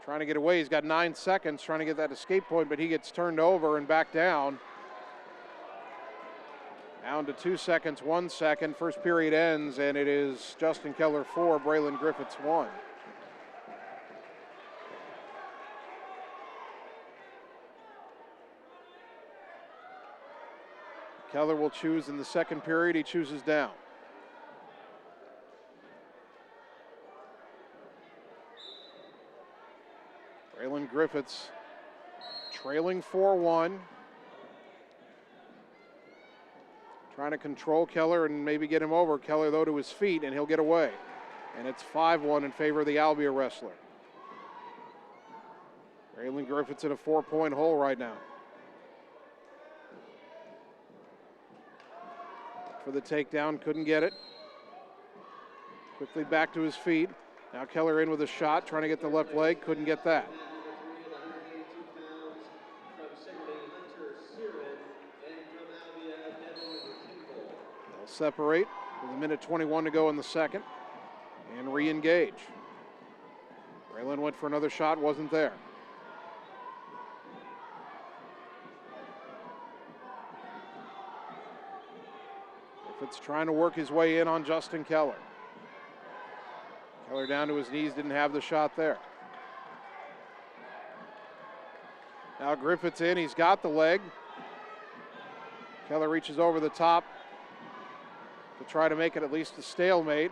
trying to get away. He's got 9 seconds trying to get that escape point, but he gets turned over and back down. Down to 2 seconds, 1 second. First period ends, and it is Justin Keller 4, Braylon Griffiths 1. Keller will choose in the second period. He chooses down. Braylon Griffiths trailing 4-1. Trying to control Keller and maybe get him over. Keller, though, to his feet, and he'll get away. And it's 5-1 in favor of the Albia wrestler. Braylon Griffiths in a 4-point hole right now. For the takedown, couldn't get it. Quickly back to his feet. Now Keller in with a shot, trying to get the left leg, couldn't get that. They'll separate with 1:21 to go in the second and re-engage. Braylon went for another shot, wasn't there. Griffiths trying to work his way in on Justin Keller. Keller down to his knees, didn't have the shot there. Now Griffiths in, he's got the leg. Keller reaches over the top to try to make it at least a stalemate.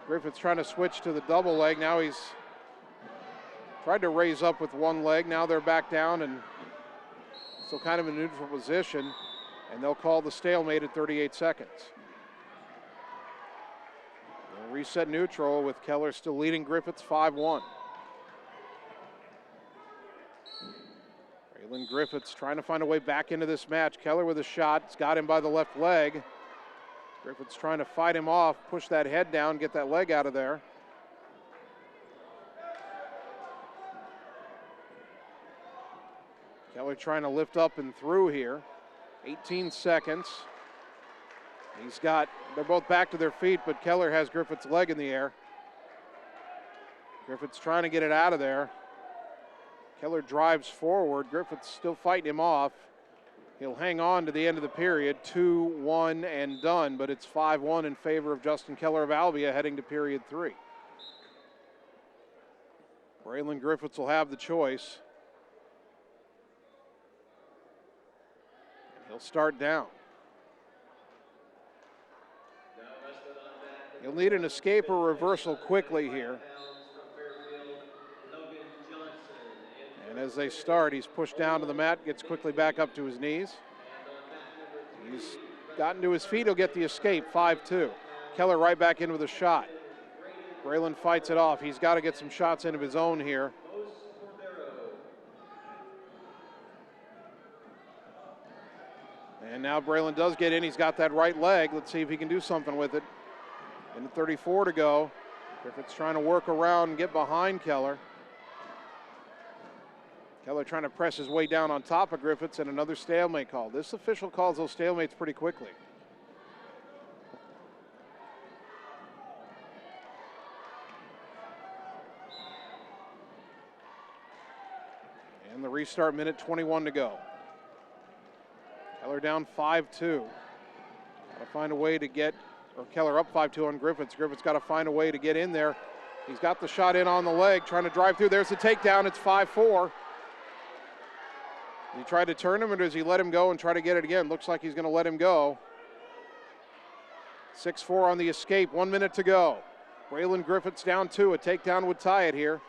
Griffiths trying to switch to the double leg. Now he's tried to raise up with one leg. Now they're back down and still kind of in a neutral position. And they'll call the stalemate at 38 seconds. They'll reset neutral with Keller still leading Griffiths 5-1. Braylon Griffiths trying to find a way back into this match. Keller with a shot. It's got him by the left leg. Griffiths trying to fight him off, push that head down, get that leg out of there. Keller trying to lift up and through here. 18 seconds. They're both back to their feet, but Keller has Griffiths' leg in the air. Griffiths trying to get it out of there. Keller drives forward. Griffiths still fighting him off. He'll hang on to the end of the period. 2-1 and done, but it's 5-1 in favor of Justin Keller of Albia heading to period 3. Braylon Griffiths will have the choice. He'll start down. He'll need an escape or reversal quickly here. And as they start, he's pushed down to the mat, gets quickly back up to his knees. He's gotten to his feet, he'll get the escape, 5-2. Keller right back in with a shot. Braylon fights it off. He's got to get some shots in of his own here. And now Braylon does get in. He's got that right leg. Let's see if he can do something with it. And 34 to go. Griffiths trying to work around and get behind Keller. Keller trying to press his way down on top of Griffiths, and another stalemate call. This official calls those stalemates pretty quickly. And the restart, 1:21 to go. Keller down 5-2. Got to find a way to get or Keller up 5-2 on Griffiths. Griffiths got to find a way to get in there. He's got the shot in on the leg, trying to drive through. There's the takedown. It's 5-4. He tried to turn him, or does he let him go and try to get it again? Looks like he's going to let him go. 6-4 on the escape. 1 minute to go. Braylon Griffiths down 2. A takedown would tie it here.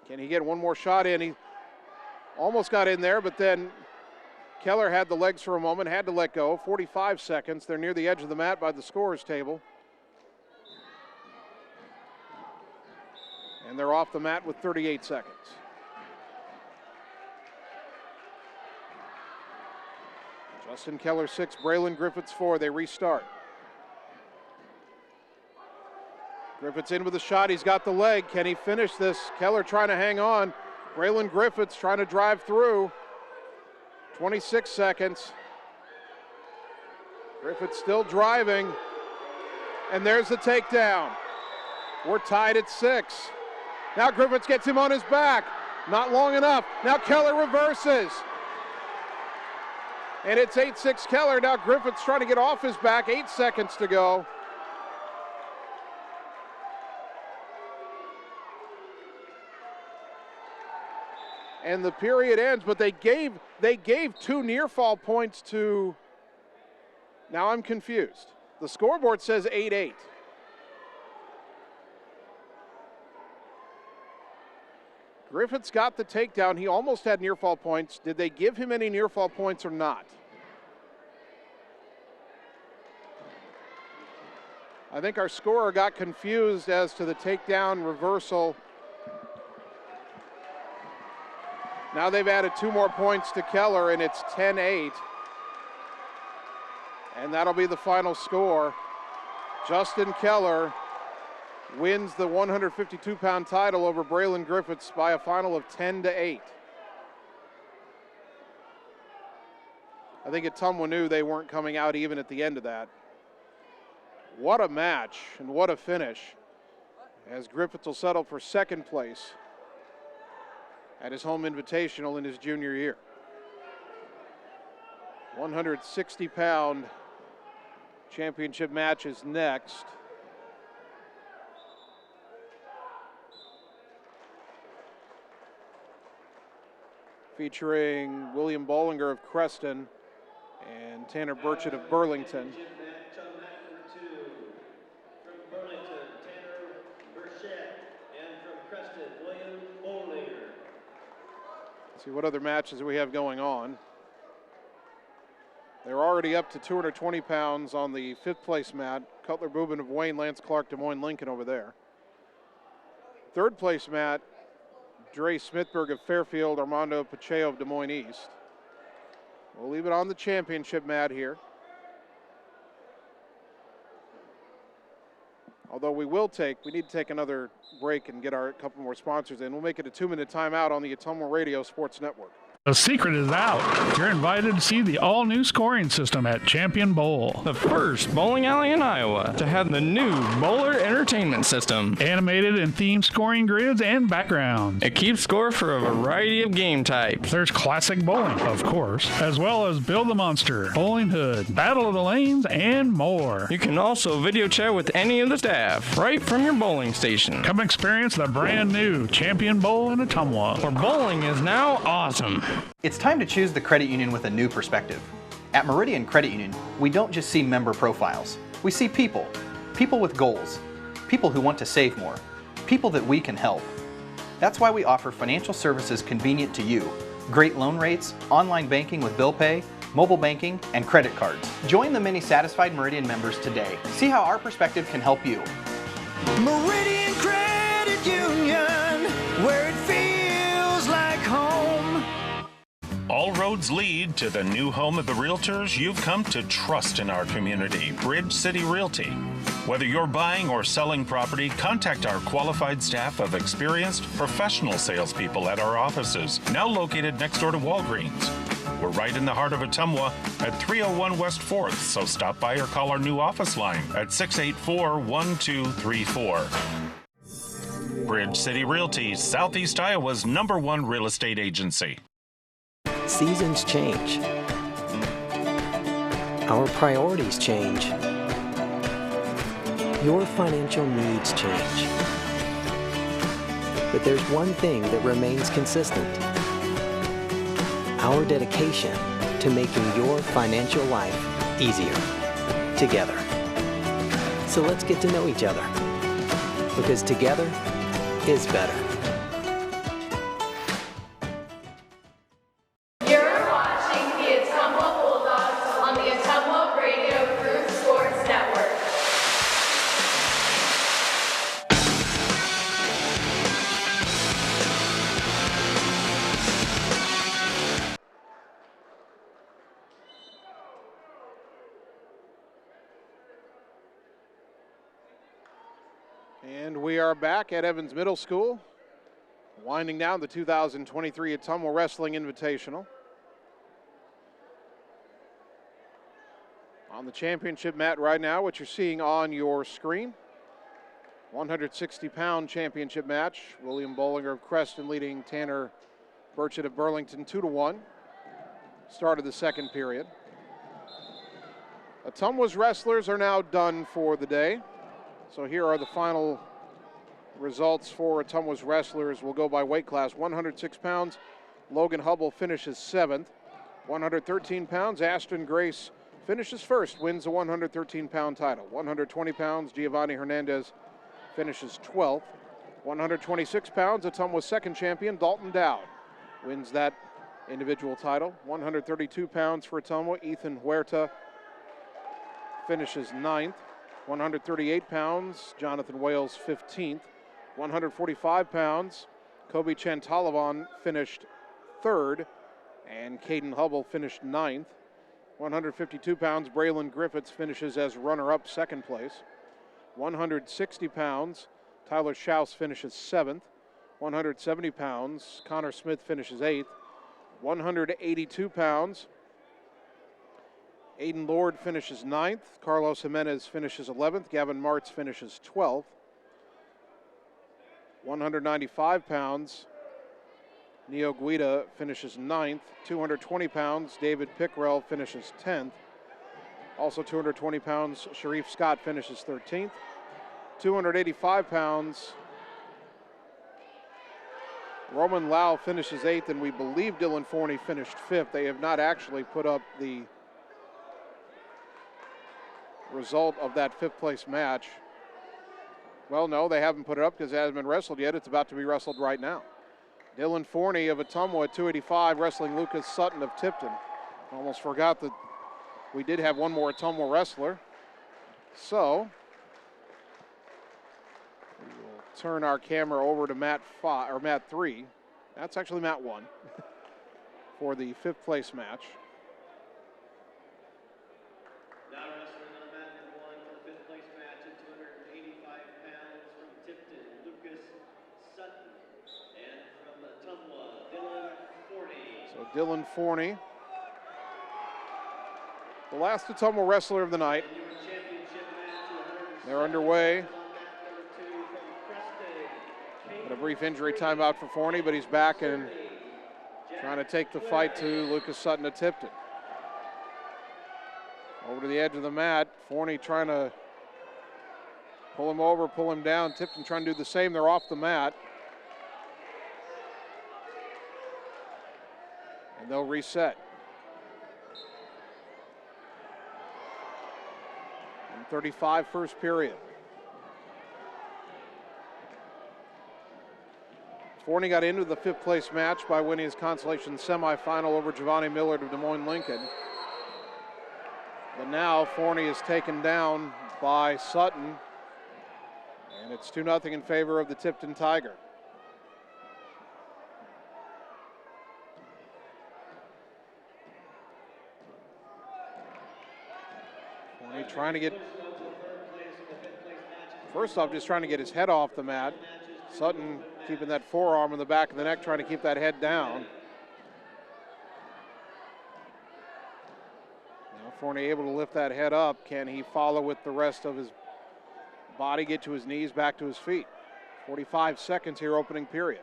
Can he get one more shot in? He almost got in there, but then Keller had the legs for a moment, had to let go. 45 seconds. They're near the edge of the mat by the scorer's table. And they're off the mat with 38 seconds. Justin Keller 6, Braylon Griffiths 4. They restart. Griffiths in with a shot. He's got the leg. Can he finish this? Keller trying to hang on. Braylon Griffiths trying to drive through. 26 seconds. Griffiths still driving. And there's the takedown. We're tied at 6. Now Griffiths gets him on his back. Not long enough. Now Keller reverses. And it's 8-6 Keller. Now Griffiths trying to get off his back. 8 seconds to go. And the period ends, but they gave 2 near fall points to, now I'm confused. The scoreboard says 8-8. Griffiths got the takedown. He almost had near fall points. Did they give him any near fall points or not? I think our scorer got confused as to the takedown reversal. Now they've added 2 more points to Keller, and it's 10-8. And that'll be the final score. Justin Keller wins the 152-pound title over Braylon Griffiths by a final of 10-8. I think Ottumwa knew they weren't coming out even at the end of that. What a match and what a finish, as Griffiths will settle for second place at his home invitational in his junior year. 160-pound championship match is next. Featuring William Bollinger of Creston and Tanner Burchett of Burlington. See what other matches we have going on. They're already up to 220 pounds on the 5th place mat. Cutler Boobin of Wayne, Lance Clark, Des Moines, Lincoln over there. 3rd place mat, Dre Smithberg of Fairfield, Armando Pacheco of Des Moines East. We'll leave it on the championship mat here. Although we need to take another break and get our couple more sponsors in. We'll make it a 2-minute timeout on the Ottumwa Radio Sports Network. The secret is out. You're invited to see the all-new scoring system at Champion Bowl. The first bowling alley in Iowa to have the new Bowler Entertainment System. Animated and themed scoring grids and backgrounds. It keeps score for a variety of game types. There's classic bowling, of course, as well as Build the Monster, Bowling Hood, Battle of the Lanes, and more. You can also video chat with any of the staff right from your bowling station. Come experience the brand new Champion Bowl in Ottumwa, where bowling is now awesome. It's time to choose the credit union with a new perspective. At Meridian Credit Union, we don't just see member profiles. We see people. People with goals. People who want to save more. People that we can help. That's why we offer financial services convenient to you. Great loan rates, online banking with bill pay, mobile banking, and credit cards. Join the many satisfied Meridian members today. See how our perspective can help you. Meridian Credit Union, where it feels like home. All roads lead to the new home of the realtors you've come to trust in our community, Bridge City Realty. Whether you're buying or selling property, contact our qualified staff of experienced professional salespeople at our offices, now located next door to Walgreens. We're right in the heart of Ottumwa at 301 West 4th, so stop by or call our new office line at 684-1234. Bridge City Realty, Southeast Iowa's #1 real estate agency. Seasons change. Our priorities change. Your financial needs change. But there's one thing that remains consistent. Our dedication to making your financial life easier together. So let's get to know each other, because together is better. You're watching the Ottumwa Bulldogs on the Ottumwa Radio Group Sports Network. And we are back at Evans Middle School, winding down the 2023 Ottumwa Wrestling Invitational. On the championship mat right now, what you're seeing on your screen, 160-pound championship match. William Bollinger of Creston leading Tanner Burchett of Burlington 2-1. Start of the second period. Ottumwa's wrestlers are now done for the day. So here are the final results for Ottumwa's wrestlers. We'll go by weight class. 106 pounds, Logan Hubble finishes 7th. 113 pounds, Ashton Grace finishes 1st, wins the 113-pound title. 120 pounds, Giovanni Hernandez finishes 12th. 126 pounds, Ottumwa's second champion, Dalton Dowd, wins that individual title. 132 pounds for Ottumwa, Ethan Huerta finishes 9th. 138 pounds, Jonathan Wales 15th. 145 pounds, Kobe Chantalavan finished 3rd, and Caden Hubble finished 9th. 152 pounds, Braylon Griffiths finishes as runner-up, 2nd place. 160 pounds, Tyler Schaus finishes 7th. 170 pounds, Connor Smith finishes 8th. 182 pounds, Aiden Lord finishes 9th. Carlos Jimenez finishes 11th. Gavin Martz finishes 12th. 195 pounds, Neo Guida finishes 9th. 220 pounds, David Pickrell finishes 10th. Also 220 pounds, Sharif Scott finishes 13th. 285 pounds, Roman Lau finishes 8th, and we believe Dylan Forney finished 5th. They have not actually put up the result of that 5th place match. Well, no, they haven't put it up because it hasn't been wrestled yet. It's about to be wrestled right now. Dylan Forney of Ottumwa at 285, wrestling Lucas Sutton of Tipton. Almost forgot that we did have one more Ottumwa wrestler. So we will turn our camera over to mat 3. That's actually mat 1 for the 5th place match. So Dylan Forney, the last Ottumwa wrestler of the night. They're underway. Had a brief injury timeout for Forney, but he's back and trying to take the fight to Lucas Sutton of Tipton. Over to the edge of the mat, Forney trying to pull him over, pull him down. Tipton trying to do the same. They're off the mat. And they'll reset. And 35 first period. Forney got into the 5th place match by winning his consolation semifinal over Giovanni Millard of Des Moines Lincoln. But now Forney is taken down by Sutton, and it's 2-0 in favor of the Tipton Tiger. Forney trying to get, first off, just trying to get his head off the mat. Sutton keeping that forearm in the back of the neck, trying to keep that head down. Now Forney able to lift that head up. Can he follow with the rest of his body, get to his knees, back to his feet? 45 seconds here, opening period.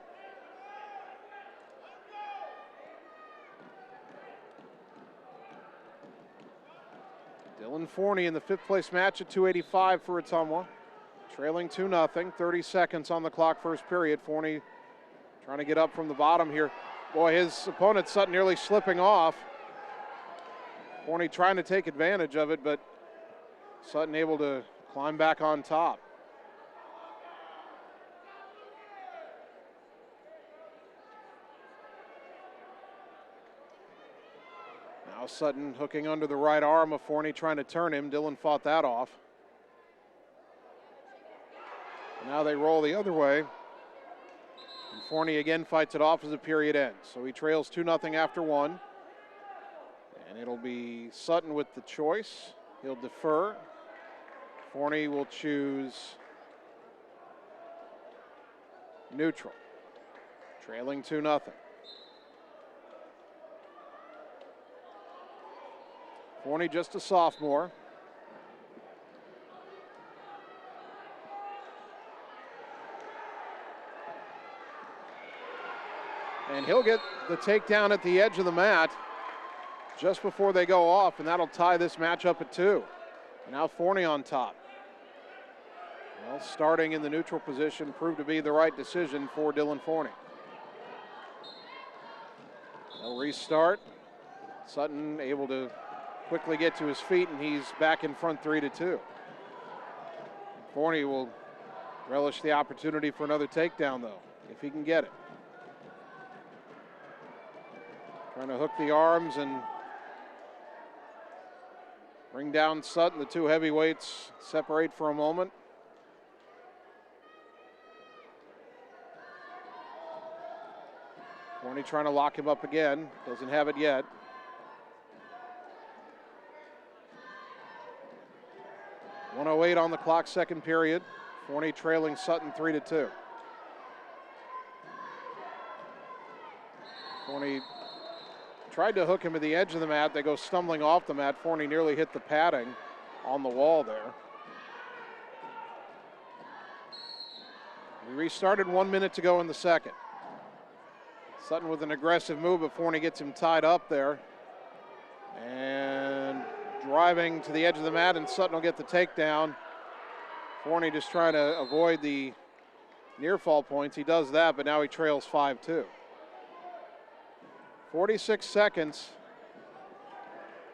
Sutton Forney in the 5th place match at 285 for Ottumwa. Trailing 2-0, 30 seconds on the clock, first period. Forney trying to get up from the bottom here. Boy, his opponent Sutton nearly slipping off. Forney trying to take advantage of it, but Sutton able to climb back on top. Now Sutton hooking under the right arm of Forney, trying to turn him. Dillon fought that off. Now they roll the other way. And Forney again fights it off as the period ends. So he trails 2-0 after one. And it'll be Sutton with the choice. He'll defer. Forney will choose neutral. Trailing 2-0. Forney just a sophomore. And he'll get the takedown at the edge of the mat just before they go off, and that'll tie this match up at 2. Now Forney on top. Well, starting in the neutral position proved to be the right decision for Dylan Forney. They'll restart. Sutton able to quickly get to his feet, and he's back in front 3-2. Forney will relish the opportunity for another takedown, though, if he can get it. Trying to hook the arms and bring down Sutton. The two heavyweights separate for a moment. Forney trying to lock him up again. Doesn't have it yet. .108 on the clock, second period. Forney trailing Sutton 3-2. Forney tried to hook him at the edge of the mat. They go stumbling off the mat. Forney nearly hit the padding on the wall there. We restarted 1 minute to go in the second. Sutton with an aggressive move, but Forney gets him tied up there. And driving to the edge of the mat, and Sutton will get the takedown. Forney just trying to avoid the near fall points. He does that, but now he trails 5-2. 46 seconds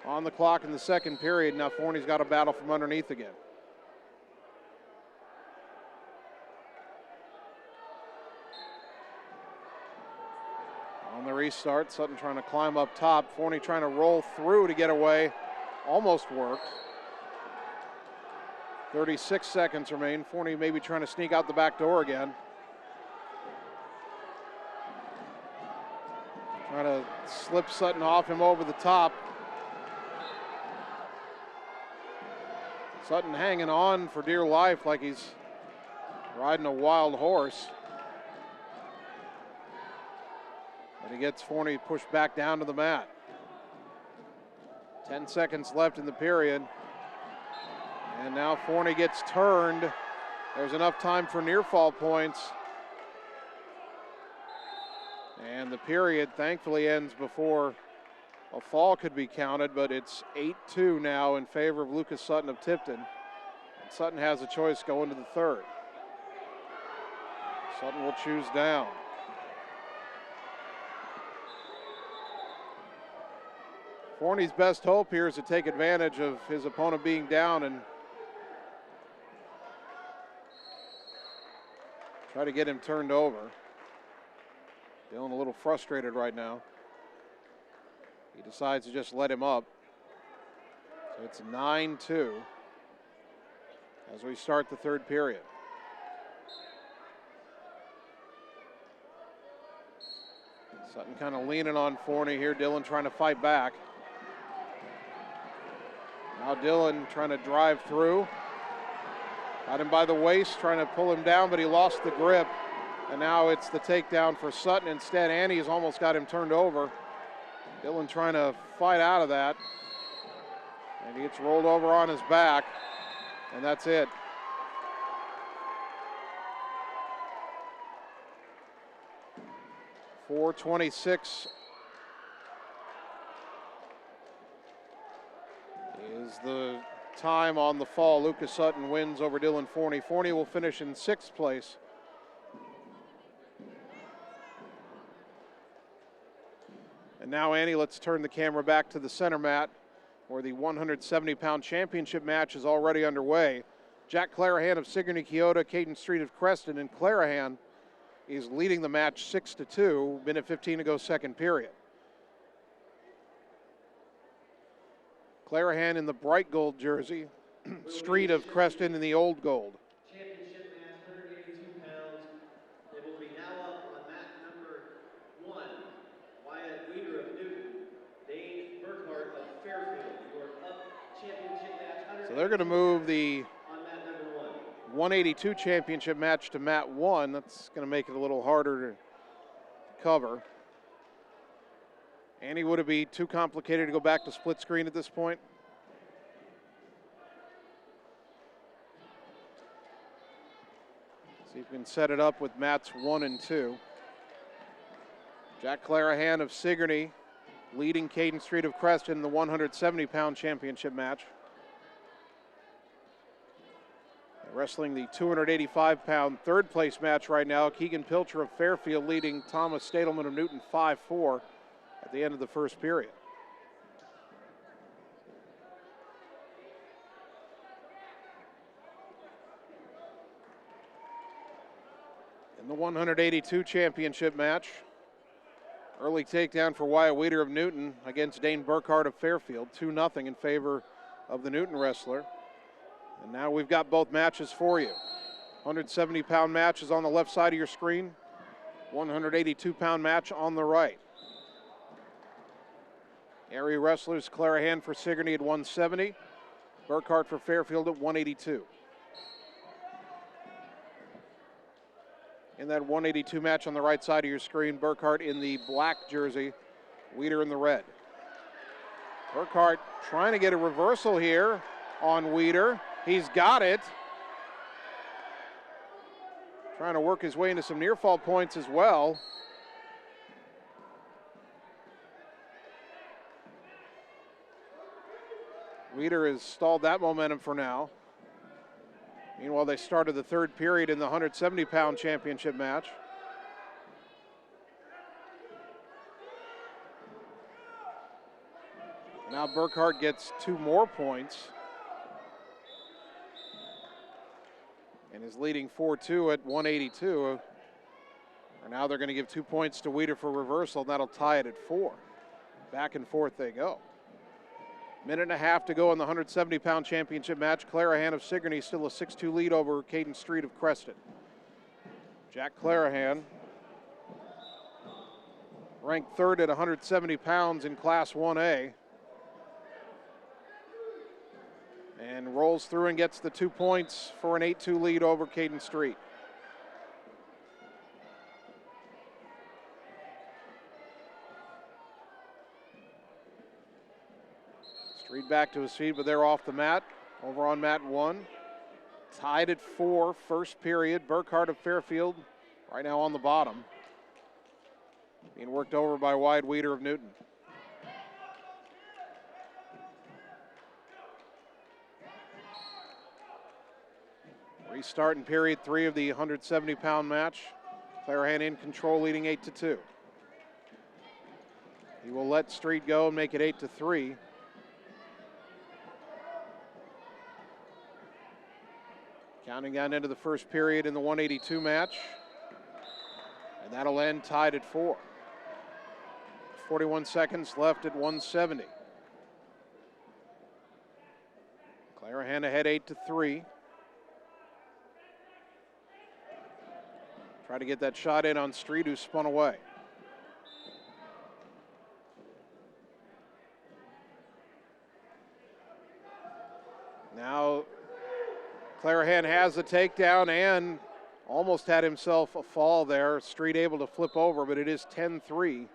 on the clock in the second period. Now Forney's got a battle from underneath again. On the restart, Sutton trying to climb up top. Forney trying to roll through to get away. Almost worked. 36 seconds remain. Forney maybe trying to sneak out the back door again. Trying to slip Sutton off him over the top. Sutton hanging on for dear life like he's riding a wild horse. But he gets Forney pushed back down to the mat. 10 seconds left in the period. And now Forney gets turned. There's enough time for near fall points. And the period thankfully ends before a fall could be counted, but it's 8-2 now in favor of Lucas Sutton of Tipton. And Sutton has a choice going to the third. Sutton will choose down. Forney's best hope here is to take advantage of his opponent being down and try to get him turned over. Dylan a little frustrated right now. He decides to just let him up. So it's 9-2 as we start the third period. Sutton kind of leaning on Forney here. Dylan trying to fight back. Now Dylan trying to drive through. Got him by the waist, trying to pull him down, but he lost the grip. And now it's the takedown for Sutton. Instead, Annie has almost got him turned over. Dylan trying to fight out of that. And he gets rolled over on his back. And that's it. .426 is the time on the fall. Lucas Sutton wins over Dylan Forney. Forney will finish in 6th place. And now, Annie, let's turn the camera back to the center mat, where the 170-pound championship match is already underway. Jack Clarahan of Sigourney Keota, Caden Street of Creston, and Clarahan is leading the match 6-2. Minute 15 to go, second period. Clarahan in the bright gold jersey, Street of Creston in the old gold. Championship match, 182 pounds. It will be now up on mat number 1. Wyatt Weeder of Newton, Dane Burkhart of Fairfield. Your up championship match. So they're going to move the on mat number 1. 182 championship match to mat 1. That's going to make it a little harder to cover. Annie, would it be too complicated to go back to split screen at this point? See if we can set it up with mats 1 and 2. Jack Clarahan of Sigourney leading Caden Street of Creston in the 170-pound championship match. Wrestling the 285-pound third place match right now. Keegan Pilcher of Fairfield leading Thomas Stadelman of Newton 5-4 at the end of the first period. In the 182 championship match, early takedown for Wyatt Weeder of Newton against Dane Burkhart of Fairfield, 2-0 in favor of the Newton wrestler. And now we've got both matches for you. 170-pound match is on the left side of your screen. 182-pound match on the right. Area wrestlers, Clarahan for Sigourney at 170. Burkhart for Fairfield at 182. In that 182 match on the right side of your screen, Burkhart in the black jersey, Weeder in the red. Burkhart trying to get a reversal here on Weeder. He's got it. Trying to work his way into some near fall points as well. Weeder has stalled that momentum for now. Meanwhile, they started the third period in the 170-pound championship match. Now Burkhart gets 2 more points and is leading 4-2 at 182. And now they're going to give 2 points to Weeder for reversal, and that'll tie it at 4. Back and forth they go. Minute and a half to go in the 170-pound championship match. Clarahan of Sigourney still a 6-2 lead over Caden Street of Creston. Jack Clarahan, ranked 3rd at 170 pounds in Class 1A. And rolls through and gets the 2 points for an 8-2 lead over Caden Street. Street back to his feet, but they're off the mat. Over on mat 1. Tied at 4, first period. Burkhart of Fairfield right now on the bottom. Being worked over by Wyatt Weeder of Newton. Restart in period 3 of the 170-pound match. Clarahan in control, leading 8-2. He will let Street go and make it 8-3. Counting down into the first period in the 182 match. And that'll end tied at 4. 41 seconds left at 170. Clarahan ahead 8-3. Try to get that shot in on Street, who spun away. Now Clarahan has the takedown and almost had himself a fall there. Street able to flip over, but it is 10-3.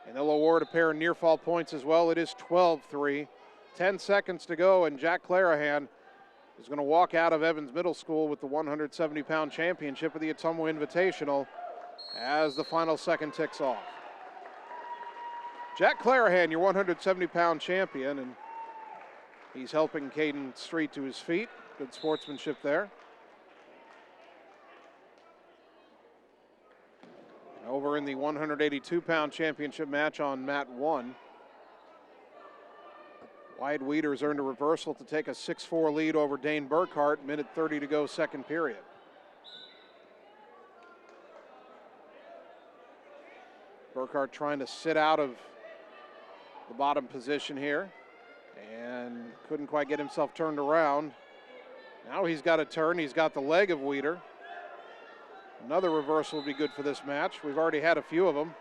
And they'll award a pair of near fall points as well. It is 12-3. 10 seconds to go, and Jack Clarahan is going to walk out of Evans Middle School with the 170-pound championship of the Ottumwa Invitational as the final second ticks off. Jack Clarahan, your 170-pound champion, and He's helping Caden Street to his feet. Good sportsmanship there. And over in the 182-pound championship match on mat 1, Wyatt Wieters earned a reversal to take a 6-4 lead over Dane Burkhart. Minute 30 to go, second period. Burkhart trying to sit out of the bottom position here and couldn't quite get himself turned around. Now he's got a turn. He's got the leg of Wieder. Another reversal will be good for this match. We've already had a few of them.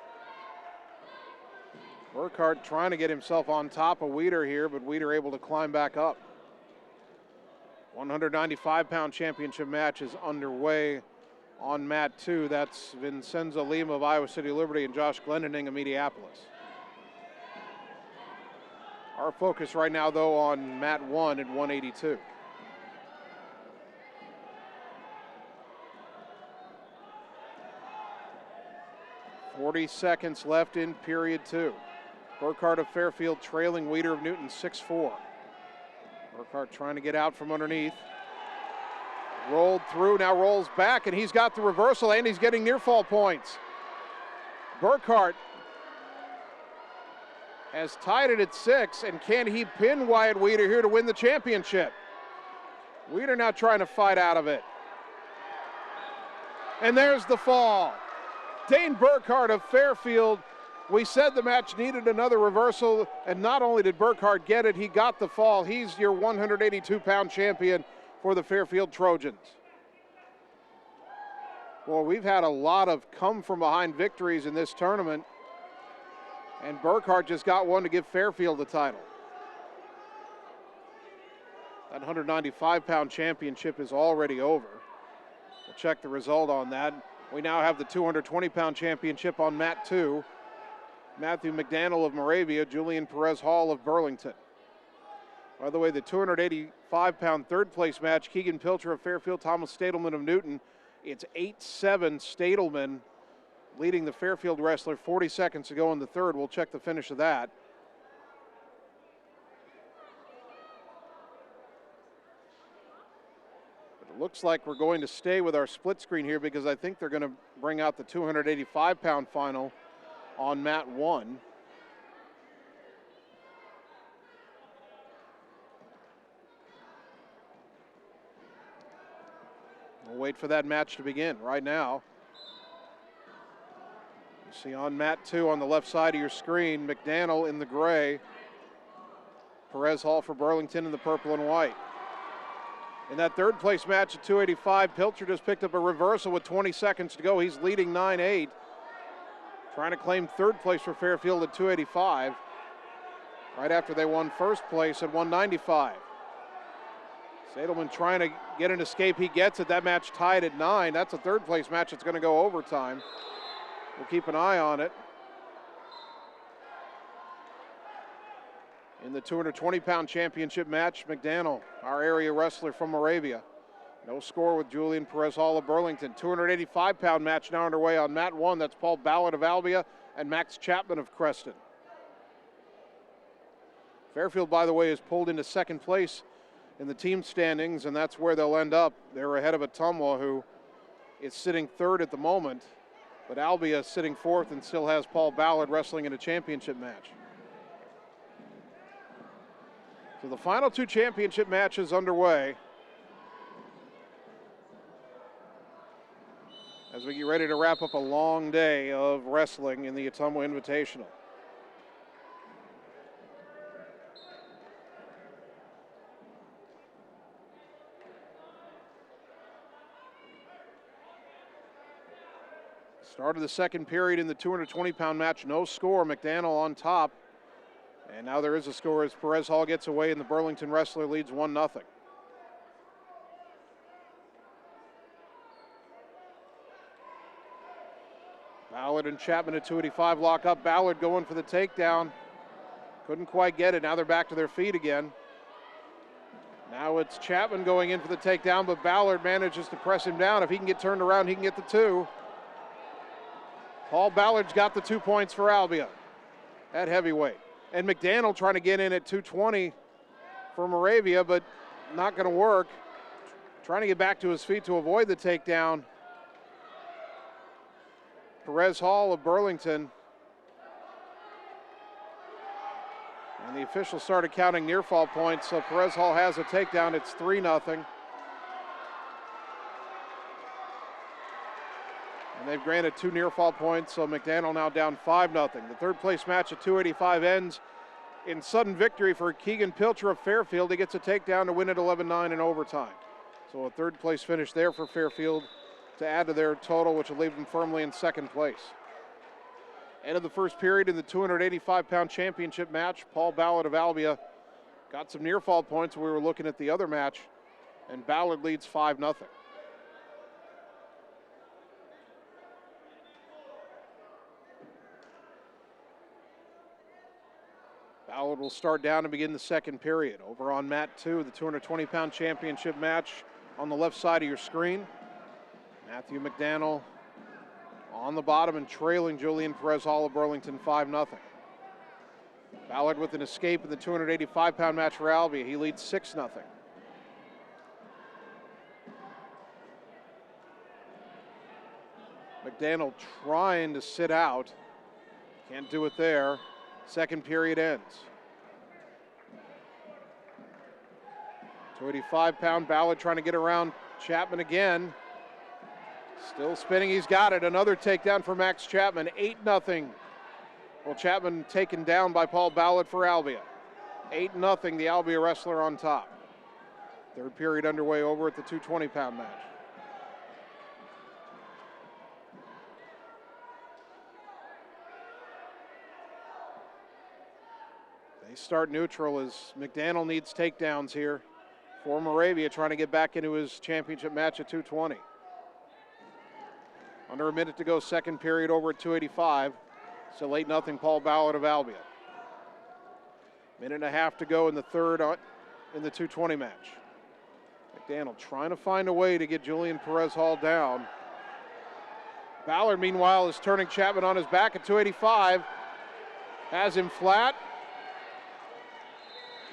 Burkhart trying to get himself on top of Wieder here, but Wieder able to climb back up. 195-pound championship match is underway on mat 2. That's Vincenzo Lima of Iowa City Liberty and Josh Glendening of Mediapolis. Our focus right now, though, on mat 1 at 182. .40 seconds left in period 2. Burkhart of Fairfield trailing Wieder of Newton 6-4. Burkhart trying to get out from underneath. Rolled through, now rolls back, and he's got the reversal, and he's getting near fall points. Burkhart has tied it at 6, and can he pin Wyatt Wieder here to win the championship? Wieder now trying to fight out of it. And there's the fall. Dane Burkhart of Fairfield. We said the match needed another reversal, and not only did Burkhart get it, he got the fall. He's your 182-pound champion for the Fairfield Trojans. Well, we've had a lot of come-from-behind victories in this tournament, and Burkhart just got one to give Fairfield the title. That 195-pound championship is already over. We'll check the result on that. We now have the 220-pound championship on mat 2. Matthew McDaniel of Moravia, Julian Perez Hall of Burlington. By the way, the 285-pound third-place match, Keegan Pilcher of Fairfield, Thomas Stadelman of Newton. It's 8-7 Stadelman leading the Fairfield wrestler, 40 seconds to go in the third. We'll check the finish of that. But it looks like we're going to stay with our split screen here because I think they're going to bring out the 285-pound final on mat 1. We'll wait for that match to begin right now. You see on mat 2 on the left side of your screen, McDaniel in the gray, Perez Hall for Burlington in the purple and white. In that third place match at 285, Pilcher just picked up a reversal with 20 seconds to go. He's leading 9-8. Trying to claim third place for Fairfield at 285, right after they won first place at 195. Stadelman trying to get an escape. He gets it. That match tied at 9. That's a third place match that's going to go overtime. We'll keep an eye on it. In the 220-pound championship match, McDaniel, our area wrestler from Moravia. No score with Julian Perez Hall of Burlington. 285-pound match now underway on mat 1. That's Paul Ballard of Albia and Max Chapman of Creston. Fairfield, by the way, is pulled into second place in the team standings, and that's where they'll end up. They're ahead of Ottumwa, who is sitting third at the moment, but Albia is sitting fourth and still has Paul Ballard wrestling in a championship match. So the final two championship matches underway as we get ready to wrap up a long day of wrestling in the Ottumwa Invitational. Start of the second period in the 220-pound match, no score. McDaniel on top. And now there is a score as Perez Hall gets away and the Burlington wrestler leads 1-0. Ballard and Chapman at 285 lock up. Ballard going for the takedown. Couldn't quite get it. Now they're back to their feet again. Now it's Chapman going in for the takedown, but Ballard manages to press him down. If he can get turned around, he can get the 2. Paul Ballard's got the 2 points for Albia at heavyweight. And McDaniel trying to get in at 220 for Moravia, but not going to work. Trying to get back to his feet to avoid the takedown. Perez Hall of Burlington. And the officials started counting near fall points, so Perez Hall has a takedown. It's 3-0. And they've granted 2 near fall points, so McDaniel now down 5-0. The third place match at 285 ends in sudden victory for Keegan Pilcher of Fairfield. He gets a takedown to win at 11-9 in overtime. So a third place finish there for Fairfield to add to their total, which will leave them firmly in second place. End of the first period in the 285-pound championship match. Paul Ballard of Albia got some near fall points. We were looking at the other match, and Ballard leads 5-0. Ballard will start down and begin the second period. Over on mat 2, the 220-pound championship match on the left side of your screen. Matthew McDaniel on the bottom and trailing Julian Perez Hall of Burlington 5-0. Ballard with an escape in the 285-pound match for Albia. He leads 6-0. McDaniel trying to sit out. Can't do it there. Second period ends. 285-pound Ballard trying to get around Chapman again. Still spinning, he's got it. Another takedown for Max Chapman, 8-0. Well, Chapman taken down by Paul Ballard for Albia. 8-0, the Albia wrestler on top. Third period underway over at the 220-pound match. They start neutral as McDaniel needs takedowns here for Moravia, trying to get back into his championship match at 220. Under a minute to go, second period over at 285. Still 8-0 Paul Ballard of Albia. Minute and a half to go in the third in the 220 match. McDaniel trying to find a way to get Julian Perez Hall down. Ballard, meanwhile, is turning Chapman on his back at 285. Has him flat.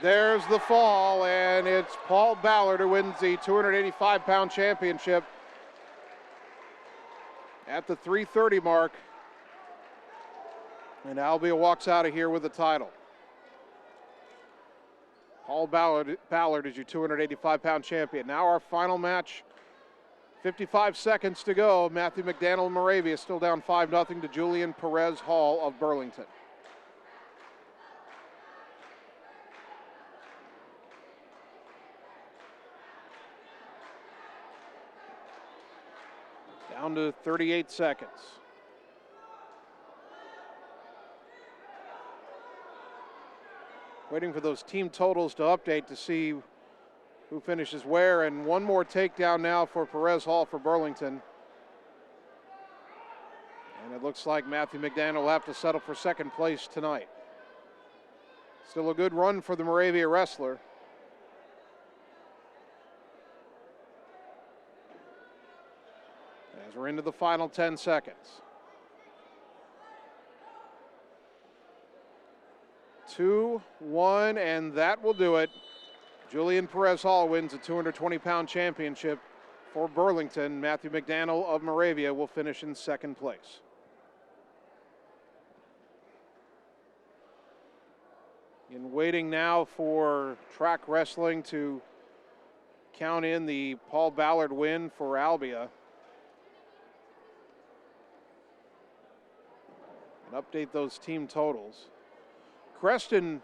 There's the fall, and it's Paul Ballard who wins the 285-pound championship at the 3:30 mark. And Albia walks out of here with the title. Paul Ballard is your 285-pound champion. Now our final match, 55 seconds to go. Matthew McDaniel of Moravia still down 5-0 to Julian Perez Hall of Burlington. Down to 38 seconds. Waiting for those team totals to update to see who finishes where, and one more takedown now for Perez Hall for Burlington. And it looks like Matthew McDaniel will have to settle for second place tonight. Still a good run for the Moravia wrestler. As we're into the final 10 seconds. 2-1, and that will do it. Julian Perez Hall wins the 220-pound championship for Burlington. Matthew McDaniel of Moravia will finish in second place. In waiting now for track wrestling to count in the Paul Ballard win for Albia. And update those team totals. Creston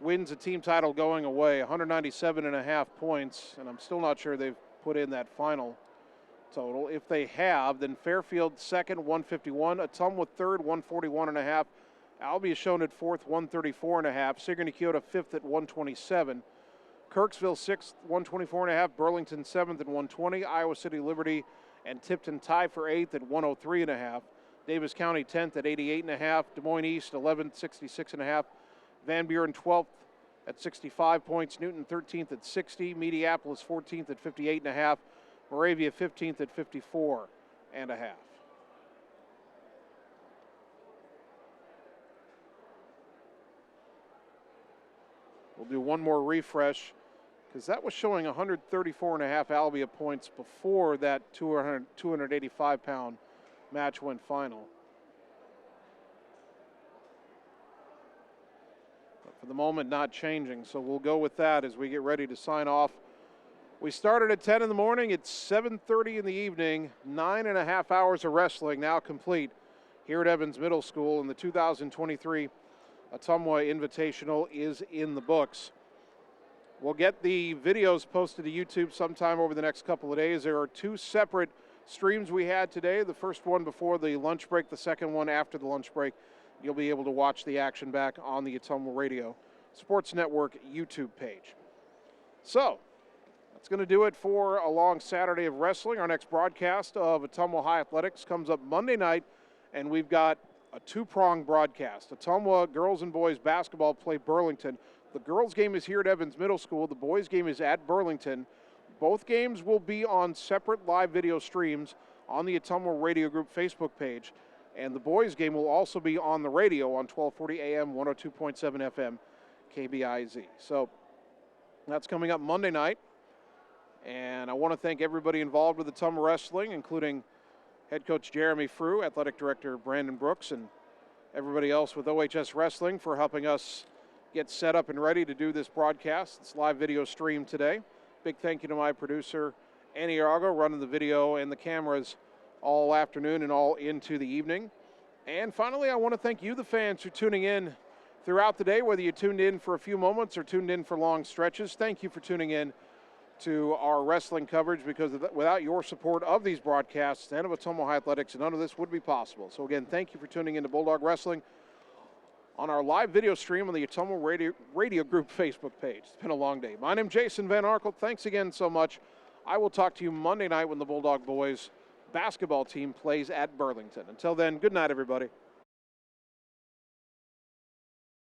wins a team title going away, 197.5 points, and I'm still not sure they've put in that final total. If they have, then Fairfield second, 151, Ottumwa third, 141.5, Albia shown at fourth, 134.5, Sigourney Kyoto fifth at 127, Kirksville sixth, 124.5, Burlington seventh at 120, Iowa City Liberty and Tipton tie for eighth at 103.5. Davis County 10th at 88.5, Des Moines East 11th, 66.5, Van Buren 12th at 65 points, Newton 13th at 60, Mediapolis 14th at 58.5, Moravia 15th at 54.5. We'll do one more refresh because that was showing 134.5 Albia points before that 285-pound match went final. But for the moment, not changing, so we'll go with that as we get ready to sign off. We started at 10 in the morning. It's 7:30 in the evening. 9.5 hours of wrestling now complete here at Evans Middle School, and the 2023 Ottumwa Invitational is in the books. We'll get the videos posted to YouTube sometime over the next couple of days. There are two separate streams we had today. The first one before the lunch break, the second one after the lunch break. You'll be able to watch the action back on the Ottumwa Radio Sports Network YouTube page. So, that's going to do it for a long Saturday of wrestling. Our next broadcast of Ottumwa High Athletics comes up Monday night, and we've got a two-pronged broadcast. Ottumwa girls and boys basketball play Burlington. The girls' game is here at Evans Middle School. The boys' game is at Burlington. Both games will be on separate live video streams on the Ottumwa Radio Group Facebook page. And the boys' game will also be on the radio on 1240 AM, 102.7 FM, KBIZ. So that's coming up Monday night. And I want to thank everybody involved with Ottumwa Wrestling, including head coach Jeremy Frew, athletic director Brandon Brooks, and everybody else with OHS Wrestling for helping us get set up and ready to do this broadcast. It's live video stream today. Big thank you to my producer, Annie Arago, running the video and the cameras all afternoon and all into the evening. And finally, I want to thank you, the fans, for tuning in throughout the day, whether you tuned in for a few moments or tuned in for long stretches. Thank you for tuning in to our wrestling coverage, because without your support of these broadcasts and of Ottumwa High Athletics, none of this would be possible. So again, thank you for tuning in to Bulldog Wrestling on our live video stream on the Ottumwa Radio Group Facebook page. It's been a long day. My name's Jason Van Arkel. Thanks again so much. I will talk to you Monday night when the Bulldog boys basketball team plays at Burlington. Until then, good night, everybody.